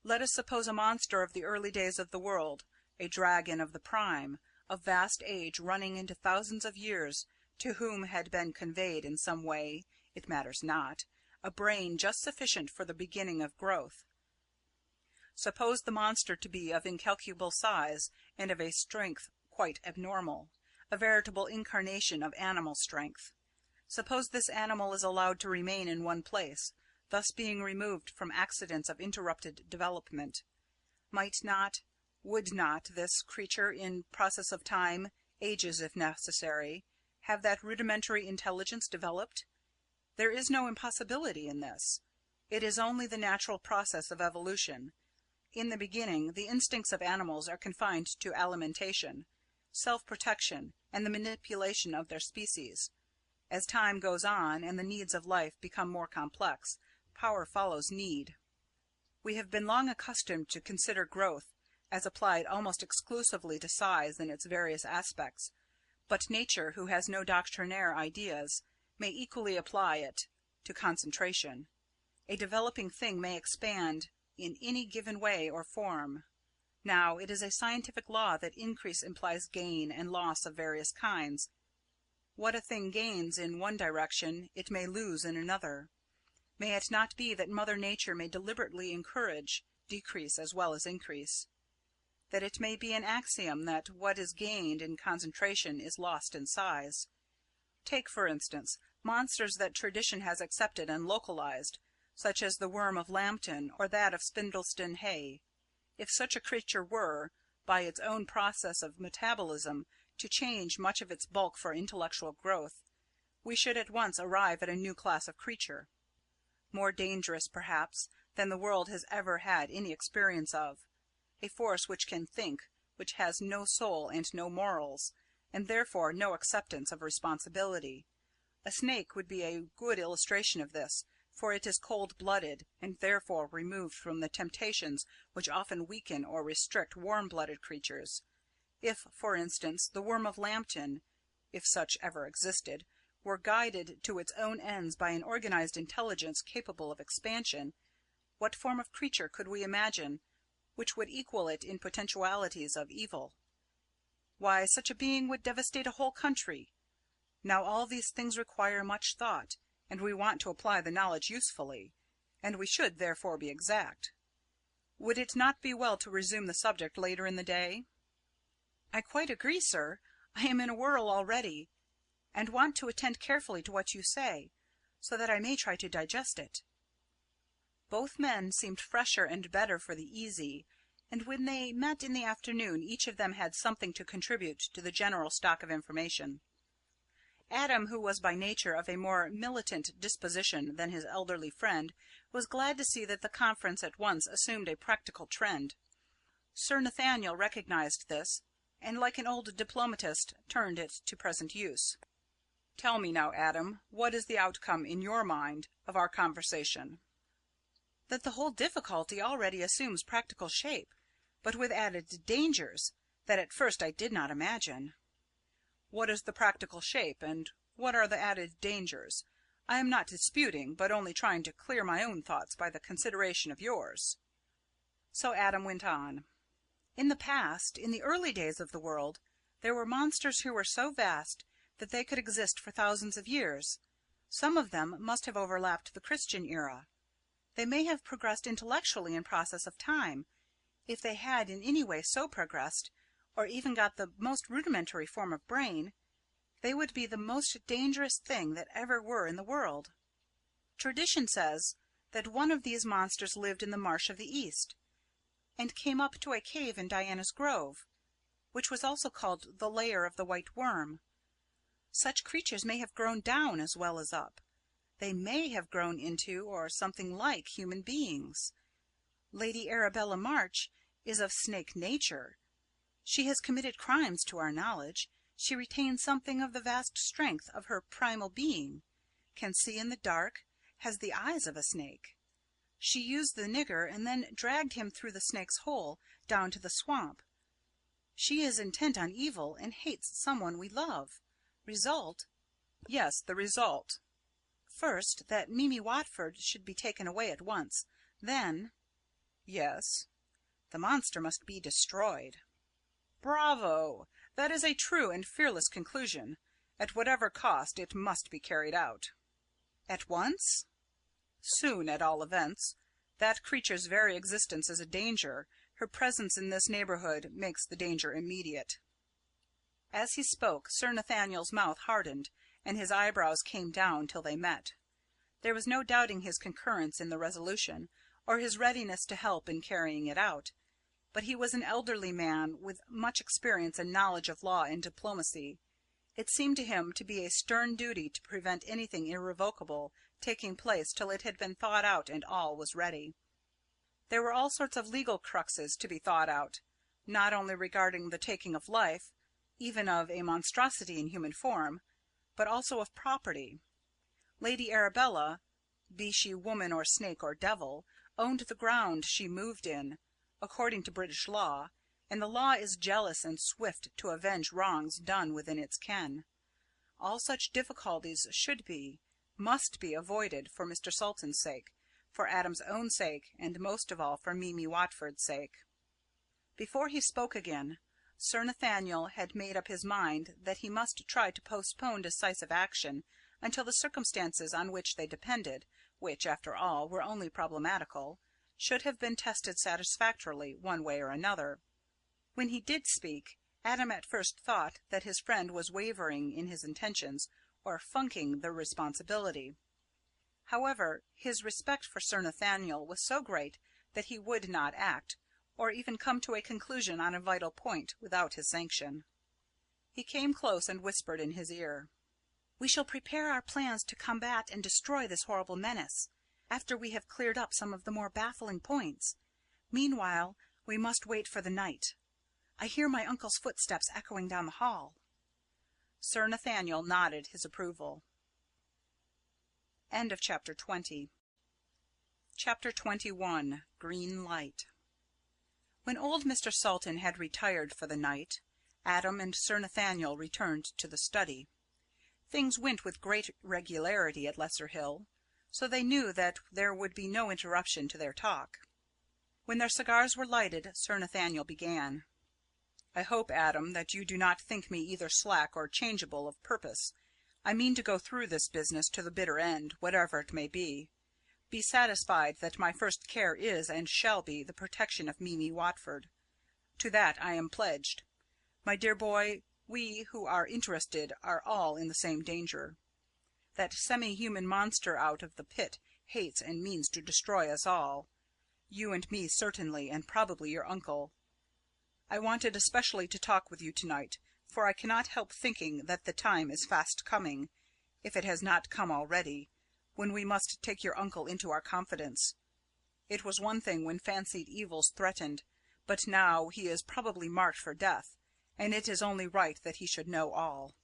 Let us suppose a monster of the early days of the world, a dragon of the prime, of vast age running into thousands of years, to whom had been conveyed in some way, it matters not, a brain just sufficient for the beginning of growth. Suppose the monster to be of incalculable size, and of a strength quite abnormal, a veritable incarnation of animal strength. Suppose this animal is allowed to remain in one place, thus being removed from accidents of interrupted development. Might not, would not this creature, in process of time, ages if necessary, have that rudimentary intelligence developed? There is no impossibility in this. It is only the natural process of evolution. In the beginning, the instincts of animals are confined to alimentation, self-protection, and the manipulation of their species. As time goes on and the needs of life become more complex, power follows need. We have been long accustomed to consider growth as applied almost exclusively to size in its various aspects, but Nature, who has no doctrinaire ideas, may equally apply it to concentration. A developing thing may expand in any given way or form. Now, it is a scientific law that increase implies gain and loss of various kinds. What a thing gains in one direction it may lose in another. May it not be that Mother Nature may deliberately encourage decrease as well as increase? That it may be an axiom that what is gained in concentration is lost in size? Take, for instance, monsters that tradition has accepted and localized, such as the worm of Lambton or that of Spindleston Hay. If such a creature were, by its own process of metabolism, to change much of its bulk for intellectual growth, we should at once arrive at a new class of creature, more dangerous, perhaps, than the world has ever had any experience of, a force which can think, which has no soul and no morals, and therefore no acceptance of responsibility. A snake would be a good illustration of this, for it is cold-blooded, and therefore removed from the temptations which often weaken or restrict warm-blooded creatures. If, for instance, the worm of Lambton, if such ever existed, were guided to its own ends by an organized intelligence capable of expansion, what form of creature could we imagine which would equal it in potentialities of evil? Why, such a being would devastate a whole country. Now all these things require much thought, and we want to apply the knowledge usefully, and we should therefore be exact. Would it not be well to resume the subject later in the day? I quite agree, sir. I am in a whirl already, and want to attend carefully to what you say, so that I may try to digest it. Both men seemed fresher and better for the easy, and when they met in the afternoon each of them had something to contribute to the general stock of information. Adam, who was by nature of a more militant disposition than his elderly friend, was glad to see that the conference at once assumed a practical trend. Sir Nathaniel recognized this, and like an old diplomatist turned it to present use. Tell me now, Adam, what is the outcome, in your mind, of our conversation? That the whole difficulty already assumes practical shape, but with added dangers that at first I did not imagine. What is the practical shape, and what are the added dangers? I am not disputing, but only trying to clear my own thoughts by the consideration of yours. So Adam went on. In the past, in the early days of the world, there were monsters who were so vast that they could exist for thousands of years. Some of them must have overlapped the Christian era. They may have progressed intellectually in process of time. If they had in any way so progressed, or even got the most rudimentary form of brain, they would be the most dangerous thing that ever were in the world. Tradition says that one of these monsters lived in the marsh of the East, and came up to a cave in Diana's Grove, which was also called the Lair of the White Worm. Such creatures may have grown down as well as up. They may have grown into, or something like, human beings. Lady Arabella March is of snake nature. She has committed crimes to our knowledge. She retains something of the vast strength of her primal being, can see in the dark, has the eyes of a snake. She used the nigger and then dragged him through the snake's hole down to the swamp. She is intent on evil and hates someone we love. Result? Yes, the result. First, that Mimi Watford should be taken away at once. Then— Yes? The monster must be destroyed. Bravo! That is a true and fearless conclusion. At whatever cost, it must be carried out. At once? Soon, at all events. That creature's very existence is a danger. Her presence in this neighborhood makes the danger immediate. As he spoke, Sir Nathaniel's mouth hardened, and his eyebrows came down till they met. There was no doubting his concurrence in the resolution, or his readiness to help in carrying it out. But he was an elderly man with much experience and knowledge of law and diplomacy. It seemed to him to be a stern duty to prevent anything irrevocable taking place till it had been thought out and all was ready. There were all sorts of legal cruxes to be thought out, not only regarding the taking of life, even of a monstrosity in human form, but also of property. Lady Arabella, be she woman or snake or devil, owned the ground she moved in, according to British law, and the law is jealous and swift to avenge wrongs done within its ken. All such difficulties must be avoided for Mr. Salton's sake, for Adam's own sake, and most of all for Mimi Watford's sake. Before he spoke again, Sir Nathaniel had made up his mind that he must try to postpone decisive action until the circumstances on which they depended, which, after all, were only problematical, should have been tested satisfactorily one way or another. When he did speak, Adam at first thought that his friend was wavering in his intentions, or funking the responsibility. However, his respect for Sir Nathaniel was so great that he would not act, or even come to a conclusion on a vital point, without his sanction. He came close and whispered in his ear. "We shall prepare our plans to combat and destroy this horrible menace, after we have cleared up some of the more baffling points. Meanwhile, we must wait for the night. I hear my uncle's footsteps echoing down the hall." Sir Nathaniel nodded his approval. End of Chapter 20. Chapter 21. Green Light. When old Mr. Salton had retired for the night, Adam and Sir Nathaniel returned to the study. Things went with great regularity at Lesser Hill, so they knew that there would be no interruption to their talk. When their cigars were lighted, Sir Nathaniel began. "I hope, Adam, that you do not think me either slack or changeable of purpose. I mean to go through this business to the bitter end, whatever it may be. Be satisfied that my first care is and shall be the protection of Mimi Watford. To that I am pledged. My dear boy, we who are interested are all in the same danger. That semi-human monster out of the pit hates and means to destroy us all. You and me certainly, and probably your uncle. I wanted especially to talk with you tonight, for I cannot help thinking that the time is fast coming, if it has not come already, when we must take your uncle into our confidence. It was one thing when fancied evils threatened, but now he is probably marked for death, and it is only right that he should know all."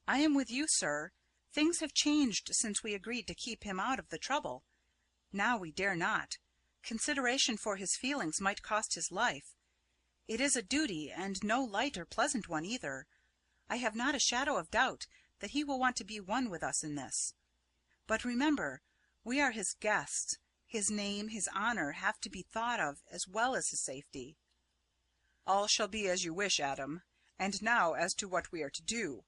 "I am with you, sir. Things have changed since we agreed to keep him out of the trouble. Now we dare not. Consideration for his feelings might cost his life. It is a duty, and no light or pleasant one either. I have not a shadow of doubt that he will want to be one with us in this. But remember, we are his guests. His name, his honor, have to be thought of as well as his safety." "All shall be as you wish, Adam. And now as to what we are to do.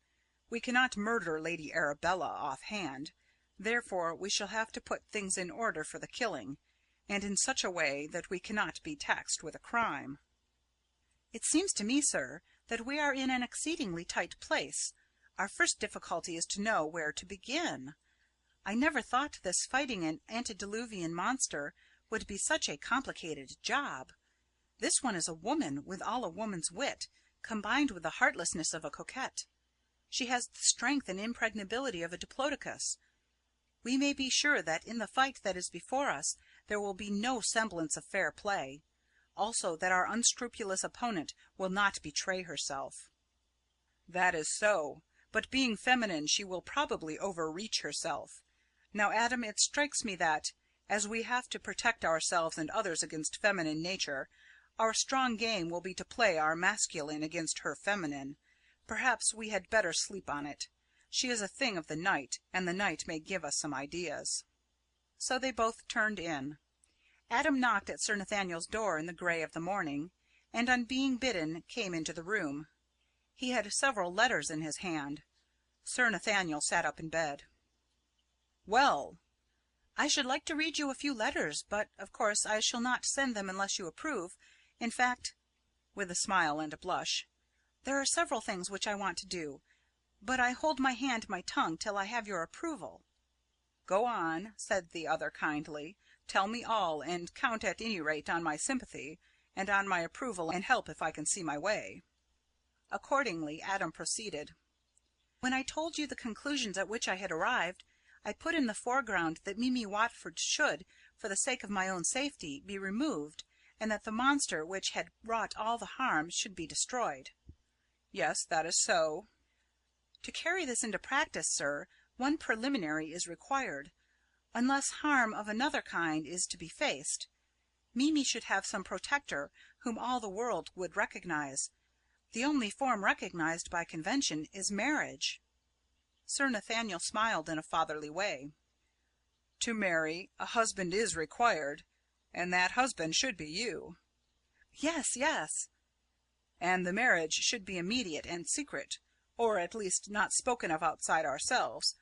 We cannot murder Lady Arabella offhand. Therefore we shall have to put things in order for the killing, and in such a way that we cannot be taxed with a crime." "It seems to me, sir, that we are in an exceedingly tight place. Our first difficulty is to know where to begin. I never thought this fighting an antediluvian monster would be such a complicated job. This one is a woman with all a woman's wit, combined with the heartlessness of a coquette. She has the strength and impregnability of a diplodocus. We may be sure that in the fight that is before us there will be no semblance of fair play. Also that our unscrupulous opponent will not betray herself." "That is so. But being feminine, she will probably overreach herself. Now, Adam, it strikes me that, as we have to protect ourselves and others against feminine nature, our strong game will be to play our masculine against her feminine. Perhaps we had better sleep on it. She is a thing of the night, and the night may give us some ideas." So they both turned in. Adam knocked at Sir Nathaniel's door in the grey of the morning, and on being bidden came into the room. He had several letters in his hand. Sir Nathaniel sat up in bed. "Well!" "I should like to read you a few letters, but of course I shall not send them unless you approve. In fact," with a smile and a blush, "there are several things which I want to do, but I hold my hand to my tongue till I have your approval." "Go on," said the other kindly. "Tell me all, and count at any rate on my sympathy, and on my approval and help if I can see my way." Accordingly, Adam proceeded. "When I told you the conclusions at which I had arrived, I put in the foreground that Mimi Watford should, for the sake of my own safety, be removed, and that the monster which had wrought all the harm should be destroyed." "Yes, that is so." To carry this into practice, sir, one preliminary is required. Unless harm of another kind is to be faced, Mimi should have some protector whom all the world would recognize. The only form recognized by convention is marriage." Sir Nathaniel smiled in a fatherly way. "To marry, a husband is required, and that husband should be you." "Yes, yes." "And the marriage should be immediate and secret, or at least not spoken of outside ourselves.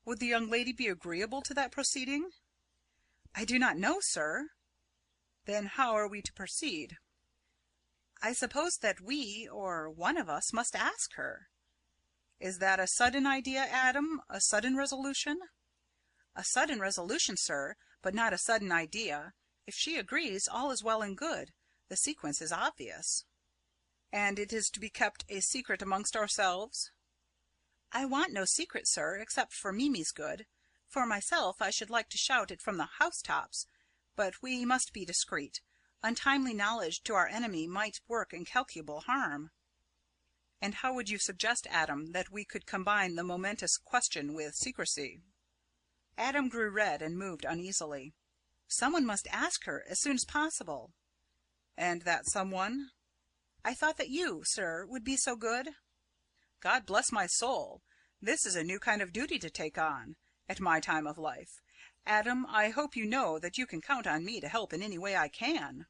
Would the young lady be agreeable to that proceeding?" "I do not know, sir." "Then how are we to proceed?" "I suppose that we, or one of us, must ask her." "Is that a sudden idea, Adam, a sudden resolution?" "A sudden resolution, sir, but not a sudden idea. If she agrees, all is well and good. The sequence is obvious." "And it is to be kept a secret amongst ourselves?" "I want no secret, sir, except for Mimi's good. For myself, I should like to shout it from the housetops, but we must be discreet. Untimely knowledge to our enemy might work incalculable harm." "And how would you suggest, Adam, that we could combine the momentous question with secrecy?" Adam grew red and moved uneasily. "Someone must ask her as soon as possible." "And that someone?" "I thought that you, sir, would be so good." "God bless my soul! This is a new kind of duty to take on, at my time of life. Adam, I hope you know that you can count on me to help in any way I can."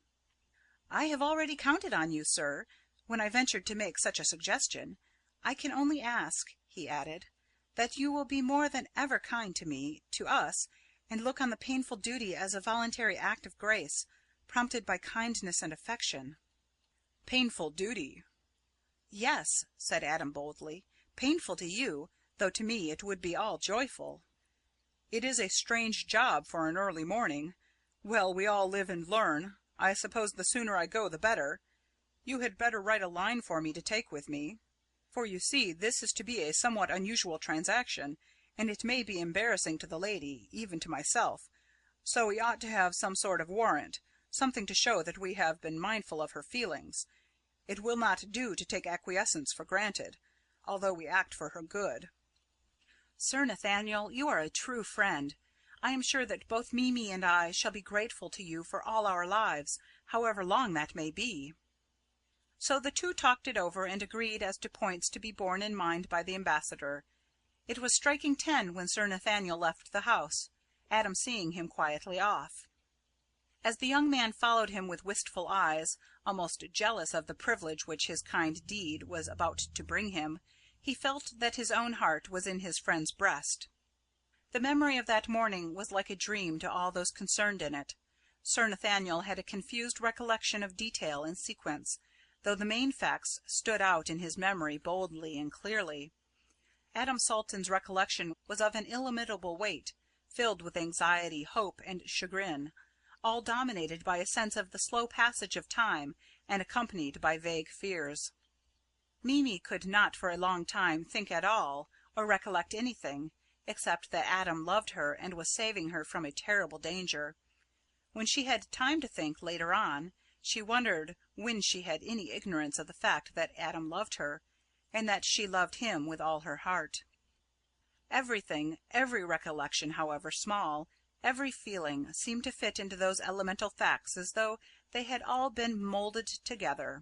"I have already counted on you, sir, when I ventured to make such a suggestion. I can only ask," he added, "that you will be more than ever kind to me, to us, and look on the painful duty as a voluntary act of grace, prompted by kindness and affection." "Painful duty?" "Yes," said Adam boldly. "Painful to you, though to me it would be all joyful." "It is a strange job for an early morning. Well, we all live and learn. I suppose the sooner I go the better. You had better write a line for me to take with me. For you see, this is to be a somewhat unusual transaction, and it may be embarrassing to the lady, even to myself. So we ought to have some sort of warrant, something to show that we have been mindful of her feelings. It will not do to take acquiescence for granted, although we act for her good." "Sir Nathaniel, you are a true friend. I am sure that both Mimi and I shall be grateful to you for all our lives, however long that may be." So the two talked it over and agreed as to points to be borne in mind by the ambassador. It was striking 10 when Sir Nathaniel left the house, Adam seeing him quietly off. As the young man followed him with wistful eyes, almost jealous of the privilege which his kind deed was about to bring him, he felt that his own heart was in his friend's breast. The memory of that morning was like a dream to all those concerned in it. Sir Nathaniel had a confused recollection of detail and sequence, though the main facts stood out in his memory boldly and clearly. Adam Salton's recollection was of an illimitable weight, filled with anxiety, hope, and chagrin, all dominated by a sense of the slow passage of time and accompanied by vague fears. Mimi could not for a long time think at all, or recollect anything, except that Adam loved her and was saving her from a terrible danger. When she had time to think later on, she wondered when she had any ignorance of the fact that Adam loved her, and that she loved him with all her heart. Everything, every recollection, however small, every feeling, seemed to fit into those elemental facts as though they had all been moulded together.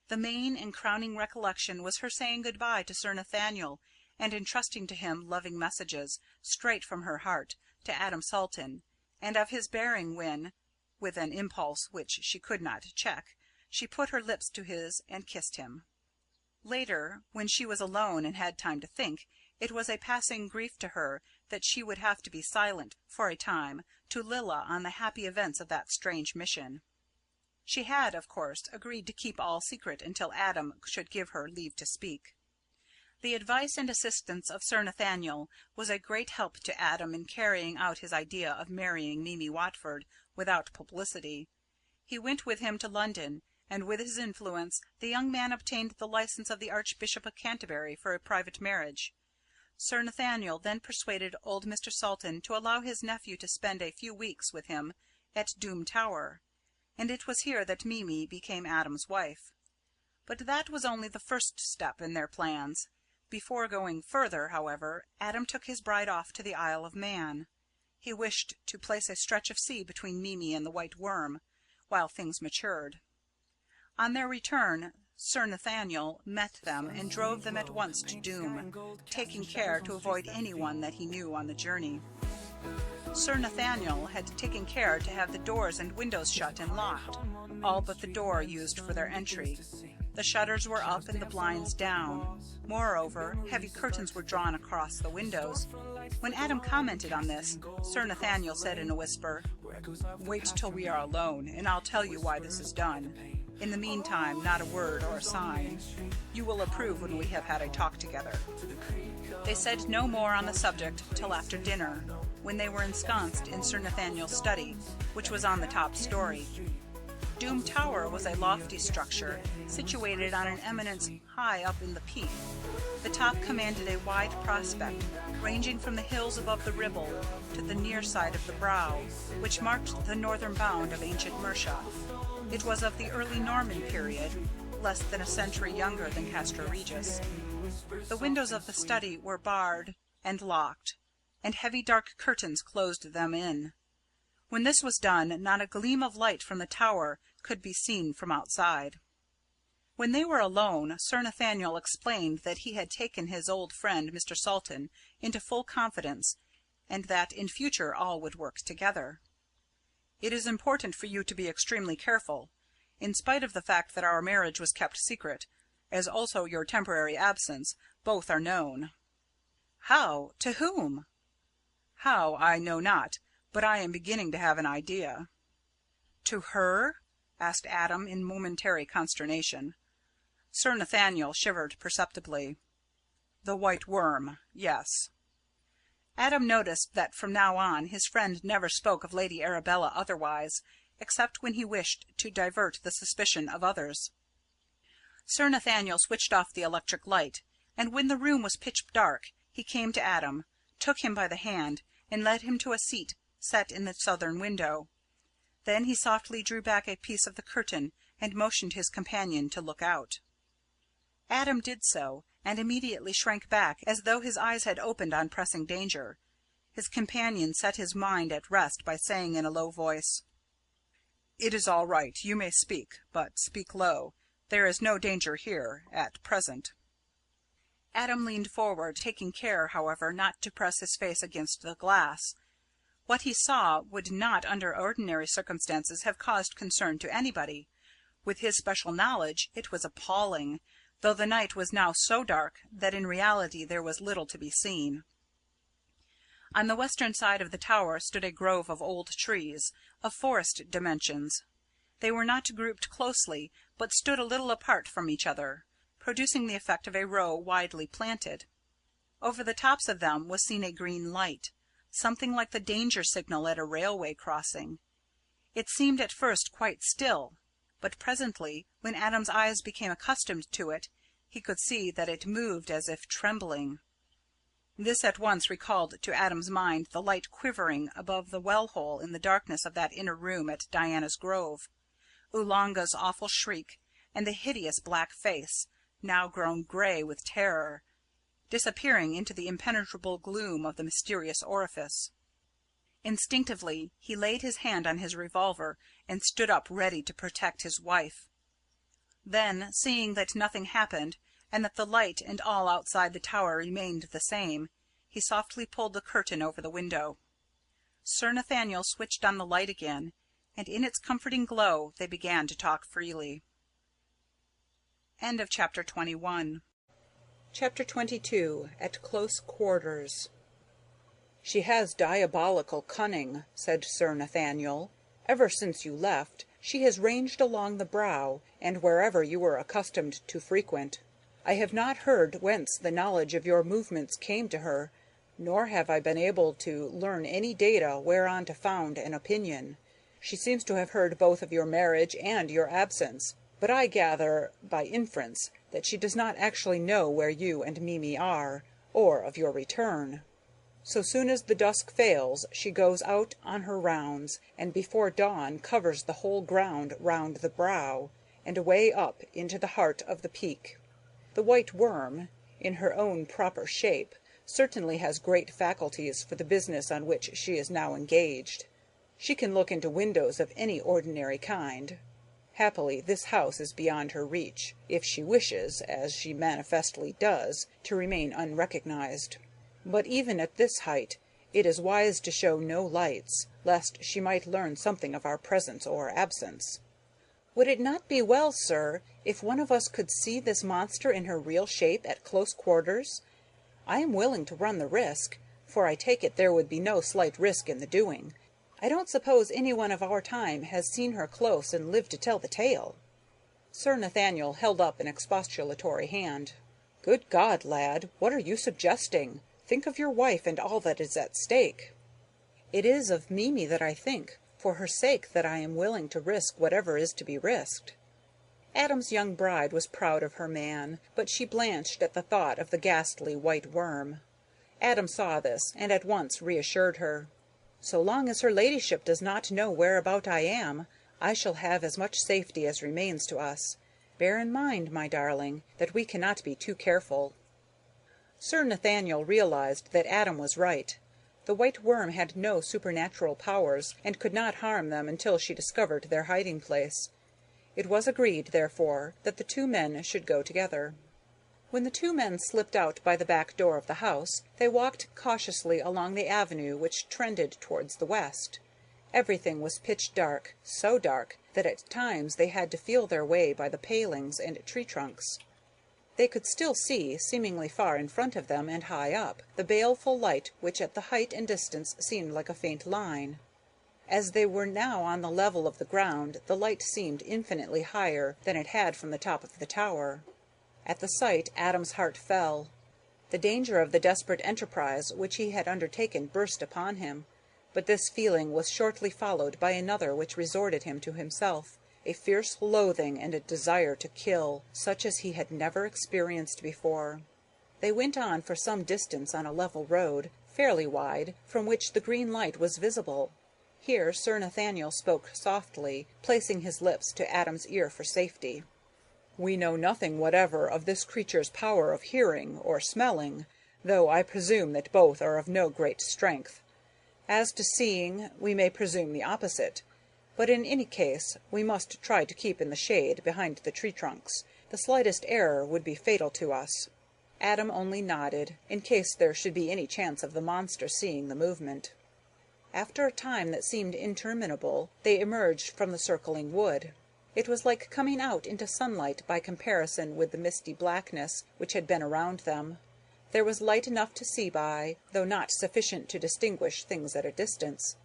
The main and crowning recollection was her saying good-bye to Sir Nathaniel, and entrusting to him loving messages, straight from her heart, to Adam Salton, and of his bearing when, with an impulse which she could not check, she put her lips to his and kissed him. Later, when she was alone and had time to think, it was a passing grief to her that she would have to be silent, for a time, to Lilla on the happy events of that strange mission. She had, of course, agreed to keep all secret until Adam should give her leave to speak. The advice and assistance of Sir Nathaniel was a great help to Adam in carrying out his idea of marrying Mimi Watford without publicity. He went with him to London, and with his influence the young man obtained the licence of the Archbishop of Canterbury for a private marriage. Sir Nathaniel then persuaded old Mr. Salton to allow his nephew to spend a few weeks with him at Doom Tower, and it was here that Mimi became Adam's wife. But that was only the first step in their plans. Before going further, however, Adam took his bride off to the Isle of Man. He wished to place a stretch of sea between Mimi and the White Worm, while things matured. On their return, Sir Nathaniel met them and drove them at once to Doom, taking care to avoid anyone that he knew on the journey. Sir Nathaniel had taken care to have the doors and windows shut and locked, all but the door used for their entry. The shutters were up and the blinds down. Moreover, heavy curtains were drawn across the windows. When Adam commented on this, Sir Nathaniel said in a whisper, "Wait till we are alone, and I'll tell you why this is done. In the meantime, not a word or a sign. You will approve when we have had a talk together." They said no more on the subject till after dinner, when they were ensconced in Sir Nathaniel's study, which was on the top story. Doom Tower was a lofty structure, situated on an eminence high up in the peak. The top commanded a wide prospect, ranging from the hills above the Ribble to the near side of the Brow, which marked the northern bound of ancient Mercia. It was of the early Norman period, less than a century younger than Castra Regis. The windows of the study were barred and locked, and heavy dark curtains closed them in. When this was done, not a gleam of light from the tower could be seen from outside. When they were alone, Sir Nathaniel explained that he had taken his old friend Mr. Salton into full confidence, and that in future all would work together. "It is important for you to be extremely careful, in spite of the fact that our marriage was kept secret, as also your temporary absence. Both are known." "How? To whom?" "How, I know not, but I am beginning to have an idea." "To her?" asked Adam in momentary consternation. Sir Nathaniel shivered perceptibly. "The White Worm, yes." Adam noticed that from now on his friend never spoke of Lady Arabella otherwise, except when he wished to divert the suspicion of others. Sir Nathaniel switched off the electric light, and when the room was pitch dark, he came to Adam, took him by the hand, and led him to a seat set in the southern window. Then he softly drew back a piece of the curtain and motioned his companion to look out. Adam did so, and immediately shrank back as though his eyes had opened on pressing danger. His companion set his mind at rest by saying in a low voice, "It is all right, you may speak, but speak low. There is no danger here, at present." Adam leaned forward, taking care, however, not to press his face against the glass. What he saw would not, under ordinary circumstances, have caused concern to anybody. With his special knowledge, it was appalling, though the night was now so dark that in reality there was little to be seen. On the western side of the tower stood a grove of old trees, of forest dimensions. They were not grouped closely, but stood a little apart from each other, producing the effect of a row widely planted. Over the tops of them was seen a green light, something like the danger signal at a railway crossing. It seemed at first quite still, but presently, when Adam's eyes became accustomed to it, he could see that it moved as if trembling. This at once recalled to Adam's mind the light quivering above the well-hole in the darkness of that inner room at Diana's Grove, Oolanga's awful shriek, and the hideous black face, now grown grey with terror, disappearing into the impenetrable gloom of the mysterious orifice. Instinctively he laid his hand on his revolver and stood up ready to protect his wife. Then, seeing that nothing happened, and that the light and all outside the tower remained the same, he softly pulled the curtain over the window. Sir Nathaniel switched on the light again, and in its comforting glow they began to talk freely. End of Chapter 21. Chapter 22. At Close Quarters. "She has diabolical cunning," said Sir Nathaniel. "Ever since you left, she has ranged along the Brow, and wherever you were accustomed to frequent. I have not heard whence the knowledge of your movements came to her, nor have I been able to learn any data whereon to found an opinion. She seems to have heard both of your marriage and your absence, but I gather, by inference, that she does not actually know where you and Mimi are, or of your return. So soon as the dusk fails, she goes out on her rounds, and before dawn covers the whole ground round the Brow, and away up into the heart of the peak. The White Worm, in her own proper shape, certainly has great faculties for the business on which she is now engaged. She can look into windows of any ordinary kind. Happily, this house is beyond her reach, if she wishes, as she manifestly does, to remain unrecognized. But even at this height, it is wise to show no lights, lest she might learn something of our presence or absence." "Would it not be well, sir, if one of us could see this monster in her real shape at close quarters? I am willing to run the risk, for I take it there would be no slight risk in the doing. I don't suppose any one of our time has seen her close and lived to tell the tale." Sir Nathaniel held up an expostulatory hand. "Good God, lad, what are you suggesting? Think of your wife and all that is at stake." "It is of Mimi that I think, for her sake that I am willing to risk whatever is to be risked." Adam's young bride was proud of her man, but she blanched at the thought of the ghastly white worm. Adam saw this, and at once reassured her. "So long as her ladyship does not know whereabout I am, I shall have as much safety as remains to us. Bear in mind, my darling, that we cannot be too careful." Sir Nathaniel realized that Adam was right. The white worm had no supernatural powers, and could not harm them until she discovered their hiding place. It was agreed, therefore, that the two men should go together. When the two men slipped out by the back door of the house, they walked cautiously along the avenue which trended towards the west. Everything was pitch dark, so dark that at times they had to feel their way by the palings and tree trunks. They could still see, seemingly far in front of them and high up, the baleful light which at the height and distance seemed like a faint line. As they were now on the level of the ground, the light seemed infinitely higher than it had from the top of the tower. At the sight Adam's heart fell. The danger of the desperate enterprise which he had undertaken burst upon him, but this feeling was shortly followed by another which resorted him to himself, a fierce loathing and a desire to kill, such as he had never experienced before. They went on for some distance on a level road, fairly wide, from which the green light was visible. Here Sir Nathaniel spoke softly, placing his lips to Adam's ear for safety. "We know nothing whatever of this creature's power of hearing or smelling, though I presume that both are of no great strength. As to seeing, we may presume the opposite, but in any case we must try to keep in the shade behind the tree trunks. The slightest error would be fatal to us." Adam only nodded, in case there should be any chance of the monster seeing the movement. After a time that seemed interminable, they emerged from the circling wood. It was like coming out into sunlight by comparison with the misty blackness which had been around them. There was light enough to see by, though not sufficient to distinguish things at a distance.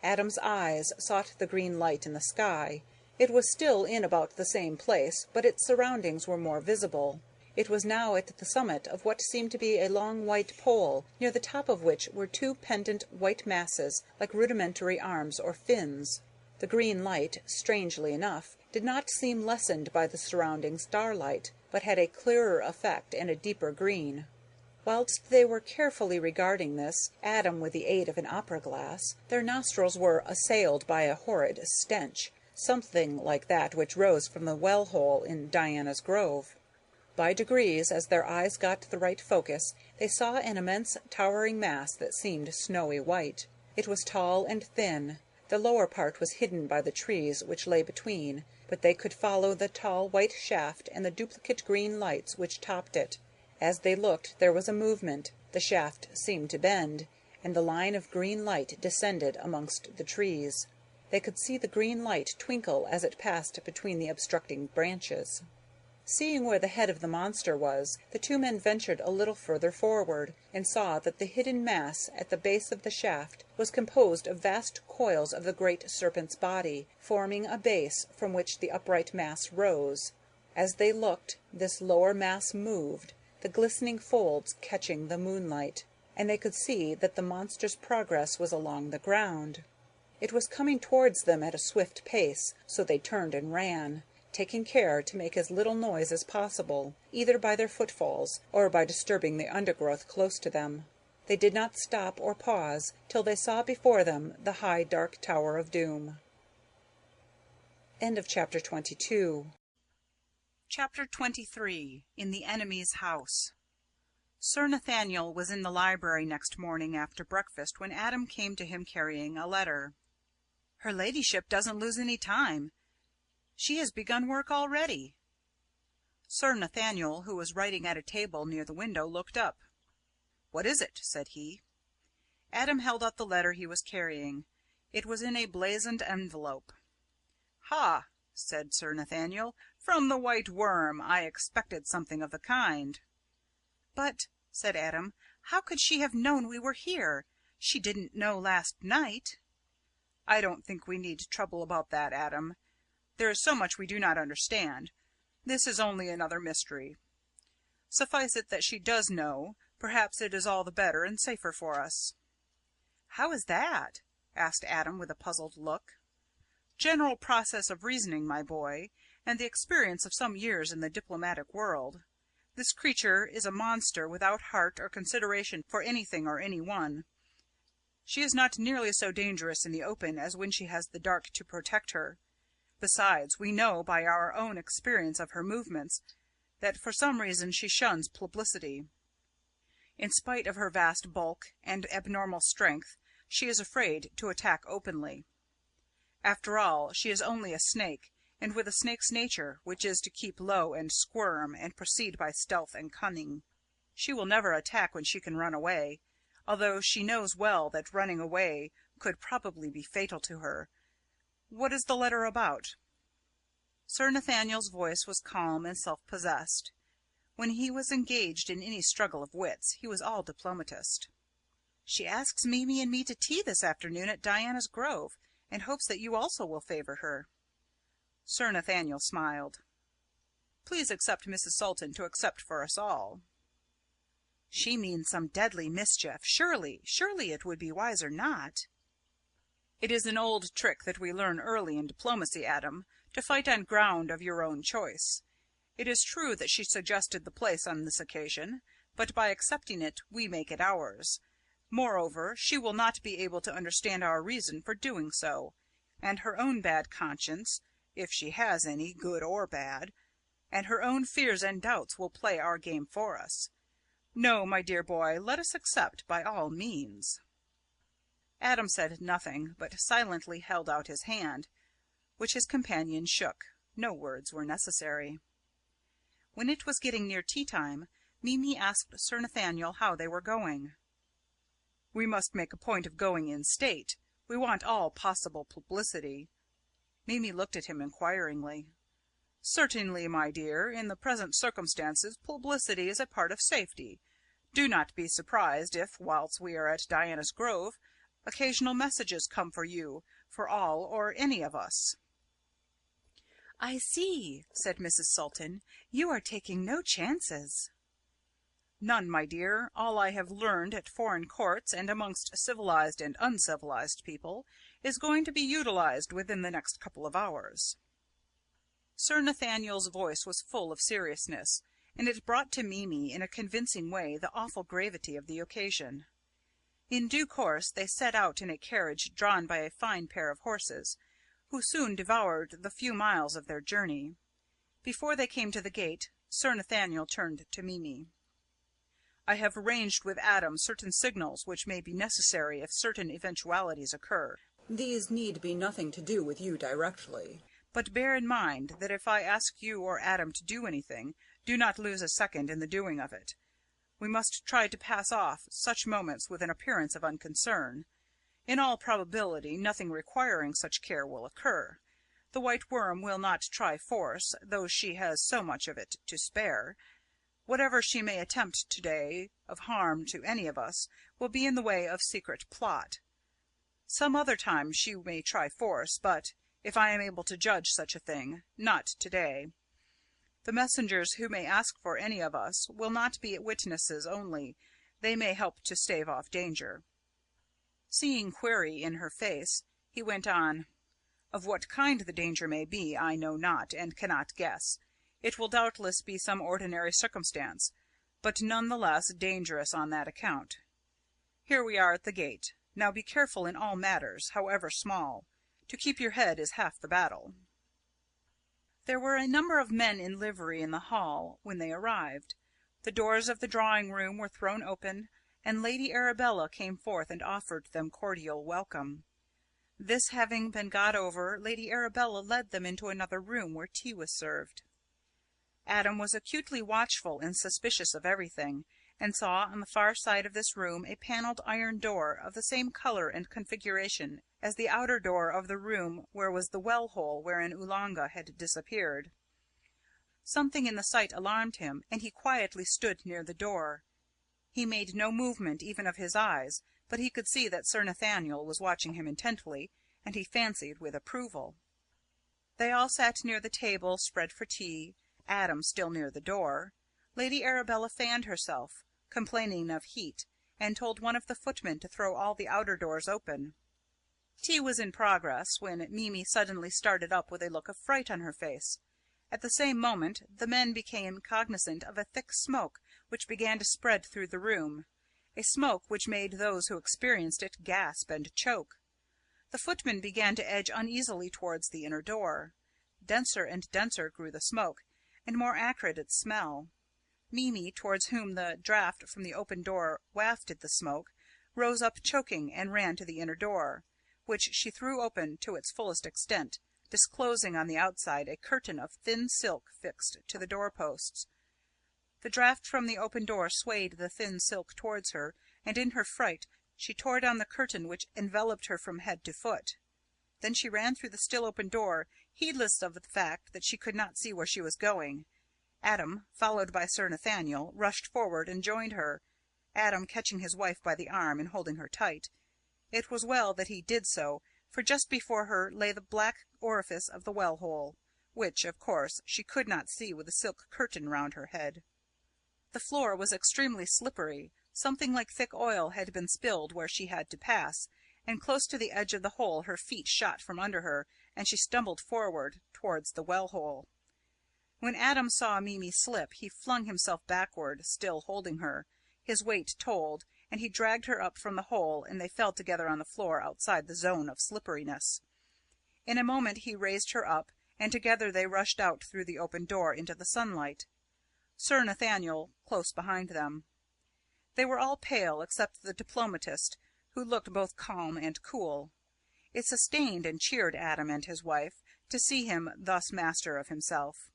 Adam's eyes sought the green light in the sky. It was still in about the same place, but its surroundings were more visible. It was now at the summit of what seemed to be a long white pole, near the top of which were two pendant white masses like rudimentary arms or fins. The green light, strangely enough, did not seem lessened by the surrounding starlight, but had a clearer effect and a deeper green. Whilst they were carefully regarding this, Adam with the aid of an opera-glass, their nostrils were assailed by a horrid stench, something like that which rose from the well-hole in Diana's Grove. By degrees, as their eyes got the right focus, they saw an immense towering mass that seemed snowy white. It was tall and thin. The lower part was hidden by the trees which lay between, but they could follow the tall white shaft and the duplicate green lights which topped it. As they looked, there was a movement. The shaft seemed to bend, and the line of green light descended amongst the trees. They could see the green light twinkle as it passed between the obstructing branches. Seeing where the head of the monster was, the two men ventured a little further forward, and saw that the hidden mass at the base of the shaft was composed of vast coils of the great serpent's body, forming a base from which the upright mass rose. As they looked, this lower mass moved, the glistening folds catching the moonlight, and they could see that the monster's progress was along the ground. It was coming towards them at a swift pace, so they turned and ran, taking care to make as little noise as possible, either by their footfalls or by disturbing the undergrowth close to them. They did not stop or pause till they saw before them the high dark Tower of Doom. End of chapter 22. Chapter 23. In the Enemy's House. Sir Nathaniel was in the library next morning after breakfast when Adam came to him carrying a letter. "Her ladyship doesn't lose any time. She has begun work already." Sir Nathaniel, who was writing at a table near the window, looked up. "What is it?" said he. Adam held out the letter he was carrying. It was in a blazoned envelope. "Ha!" said Sir Nathaniel. "From the White Worm! I expected something of the kind." "But," said Adam, "how could she have known we were here? She didn't know last night." "I don't think we need trouble about that, Adam. There is so much we do not understand. This is only another mystery. Suffice it that she does know, perhaps it is all the better and safer for us." "How is that?" asked Adam, with a puzzled look. "General process of reasoning, my boy, and the experience of some years in the diplomatic world. This creature is a monster without heart or consideration for anything or any one. She is not nearly so dangerous in the open as when she has the dark to protect her. Besides, we know by our own experience of her movements that for some reason she shuns publicity. In spite of her vast bulk and abnormal strength, she is afraid to attack openly. After all, she is only a snake, and with a snake's nature, which is to keep low and squirm and proceed by stealth and cunning. She will never attack when she can run away, although she knows well that running away could probably be fatal to her. What is the letter about?" Sir Nathaniel's voice was calm and self-possessed. When he was engaged in any struggle of wits, he was all diplomatist. "She asks Mimi and me to tea this afternoon at Diana's Grove, and hopes that you also will favour her." Sir Nathaniel smiled. "Please accept Mrs. Salton to accept for us all." "She means some deadly mischief. Surely it would be wiser not." "It is an old trick that we learn early in diplomacy, Adam, to fight on ground of your own choice. It is true that she suggested the place on this occasion, but by accepting it we make it ours. Moreover, she will not be able to understand our reason for doing so, and her own bad conscience, if she has any, good or bad, and her own fears and doubts will play our game for us. No, my dear boy, let us accept by all means." Adam said nothing, but silently held out his hand, which his companion shook. No words were necessary. When it was getting near tea-time, Mimi asked Sir Nathaniel how they were going. "We must make a point of going in state. We want all possible publicity." Mimi looked at him inquiringly. "Certainly, my dear. In the present circumstances, publicity is a part of safety. Do not be surprised if, whilst we are at Diana's Grove, occasional messages come for you, for all or any of us." "I see," said Mrs. Salton. "You are taking no chances." "None, my dear. All I have learned at foreign courts and amongst civilized and uncivilized people is going to be utilized within the next couple of hours." Sir Nathaniel's voice was full of seriousness, and it brought to Mimi in a convincing way the awful gravity of the occasion. In due course they set out in a carriage drawn by a fine pair of horses, who soon devoured the few miles of their journey. Before they came to the gate, Sir Nathaniel turned to Mimi. "I have arranged with Adam certain signals which may be necessary if certain eventualities occur. These need be nothing to do with you directly. But bear in mind that if I ask you or Adam to do anything, do not lose a second in the doing of it. We must try to pass off such moments with an appearance of unconcern. In all probability, nothing requiring such care will occur. The White Worm will not try force, though she has so much of it to spare. Whatever she may attempt to-day of harm to any of us will be in the way of secret plot. Some other time she may try force, but, if I am able to judge such a thing, not to-day. The messengers who may ask for any of us will not be witnesses only. They may help to stave off danger." Seeing query in her face, he went on, "Of what kind the danger may be, I know not, and cannot guess. It will doubtless be some ordinary circumstance, but none the less dangerous on that account. Here we are at the gate. Now be careful in all matters, however small. To keep your head is half the battle." There were a number of men in livery in the hall when they arrived. The doors of the drawing-room were thrown open, and Lady Arabella came forth and offered them cordial welcome. This having been got over, Lady Arabella led them into another room where tea was served. Adam was acutely watchful and suspicious of everything, and saw on the far side of this room a panelled iron door of the same colour and configuration as the outer door of the room where was the well-hole wherein Oolanga had disappeared. Something in the sight alarmed him, and he quietly stood near the door. He made no movement even of his eyes, but he could see that Sir Nathaniel was watching him intently, and he fancied with approval. They all sat near the table spread for tea, Adam still near the door. Lady Arabella fanned herself, complaining of heat, and told one of the footmen to throw all the outer doors open. Tea was in progress, when Mimi suddenly started up with a look of fright on her face. At the same moment the men became cognizant of a thick smoke which began to spread through the room, a smoke which made those who experienced it gasp and choke. The footmen began to edge uneasily towards the inner door. Denser and denser grew the smoke, and more acrid its smell. Mimi, towards whom the draught from the open door wafted the smoke, rose up choking and ran to the inner door, which she threw open to its fullest extent, disclosing on the outside a curtain of thin silk fixed to the door-posts. The draught from the open door swayed the thin silk towards her, and in her fright she tore down the curtain which enveloped her from head to foot. Then she ran through the still open door, heedless of the fact that she could not see where she was going. Adam, followed by Sir Nathaniel, rushed forward and joined her, Adam catching his wife by the arm and holding her tight. It was well that he did so, for just before her lay the black orifice of the well-hole, which, of course, she could not see with the silk curtain round her head. The floor was extremely slippery. Something like thick oil had been spilled where she had to pass, and close to the edge of the hole her feet shot from under her, and she stumbled forward towards the well-hole. When Adam saw Mimi slip, he flung himself backward, still holding her. His weight told, and he dragged her up from the hole, and they fell together on the floor outside the zone of slipperiness. In a moment he raised her up, and together they rushed out through the open door into the sunlight, Sir Nathaniel close behind them. They were all pale, except the diplomatist, who looked both calm and cool. It sustained and cheered Adam and his wife to see him thus master of himself.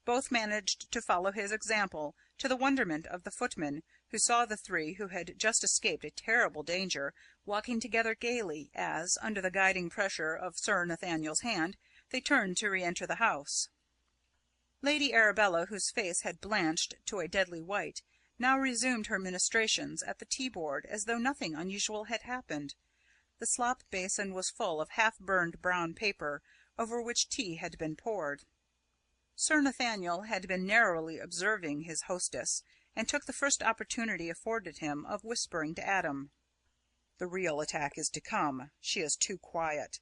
Both managed to follow his example, to the wonderment of the footmen, who saw the three, who had just escaped a terrible danger, walking together gaily as, under the guiding pressure of Sir Nathaniel's hand, they turned to re-enter the house. Lady Arabella, whose face had blanched to a deadly white, now resumed her ministrations at the tea-board as though nothing unusual had happened. The slop basin was full of half-burned brown paper, over which tea had been poured. Sir Nathaniel had been narrowly observing his hostess, and took the first opportunity afforded him of whispering to Adam. "The real attack is to come. She is too quiet.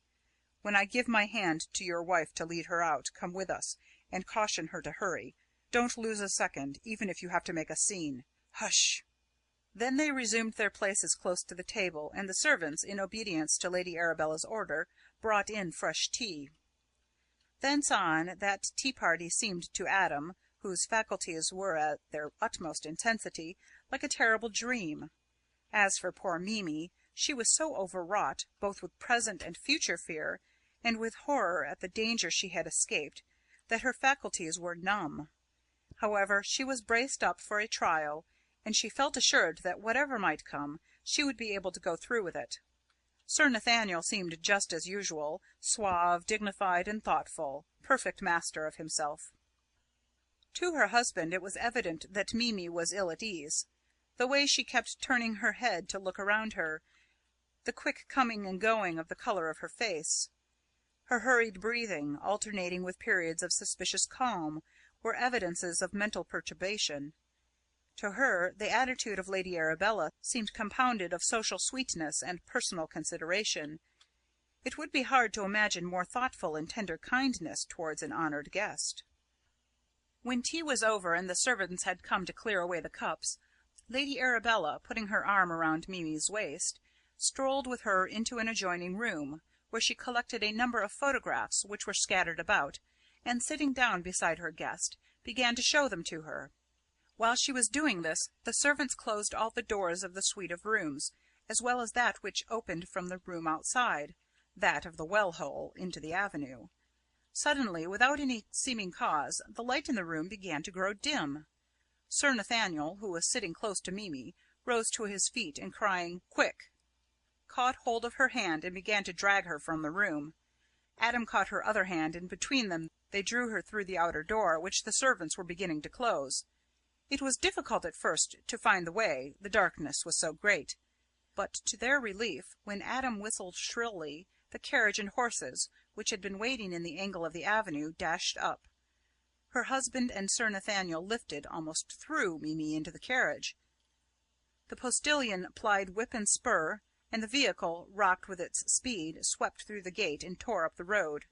When I give my hand to your wife to lead her out, come with us, and caution her to hurry. Don't lose a second, even if you have to make a scene. Hush!" Then they resumed their places close to the table, and the servants, in obedience to Lady Arabella's order, brought in fresh tea. Thence on, that tea-party seemed to Adam, whose faculties were at their utmost intensity, like a terrible dream. As for poor Mimi, she was so overwrought, both with present and future fear, and with horror at the danger she had escaped, that her faculties were numb. However, she was braced up for a trial, and she felt assured that whatever might come, she would be able to go through with it. Sir Nathaniel seemed just as usual, suave, dignified, and thoughtful, perfect master of himself. To her husband it was evident that Mimi was ill at ease. The way she kept turning her head to look around her, the quick coming and going of the colour of her face, her hurried breathing, alternating with periods of suspicious calm, were evidences of mental perturbation. To her, the attitude of Lady Arabella seemed compounded of social sweetness and personal consideration. It would be hard to imagine more thoughtful and tender kindness towards an honoured guest. When tea was over and the servants had come to clear away the cups, Lady Arabella, putting her arm around Mimi's waist, strolled with her into an adjoining room, where she collected a number of photographs which were scattered about, and, sitting down beside her guest, began to show them to her. While she was doing this, the servants closed all the doors of the suite of rooms, as well as that which opened from the room outside, that of the well-hole, into the avenue. Suddenly, without any seeming cause, the light in the room began to grow dim. Sir Nathaniel, who was sitting close to Mimi, rose to his feet, and crying, "Quick!" caught hold of her hand and began to drag her from the room. Adam caught her other hand, and between them they drew her through the outer door, which the servants were beginning to close. It was difficult at first to find the way, the darkness was so great. But to their relief, when Adam whistled shrilly, the carriage and horses, which had been waiting in the angle of the avenue, dashed up. Her husband and Sir Nathaniel lifted, almost threw, Mimi into the carriage. The postilion plied whip and spur, and the vehicle, rocked with its speed, swept through the gate and tore up the road.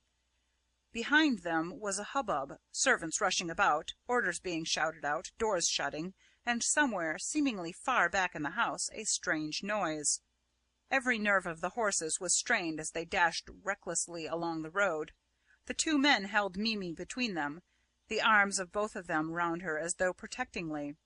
Behind them was a hubbub, servants rushing about, orders being shouted out, doors shutting, and somewhere, seemingly far back in the house, a strange noise. Every nerve of the horses was strained as they dashed recklessly along the road. The two men held Mimi between them, the arms of both of them round her as though protectingly.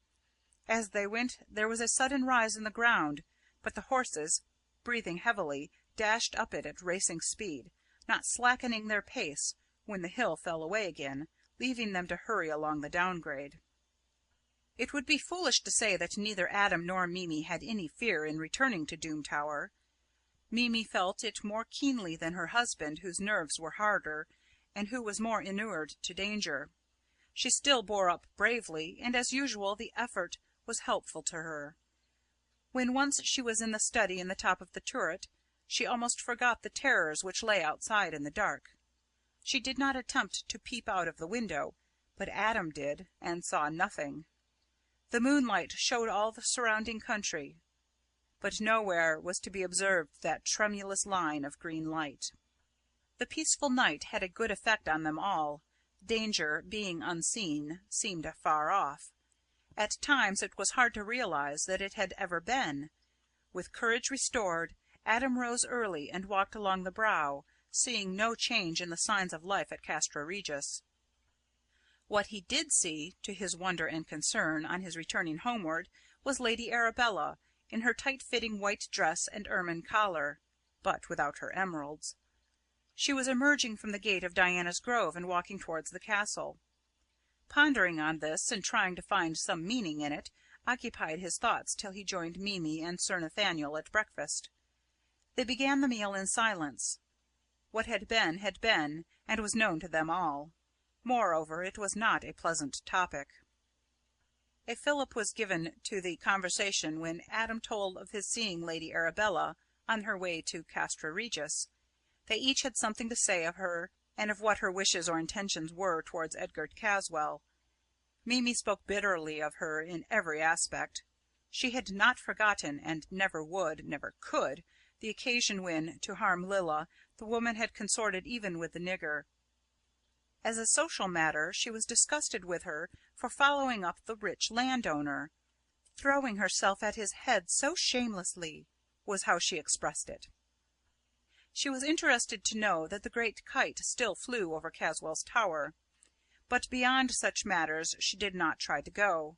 As they went there was a sudden rise in the ground, but the horses, breathing heavily, dashed up it at racing speed, not slackening their pace when the hill fell away again, leaving them to hurry along the downgrade. It would be foolish to say that neither Adam nor Mimi had any fear in returning to Doom Tower. Mimi felt it more keenly than her husband, whose nerves were harder, and who was more inured to danger. She still bore up bravely, and as usual the effort was helpful to her. When once she was in the study in the top of the turret, she almost forgot the terrors which lay outside in the dark. She did not attempt to peep out of the window, but Adam did, and saw nothing. The moonlight showed all the surrounding country, but nowhere was to be observed that tremulous line of green light. The peaceful night had a good effect on them all. Danger, being unseen, seemed far off. At times it was hard to realize that it had ever been. With courage restored, Adam rose early and walked along the Brow, seeing no change in the signs of life at Castra Regis. What he did see, to his wonder and concern, on his returning homeward, was Lady Arabella, in her tight-fitting white dress and ermine collar, but without her emeralds. She was emerging from the gate of Diana's Grove and walking towards the castle. Pondering on this, and trying to find some meaning in it, occupied his thoughts till he joined Mimi and Sir Nathaniel at breakfast. They began the meal in silence. What had been, and was known to them all. Moreover, it was not a pleasant topic. A fillip was given to the conversation when Adam told of his seeing Lady Arabella on her way to Castra Regis. They each had something to say of her, and of what her wishes or intentions were towards Edgar Caswell. Mimi spoke bitterly of her in every aspect. She had not forgotten, and never would, never could, the occasion when, to harm Lilla, the woman had consorted even with the nigger. As a social matter, she was disgusted with her for following up the rich landowner. Throwing herself at his head so shamelessly, was how she expressed it. She was interested to know that the great kite still flew over Caswell's tower, but beyond such matters she did not try to go.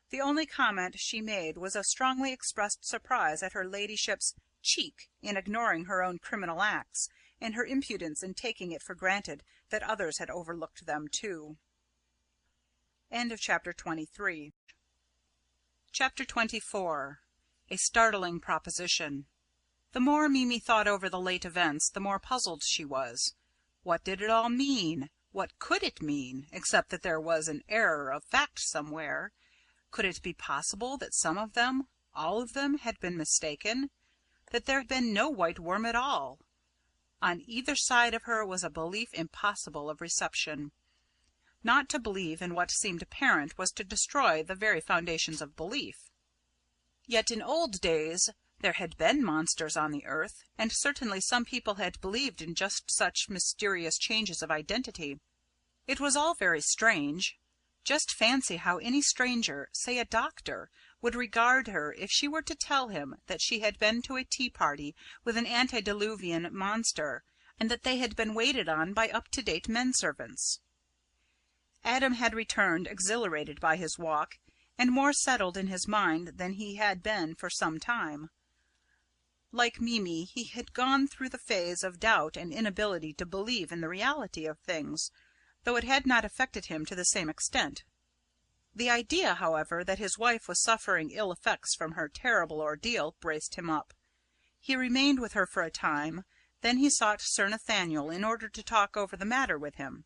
The only comment she made was a strongly expressed surprise at her ladyship's cheek in ignoring her own criminal acts, and her impudence in taking it for granted that others had overlooked them too. Chapter 23. Chapter 24. A startling proposition. The more Mimi thought over the late events, the more puzzled she was. What did it all mean? What could it mean, except that there was an error of fact somewhere? Could it be possible that some of them, all of them, had been mistaken? That there had been no White Worm at all? On either side of her was a belief impossible of reception. Not to believe in what seemed apparent was to destroy the very foundations of belief. Yet in old days there had been monsters on the earth, and certainly some people had believed in just such mysterious changes of identity. It was all very strange. Just fancy how any stranger, say a doctor, would regard her if she were to tell him that she had been to a tea-party with an antediluvian monster, and that they had been waited on by up-to-date men-servants. Adam had returned exhilarated by his walk, and more settled in his mind than he had been for some time. Like Mimi, he had gone through the phase of doubt and inability to believe in the reality of things, though it had not affected him to the same extent. The idea, however, that his wife was suffering ill effects from her terrible ordeal braced him up. He remained with her for a time, then he sought Sir Nathaniel in order to talk over the matter with him.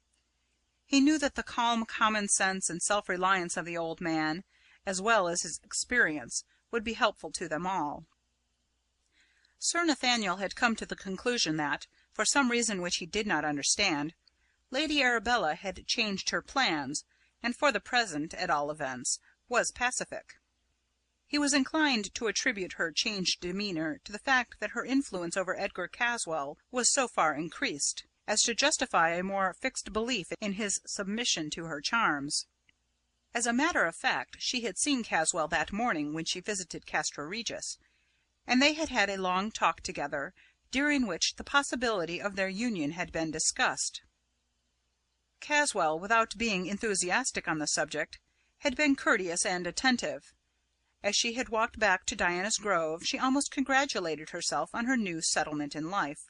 He knew that the calm common sense and self-reliance of the old man, as well as his experience, would be helpful to them all. Sir Nathaniel had come to the conclusion that, for some reason which he did not understand, Lady Arabella had changed her plans, and for the present, at all events, was pacific. He was inclined to attribute her changed demeanour to the fact that her influence over Edgar Caswall was so far increased, as to justify a more fixed belief in his submission to her charms. As a matter of fact, she had seen Caswall that morning when she visited Castra Regis, and they had had a long talk together, during which the possibility of their union had been discussed. Caswall, without being enthusiastic on the subject, had been courteous and attentive. As she had walked back to Diana's Grove, she almost congratulated herself on her new settlement in life.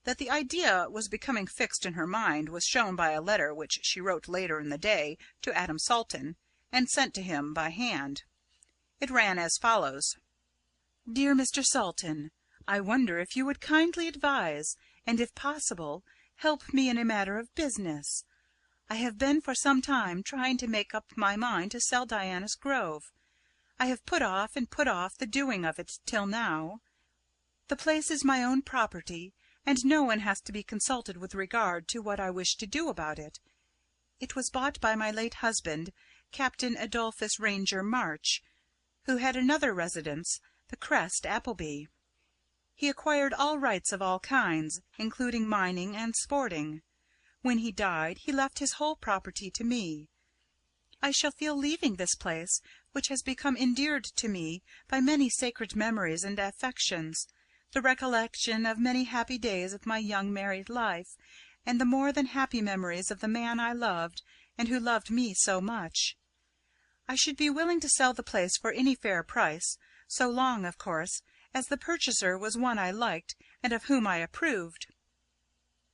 That the idea was becoming fixed in her mind was shown by a letter which she wrote later in the day to Adam Salton, and sent to him by hand. It ran as follows: "Dear Mr. Salton, I wonder if you would kindly advise, and if possible, help me in a matter of business. I have been for some time trying to make up my mind to sell Diana's Grove. I have put off and put off the doing of it till now. The place is my own property, and no one has to be consulted with regard to what I wish to do about it. It was bought by my late husband, Captain Adolphus Ranger March, who had another residence, the Crest, Appleby. He acquired all rights of all kinds, including mining and sporting. When he died, he left his whole property to me. I shall feel leaving this place, which has become endeared to me by many sacred memories and affections, the recollection of many happy days of my young married life, and the more than happy memories of the man I loved, and who loved me so much. I should be willing to sell the place for any fair price, so long, of course, as the purchaser was one I liked and of whom I approved.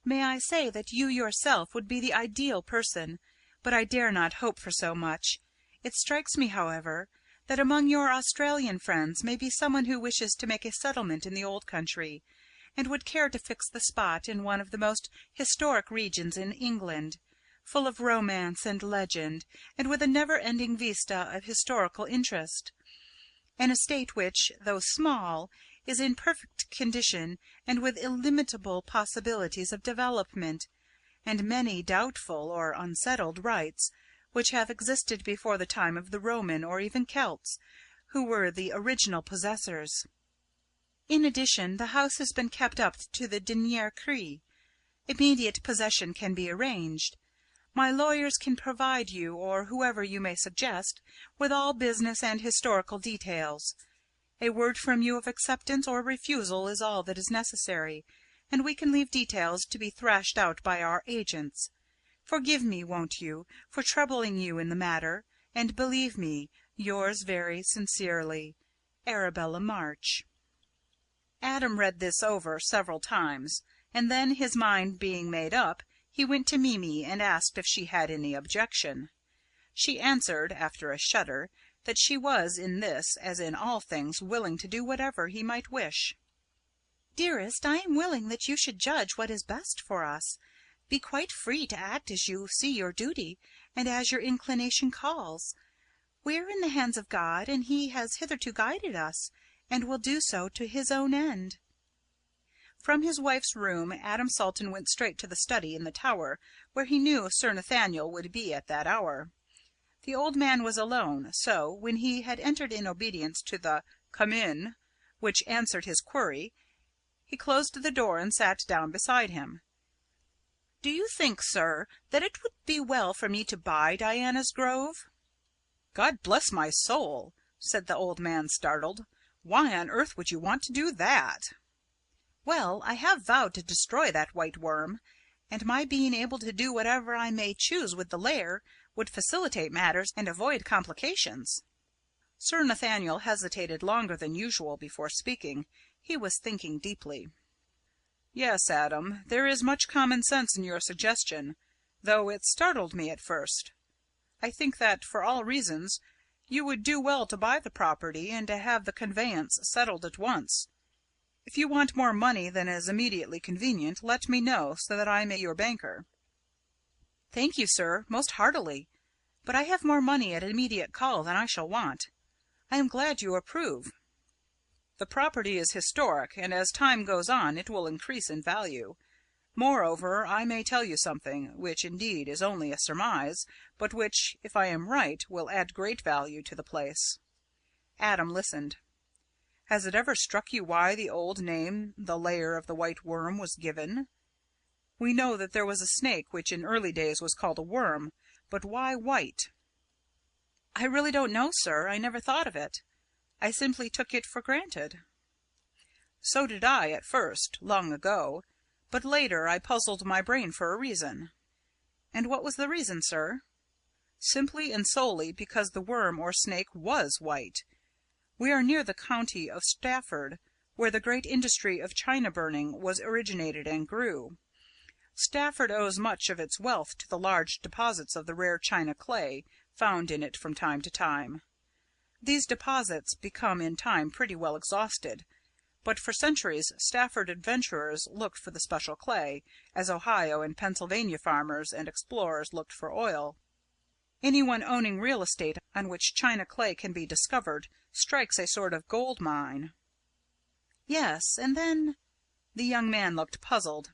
May I say that you yourself would be the ideal person, but I dare not hope for so much. It strikes me, however, that among your Australian friends may be someone who wishes to make a settlement in the old country, and would care to fix the spot in one of the most historic regions in England, full of romance and legend, and with a never-ending vista of historical interest. An estate which, though small, is in perfect condition and with illimitable possibilities of development, and many doubtful or unsettled rights, which have existed before the time of the Roman or even Celts, who were the original possessors. In addition, the house has been kept up to the dernier cri. Immediate possession can be arranged. My lawyers can provide you, or whoever you may suggest, with all business and historical details. A word from you of acceptance or refusal is all that is necessary, and we can leave details to be thrashed out by our agents. Forgive me, won't you, for troubling you in the matter, and believe me, yours very sincerely, Arabella March." Adam read this over several times, and then, his mind being made up, he went to Mimi and asked if she had any objection. She answered, after a shudder, that she was in this, as in all things, willing to do whatever he might wish. "Dearest, I am willing that you should judge what is best for us. Be quite free to act as you see your duty, and as your inclination calls. We are in the hands of God, and He has hitherto guided us, and will do so to His own end." From his wife's room Adam Salton went straight to the study in the tower, where he knew Sir Nathaniel would be at that hour. The old man was alone, so, when he had entered in obedience to the "Come in," which answered his query, he closed the door and sat down beside him. "Do you think, sir, that it would be well for me to buy Diana's Grove?" "God bless my soul!" said the old man, startled. "Why on earth would you want to do that?" "Well, I have vowed to destroy that white worm, and my being able to do whatever I may choose with the Lair would facilitate matters and avoid complications." Sir Nathaniel hesitated longer than usual before speaking. He was thinking deeply. "Yes, Adam, there is much common sense in your suggestion, though it startled me at first. I think that, for all reasons, you would do well to buy the property and to have the conveyance settled at once. If you want more money than is immediately convenient, let me know, so that I may be your banker." "Thank you, sir, most heartily. But I have more money at immediate call than I shall want. I am glad you approve." "The property is historic, and as time goes on it will increase in value. Moreover, I may tell you something, which indeed is only a surmise, but which, if I am right, will add great value to the place." Adam listened. "Has it ever struck you why the old name, the Lair of the White Worm, was given? We know that there was a snake which in early days was called a worm, but why white?" "I really don't know, sir. I never thought of it. I simply took it for granted." "So did I at first, long ago, but later I puzzled my brain for a reason." "And what was the reason, sir?" "Simply and solely because the worm or snake was white. We are near the county of Stafford, where the great industry of china burning was originated and grew. Stafford owes much of its wealth to the large deposits of the rare china clay found in it from time to time. These deposits become in time pretty well exhausted, but for centuries Stafford adventurers looked for the special clay, as Ohio and Pennsylvania farmers and explorers looked for oil. Anyone owning real estate on which china clay can be discovered strikes a sort of gold mine." "Yes, and then—" The young man looked puzzled.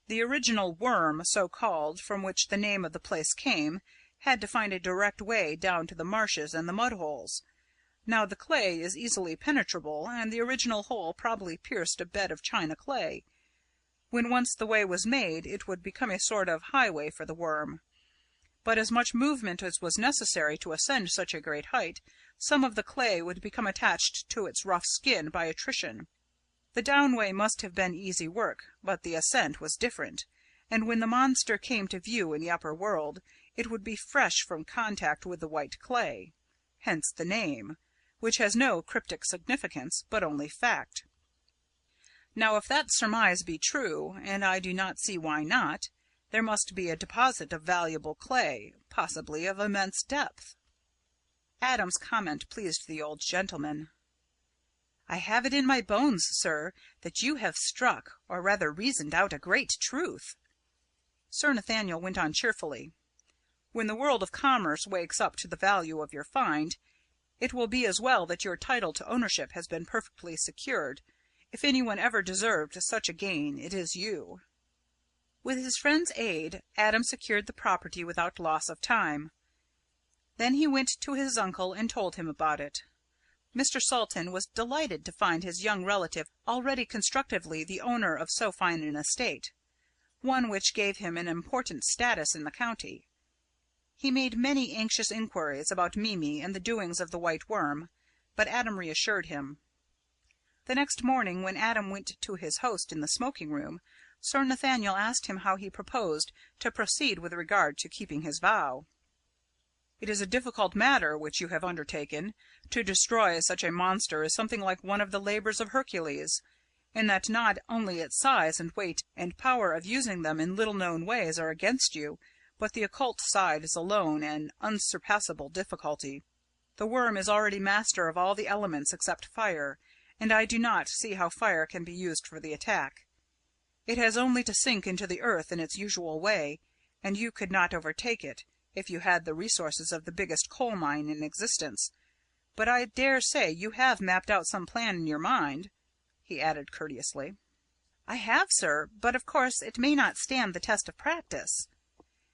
"The original worm, so called, from which the name of the place came, had to find a direct way down to the marshes and the mud holes. Now the clay is easily penetrable, and the original hole probably pierced a bed of china clay. When once the way was made, it would become a sort of highway for the worm. But as much movement as was necessary to ascend such a great height, some of the clay would become attached to its rough skin by attrition. The downway must have been easy work, but the ascent was different, and when the monster came to view in the upper world, it would be fresh from contact with the white clay. Hence the name, which has no cryptic significance, but only fact. Now, if that surmise be true, and I do not see why not, there must be a deposit of valuable clay, possibly of immense depth." Adam's comment pleased the old gentleman. "I have it in my bones, sir, that you have struck, or rather reasoned out, a great truth." Sir Nathaniel went on cheerfully. "When the world of commerce wakes up to the value of your find, it will be as well that your title to ownership has been perfectly secured. If anyone ever deserved such a gain, it is you." With his friend's aid, Adam secured the property without loss of time. Then he went to his uncle and told him about it. Mr. Salton was delighted to find his young relative already constructively the owner of so fine an estate, one which gave him an important status in the county. He made many anxious inquiries about Mimi and the doings of the White Worm, but Adam reassured him. The next morning, when Adam went to his host in the smoking room, Sir Nathaniel asked him how he proposed to proceed with regard to keeping his vow. "It is a difficult matter which you have undertaken. To destroy such a monster is something like one of the labours of Hercules, in that not only its size and weight and power of using them in little known ways are against you, but the occult side is alone an unsurpassable difficulty. The worm is already master of all the elements except fire, and I do not see how fire can be used for the attack. It has only to sink into the earth in its usual way, and you could not overtake it, if you had the resources of the biggest coal mine in existence. But I dare say you have mapped out some plan in your mind," he added courteously. "I have, sir, but of course it may not stand the test of practice."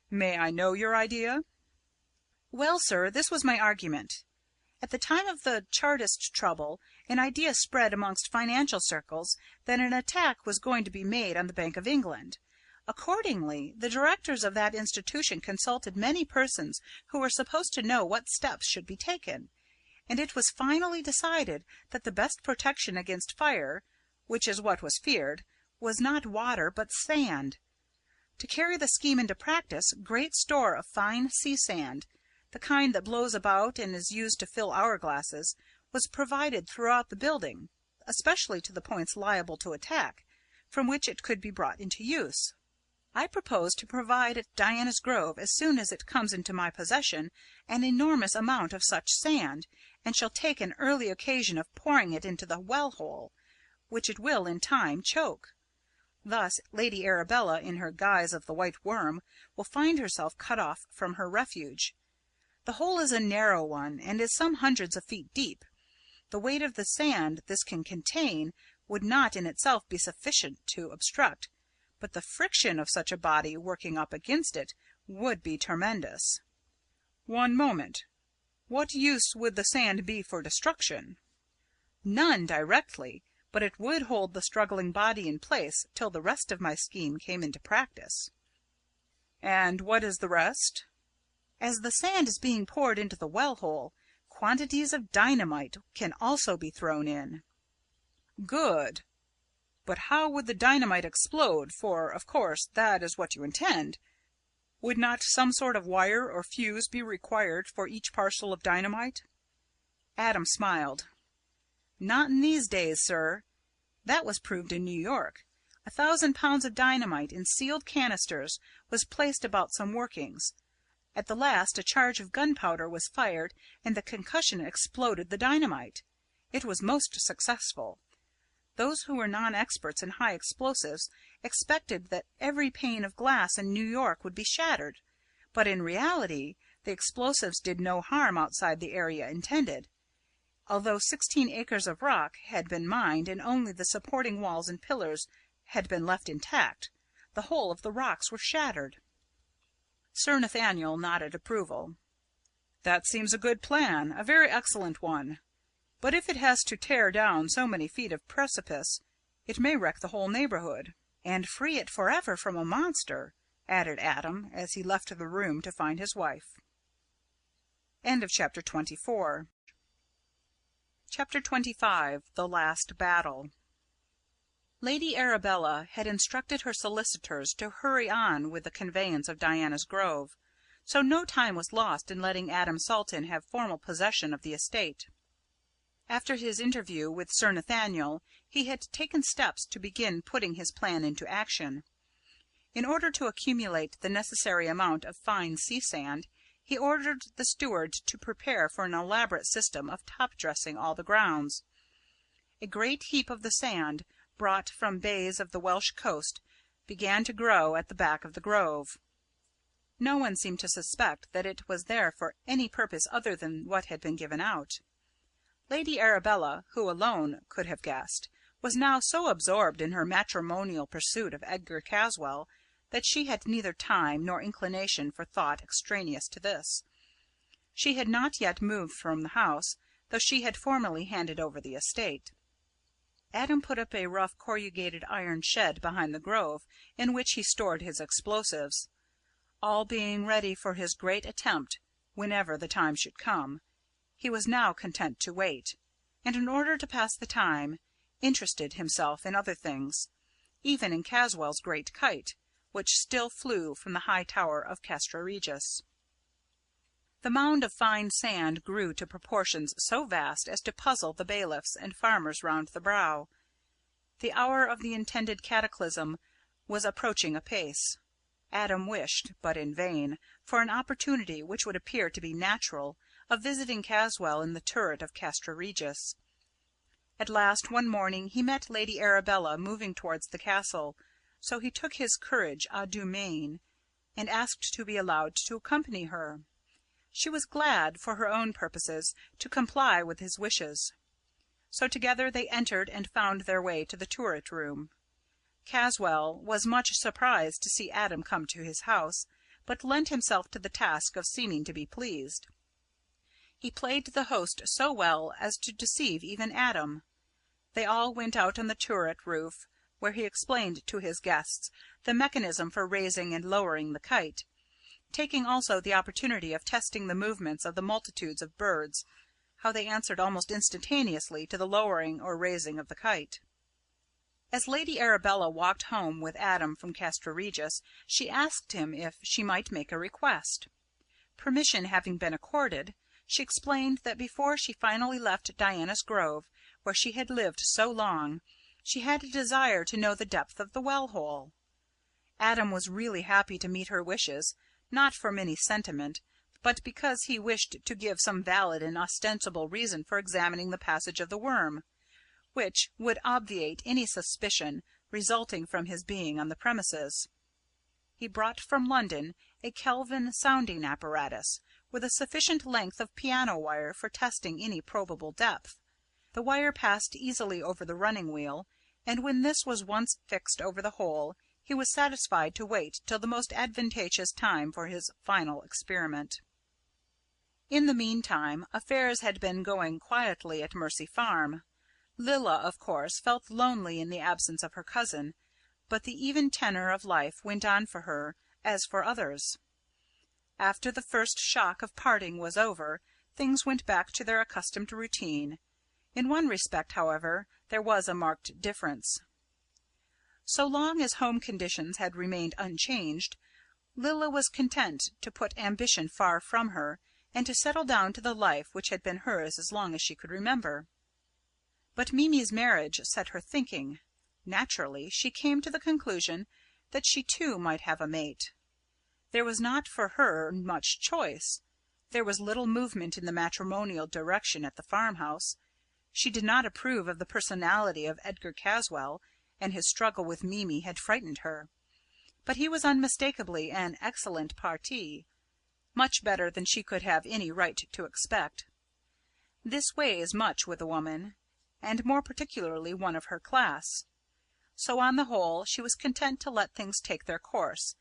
"May I know your idea?" "Well, sir, this was my argument. At the time of the Chartist trouble, an idea spread amongst financial circles that an attack was going to be made on the Bank of England. Accordingly, the directors of that institution consulted many persons who were supposed to know what steps should be taken, and it was finally decided that the best protection against fire, which is what was feared, was not water but sand. To carry the scheme into practice, great store of fine sea sand, the kind that blows about and is used to fill hourglasses, was provided throughout the building, especially to the points liable to attack, from which it could be brought into use. I propose to provide at Diana's Grove, as soon as it comes into my possession, an enormous amount of such sand, and shall take an early occasion of pouring it into the well-hole, which it will in time choke. Thus Lady Arabella, in her guise of the White Worm, will find herself cut off from her refuge. The hole is a narrow one, and is some hundreds of feet deep. The weight of the sand this can contain would not in itself be sufficient to obstruct, but the friction of such a body working up against it would be tremendous. One moment. What use would the sand be for destruction? None directly, but it would hold the struggling body in place till the rest of my scheme came into practice. And what is the rest? As the sand is being poured into the well-hole, quantities of dynamite can also be thrown in. Good. But how would the dynamite explode? For, of course, that is what you intend. Would not some sort of wire or fuse be required for each parcel of dynamite? Adam smiled. Not in these days, sir. That was proved in New York. 1,000 pounds of dynamite in sealed canisters was placed about some workings. At the last a charge of gunpowder was fired, and the concussion exploded the dynamite. It was most successful. Those who were non-experts in high explosives expected that every pane of glass in New York would be shattered, but in reality the explosives did no harm outside the area intended. Although 16 acres of rock had been mined and only the supporting walls and pillars had been left intact, the whole of the rocks were shattered. Sir Nathaniel nodded approval. That seems a good plan, a very excellent one. But if it has to tear down so many feet of precipice, it may wreck the whole neighborhood. And free it forever from a monster, added Adam, as he left the room to find his wife. End of chapter 24. Chapter 25. The Last Battle. Lady Arabella had instructed her solicitors to hurry on with the conveyance of Diana's Grove, so no time was lost in letting Adam Salton have formal possession of the estate. After his interview with Sir Nathaniel, he had taken steps to begin putting his plan into action. In order to accumulate the necessary amount of fine sea sand, he ordered the steward to prepare for an elaborate system of top-dressing all the grounds. A great heap of the sand, brought from bays of the Welsh coast, began to grow at the back of the grove. No one seemed to suspect that it was there for any purpose other than what had been given out. Lady Arabella, who alone could have guessed, was now so absorbed in her matrimonial pursuit of Edgar Caswall that she had neither time nor inclination for thought extraneous to this. She had not yet moved from the house, though she had formally handed over the estate. Adam put up a rough corrugated iron shed behind the grove, in which he stored his explosives. All being ready for his great attempt, whenever the time should come, he was now content to wait, and in order to pass the time, interested himself in other things, even in Caswall's great kite, which still flew from the high tower of Castra Regis. The mound of fine sand grew to proportions so vast as to puzzle the bailiffs and farmers round the brow. The hour of the intended cataclysm was approaching apace. Adam wished, but in vain, for an opportunity which would appear to be natural, of visiting Caswall in the turret of Castra Regis. At last one morning he met Lady Arabella moving towards the castle, so he took his courage à deux mains, and asked to be allowed to accompany her. She was glad, for her own purposes, to comply with his wishes. So together they entered and found their way to the turret room. Caswall was much surprised to see Adam come to his house, but lent himself to the task of seeming to be pleased. He played the host so well as to deceive even Adam. They all went out on the turret roof, where he explained to his guests the mechanism for raising and lowering the kite, taking also the opportunity of testing the movements of the multitudes of birds, how they answered almost instantaneously to the lowering or raising of the kite. As Lady Arabella walked home with Adam from Castra Regis, she asked him if she might make a request. Permission having been accorded, she explained that before she finally left Diana's Grove, where she had lived so long, she had a desire to know the depth of the well hole. Adam was really happy to meet her wishes, not from any sentiment, but because he wished to give some valid and ostensible reason for examining the passage of the worm, which would obviate any suspicion resulting from his being on the premises. He brought from London a Kelvin sounding apparatus, with a sufficient length of piano wire for testing any probable depth. The wire passed easily over the running wheel, and when this was once fixed over the hole, he was satisfied to wait till the most advantageous time for his final experiment. In the meantime, affairs had been going quietly at Mercy Farm. Lilla, of course, felt lonely in the absence of her cousin, but the even tenor of life went on for her, as for others. After the first shock of parting was over, things went back to their accustomed routine. In one respect, however, there was a marked difference. So long as home conditions had remained unchanged, Lilla was content to put ambition far from her, and to settle down to the life which had been hers as long as she could remember. But Mimi's marriage set her thinking. Naturally, she came to the conclusion that she too might have a mate. There was not for her much choice. There was little movement in the matrimonial direction at the farmhouse. She did not approve of the personality of Edgar Caswall, and his struggle with Mimi had frightened her. But he was unmistakably an excellent parti, much better than she could have any right to expect. This weighs much with a woman, and more particularly one of her class. So on the whole she was content to let things take their course,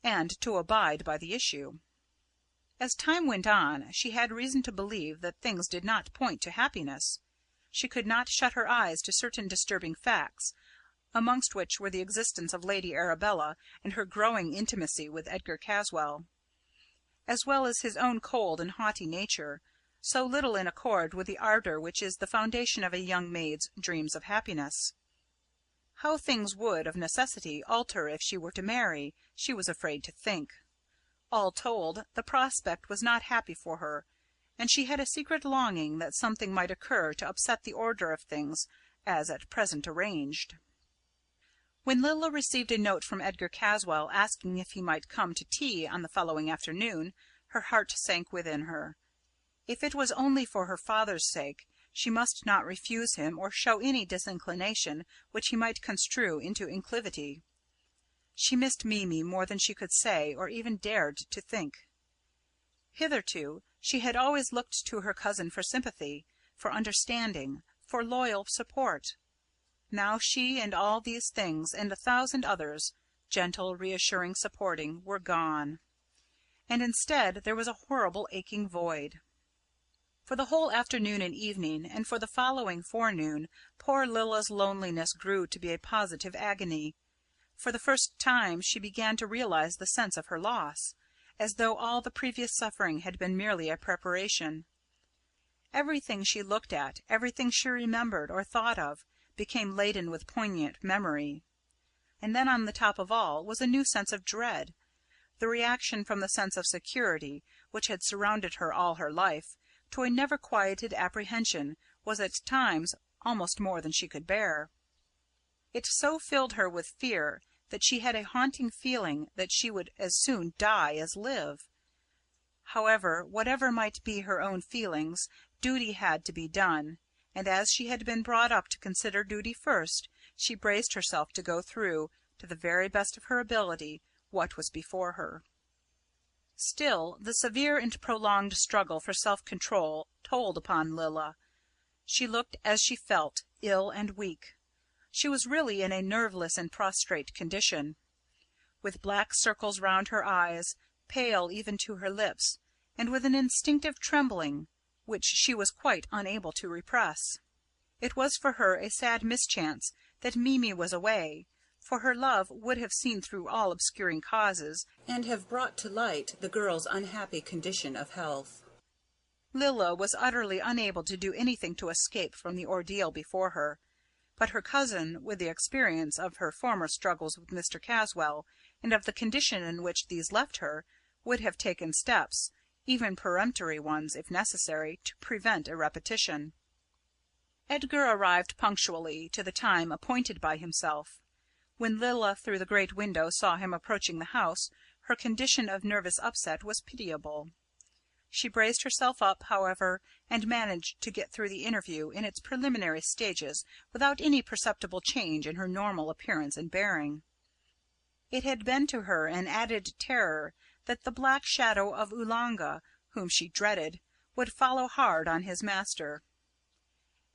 and to abide by the issue. As time went on, she had reason to believe that things did not point to happiness. She could not shut her eyes to certain disturbing facts, amongst which were the existence of Lady Arabella and her growing intimacy with Edgar Caswall, as well as his own cold and haughty nature, so little in accord with the ardour which is the foundation of a young maid's dreams of happiness. How things would, of necessity, alter if she were to marry, she was afraid to think. All told, the prospect was not happy for her, and she had a secret longing that something might occur to upset the order of things as at present arranged. When Lilla received a note from Edgar Caswall asking if he might come to tea on the following afternoon, her heart sank within her. If it was only for her father's sake, she must not refuse him or show any disinclination which he might construe into inclivity. She missed Mimi more than she could say or even dared to think. Hitherto she had always looked to her cousin for sympathy, for understanding, for loyal support. Now she and all these things, and 1,000 others, gentle, reassuring, supporting, were gone, and instead there was a horrible aching void. For the whole afternoon and evening, and for the following forenoon, poor Lilla's loneliness grew to be a positive agony. For the first time she began to realize the sense of her loss, as though all the previous suffering had been merely a preparation. Everything she looked at, everything she remembered or thought of, became laden with poignant memory. And then on the top of all was a new sense of dread. The reaction from the sense of security, which had surrounded her all her life, to a never quieted apprehension, was at times almost more than she could bear. It so filled her with fear that she had a haunting feeling that she would as soon die as live. However, whatever might be her own feelings, duty had to be done, and as she had been brought up to consider duty first, she braced herself to go through, to the very best of her ability, what was before her. Still, the severe and prolonged struggle for self-control told upon Lilla. She looked, as she felt, ill and weak. She was really in a nerveless and prostrate condition, with black circles round her eyes, pale even to her lips, and with an instinctive trembling, which she was quite unable to repress. It was for her a sad mischance that Mimi was away, for her love would have seen through all obscuring causes, and have brought to light the girl's unhappy condition of health. Lilla was utterly unable to do anything to escape from the ordeal before her. but her cousin, with the experience of her former struggles with Mr. Caswell, and of the condition in which these left her, would have taken steps, even peremptory ones if necessary, to prevent a repetition. Edgar arrived punctually to the time appointed by himself. When Lilla through the great window saw him approaching the house, her condition of nervous upset was pitiable. She braced herself up, however, and managed to get through the interview in its preliminary stages without any perceptible change in her normal appearance and bearing. It had been to her an added terror that the black shadow of Oolanga, whom she dreaded, would follow hard on his master.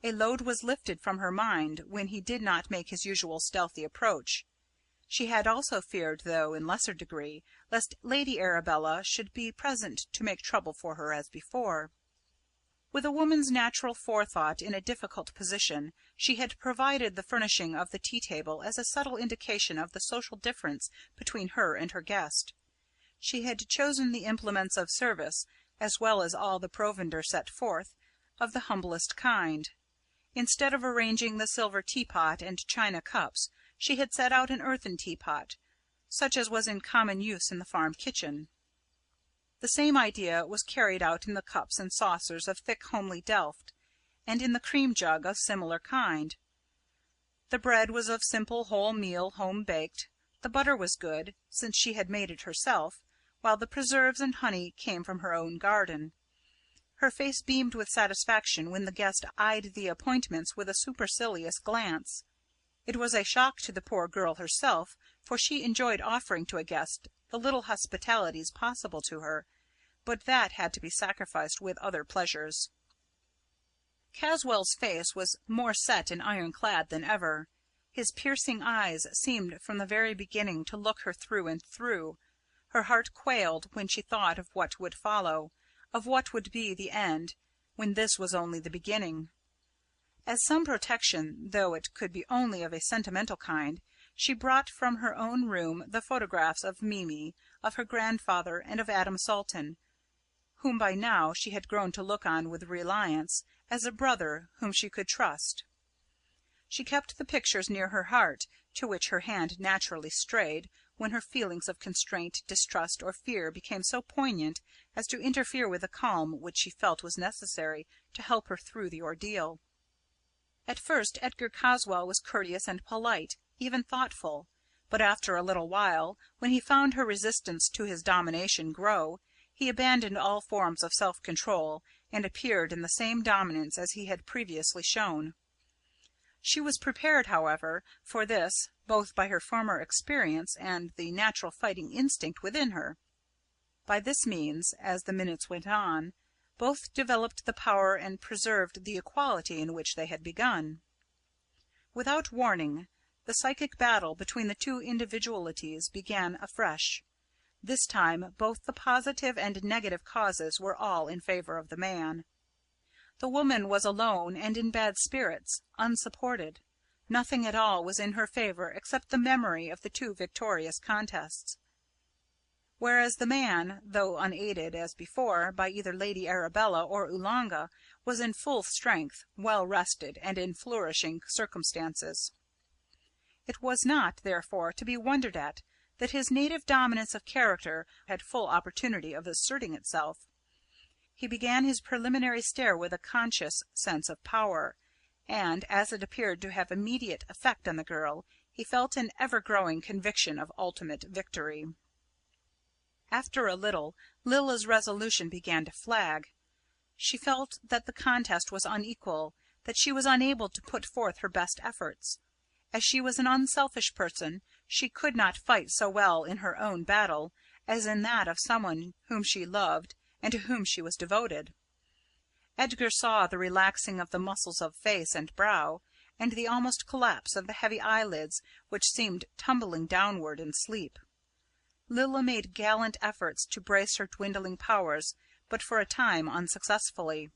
A load was lifted from her mind when he did not make his usual stealthy approach. She had also feared, though in lesser degree, lest Lady Arabella should be present to make trouble for her as before. With a woman's natural forethought in a difficult position, she had provided the furnishing of the tea-table as a subtle indication of the social difference between her and her guest. She had chosen the implements of service, as well as all the provender set forth, of the humblest kind. Instead of arranging the silver teapot and china cups, she had set out an earthen teapot, such as was in common use in the farm kitchen. The same idea was carried out in the cups and saucers of thick homely delft, and in the cream jug of similar kind. The bread was of simple wholemeal, home-baked. The butter was good, since she had made it herself, while the preserves and honey came from her own garden. Her face beamed with satisfaction when the guest eyed the appointments with a supercilious glance. It was a shock to the poor girl herself, for she enjoyed offering to a guest the little hospitalities possible to her, but that had to be sacrificed with other pleasures. Caswell's face was more set and ironclad than ever. His piercing eyes seemed from the very beginning to look her through and through. Her heart quailed when she thought of what would follow, of what would be the end, when this was only the beginning. As some protection, though it could be only of a sentimental kind, she brought from her own room the photographs of Mimi, of her grandfather, and of Adam Salton, whom by now she had grown to look on with reliance, as a brother whom she could trust. She kept the pictures near her heart, to which her hand naturally strayed, when her feelings of constraint, distrust, or fear became so poignant as to interfere with the calm which she felt was necessary to help her through the ordeal. At first Edgar Caswell was courteous and polite, even thoughtful, but after a little while, when he found her resistance to his domination grow, he abandoned all forms of self-control, and appeared in the same dominance as he had previously shown. She was prepared, however, for this, both by her former experience and the natural fighting instinct within her. By this means, as the minutes went on, both developed the power and preserved the equality in which they had begun. Without warning, the psychic battle between the two individualities began afresh. This time both the positive and negative causes were all in favour of the man. The woman was alone and in bad spirits, unsupported. Nothing at all was in her favour except the memory of the two victorious contests. Whereas the man, though unaided, as before, by either Lady Arabella or Oolanga, was in full strength, well rested, and in flourishing circumstances. It was not, therefore, to be wondered at that his native dominance of character had full opportunity of asserting itself. He began his preliminary stare with a conscious sense of power, and, as it appeared to have immediate effect on the girl, he felt an ever-growing conviction of ultimate victory. After a little, Lilla's resolution began to flag. She felt that the contest was unequal, that she was unable to put forth her best efforts. As she was an unselfish person, she could not fight so well in her own battle as in that of someone whom she loved and to whom she was devoted. Edgar saw the relaxing of the muscles of face and brow, and the almost collapse of the heavy eyelids which seemed tumbling downward in sleep. Lilla made gallant efforts to brace her dwindling powers, but for a time unsuccessfully.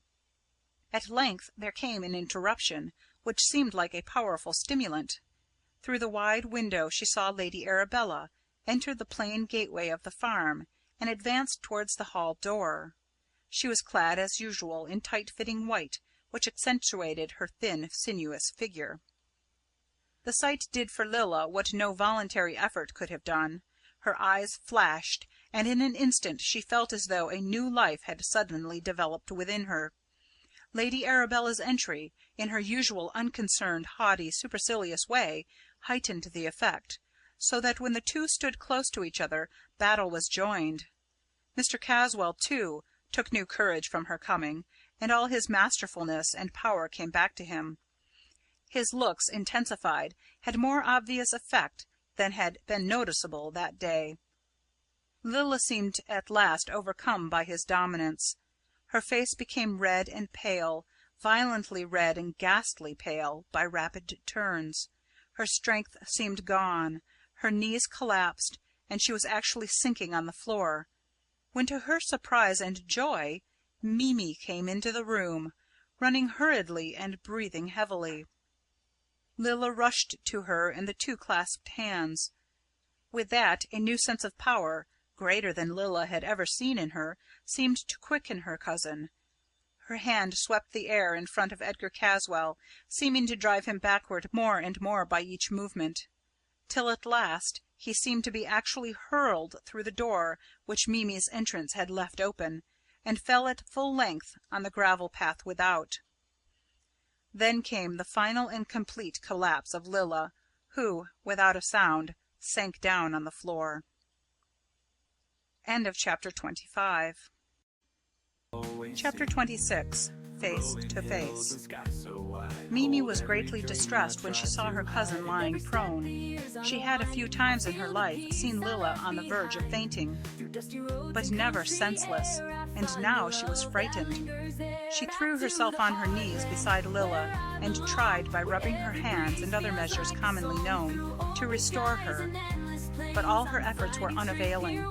At length there came an interruption, which seemed like a powerful stimulant. Through the wide window she saw Lady Arabella enter the plain gateway of the farm, and advance towards the hall door. She was clad as usual in tight-fitting white, which accentuated her thin, sinuous figure. The sight did for Lilla what no voluntary effort could have done. Her eyes flashed, and in an instant she felt as though a new life had suddenly developed within her. Lady Arabella's entry, in her usual unconcerned, haughty, supercilious way, heightened the effect, so that when the two stood close to each other, battle was joined. Mr. Caswell, too, took new courage from her coming, and all his masterfulness and power came back to him. His looks, intensified, had more obvious effect than had been noticeable that day. Lilla seemed at last overcome by his dominance. Her face became red and pale, violently red and ghastly pale, by rapid turns. Her strength seemed gone, her knees collapsed, and she was actually sinking on the floor, when, to her surprise and joy, Mimi came into the room, running hurriedly and breathing heavily. Lilla rushed to her, and the two clasped hands. With that, a new sense of power, greater than Lilla had ever seen in her, seemed to quicken her cousin. Her hand swept the air in front of Edgar Caswell, seeming to drive him backward more and more by each movement, till at last he seemed to be actually hurled through the door which Mimi's entrance had left open, and fell at full length on the gravel path without. Then came the final and complete collapse of Lilla, who, without a sound, sank down on the floor. End of chapter 25. Chapter 26. Face to Face. Mimi was greatly distressed when she saw her cousin lying prone. She had a few times in her life seen Lilla on the verge of fainting, but never senseless, and now she was frightened. She threw herself on her knees beside Lilla, and tried, by rubbing her hands and other measures commonly known, to restore her, but all her efforts were unavailing.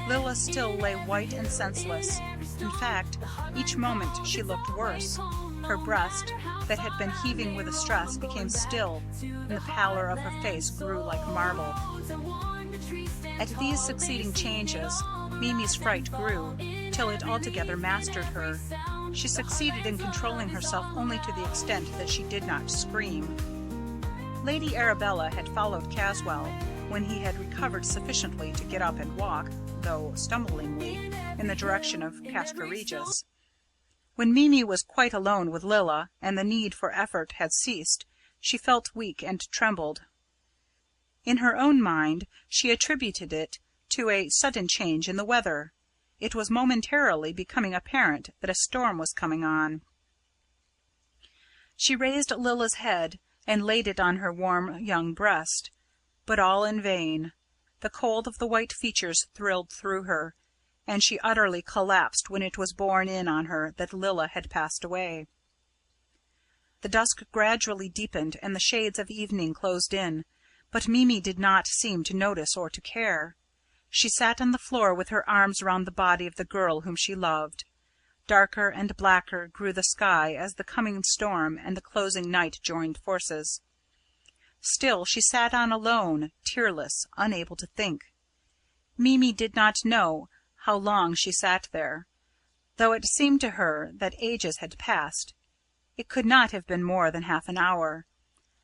Lilla still lay white and senseless. In fact, each moment she looked worse. Her breast, that had been heaving with distress, became still, and the pallor of her face grew like marble. At these succeeding changes, Mimi's fright grew, till it altogether mastered her. She succeeded in controlling herself only to the extent that she did not scream. Lady Arabella had followed Caswell, when he had recovered sufficiently to get up and walk, though stumblingly, in the direction of Castra Regis. When Mimi was quite alone with Lilla, and the need for effort had ceased, she felt weak and trembled. In her own mind she attributed it to a sudden change in the weather. It was momentarily becoming apparent that a storm was coming on. She raised Lilla's head and laid it on her warm young breast, but all in vain. The cold of the white features thrilled through her, and she utterly collapsed when it was borne in on her that Lilla had passed away. The dusk gradually deepened, and the shades of evening closed in, but Mimi did not seem to notice or to care. She sat on the floor with her arms round the body of the girl whom she loved. Darker and blacker grew the sky as the coming storm and the closing night joined forces. Still she sat on alone, tearless, unable to think. Mimi did not know how long she sat there, though it seemed to her that ages had passed. It could not have been more than half an hour.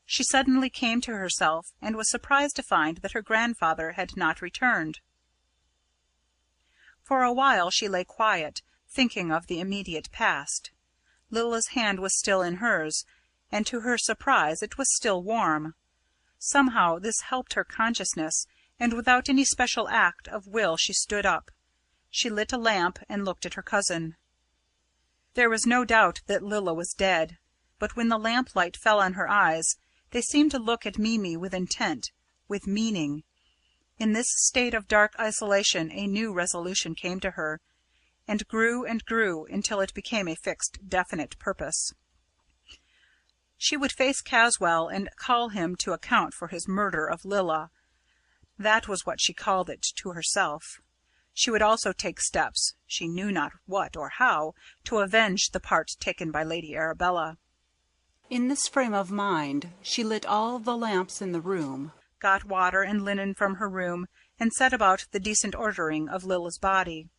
She suddenly came to herself, and was surprised to find that her grandfather had not returned. For a while she lay quiet, thinking of the immediate past. Lilla's hand was still in hers, and to her surprise it was still warm. Somehow this helped her consciousness, and without any special act of will she stood up. She lit a lamp and looked at her cousin. There was no doubt that Lilla was dead, but when the lamplight fell on her eyes, they seemed to look at Mimi with intent, with meaning. In this state of dark isolation a new resolution came to her, and grew until it became a fixed, definite purpose. She would face Caswell and call him to account for his murder of Lilla. That was what she called it to herself. She would also take steps, she knew not what or how, to avenge the part taken by Lady Arabella. In this frame of mind she lit all the lamps in the room, got water and linen from her room, and set about the decent ordering of Lilla's body.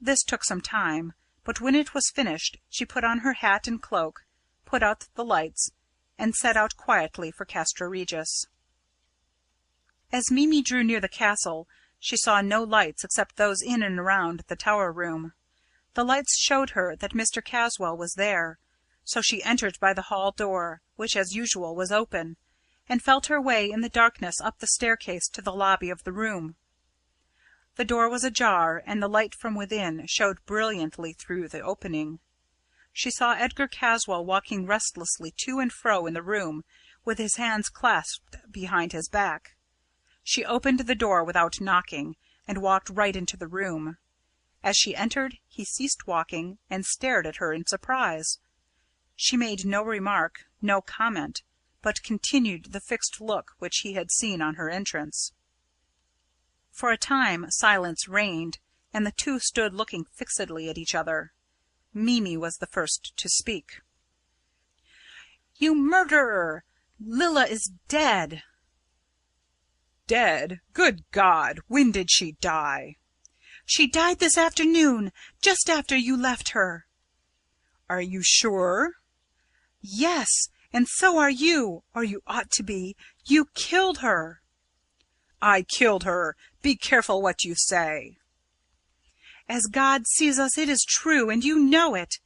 This took some time, but when it was finished she put on her hat and cloak, put out the lights, and set out quietly for Castra Regis. As Mimi drew near the castle, she saw no lights except those in and around the tower room. The lights showed her that Mr. Caswell was there, so she entered by the hall door, which as usual was open, and felt her way in the darkness up the staircase to the lobby of the room. The door was ajar, and the light from within showed brilliantly through the opening. She saw Edgar Caswell walking restlessly to and fro in the room, with his hands clasped behind his back. She opened the door without knocking, and walked right into the room. As she entered, he ceased walking, and stared at her in surprise. She made no remark, no comment, but continued the fixed look which he had seen on her entrance. For a time silence reigned, and the two stood looking fixedly at each other. Mimi was the first to speak. "You murderer! Lilla is dead!" "Dead? Good God! When did she die?" "She died this afternoon, just after you left her." "Are you sure?" "Yes, and so are you, or you ought to be. You killed her." "I killed her! Be careful what you say." "As God sees us, it is true, and you know it.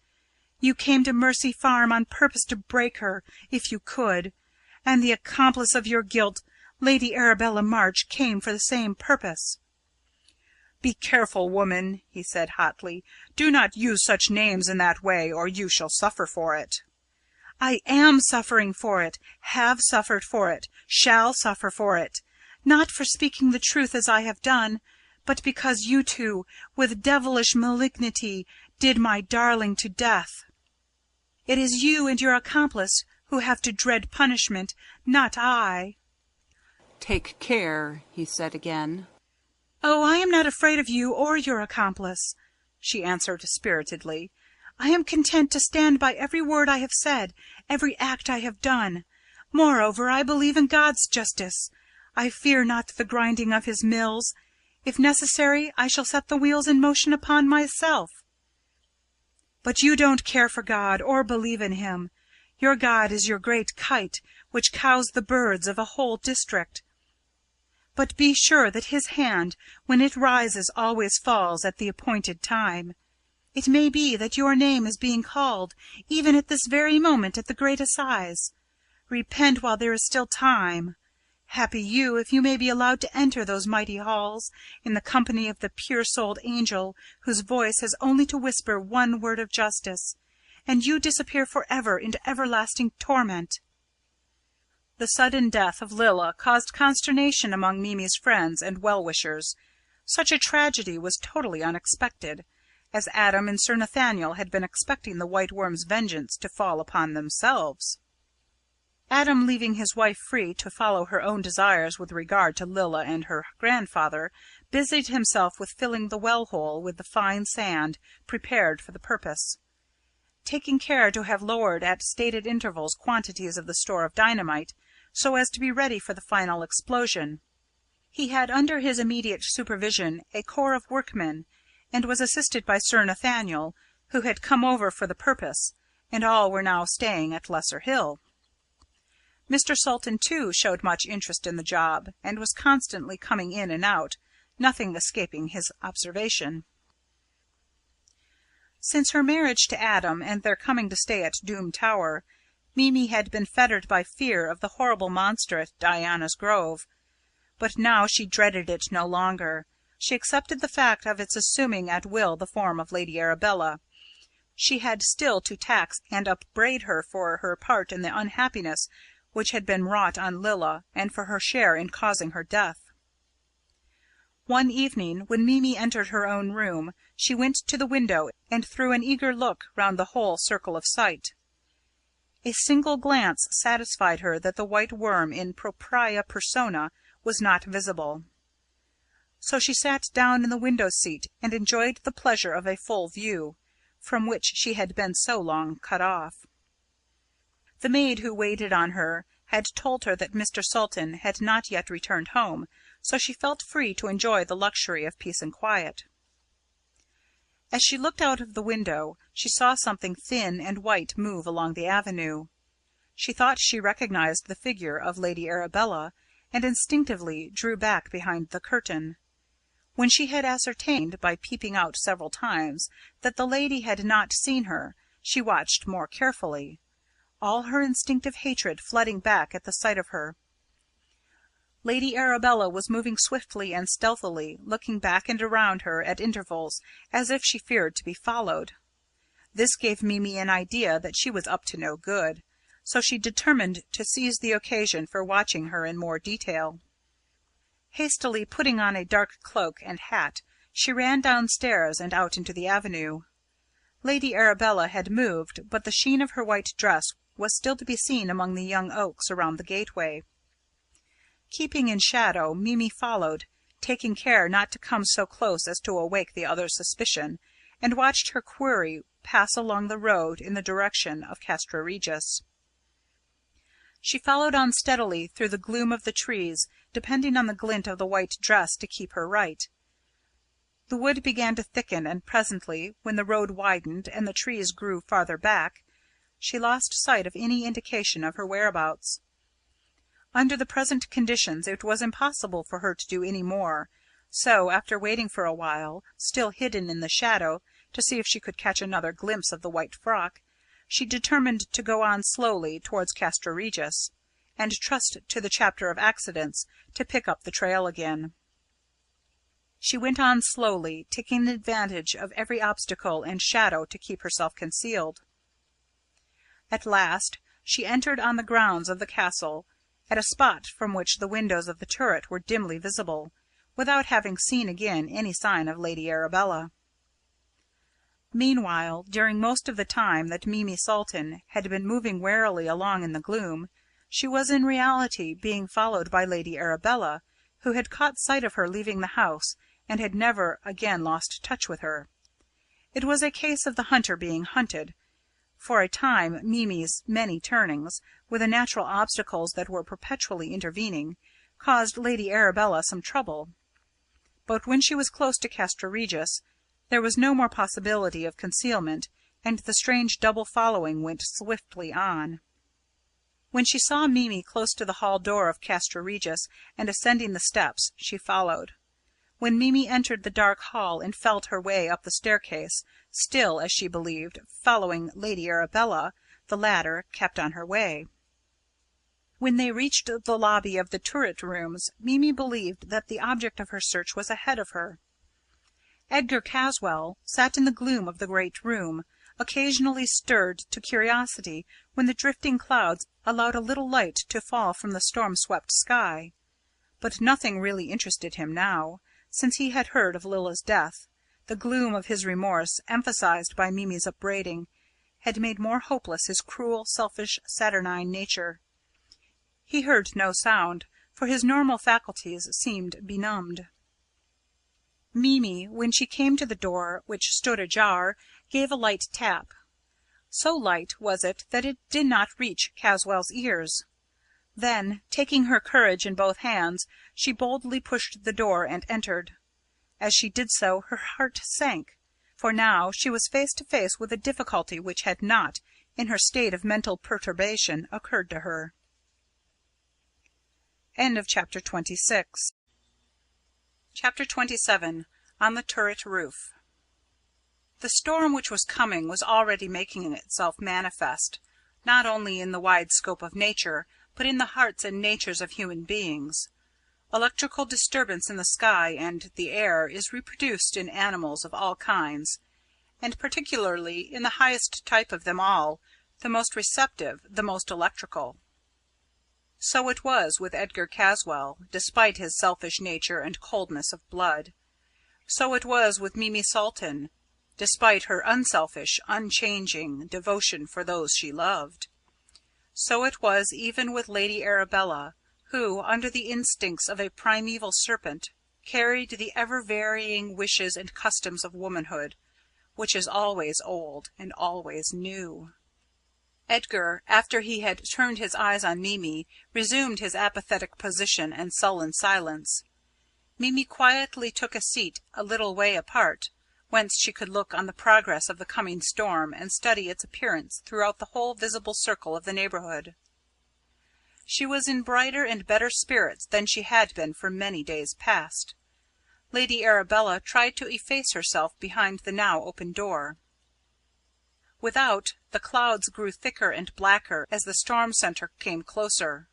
You came to Mercy Farm on purpose to break her, if you could, and the accomplice of your guilt, Lady Arabella March, came for the same purpose." "Be careful, woman," he said hotly. "Do not use such names in that way, or you shall suffer for it." "I am suffering for it, have suffered for it, shall suffer for it. Not for speaking the truth as I have done, but because you two, with devilish malignity, did my darling to death. It is you and your accomplice who have to dread punishment, not I." "Take care," he said again. "Oh, I am not afraid of you or your accomplice," she answered spiritedly. "I am content to stand by every word I have said, every act I have done. Moreover, I believe in God's justice. I fear not the grinding of his mills. If necessary, I shall set the wheels in motion upon myself. But you don't care for God or believe in him. Your God is your great kite, which cows the birds of a whole district. But be sure that his hand, when it rises, always falls at the appointed time. It may be that your name is being called, even at this very moment, at the great assize. Repent while there is still time. Happy you if you may be allowed to enter those mighty halls, in the company of the pure-souled angel whose voice has only to whisper one word of justice, and you disappear forever into everlasting torment." The sudden death of Lilla caused consternation among Mimi's friends and well-wishers. Such a tragedy was totally unexpected, as Adam and Sir Nathaniel had been expecting the White Worm's vengeance to fall upon themselves. Adam, leaving his wife free to follow her own desires with regard to Lilla and her grandfather, busied himself with filling the well-hole with the fine sand prepared for the purpose, taking care to have lowered at stated intervals quantities of the store of dynamite, so as to be ready for the final explosion. He had under his immediate supervision a corps of workmen, and was assisted by Sir Nathaniel, who had come over for the purpose, and all were now staying at Lesser Hill. Mr. Salton, too, showed much interest in the job, and was constantly coming in and out, nothing escaping his observation. Since her marriage to Adam and their coming to stay at Doom Tower, Mimi had been fettered by fear of the horrible monster at Diana's Grove, but now she dreaded it no longer. She accepted the fact of its assuming at will the form of Lady Arabella. She had still to tax and upbraid her for her part in the unhappiness which had been wrought on Lilla, and for her share in causing her death. One evening, when Mimi entered her own room, she went to the window and threw an eager look round the whole circle of sight. A single glance satisfied her that the White Worm in propria persona was not visible. So she sat down in the window-seat and enjoyed the pleasure of a full view, from which she had been so long cut off. The maid who waited on her had told her that Mr. Salton had not yet returned home, so she felt free to enjoy the luxury of peace and quiet. As she looked out of the window, she saw something thin and white move along the avenue. She thought she recognized the figure of Lady Arabella, and instinctively drew back behind the curtain. When she had ascertained, by peeping out several times, that the lady had not seen her, she watched more carefully, all her instinctive hatred flooding back at the sight of her. Lady Arabella was moving swiftly and stealthily, looking back and around her at intervals, as if she feared to be followed. This gave Mimi an idea that she was up to no good, so she determined to seize the occasion for watching her in more detail. Hastily putting on a dark cloak and hat, she ran downstairs and out into the avenue. Lady Arabella had moved, but the sheen of her white dress was still to be seen among the young oaks around the gateway. Keeping in shadow, Mimi followed, taking care not to come so close as to awake the other's suspicion, and watched her quarry pass along the road in the direction of Castra Regis. She followed on steadily through the gloom of the trees, depending on the glint of the white dress to keep her right. The wood began to thicken, and presently, when the road widened and the trees grew farther back, she lost sight of any indication of her whereabouts. Under the present conditions it was impossible for her to do any more, so, after waiting for a while, still hidden in the shadow, to see if she could catch another glimpse of the white frock, she determined to go on slowly towards Castra Regis, and trust to the chapter of accidents to pick up the trail again. She went on slowly, taking advantage of every obstacle and shadow to keep herself concealed. At last she entered on the grounds of the castle, at a spot from which the windows of the turret were dimly visible, without having seen again any sign of Lady Arabella. Meanwhile, during most of the time that Mimi Salton had been moving warily along in the gloom, she was in reality being followed by Lady Arabella, who had caught sight of her leaving the house, and had never again lost touch with her. It was a case of the hunter being hunted. For a time Mimi's many turnings, with the natural obstacles that were perpetually intervening, caused Lady Arabella some trouble. But when she was close to Castra Regis, there was no more possibility of concealment, and the strange double following went swiftly on. When she saw Mimi close to the hall door of Castra Regis and ascending the steps, she followed. When Mimi entered the dark hall and felt her way up the staircase, still, as she believed, following Lady Arabella, the latter kept on her way. When they reached the lobby of the turret rooms, Mimi believed that the object of her search was ahead of her. Edgar Caswall sat in the gloom of the great room, occasionally stirred to curiosity when the drifting clouds allowed a little light to fall from the storm-swept sky. But nothing really interested him now, since he had heard of Lilla's death. The gloom of his remorse, emphasized by Mimi's upbraiding, had made more hopeless his cruel, selfish, saturnine nature. He heard no sound, for his normal faculties seemed benumbed. Mimi, when she came to the door, which stood ajar, gave a light tap. So light was it that it did not reach Caswall's ears. Then, taking her courage in both hands, she boldly pushed the door and entered. As she did so, her heart sank, for now she was face to face with a difficulty which had not, in her state of mental perturbation, occurred to her. Chapter 26. Chapter 27. On the Turret Roof. The storm which was coming was already making itself manifest, not only in the wide scope of nature, but in the hearts and natures of human beings. Electrical disturbance in the sky and the air is reproduced in animals of all kinds, and particularly in the highest type of them all, the most receptive, the most electrical. So it was with Edgar Caswall, despite his selfish nature and coldness of blood. So it was with Mimi Salton, despite her unselfish, unchanging devotion for those she loved. So it was even with Lady Arabella, who, under the instincts of a primeval serpent, carried the ever-varying wishes and customs of womanhood, which is always old and always new. Edgar, after he had turned his eyes on Mimi, resumed his apathetic position and sullen silence. Mimi quietly took a seat a little way apart, whence she could look on the progress of the coming storm and study its appearance throughout the whole visible circle of the neighbourhood. She was in brighter and better spirits than she had been for many days past. Lady Arabella tried to efface herself behind the now open door. Without, the clouds grew thicker and blacker as the storm centre came closer.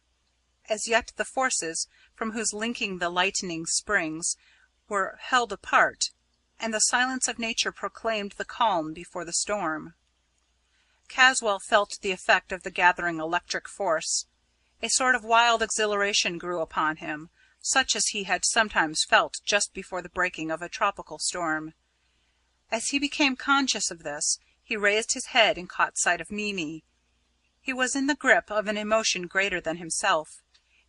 As yet the forces, from whose linking the lightning springs, were held apart, and the silence of nature proclaimed the calm before the storm. Caswall felt the effect of the gathering electric force. A sort of wild exhilaration grew upon him, such as he had sometimes felt just before the breaking of a tropical storm. As he became conscious of this, he raised his head and caught sight of Mimi. He was in the grip of an emotion greater than himself.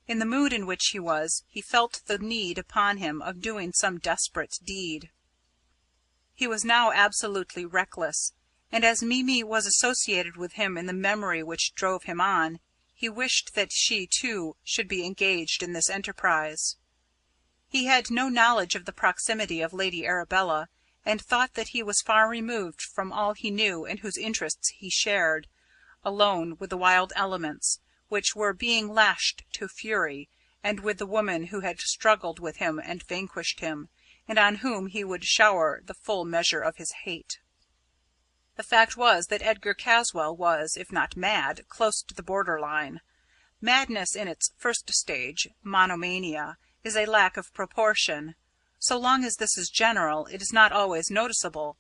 In the mood in which he was, he felt the need upon him of doing some desperate deed. He was now absolutely reckless, and as Mimi was associated with him in the memory which drove him on, he wished that she, too, should be engaged in this enterprise. He had no knowledge of the proximity of Lady Arabella, and thought that he was far removed from all he knew and whose interests he shared, alone with the wild elements, which were being lashed to fury, and with the woman who had struggled with him and vanquished him, and on whom he would shower the full measure of his hate. The fact was that Edgar Caswall was, if not mad, close to the border line. Madness in its first stage, monomania, is a lack of proportion. So long as this is general, it is not always noticeable,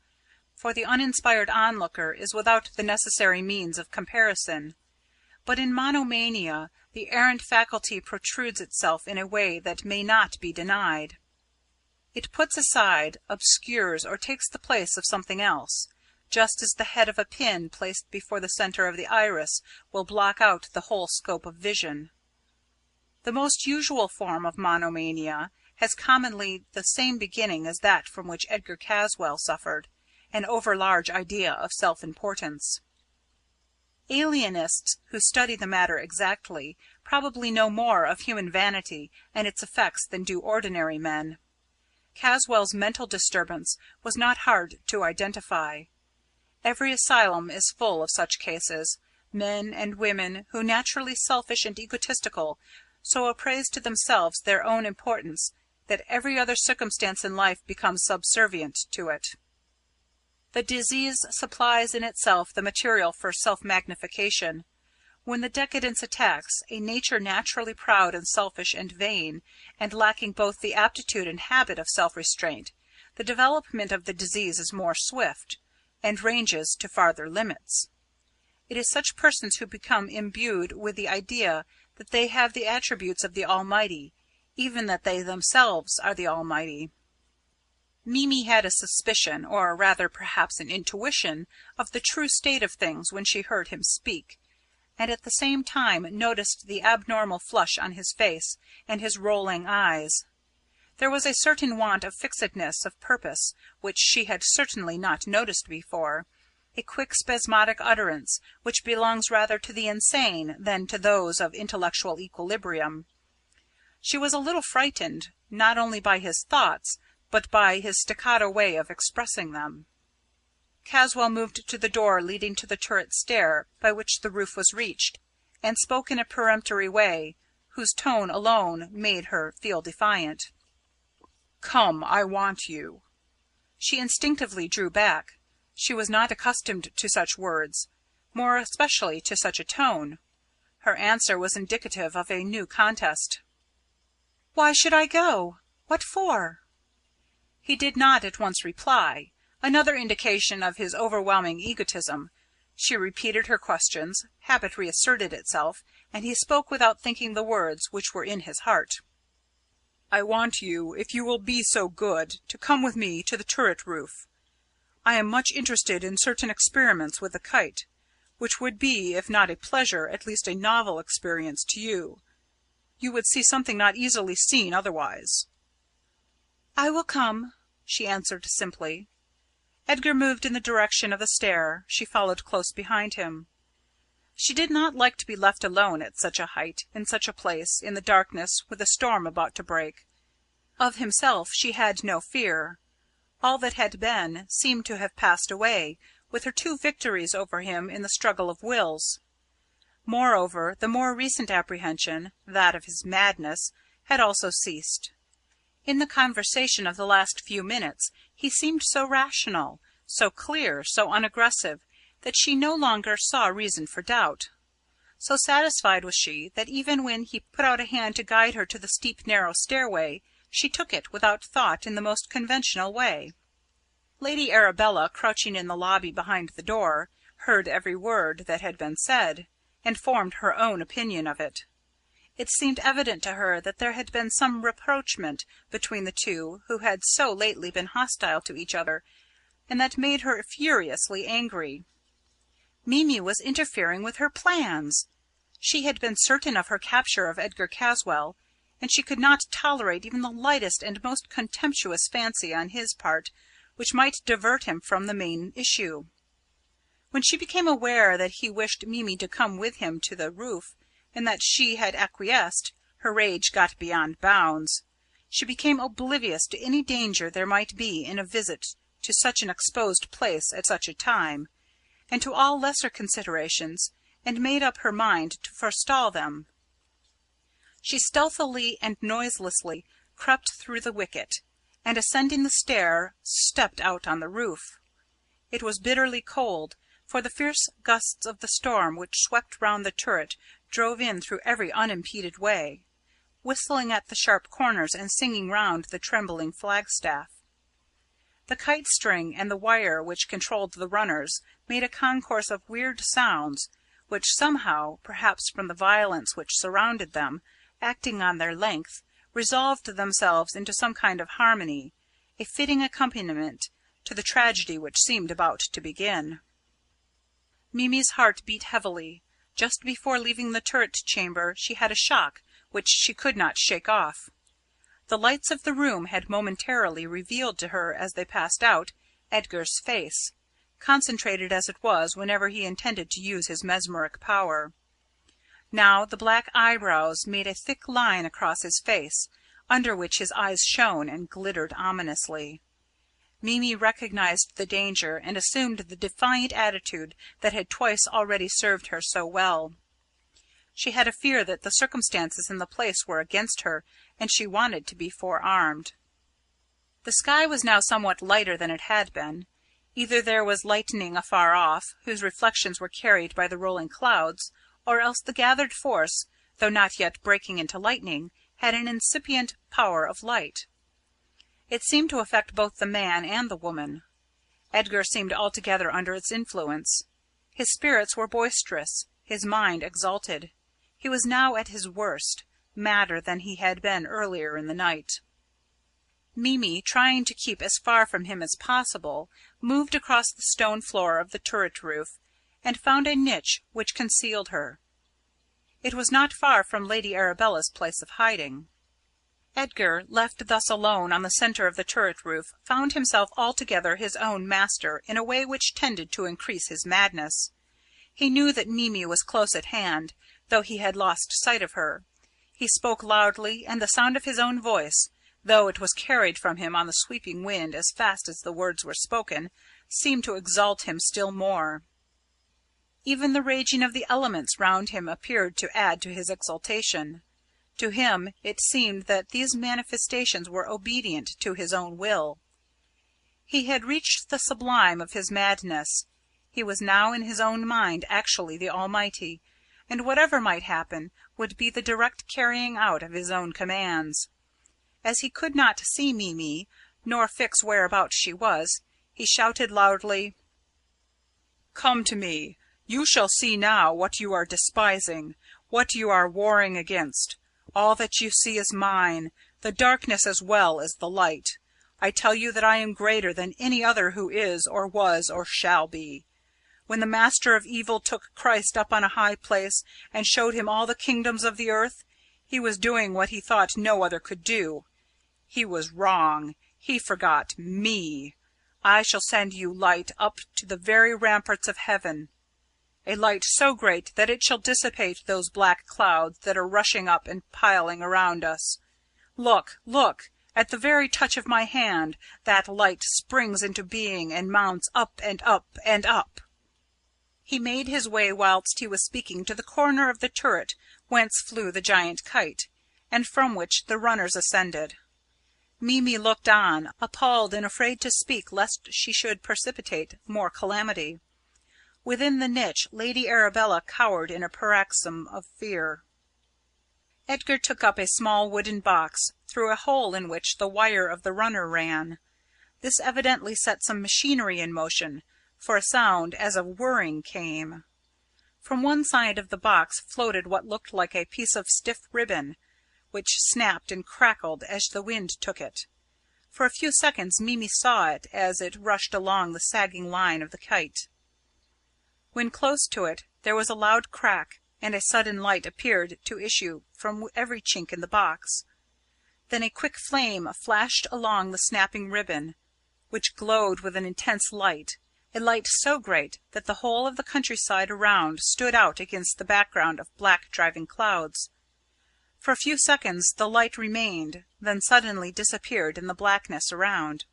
for the uninspired onlooker is without the necessary means of comparison. But in monomania the errant faculty protrudes itself in a way that may not be denied. It puts aside, obscures, or takes the place of something else, just as the head of a pin placed before the centre of the iris will block out the whole scope of vision. The most usual form of monomania has commonly the same beginning as that from which Edgar Caswall suffered, an overlarge idea of self-importance. Alienists who study the matter exactly probably know more of human vanity and its effects than do ordinary men. Caswall's mental disturbance was not hard to identify. Every asylum is full of such cases, men and women who, naturally selfish and egotistical, so appraise to themselves their own importance that every other circumstance in life becomes subservient to it. The disease supplies in itself the material for self-magnification. When the decadence attacks a nature naturally proud and selfish and vain, and lacking both the aptitude and habit of self-restraint, the development of the disease is more swift, and ranges to farther limits. It is such persons who become imbued with the idea that they have the attributes of the Almighty, even that they themselves are the Almighty. Mimi had a suspicion, or rather perhaps an intuition, of the true state of things when she heard him speak, and at the same time noticed the abnormal flush on his face and his rolling eyes. There was a certain want of fixedness of purpose which she had certainly not noticed before, a quick spasmodic utterance which belongs rather to the insane than to those of intellectual equilibrium. She was a little frightened, not only by his thoughts, but by his staccato way of expressing them. Caswall moved to the door leading to the turret stair by which the roof was reached, and spoke in a peremptory way, whose tone alone made her feel defiant. "Come, I want you." She instinctively drew back. She was not accustomed to such words, more especially to such a tone. Her answer was indicative of a new contest. "Why should I go? What for?" He did not at once reply, another indication of his overwhelming egotism. She repeated her questions, habit reasserted itself, and he spoke without thinking the words which were in his heart. "I want you, if you will be so good, to come with me to the turret roof. I am much interested in certain experiments with the kite, which would be, if not a pleasure, at least a novel experience to you. You would see something not easily seen otherwise." "I will come," she answered simply. Edgar moved in the direction of the stair. She followed close behind him. She did not like to be left alone at such a height, in such a place, in the darkness, with a storm about to break. Of himself she had no fear. All that had been seemed to have passed away, with her two victories over him in the struggle of wills. Moreover, the more recent apprehension, that of his madness, had also ceased. In the conversation of the last few minutes he seemed so rational, so clear, so unaggressive, that she no longer saw reason for doubt. So satisfied was she that even when he put out a hand to guide her to the steep narrow stairway, she took it without thought in the most conventional way. Lady Arabella, crouching in the lobby behind the door, heard every word that had been said, and formed her own opinion of it. It seemed evident to her that there had been some rapprochement between the two who had so lately been hostile to each other, and that made her furiously angry. Mimi was interfering with her plans! She had been certain of her capture of Edgar Caswall, and she could not tolerate even the lightest and most contemptuous fancy on his part which might divert him from the main issue. When she became aware that he wished Mimi to come with him to the roof, and that she had acquiesced, her rage got beyond bounds. She became oblivious to any danger there might be in a visit to such an exposed place at such a time, and to all lesser considerations, and made up her mind to forestall them. She stealthily and noiselessly crept through the wicket, and ascending the stair, stepped out on the roof. It was bitterly cold, for the fierce gusts of the storm which swept round the turret drove in through every unimpeded way, whistling at the sharp corners and singing round the trembling flagstaff. The kite string and the wire which controlled the runners made a concourse of weird sounds, which somehow, perhaps from the violence which surrounded them, acting on their length, resolved themselves into some kind of harmony, a fitting accompaniment to the tragedy which seemed about to begin. Mimi's heart beat heavily. Just before leaving the turret chamber she had a shock which she could not shake off. The lights of the room had momentarily revealed to her as they passed out Edgar's face, concentrated as it was whenever he intended to use his mesmeric power. Now the black eyebrows made a thick line across his face, under which his eyes shone and glittered ominously. Mimi recognized the danger, and assumed the defiant attitude that had twice already served her so well. She had a fear that the circumstances in the place were against her, and she wanted to be forearmed. The sky was now somewhat lighter than it had been. Either there was lightning afar off, whose reflections were carried by the rolling clouds, or else the gathered force, though not yet breaking into lightning, had an incipient power of light. It seemed to affect both the man and the woman. Edgar seemed altogether under its influence. His spirits were boisterous, his mind exalted. He was now at his worst, madder than he had been earlier in the night. Mimi, trying to keep as far from him as possible, moved across the stone floor of the turret roof, and found a niche which concealed her. It was not far from Lady Arabella's place of hiding. Edgar, left thus alone on the centre of the turret roof, found himself altogether his own master in a way which tended to increase his madness. He knew that Mimi was close at hand, though he had lost sight of her. He spoke loudly, and the sound of his own voice, though it was carried from him on the sweeping wind as fast as the words were spoken, seemed to exalt him still more. Even the raging of the elements round him appeared to add to his exultation. To him it seemed that these manifestations were obedient to his own will. He had reached the sublime of his madness. He was now in his own mind actually the Almighty, and whatever might happen would be the direct carrying out of his own commands. As he could not see Mimi, nor fix whereabouts she was, he shouted loudly, "Come to me! You shall see now what you are despising, what you are warring against. All that you see is mine, the darkness as well as the light. I tell you that I am greater than any other who is, or was, or shall be. When the master of evil took Christ up on a high place and showed him all the kingdoms of the earth, he was doing what he thought no other could do. He was wrong. He forgot me. I shall send you light up to the very ramparts of heaven, a light so great that it shall dissipate those black clouds that are rushing up and piling around us. Look, look! At the very touch of my hand, that light springs into being and mounts up and up and up." He made his way whilst he was speaking to the corner of the turret whence flew the giant kite, and from which the runners ascended. Mimi looked on, appalled and afraid to speak lest she should precipitate more calamity. Within the niche Lady Arabella cowered in a paroxysm of fear. Edgar took up a small wooden box, through a hole in which the wire of the runner ran. This evidently set some machinery in motion, for a sound as of whirring came. From one side of the box floated what looked like a piece of stiff ribbon, which snapped and crackled as the wind took it. For a few seconds Mimi saw it as it rushed along the sagging line of the kite. When close to it, there was a loud crack, and a sudden light appeared to issue from every chink in the box. Then a quick flame flashed along the snapping ribbon, which glowed with an intense light, a light so great that the whole of the countryside around stood out against the background of black driving clouds. For a few seconds the light remained, then suddenly disappeared in the blackness around.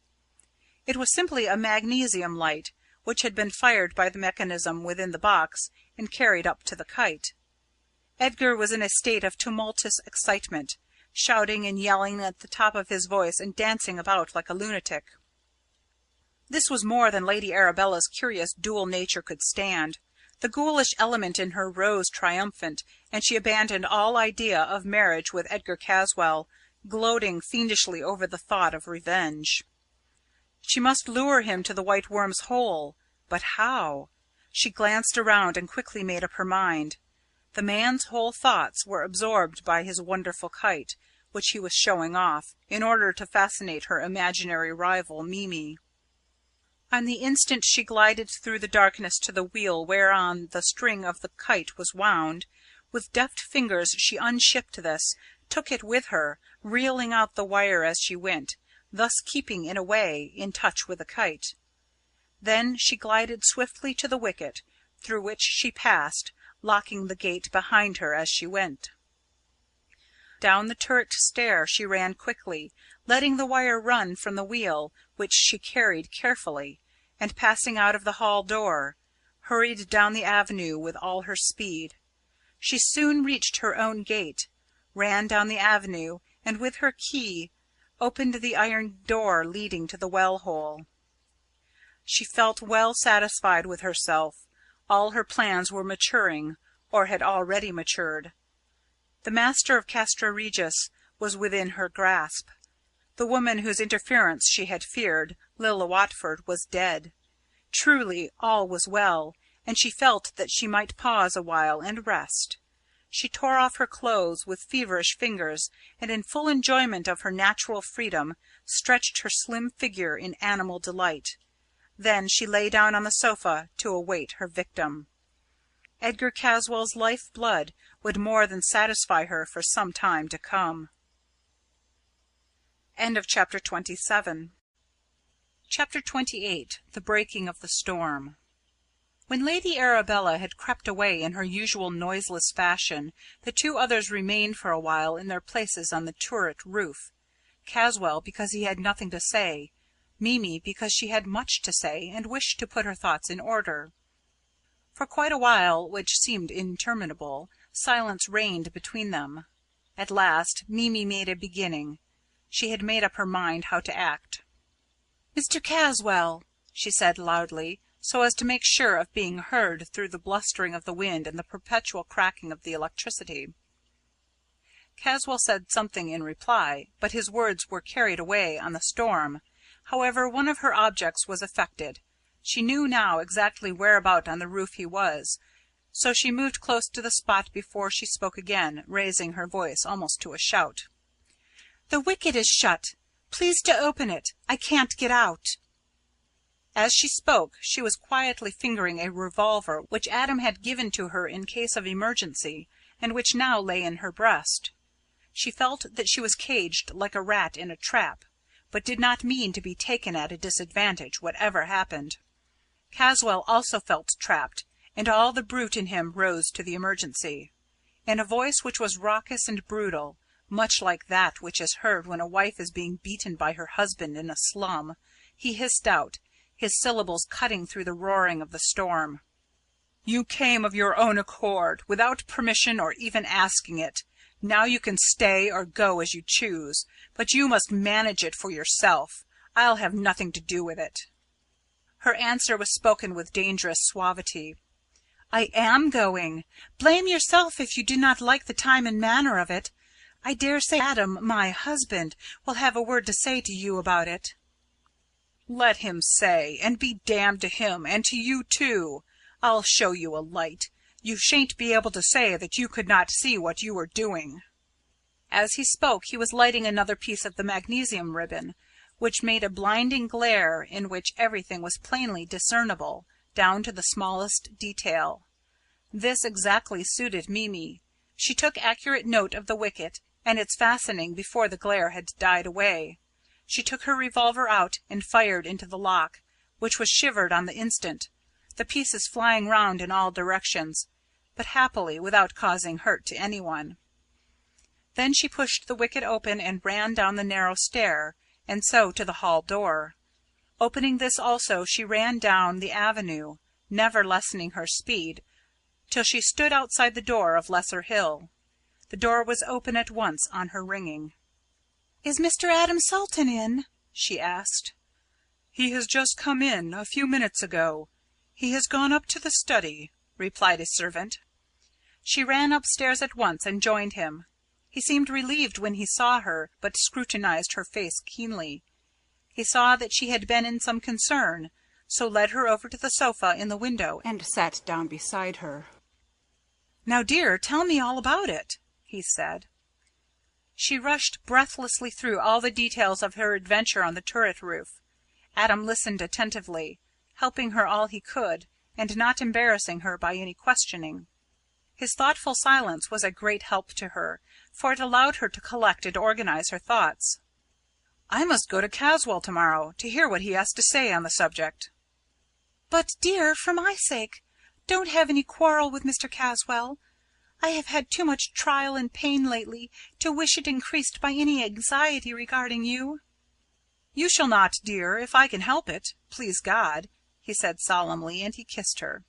It was simply a magnesium light, which had been fired by the mechanism within the box and carried up to the kite. Edgar was in a state of tumultuous excitement, shouting and yelling at the top of his voice and dancing about like a lunatic. This was more than Lady Arabella's curious dual nature could stand. The ghoulish element in her rose triumphant, and she abandoned all idea of marriage with Edgar Caswall, gloating fiendishly over the thought of revenge. She must lure him to the White Worm's hole. But how? She glanced around and quickly made up her mind. The man's whole thoughts were absorbed by his wonderful kite, which he was showing off, in order to fascinate her imaginary rival, Mimi. On the instant she glided through the darkness to the wheel whereon the string of the kite was wound. With deft fingers she unshipped this, took it with her, reeling out the wire as she went, thus keeping, in a way, in touch with the kite. Then she glided swiftly to the wicket, through which she passed, locking the gate behind her as she went. Down the turret stair she ran quickly, letting the wire run from the wheel, which she carried carefully, and passing out of the hall door, hurried down the avenue with all her speed. She soon reached her own gate, ran down the avenue, and with her key opened the iron door leading to the well-hole. She felt well satisfied with herself. All her plans were maturing, or had already matured. The master of Castra Regis was within her grasp. The woman whose interference she had feared, Lilla Watford, was dead. Truly all was well, and she felt that she might pause a while and rest. She tore off her clothes with feverish fingers, and in full enjoyment of her natural freedom, stretched her slim figure in animal delight. Then she lay down on the sofa to await her victim. Edgar Caswall's life-blood would more than satisfy her for some time to come. End of Chapter 27. Chapter 28. The Breaking of the Storm. When Lady Arabella had crept away in her usual noiseless fashion, the two others remained for a while in their places on the turret roof. Caswall because he had nothing to say, Mimi because she had much to say and wished to put her thoughts in order. For quite a while, which seemed interminable, silence reigned between them. At last Mimi made a beginning. She had made up her mind how to act. "Mr. Caswall," she said loudly, so as to make sure of being heard through the blustering of the wind and the perpetual cracking of the electricity. Caswall said something in reply, but his words were carried away on the storm. However, one of her objects was effected. She knew now exactly whereabout on the roof he was, so she moved close to the spot before she spoke again, raising her voice almost to a shout. "The wicket is shut. Please to open it. I can't get out." As she spoke, she was quietly fingering a revolver which Adam had given to her in case of emergency, and which now lay in her breast. She felt that she was caged like a rat in a trap, but did not mean to be taken at a disadvantage, whatever happened. Caswall also felt trapped, and all the brute in him rose to the emergency. In a voice which was raucous and brutal, much like that which is heard when a wife is being beaten by her husband in a slum, he hissed out, his syllables cutting through the roaring of the storm. You came of your own accord, without permission or even asking it. Now you can stay or go as you choose, but you must manage it for yourself. I'll have nothing to do with it." Her answer was spoken with dangerous suavity. "I am going. Blame yourself if you do not like the time and manner of it. I dare say Adam, my husband, will have a word to say to you about it." "Let him say, and be damned to him, and to you too. I'll show you a light. You shan't be able to say that you could not see what you were doing." As he spoke, he was lighting another piece of the magnesium ribbon, which made a blinding glare in which everything was plainly discernible, down to the smallest detail. This exactly suited Mimi. She took accurate note of the wicket and its fastening before the glare had died away. She took her revolver out and fired into the lock, which was shivered on the instant, the pieces flying round in all directions, but happily without causing hurt to anyone. Then she pushed the wicket open and ran down the narrow stair, and so to the hall door. Opening this also, she ran down the avenue, never lessening her speed, till she stood outside the door of Lesser Hill. The door was open at once on her ringing. "Is Mr. Adam Salton in?" she asked. "He has just come in, a few minutes ago. He has gone up to the study," replied a servant. She ran upstairs at once and joined him. He seemed relieved when he saw her, but scrutinized her face keenly. He saw that she had been in some concern, so led her over to the sofa in the window and sat down beside her. "Now, dear, tell me all about it," he said. She rushed breathlessly through all the details of her adventure on the turret roof. Adam listened attentively, helping her all he could, and not embarrassing her by any questioning. His thoughtful silence was a great help to her, for it allowed her to collect and organize her thoughts. "I must go to Caswell tomorrow, to hear what he has to say on the subject." "But, dear, for my sake, don't have any quarrel with Mr. Caswell. I have had too much trial and pain lately to wish it increased by any anxiety regarding you." "You shall not, dear, if I can help it, please God," he said solemnly, and he kissed her.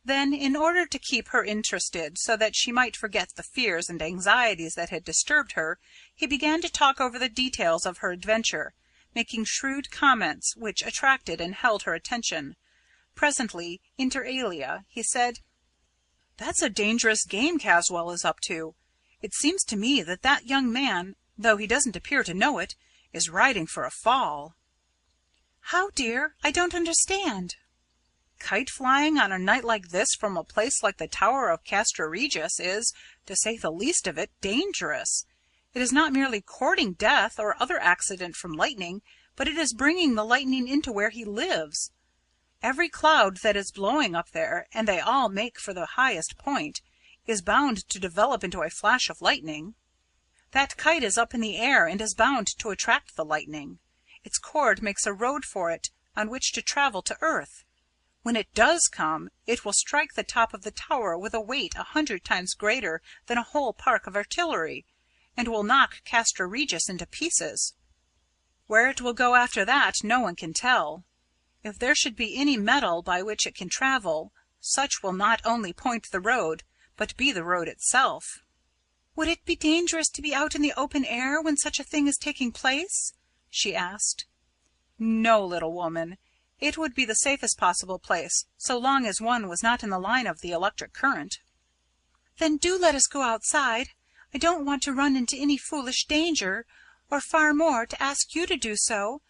Then, in order to keep her interested, so that she might forget the fears and anxieties that had disturbed her, he began to talk over the details of her adventure, making shrewd comments which attracted and held her attention. Presently, inter alia, he said: "That's a dangerous game Caswell is up to. It seems to me that that young man, though he doesn't appear to know it, is riding for a fall." "How, dear? I don't understand." "Kite flying on a night like this from a place like the Tower of Castra Regis is, to say the least of it, dangerous. It is not merely courting death or other accident from lightning, but it is bringing the lightning into where he lives. Every cloud that is blowing up there, and they all make for the highest point, is bound to develop into a flash of lightning. That kite is up in the air and is bound to attract the lightning. Its cord makes a road for it on which to travel to earth. When it does come, it will strike the top of the tower with a weight 100 times greater than a whole park of artillery, and will knock Castra Regis into pieces. Where it will go after that no one can tell. If there should be any metal by which it can travel, such will not only point the road, but be the road itself." "Would it be dangerous to be out in the open air when such a thing is taking place?" she asked. "No, little woman. It would be the safest possible place, so long as one was not in the line of the electric current." "Then do let us go outside. I don't want to run into any foolish danger, or far more to ask you to do so.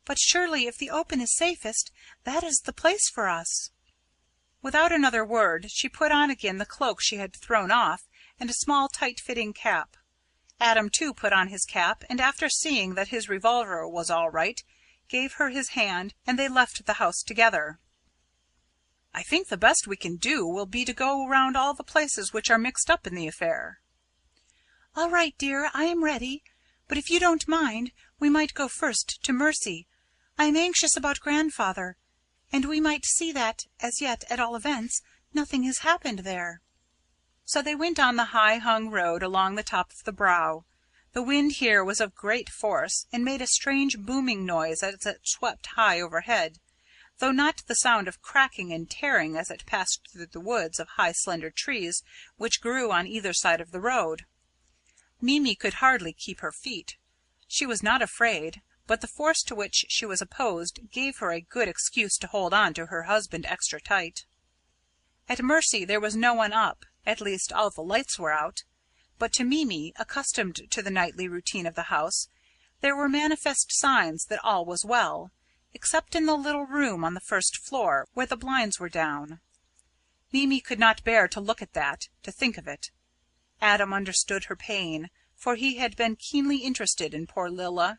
But surely if the open is safest, that is the place for us." Without another word, she put on again the cloak she had thrown off, and a small tight-fitting cap. Adam, too, put on his cap, and after seeing that his revolver was all right, gave her his hand, and they left the house together. "I think the best we can do will be to go round all the places which are mixed up in the affair." "All right, dear, I am ready. But if you don't mind, we might go first to Mercy. I am anxious about grandfather, and we might see that, as yet, at all events, nothing has happened there." So they went on the high-hung road along the top of the brow. The wind here was of great force, and made a strange booming noise as it swept high overhead. though not the sound of cracking and tearing as it passed through the woods of high slender trees which grew on either side of the road. Mimi could hardly keep her feet. She was not afraid, but the force to which she was opposed gave her a good excuse to hold on to her husband extra tight. At Mercy there was no one up, at least all the lights were out, but to Mimi, accustomed to the nightly routine of the house, there were manifest signs that all was well, except in the little room on the first floor, where the blinds were down. Mimi could not bear to look at that, to think of it. Adam understood her pain, for he had been keenly interested in poor Lilla.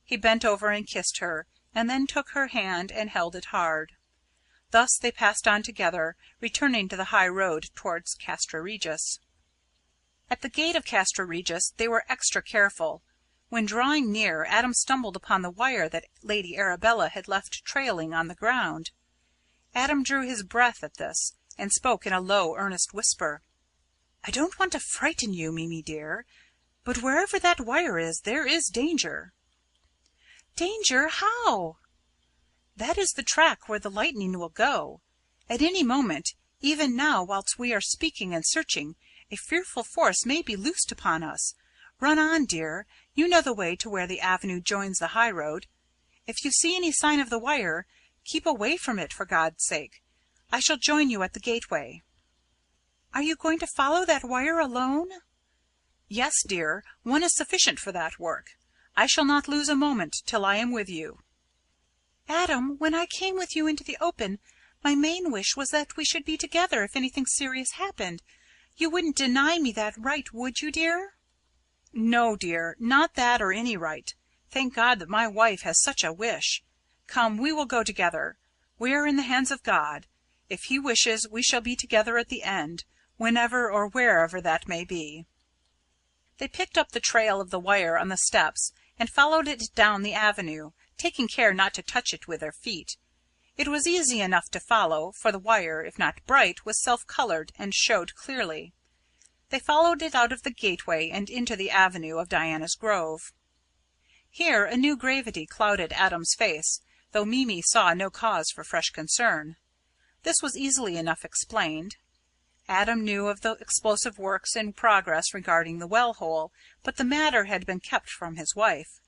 He bent over and kissed her, and then took her hand and held it hard. Thus they passed on together, returning to the high road towards Castra Regis. At the gate of Castra Regis they were extra careful. When drawing near, Adam stumbled upon the wire that Lady Arabella had left trailing on the ground. Adam drew his breath at this, and spoke in a low, earnest whisper. "I don't want to frighten you, Mimi dear, but wherever that wire is, there is danger." "Danger? How?" "That is the track where the lightning will go. At any moment, even now whilst we are speaking and searching, a fearful force may be loosed upon us. Run on, dear. You know the way to where the avenue joins the high road. If you see any sign of the wire, keep away from it, for God's sake. I shall join you at the gateway." "Are you going to follow that wire alone?" "Yes, dear. One is sufficient for that work. I shall not lose a moment till I am with you." "Adam, when I came with you into the open, my main wish was that we should be together if anything serious happened. You wouldn't deny me that right, would you, dear?" "No, dear, not that or any right. Thank God that my wife has such a wish. Come, we will go together. We are in the hands of God. If He wishes, we shall be together at the end, whenever or wherever that may be." They picked up the trail of the wire on the steps and followed it down the avenue, taking care not to touch it with their feet. It was easy enough to follow, for the wire, if not bright, was self-coloured and showed clearly. They followed it out of the gateway and into the avenue of Diana's Grove. Here a new gravity clouded Adam's face, though Mimi saw no cause for fresh concern. This was easily enough explained. Adam knew of the explosive works in progress regarding the well-hole, but the matter had been kept from his wife.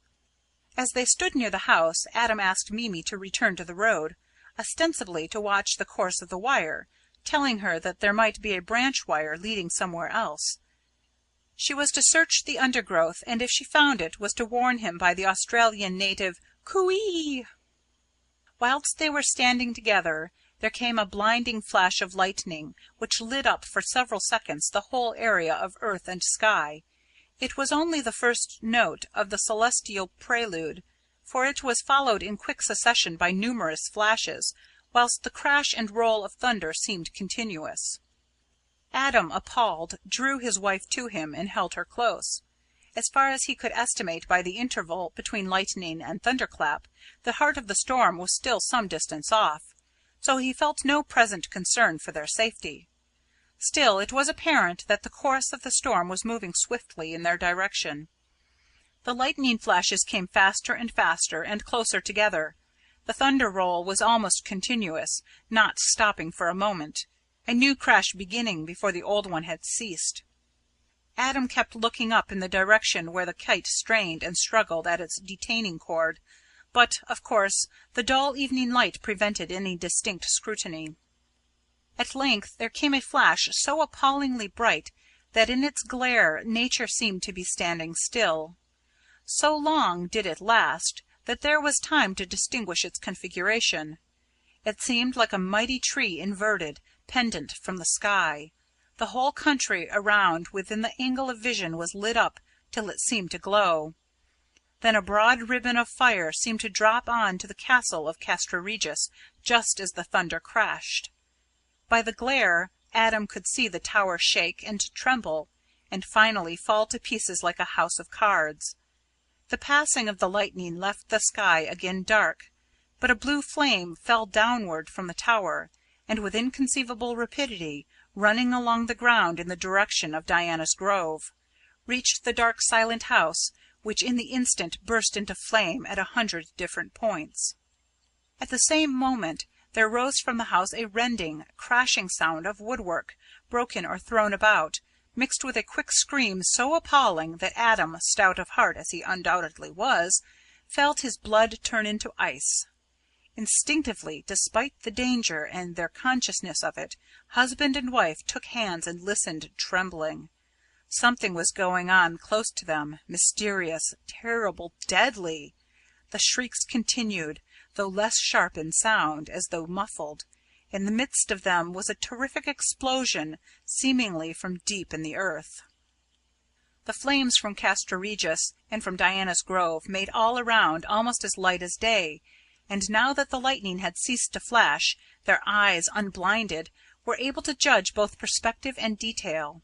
As they stood near the house, Adam asked Mimi to return to the road, ostensibly to watch the course of the wire, telling her that there might be a branch wire leading somewhere else. She was to search the undergrowth, and if she found it, was to warn him by the Australian native "coo-ee." Whilst they were standing together, there came a blinding flash of lightning, which lit up for several seconds the whole area of earth and sky. It was only the first note of the celestial prelude, for it was followed in quick succession by numerous flashes, whilst the crash and roll of thunder seemed continuous. Adam, appalled, drew his wife to him and held her close. As far as he could estimate by the interval between lightning and thunderclap, the heart of the storm was still some distance off, so he felt no present concern for their safety. Still, it was apparent that the course of the storm was moving swiftly in their direction. The lightning flashes came faster and faster, and closer together. The thunder roll was almost continuous, not stopping for a moment, a new crash beginning before the old one had ceased. Adam kept looking up in the direction where the kite strained and struggled at its detaining cord, but, of course, the dull evening light prevented any distinct scrutiny. At length there came a flash so appallingly bright that in its glare nature seemed to be standing still. So long did it last that there was time to distinguish its configuration. It seemed like a mighty tree inverted, pendant from the sky. The whole country around within the angle of vision was lit up till it seemed to glow. Then a broad ribbon of fire seemed to drop on to the castle of Castra Regis just as the thunder crashed. By the glare, Adam could see the tower shake and tremble, and finally fall to pieces like a house of cards. The passing of the lightning left the sky again dark, but a blue flame fell downward from the tower, and with inconceivable rapidity, running along the ground in the direction of Diana's Grove, reached the dark silent house, which in the instant burst into flame at 100 different points. At the same moment there rose from the house a rending, crashing sound of woodwork, broken or thrown about, mixed with a quick scream so appalling that Adam, stout of heart as he undoubtedly was, felt his blood turn into ice. Instinctively, despite the danger and their consciousness of it, husband and wife took hands and listened, trembling. Something was going on close to them, mysterious, terrible, deadly. The shrieks continued, though less sharp in sound, as though muffled. In the midst of them was a terrific explosion, seemingly from deep in the earth. The flames from Castra Regis and from Diana's Grove made all around almost as light as day, and now that the lightning had ceased to flash, their eyes, unblinded, were able to judge both perspective and detail.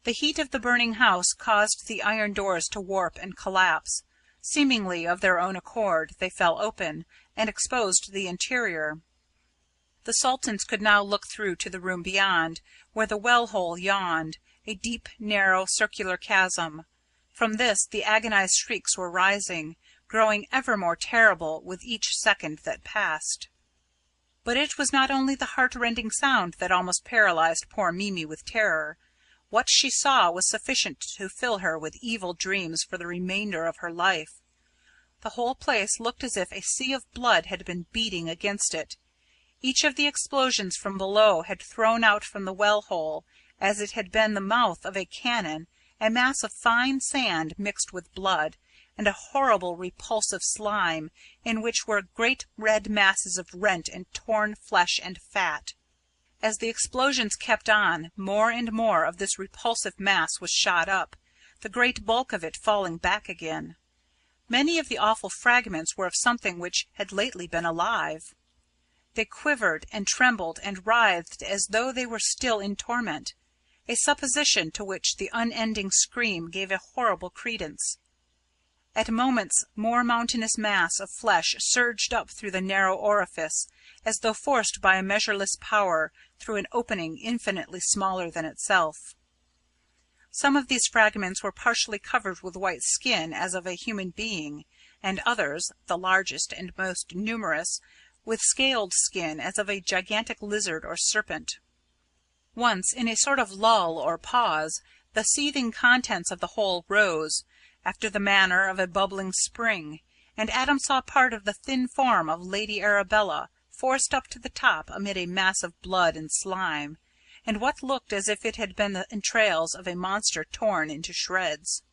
The heat of the burning house caused the iron doors to warp and collapse. Seemingly of their own accord, they fell open, and exposed the interior. The Sultans could now look through to the room beyond, where the well-hole yawned, a deep, narrow, circular chasm. From this the agonized shrieks were rising, growing ever more terrible with each second that passed. But it was not only the heart-rending sound that almost paralyzed poor Mimi with terror. What she saw was sufficient to fill her with evil dreams for the remainder of her life. The whole place looked as if a sea of blood had been beating against it. Each of the explosions from below had thrown out from the well-hole, as it had been the mouth of a cannon, a mass of fine sand mixed with blood, and a horrible repulsive slime, in which were great red masses of rent and torn flesh and fat. As the explosions kept on, more and more of this repulsive mass was shot up, the great bulk of it falling back again. Many of the awful fragments were of something which had lately been alive. They quivered and trembled and writhed as though they were still in torment, a supposition to which the unending scream gave a horrible credence. At moments more mountainous mass of flesh surged up through the narrow orifice, as though forced by a measureless power through an opening infinitely smaller than itself. Some of these fragments were partially covered with white skin as of a human being, and others, the largest and most numerous, with scaled skin as of a gigantic lizard or serpent. Once, in a sort of lull or pause, the seething contents of the hole rose, after the manner of a bubbling spring, and Adam saw part of the thin form of Lady Arabella forced up to the top amid a mass of blood and slime, and what looked as if it had been the entrails of a monster torn into shreds.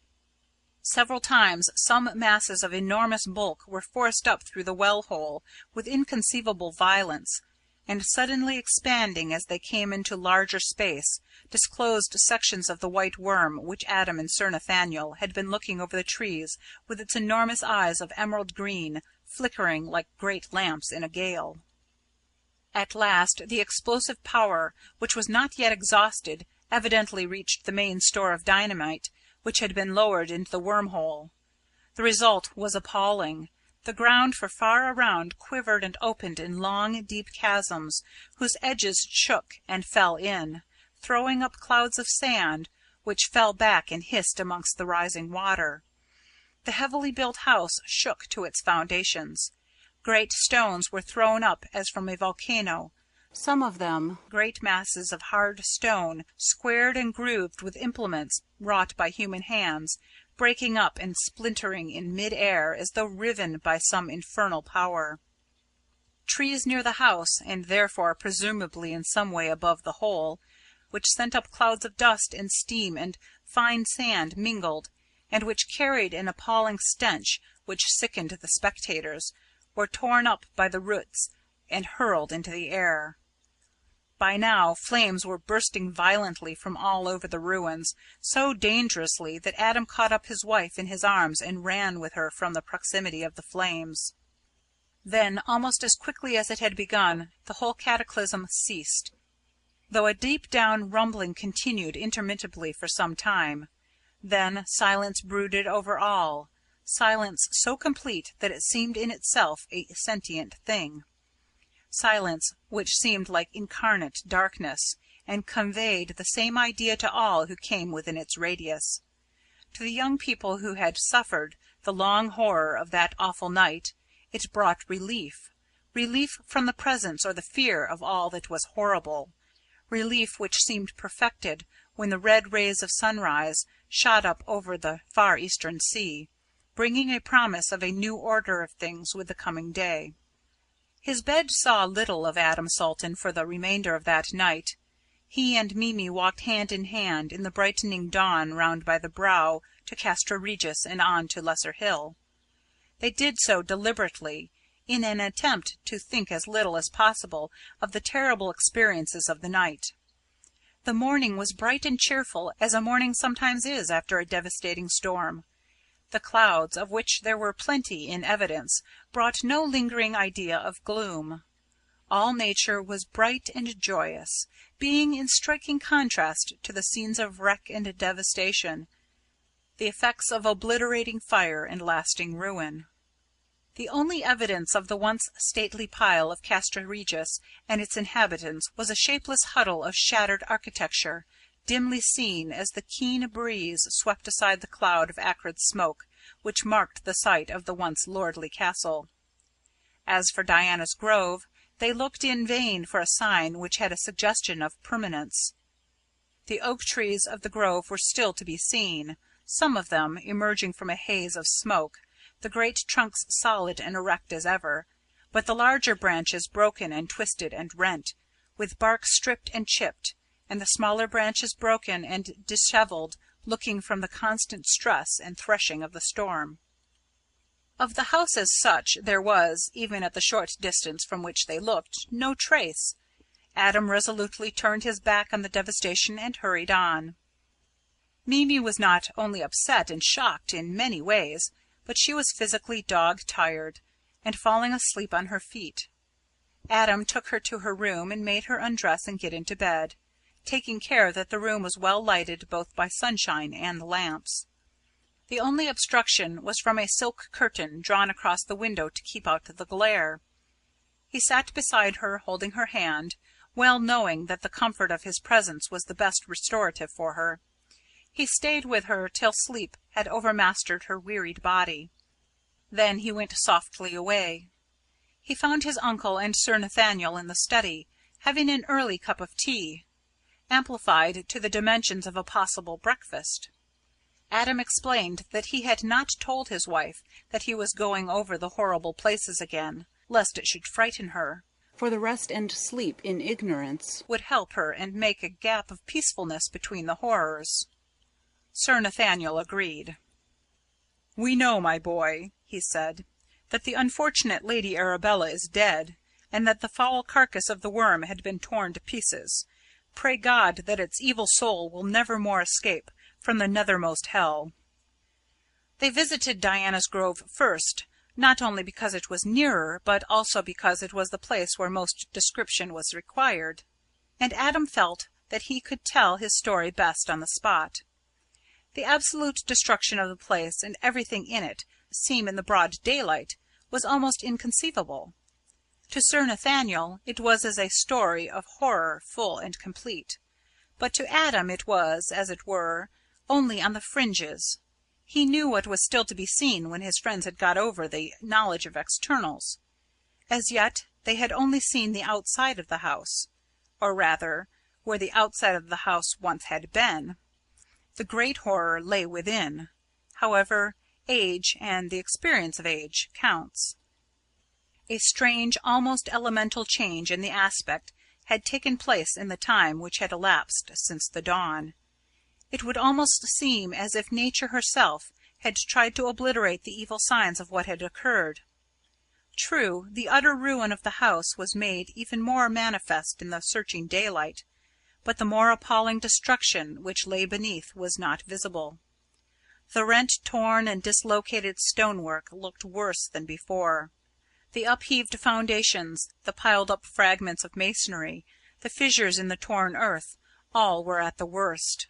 Several times some masses of enormous bulk were forced up through the well-hole with inconceivable violence, and suddenly expanding as they came into larger space, disclosed sections of the white worm which Adam and Sir Nathaniel had been looking over the trees with its enormous eyes of emerald green, flickering like great lamps in a gale. At last the explosive power, which was not yet exhausted, evidently reached the main store of dynamite, which had been lowered into the wormhole. The result was appalling. The ground for far around quivered and opened in long, deep chasms, whose edges shook and fell in, throwing up clouds of sand, which fell back and hissed amongst the rising water. The heavily built house shook to its foundations. Great stones were thrown up as from a volcano, some of them great masses of hard stone, squared and grooved with implements wrought by human hands, breaking up and splintering in mid-air as though riven by some infernal power. Trees near the house, and therefore presumably in some way above the hole, which sent up clouds of dust and steam and fine sand mingled, and which carried an appalling stench which sickened the spectators, were torn up by the roots and hurled into the air. By now flames were bursting violently from all over the ruins, so dangerously that Adam caught up his wife in his arms and ran with her from the proximity of the flames. Then, almost as quickly as it had begun, the whole cataclysm ceased, though a deep-down rumbling continued intermittently for some time. Then silence brooded over all, silence so complete that it seemed in itself a sentient thing. Silence which seemed like incarnate darkness, and conveyed the same idea to all who came within its radius. To the young people who had suffered the long horror of that awful night, it brought relief, relief from the presence or the fear of all that was horrible, relief which seemed perfected when the red rays of sunrise shot up over the far eastern sea, bringing a promise of a new order of things with the coming day. His bed saw little of Adam Salton for the remainder of that night. He and Mimi walked hand in hand in the brightening dawn round by the Brow to Castra Regis and on to Lesser Hill. They did so deliberately, in an attempt to think as little as possible of the terrible experiences of the night. The morning was bright and cheerful, as a morning sometimes is after a devastating storm. The clouds, of which there were plenty in evidence, brought no lingering idea of gloom. All nature was bright and joyous, being in striking contrast to the scenes of wreck and devastation, the effects of obliterating fire and lasting ruin. The only evidence of the once stately pile of Castra Regis and its inhabitants was a shapeless huddle of shattered architecture, dimly seen as the keen breeze swept aside the cloud of acrid smoke which marked the site of the once lordly castle. As for Diana's Grove, they looked in vain for a sign which had a suggestion of permanence. The oak trees of the grove were still to be seen, some of them emerging from a haze of smoke, the great trunks solid and erect as ever, but the larger branches broken and twisted and rent, with bark stripped and chipped, and the smaller branches broken and dishevelled, looking from the constant stress and threshing of the storm. Of the house as such there was, even at the short distance from which they looked, no trace. Adam resolutely turned his back on the devastation and hurried on. Mimi was not only upset and shocked in many ways, but she was physically dog-tired, and falling asleep on her feet. Adam took her to her room and made her undress and get into bed, taking care that the room was well lighted both by sunshine and lamps. The only obstruction was from a silk curtain drawn across the window to keep out the glare. He sat beside her, holding her hand, well knowing that the comfort of his presence was the best restorative for her. He stayed with her till sleep had overmastered her wearied body. Then he went softly away. He found his uncle and Sir Nathaniel in the study, having an early cup of tea, amplified to the dimensions of a possible breakfast. Adam explained that he had not told his wife that he was going over the horrible places again, lest it should frighten her, for the rest and sleep in ignorance would help her and make a gap of peacefulness between the horrors. Sir Nathaniel agreed. "We know, my boy," he said, "that the unfortunate Lady Arabella is dead, and that the foul carcass of the worm had been torn to pieces. Pray God that its evil soul will never more escape from the nethermost hell." They visited Diana's Grove first, not only because it was nearer, but also because it was the place where most description was required, and Adam felt that he could tell his story best on the spot. The absolute destruction of the place and everything in it, seen in the broad daylight, was almost inconceivable. To Sir Nathaniel it was as a story of horror full and complete, but to Adam it was, as it were, only on the fringes. He knew what was still to be seen when his friends had got over the knowledge of externals. As yet they had only seen the outside of the house, or rather, where the outside of the house once had been. The great horror lay within. However, age, and the experience of age, counts. A strange, almost elemental change in the aspect had taken place in the time which had elapsed since the dawn. It would almost seem as if nature herself had tried to obliterate the evil signs of what had occurred. True, the utter ruin of the house was made even more manifest in the searching daylight, but the more appalling destruction which lay beneath was not visible. The rent, torn, and dislocated stonework looked worse than before. The upheaved foundations, the piled-up fragments of masonry, the fissures in the torn earth, all were at the worst.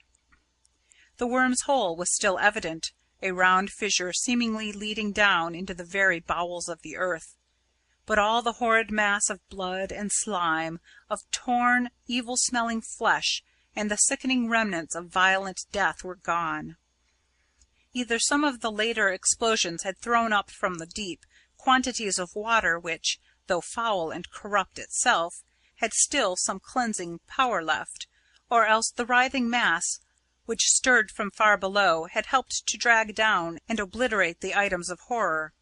The worm's hole was still evident, a round fissure seemingly leading down into the very bowels of the earth. But all the horrid mass of blood and slime, of torn, evil-smelling flesh, and the sickening remnants of violent death were gone. Either some of the later explosions had thrown up from the deep quantities of water which, though foul and corrupt itself, had still some cleansing power left, or else the writhing mass which stirred from far below had helped to drag down and obliterate the items of horror.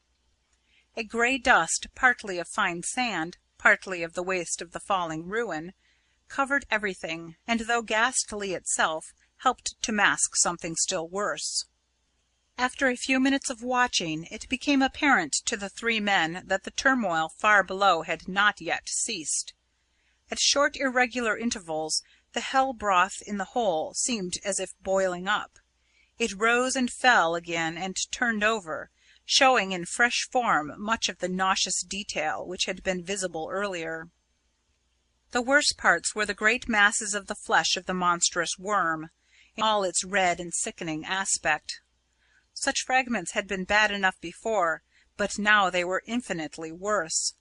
A grey dust, partly of fine sand, partly of the waste of the falling ruin, covered everything, and though ghastly itself, helped to mask something still worse. After a few minutes of watching, it became apparent to the three men that the turmoil far below had not yet ceased. At short irregular intervals the hell broth in the hole seemed as if boiling up. It rose and fell again and turned over, showing in fresh form much of the nauseous detail which had been visible earlier. The worst parts were the great masses of the flesh of the monstrous worm, in all its red and sickening aspect. Such fragments had been bad enough before, but now they were infinitely worse.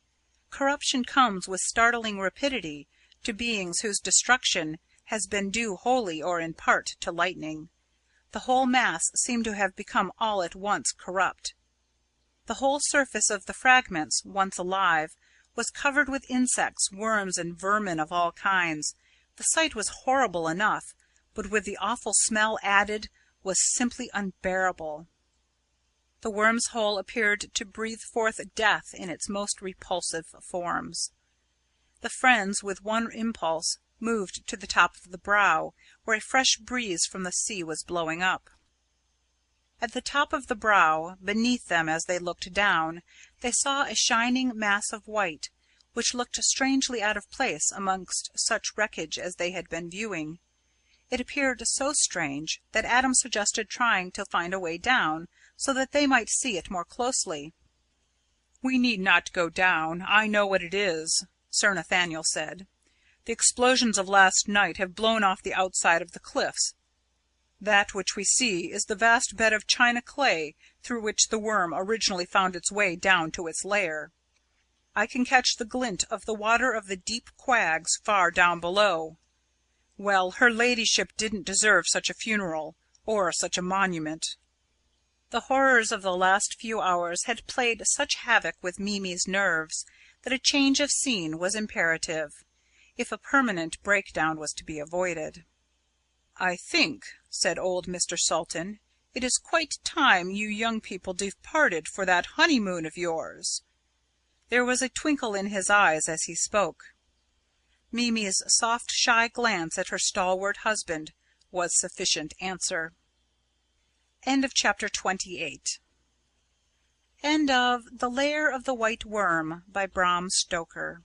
Corruption comes with startling rapidity to beings whose destruction has been due wholly or in part to lightning. The whole mass seemed to have become all at once corrupt. The whole surface of the fragments, once alive, was covered with insects, worms, and vermin of all kinds. The sight was horrible enough, but with the awful smell added was simply unbearable. The worm's hole appeared to breathe forth death in its most repulsive forms. The friends, with one impulse, moved to the top of the brow, where a fresh breeze from the sea was blowing up. At the top of the brow, beneath them as they looked down, they saw a shining mass of white, which looked strangely out of place amongst such wreckage as they had been viewing. It appeared so strange that Adam suggested trying to find a way down, so that they might see it more closely. "We need not go down. I know what it is," Sir Nathaniel said. "The explosions of last night have blown off the outside of the cliffs. That which we see is the vast bed of china clay through which the worm originally found its way down to its lair. I can catch the glint of the water of the deep quags far down below. Well, her ladyship didn't deserve such a funeral, or such a monument." The horrors of the last few hours had played such havoc with Mimi's nerves that a change of scene was imperative, if a permanent breakdown was to be avoided. "I think," said old Mr. Salton, "it is quite time you young people departed for that honeymoon of yours." There was a twinkle in his eyes as he spoke. Mimi's soft, shy glance at her stalwart husband was sufficient answer. End of chapter 28. End of The Lair of the White Worm by Bram Stoker.